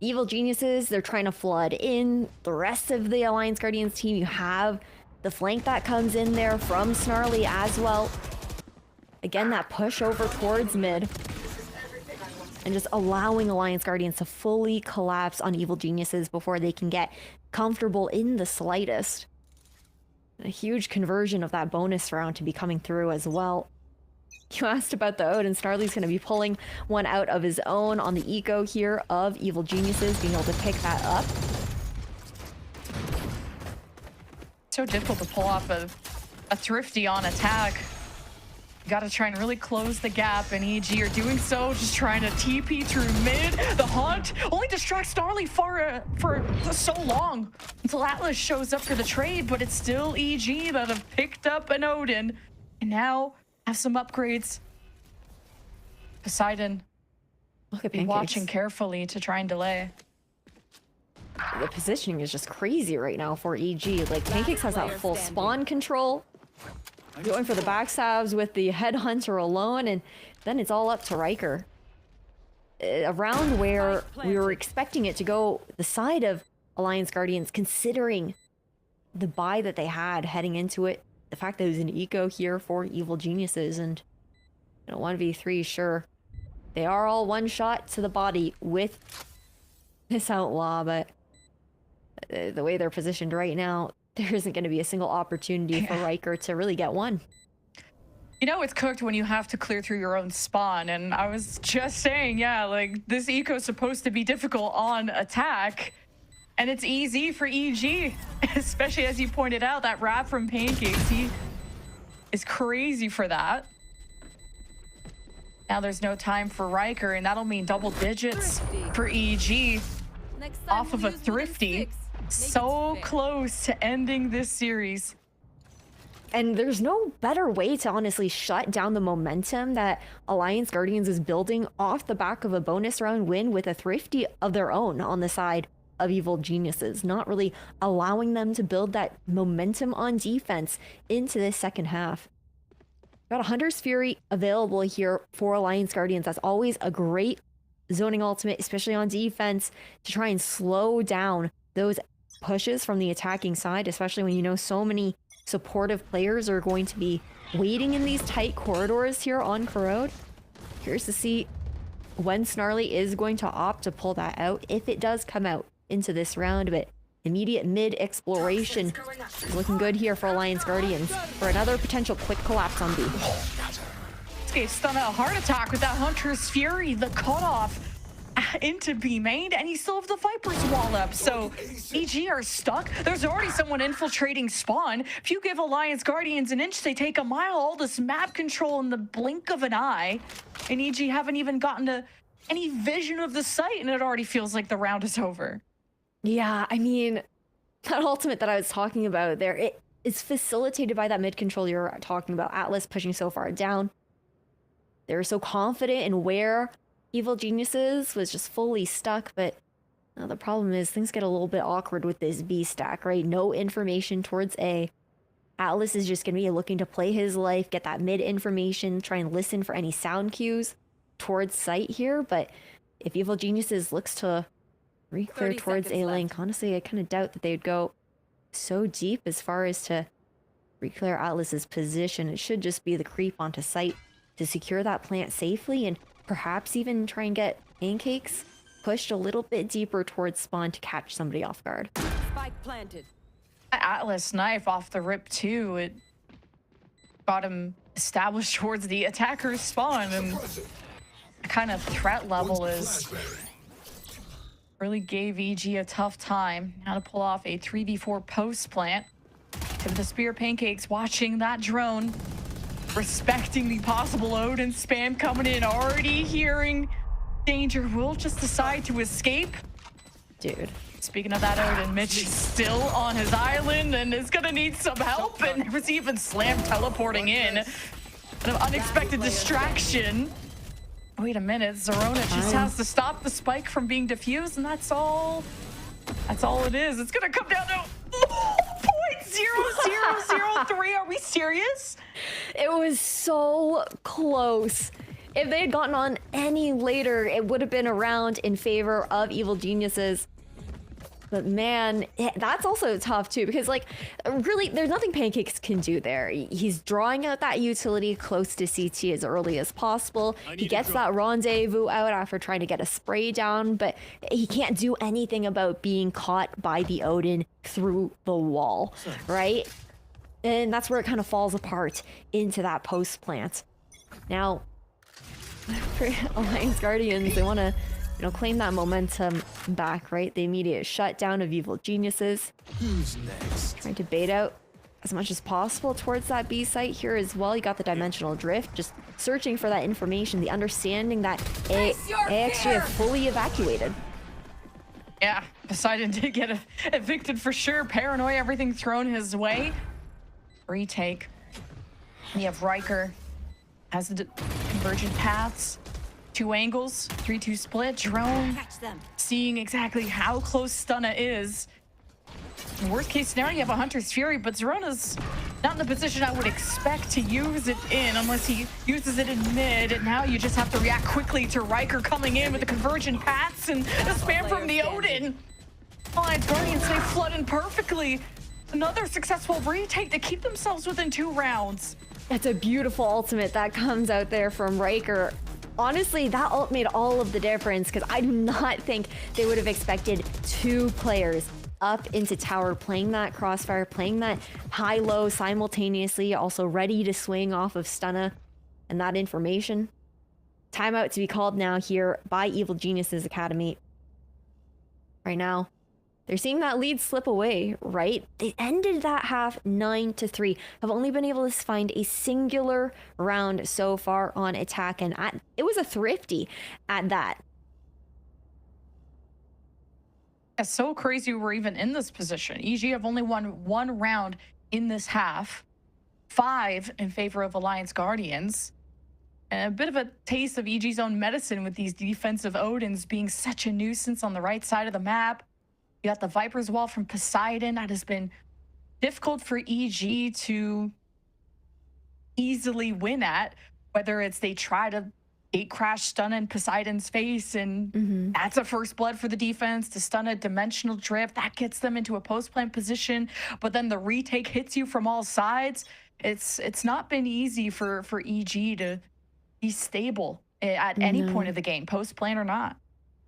Evil Geniuses, they're trying to flood in. The rest of the Alliance Guardians team, you have the flank that comes in there from Snarly as well. Again, that push over towards mid. And just allowing Alliance Guardians to fully collapse on Evil Geniuses before they can get comfortable in the slightest. And a huge conversion of that bonus round to be coming through as well. You asked about the Odin. Snarly's going to be pulling one out of his own on the eco here of Evil Geniuses, being able to pick that up. So difficult to pull off a thrifty on attack. Got to try and really close the gap, and EG are doing so, just trying to TP through mid. The hunt only distracts Snarly for so long until Atlas shows up for the trade, but it's still EG that have picked up an Odin and now have some upgrades. Poseidon, look at be watching carefully to try and delay. The positioning is just crazy right now for EG. Like, Pancakes has that full spawn control. Going for the backstabs with the headhunter alone, and then it's all up to Riker. A round where we were expecting it to go the side of Alliance Guardians, considering the buy that they had heading into it. The fact that it was an eco here for Evil Geniuses, and 1v3, sure. They are all one shot to the body with this Outlaw, but the way they're positioned right now, there isn't going to be a single opportunity for Riker to really get one. You know it's cooked when you have to clear through your own spawn, and I was just saying, yeah, like, this eco is supposed to be difficult on attack, and it's easy for EG, especially as you pointed out, that wrap from Pancakes, he is crazy for that. Now there's no time for Riker, and that'll mean double digits for EG off of a Thrifty. So close to ending this series. And there's no better way to honestly shut down the momentum that Alliance Guardians is building off the back of a bonus round win with a Thrifty of their own on the side of Evil Geniuses, not really allowing them to build that momentum on defense into this second half. Got a Hunter's Fury available here for Alliance Guardians. That's always a great zoning ultimate, especially on defense, to try and slow down those pushes from the attacking side, especially when you know so many supportive players are going to be waiting in these tight corridors here on Corrode. Curious to see when Snarly is going to opt to pull that out, if it does come out into this round, but immediate mid exploration is looking good here for Alliance Guardians for another potential quick collapse on B. This guy's stunned a heart attack with that Hunter's Fury, the cutoff into B main, and you still have the Viper's wall up, so EG are stuck. There's already someone infiltrating spawn. If you give Alliance Guardians an inch, they take a mile. All this map control in the blink of an eye, and EG haven't even gotten to any vision of the site, and it already feels like the round is over. Yeah, I mean, that ultimate that I was talking about there, it is facilitated by that mid control you're talking about. Atlas pushing so far down. They're so confident in where Evil Geniuses was just fully stuck, but the problem is things get a little bit awkward with this B stack, right? No information towards A. Atlas is just going to be looking to play his life, get that mid information, try and listen for any sound cues towards site here, but if Evil Geniuses looks to re-clear towards A link, honestly, I kind of doubt that they would go so deep as far as to re-clear Atlas's position. It should just be the creep onto site to secure that plant safely, and perhaps even try and get Pancakes pushed a little bit deeper towards spawn to catch somebody off guard. Spike planted. Atlas knife off the rip too. It got him established towards the attacker's spawn, and the kind of threat level is really gave EG a tough time. Now to pull off a 3v4 post plant. Give the spear. Pancakes watching that drone, respecting the possible Odin spam coming in, already hearing danger, will just decide to escape. Dude. Speaking of that Odin, Mitch is still on his island and is gonna need some help, and there was even Slam teleporting in. An unexpected distraction. Wait a minute, Zerona just has to stop the spike from being diffused, and that's all it is. It's gonna come down to 0.0003. Are we serious? It was so close. If they had gotten on any later, it would have been a round in favor of Evil Geniuses. But man, that's also tough too, because like, really, there's nothing Pancakes can do there. He's drawing out that utility close to CT as early as possible. He gets that rendezvous out after trying to get a spray down, but he can't do anything about being caught by the Odin through the wall, right? And that's where it kind of falls apart into that post plant. Now, for Alliance Guardians, they want to claim that momentum back, right? The immediate shutdown of Evil Geniuses. Who's next? Trying to bait out as much as possible towards that B site here as well. You got the dimensional drift, just searching for that information, the understanding that AXG have fully evacuated. Yeah, Poseidon did get evicted for sure. Paranoia, everything thrown his way. Retake. And you have Riker has the convergent paths, 2 angles, 3-2 split. Drone seeing exactly how close Stunna is. Worst case scenario, you have a Hunter's Fury, but Zerona's not in the position I would expect to use it in unless he uses it in mid. And now you just have to react quickly to Riker coming in with the convergent paths and the spam from the Odin. Alliance Guardians, they flood in perfectly. Another successful retake to keep themselves within 2 rounds. It's a beautiful ultimate that comes out there from Riker. Honestly, that ult made all of the difference because I do not think they would have expected 2 players up into tower, playing that crossfire, playing that high-low simultaneously, also ready to swing off of Stunna and that information. Timeout to be called now here by Evil Geniuses Academy. Right now, they're seeing that lead slip away, right? They ended that half 9-3, have only been able to find a singular round so far on attack, and it was a thrifty at that. It's so crazy we're even in this position. EG have only won 1 round in this half, 5 in favor of Alliance Guardians. And a bit of a taste of EG's own medicine with these defensive Odins being such a nuisance on the right side of the map. You got the Viper's Wall from Poseidon. That has been difficult for EG to easily win at, whether it's they try to gate crash Stunna in Poseidon's face, and that's a first blood for the defense. To Stunna dimensional drift, that gets them into a post-plant position, but then the retake hits you from all sides. It's not been easy for EG to be stable at any point of the game, post-plant or not.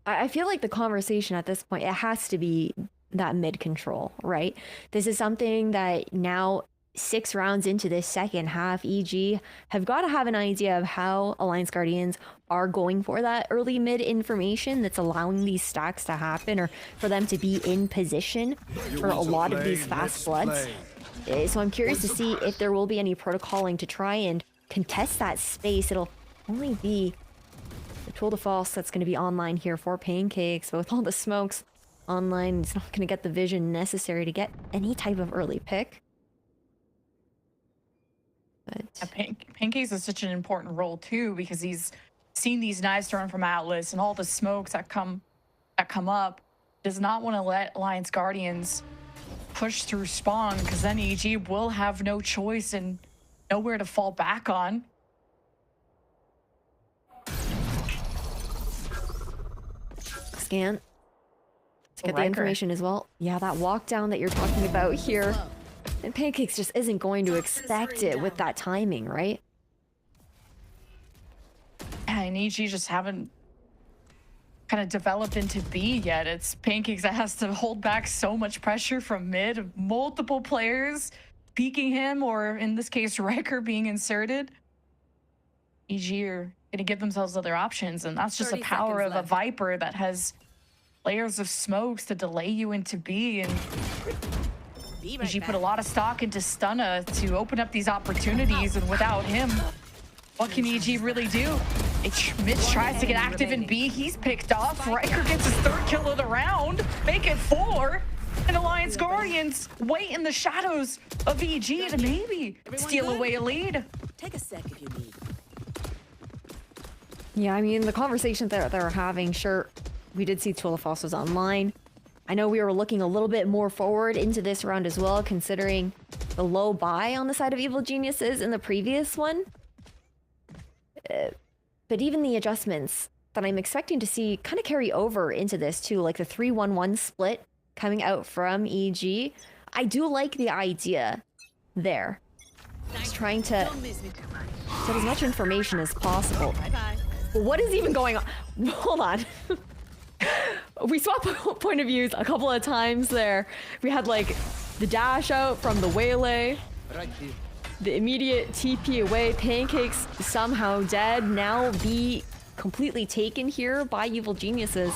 I feel like the conversation at this point, it has to be that mid control, right? This is something that now 6 rounds into this second half, EG have got to have an idea of how Alliance Guardians are going for that early mid information that's allowing these stacks to happen, or for them to be in position for a lot of these fast bloods. So I'm curious to see if there will be any protocoling to try and contest that space. It'll only be the tool de force that's going to be online here for Pancakes, but with all the smokes online, it's not going to get the vision necessary to get any type of early pick. But Pancakes is such an important role too, because he's seen these knives thrown from Atlas and all the smokes that come up. Does not want to let Alliance Guardians push through spawn, because then EG will have no choice and nowhere to fall back on. Scan. Let's get the information as well. Yeah, that walk down that you're talking about here. And Pancakes just isn't going to expect it with that timing, right? And EG just haven't kind of developed into B yet. It's Pancakes that has to hold back so much pressure from mid. Multiple players peeking him, or in this case, Riker being inserted. EG are going to give themselves other options, and that's just the power of a Viper that has layers of smokes to delay you into B. And EG put a lot of stock into Stunna to open up these opportunities, and without him, what can EG really do? Mitch tries to get active in B. He's picked off. Riker gets his 3rd kill of the round. Make it 4. And Alliance Guardians wait in the shadows of EG to maybe steal away a lead. Take a sec if you need. Yeah, I mean, the conversation that they're having, sure, we did see Tuilafos was online. I know we were looking a little bit more forward into this round as well, considering the low buy on the side of Evil Geniuses in the previous one. But even the adjustments that I'm expecting to see kind of carry over into this too, like the 3-1-1 split coming out from EG. I do like the idea there. Just trying to get as much information as possible. But what is even going on? Hold on. We swapped point of views a couple of times there. We had like the dash out from the Waylay, the immediate TP away. Pancakes somehow dead. Now be completely taken here by Evil Geniuses.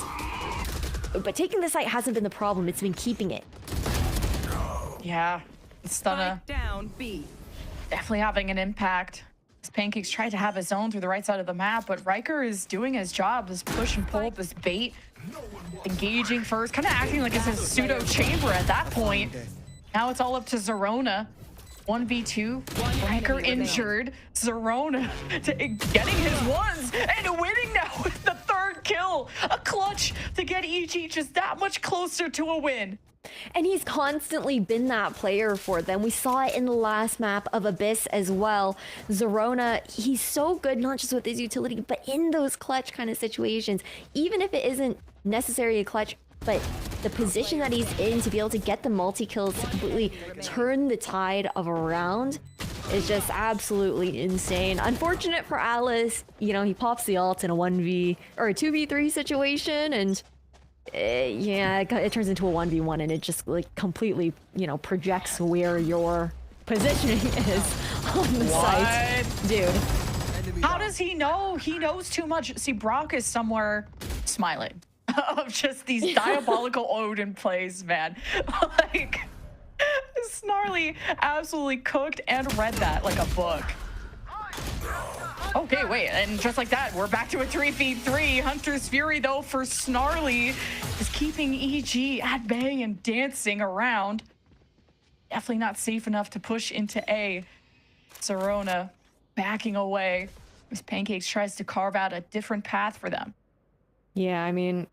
But taking the site hasn't been the problem. It's been keeping it. Yeah. Stunna down B. definitely having an impact. As Pancakes tried to have his own through the right side of the map, but Riker is doing his job, this push and pull, this bait, engaging first, kind of acting like it's a pseudo chamber at that point. Now it's all up to Zerona. 1v2, Riker injured, Zerona getting his ones and winning now with the third kill. A clutch to get EG just that much closer to a win. And he's constantly been that player for them. We saw it in the last map of Abyss as well. Zerona, he's so good, not just with his utility, but in those clutch kind of situations. Even if it isn't necessarily a clutch, but the position that he's in to be able to get the multi-kills to completely turn the tide of a round is just absolutely insane. Unfortunate for Alice, you know, he pops the ult in a 1v or a 2v3 situation, and yeah, it turns into a 1v1, and it just like completely, you know, projects where your positioning is on the site. Dude. How does he know? He knows too much. See, Brock is somewhere smiling of just these diabolical Odin plays, man. Like, Snarly absolutely cooked and read that like a book. Okay, wait, and just like that, we're back to a 3v3. Hunter's Fury, though, for Snarly is keeping EG at bay and dancing around. Definitely not safe enough to push into A. Zerona backing away as Pancakes tries to carve out a different path for them. Yeah, I mean,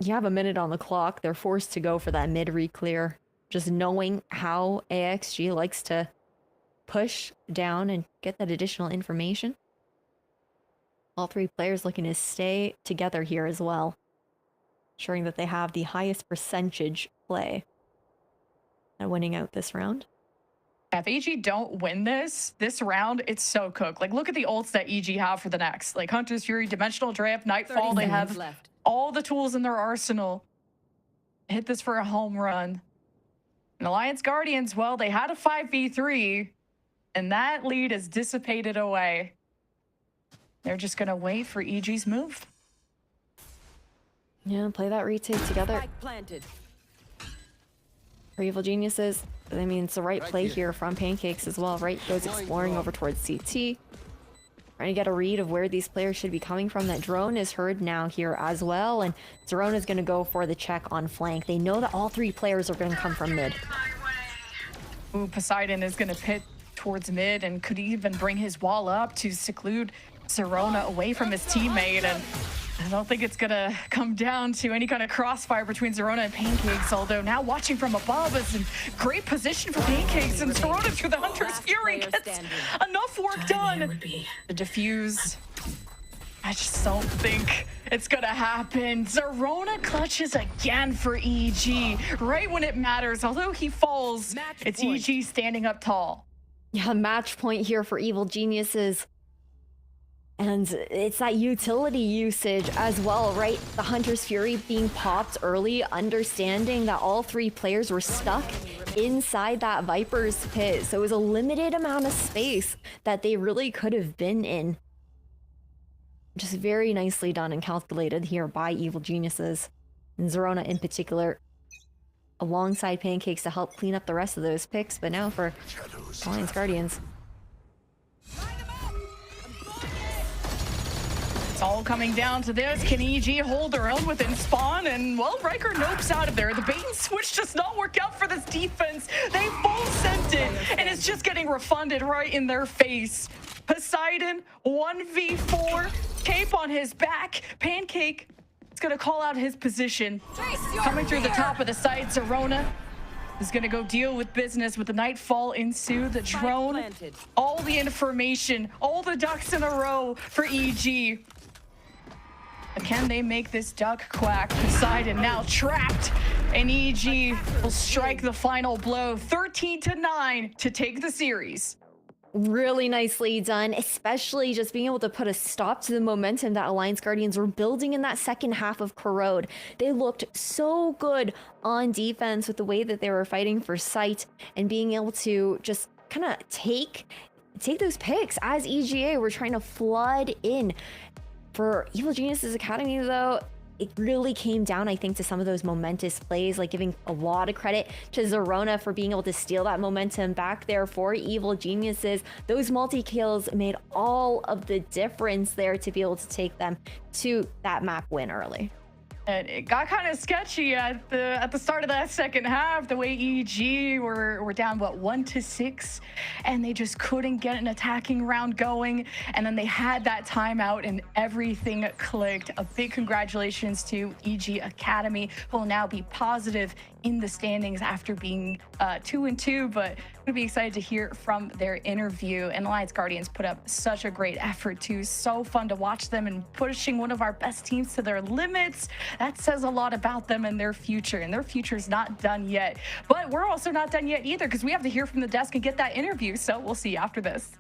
you have a minute on the clock. They're forced to go for that mid re-clear. Just knowing how AXG likes to push down and get that additional information. All three players looking to stay together here as well, ensuring that they have the highest percentage play at winning out this round. If EG don't win this round, it's so cooked. Like, look at the ults that EG have for the next. Like, Hunter's Fury, Dimensional Drift, Nightfall, they have all the tools in their arsenal. Hit this for a home run. And Alliance Guardians, well, they had a 5v3, and that lead is dissipated away. They're just going to wait for EG's move. Yeah, play that retake together. For Evil Geniuses, I mean, it's the right play here from Pancakes as well, right? Goes exploring over towards CT. Trying to get a read of where these players should be coming from. That drone is heard now here as well, and Zerona is going to go for the check on flank. They know that all three players are going to come from mid. Ooh, Poseidon is going to pit towards mid and could even bring his wall up to seclude Zerona away from his teammate, and I don't think it's gonna come down to any kind of crossfire between Zerona and Pancakes, although now watching from above is in great position for Pancakes, and Zerona through the Hunter's Fury gets enough work done to defuse. I just don't think it's gonna happen. Zerona clutches again for EG, right when it matters. Although he falls, it's EG standing up tall. Yeah, match point here for Evil Geniuses. And it's that utility usage as well, right? The Hunter's Fury being popped early, understanding that all three players were stuck inside that Viper's pit. So it was a limited amount of space that they really could have been in. Just very nicely done and calculated here by Evil Geniuses. And Zerona in particular, alongside Pancakes to help clean up the rest of those picks. But now for Alliance Guardians. All coming down to this. Can EG hold their own within spawn? And, well, Riker nopes out of there. The bait and switch does not work out for this defense. They full sent it, and it's just getting refunded right in their face. Poseidon, 1v4, Cape on his back. Pancake is going to call out his position. Coming through the top of the site, Zerona is going to go deal with business with the Nightfall ensue, the drone, all the information, all the ducks in a row for EG. Can they make this duck quack? Poseidon now trapped, and EG will strike the final blow, 13-9 to take the series. Really nicely done, especially just being able to put a stop to the momentum that Alliance Guardians were building in that second half of Corrode. They looked so good on defense with the way that they were fighting for sight and being able to just kind of take those picks as EGA were trying to flood in. For Evil Geniuses Academy, though, it really came down, I think, to some of those momentous plays, like giving a lot of credit to Zerona for being able to steal that momentum back there for Evil Geniuses. Those multi-kills made all of the difference there to be able to take them to that map win early. And it got kind of sketchy at the start of that second half. The way EG were down, what, 1-6, and they just couldn't get an attacking round going. And then they had that timeout, and everything clicked. A big congratulations to EG Academy, who will now be positive in the standings after being 2-2. But I'm gonna be excited to hear from their interview. And Alliance Guardians put up such a great effort too. So fun to watch them and pushing one of our best teams to their limits. That says a lot about them and their future. And their future is not done yet. But we're also not done yet either, because we have to hear from the desk and get that interview. So we'll see you after this.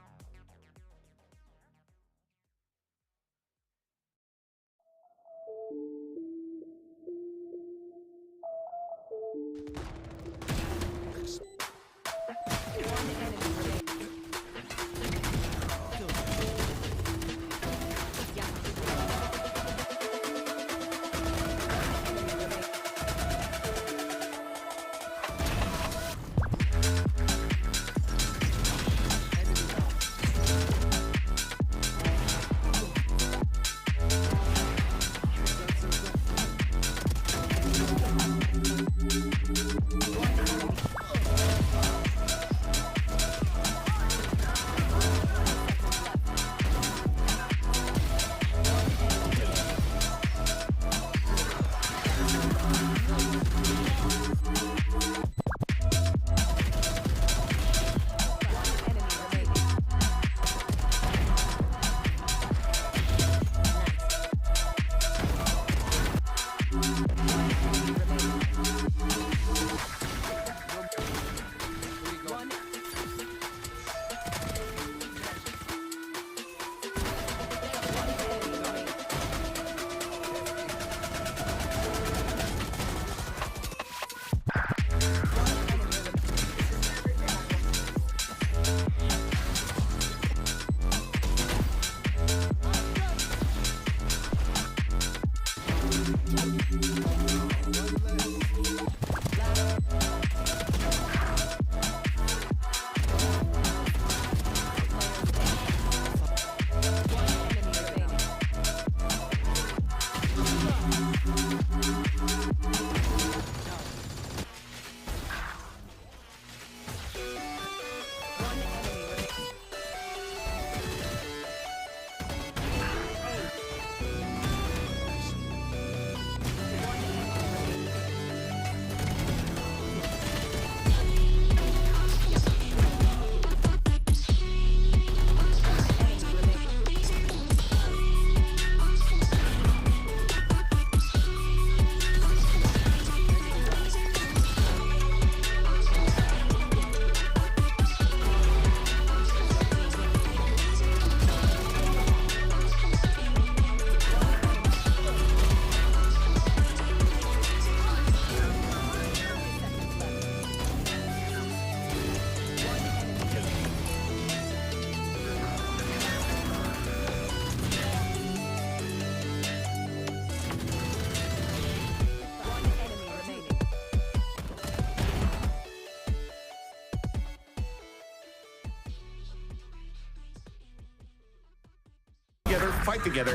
Fight together.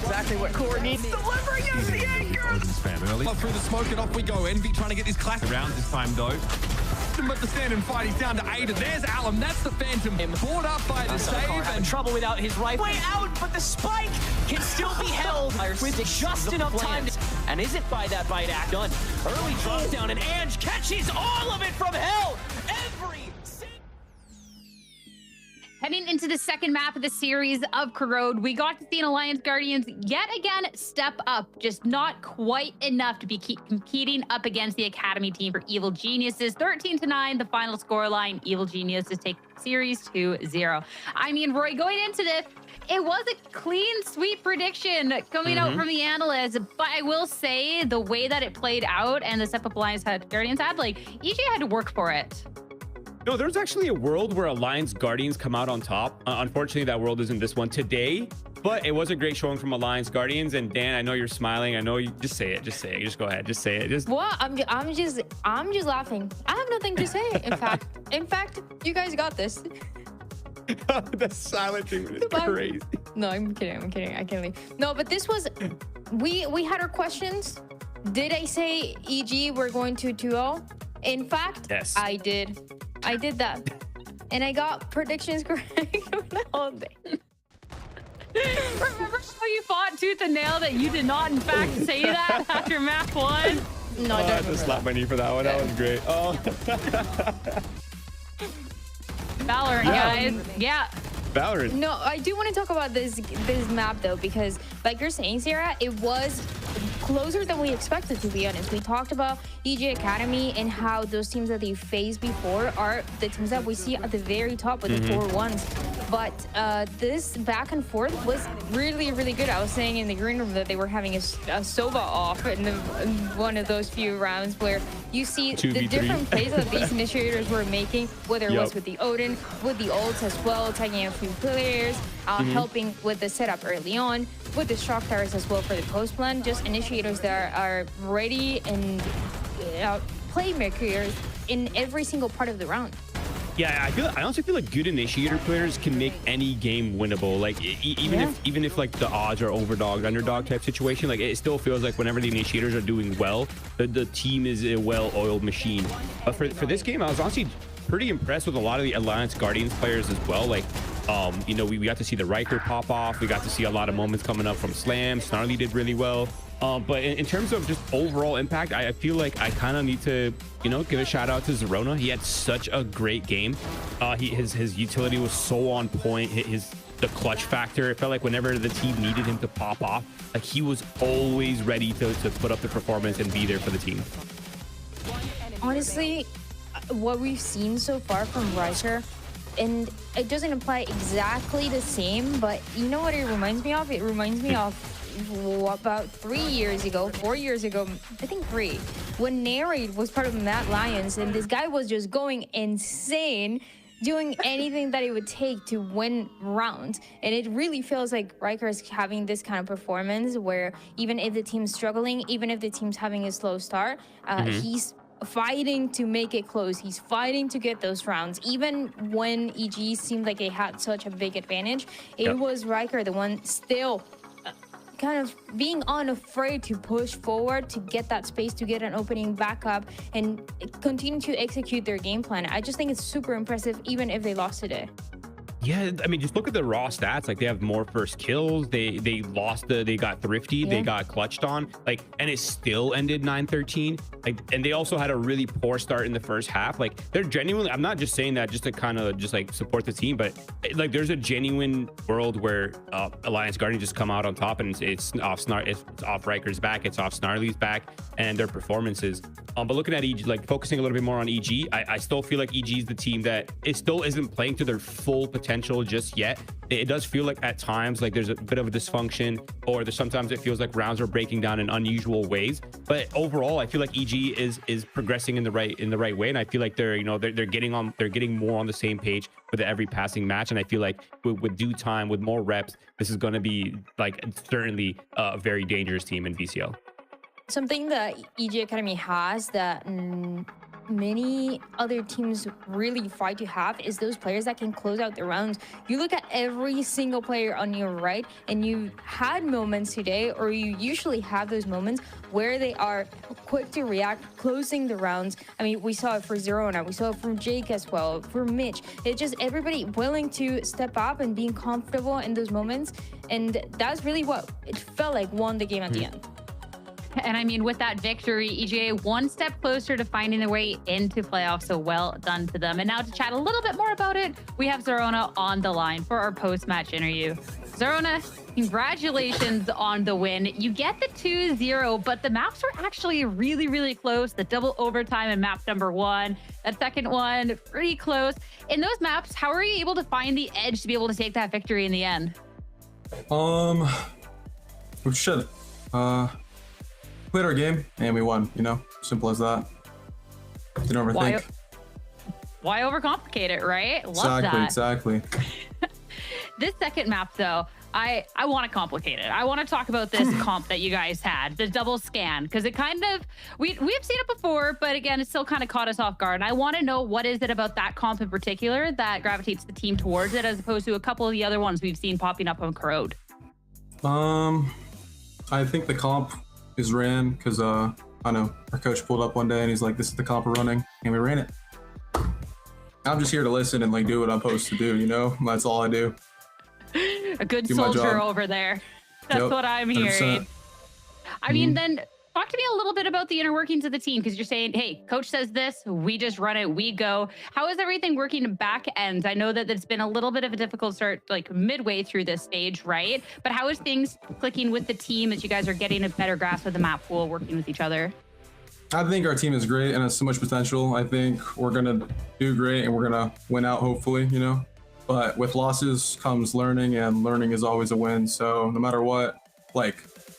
Exactly what Corrode needs. Delivering as the anchor. Through the smoke and off we go. Envy trying to get this class around this time though. But the stand and fight, he's down to Ada. There's Alum, that's the Phantom. Brought up by the save and trouble without his rifle. Way out, but the spike can still be held with just enough time. And isn't by that bite act done. Early drop down and Ange catches all of it from hell. Heading into the second map of the series of Corrode, we got to see an Alliance Guardians yet again step up, just not quite enough to be competing up against the Academy team for Evil Geniuses. 13-9, the final scoreline. Evil Geniuses take series 2-0. I mean, Roy, going into this, it was a clean sweep prediction coming out from the Analyst, but I will say the way that it played out and the step up Alliance Guardians had, like, EG had to work for it. No, there's actually a world where Alliance Guardians come out on top. Unfortunately, that world isn't this one today, but it was a great showing from Alliance Guardians. And Dan, I know you're smiling. I know you just say it. Just say it. Just go ahead. Just say it. Just What? I'm just laughing. I have nothing to say. In fact, you guys got this. The silent thing is crazy. No, I'm kidding. I can't leave. No, but this was, we had our questions. Did I say EG we're going to 2-0? In fact, yes, I did. I did that. And I got predictions correct the whole day. Remember how you fought tooth and nail that you did not, in fact, say that after map 1? No, I had to slap my knee for that one. That was great. Oh. Valorant, guys. Yeah. Valorant. No, I do want to talk about this map though, because like you're saying, Sarah, it was closer than we expected, to be honest. We talked about EG Academy and how those teams that they faced before are the teams that we see at the very top with the 4-1s. But this back and forth was really, really good. I was saying in the green room that they were having a Sova off in one of those few rounds where you see the different plays that these initiators were making, whether it was with the Odin, with the ults as well, tagging a few players, helping with the setup early on, with the shock towers as well for the post plan. Just initiators that are ready and playmakers in every single part of the round. Yeah, I honestly feel like good initiator players can make any game winnable. Like even if like the odds are underdog type situation, like it still feels like whenever the initiators are doing well, the team is a well-oiled machine. But for this game, I was honestly pretty impressed with a lot of the Alliance Guardians players as well. Like you know, we got to see the Riker pop off. We got to see a lot of moments coming up from Slam. Snarly did really well. But in terms of just overall impact, I feel like I kind of need to, you know, give a shout out to Zerona. He had such a great game. His utility was so on point. The clutch factor, it felt like whenever the team needed him to pop off, like he was always ready to put up the performance and be there for the team. Honestly, what we've seen so far from Riker, and it doesn't apply exactly the same, but you know what it reminds me of? It reminds me of about 4 years ago, I think 3, when Narrate was part of Mad Lions, and this guy was just going insane, doing anything that it would take to win rounds. And it really feels like Riker is having this kind of performance where even if the team's struggling, even if the team's having a slow start, he's fighting to make it close. He's fighting to get those rounds. Even when EG seemed like they had such a big advantage, it was Riker, the one still kind of being unafraid to push forward, to get that space, to get an opening back up and continue to execute their game plan. I just think it's super impressive, even if they lost today. Yeah, I mean, just look at the raw stats. Like they have more first kills. They got thrifty. They got clutched on. Like, and it still ended 9-13. Like, and they also had a really poor start in the first half. Like, they're genuinely. I'm not just saying that just to kind of just like support the team, but like there's a genuine world where Alliance Guardian just come out on top, and it's off Riker's back, it's off Snarly's back, and their performances. But looking at EG, like focusing a little bit more on EG, I still feel like EG is the team that it still isn't playing to their full potential just yet. It does feel like at times like there's a bit of a dysfunction, or sometimes it feels like rounds are breaking down in unusual ways. But overall, I feel like EG is progressing in the right way, and I feel like they're getting more on the same page with every passing match. And I feel like with due time, with more reps, this is going to be like certainly a very dangerous team in VCL. Something that EG Academy has that many other teams really fight to have is those players that can close out the rounds. You look at every single player on your right, and you've had moments today, or you usually have those moments where they are quick to react, closing the rounds. I mean, we saw it for Zerona, we saw it from Jake as well, for Mitch. It's just everybody willing to step up and being comfortable in those moments, and that's really what it felt like won the game at the end. And I mean, with that victory, EGA one step closer to finding their way into playoffs, so well done to them. And now to chat a little bit more about it, we have Zerona on the line for our post-match interview. Zerona, congratulations on the win. You get the 2-0, but the maps were actually really, really close. The double overtime in map number 1, that second one, pretty close. In those maps, how were you able to find the edge to be able to take that victory in the end? We should. Played our game and we won, you know, simple as that. Didn't overthink. Why overcomplicate it, right? Love Exactly. This second map, though, I want to complicate it. I want to talk about this comp that you guys had, the double scan, because it kind of, we've seen it before, but again, it still kind of caught us off guard. And I want to know, what is it about that comp in particular that gravitates the team towards it, as opposed to a couple of the other ones we've seen popping up on Corrode? I think the comp is ran because I know our coach pulled up one day and he's like, "This is the comp we're running," and we ran it. I'm just here to listen and like do what I'm supposed to do, you know? That's all I do. A good soldier over there. That's what I'm hearing. 100%. I mean, then talk to me a little bit about the inner workings of the team, because you're saying, hey, coach says this, we just run it, we go. How is everything working back end? I know that it's been a little bit of a difficult start, like midway through this stage, right? But how is things clicking with the team as you guys are getting a better grasp of the map pool, working with each other? I think our team is great and has so much potential. I think we're going to do great and we're going to win out, hopefully, you know? But with losses comes learning, and learning is always a win. So no matter what, like,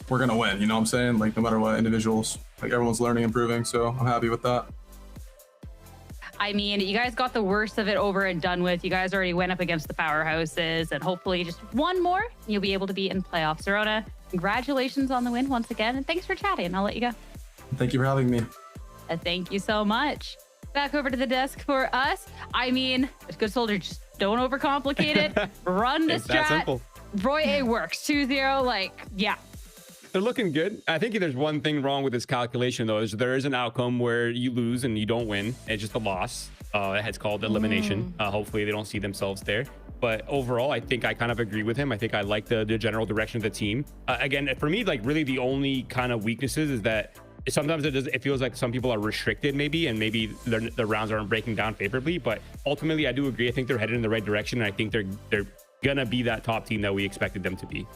we're going to win, you know what I'm saying? Like, no matter what, individuals, like, everyone's learning, improving. So I'm happy with that. I mean, you guys got the worst of it over and done with. You guys already went up against the powerhouses, and hopefully just one more, you'll be able to be in playoffs. Zerona, congratulations on the win once again, and thanks for chatting. I'll let you go. Thank you for having me. Thank you so much. Back over to the desk for us. I mean, good soldier, just don't overcomplicate it. Run the It's that strat. simple. Roy A works 2-0. Like, yeah. They're looking good. I think there's one thing wrong with this calculation, though, is there is an outcome where you lose and you don't win. It's just a loss. It's called elimination. Hopefully they don't see themselves there. But overall, I think I kind of agree with him. I think I like the general direction of the team. Again, for me, like, really the only kind of weaknesses is that sometimes it feels like some people are restricted, maybe, and maybe the rounds aren't breaking down favorably. But ultimately, I do agree. I think they're headed in the right direction, and I think they're gonna be that top team that we expected them to be.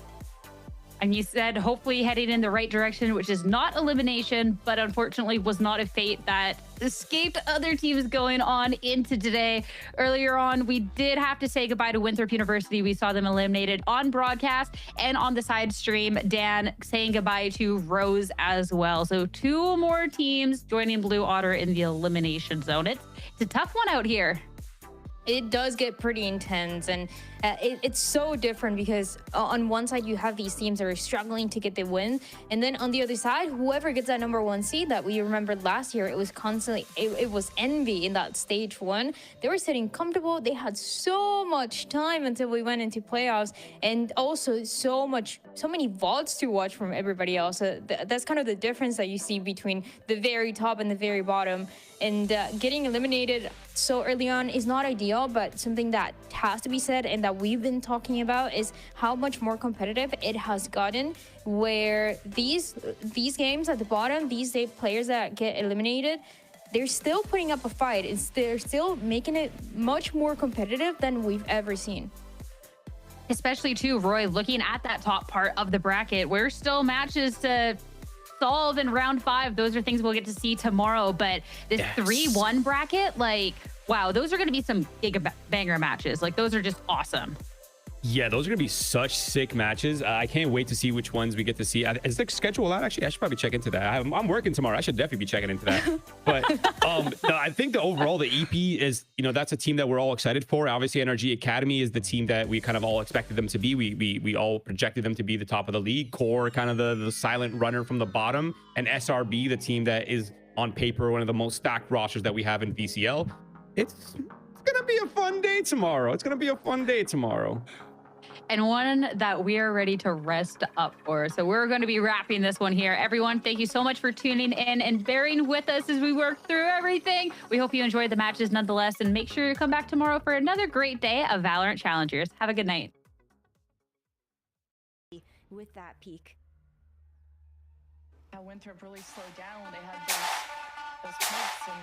And you said hopefully heading in the right direction, which is not elimination, but unfortunately was not a fate that escaped other teams going on into today. Earlier on, we did have to say goodbye to Winthrop University. We saw them eliminated on broadcast and on the side stream. Dan saying goodbye to Rose as well. So 2 more teams joining Blue Otter in the elimination zone. It's a tough one out here. It does get pretty intense, and it's so different because on one side you have these teams that are struggling to get the win, and then on the other side, whoever gets that #1 seed that we remembered last year, it was constantly, it was envy in that stage 1. They were sitting comfortable. They had so much time until we went into playoffs, and also so many VODs to watch from everybody else. That's kind of the difference that you see between the very top and the very bottom. And getting eliminated so early on is not ideal, but something that has to be said and that we've been talking about is how much more competitive it has gotten, where these games at the bottom, these players that get eliminated, they're still putting up a fight. They're still making it much more competitive than we've ever seen. Especially too, Roy, looking at that top part of the bracket, we're still matches to solve in round 5. Those are things we'll get to see tomorrow. But this 3-1 bracket, like, wow, those are going to be some banger matches. Like, those are just awesome. Yeah, those are gonna be such sick matches. I can't wait to see which ones we get to see. Is the schedule out? Actually, I should probably check into that. I'm working tomorrow. I should definitely be checking into that. But no, I think the EP is, you know, that's a team that we're all excited for. Obviously, NRG Academy is the team that we kind of all expected them to be. We all projected them to be the top of the league. Core, kind of the silent runner from the bottom, and SRB, the team that is on paper one of the most stacked rosters that we have in VCL. It's gonna be a fun day tomorrow. It's gonna be a fun day tomorrow. And one that we are ready to rest up for. So we're going to be wrapping this one here. Everyone, thank you so much for tuning in and bearing with us as we work through everything. We hope you enjoyed the matches nonetheless, and make sure you come back tomorrow for another great day of Valorant Challengers. Have a good night. With that peak. Winthrop really slowed down when they had those picks, and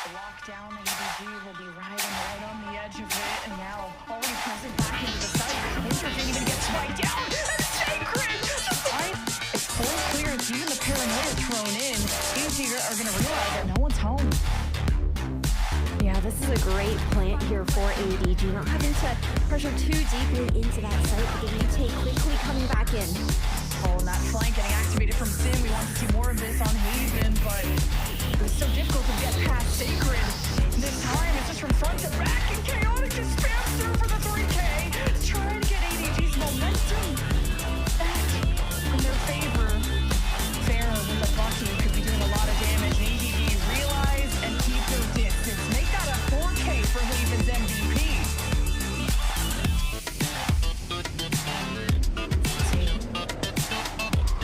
the lockdown. ADG will be riding right on the edge of it, and now already present back into the site. Winthrop didn't even get spiked down. That's Sacred! Right? It's full clearance, even the paranoia thrown in. ADG are going to realize that no one's home. Yeah, this is a great plant here for ADG, not having to pressure too deeply into that site, but getting the take quickly coming back in. Oh, and that flank getting activated from Sim. We want to see more of this on Haven, but it was so difficult to get past Sacred. This time, it's just from front to back, and Chaotic just spams through for the 3K, trying to get ADG's momentum back in their favor. Fair with a Bucky could be doing a lot of damage. ADG realize and keep their distance. Make that a 4K for Haven's MVP.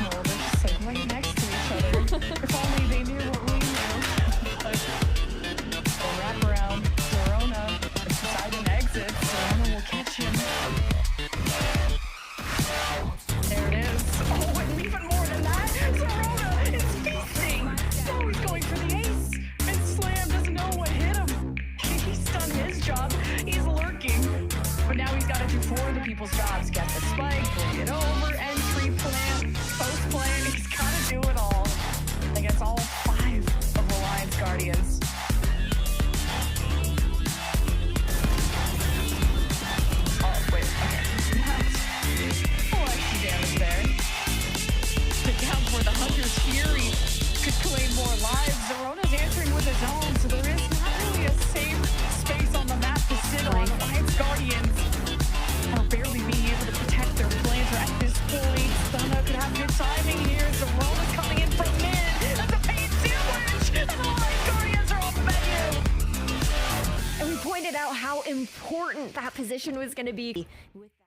Oh, they're just like right next to each other. If only they knew what we knew. But they'll wrap around Zorona. Poseidon exits. Zorona will catch him. There it is. Oh, and even more than that, Zorona is feasting. Now he's going for the ace. And Slam doesn't know what hit him. He's done his job. He's lurking. But now he's got to do four of the people's jobs. Get the spike, bring it over, entry plan, post plan. He's got to do it all against all 5 of Alliance Guardians. Oh, wait, okay. Oh, I see damage there. The down for the Hunter's Fury could claim more lives. Zorona's answering with his own, so there is not really a safe space on the map to sit on. Alliance Guardians are barely being able to protect their plans at this point. Stunna could have good timing here. Zorona coming in from mid. That's a paid sandwich! And the Alliance Guardians are on the menu! And we pointed out how important that position was going to be. With that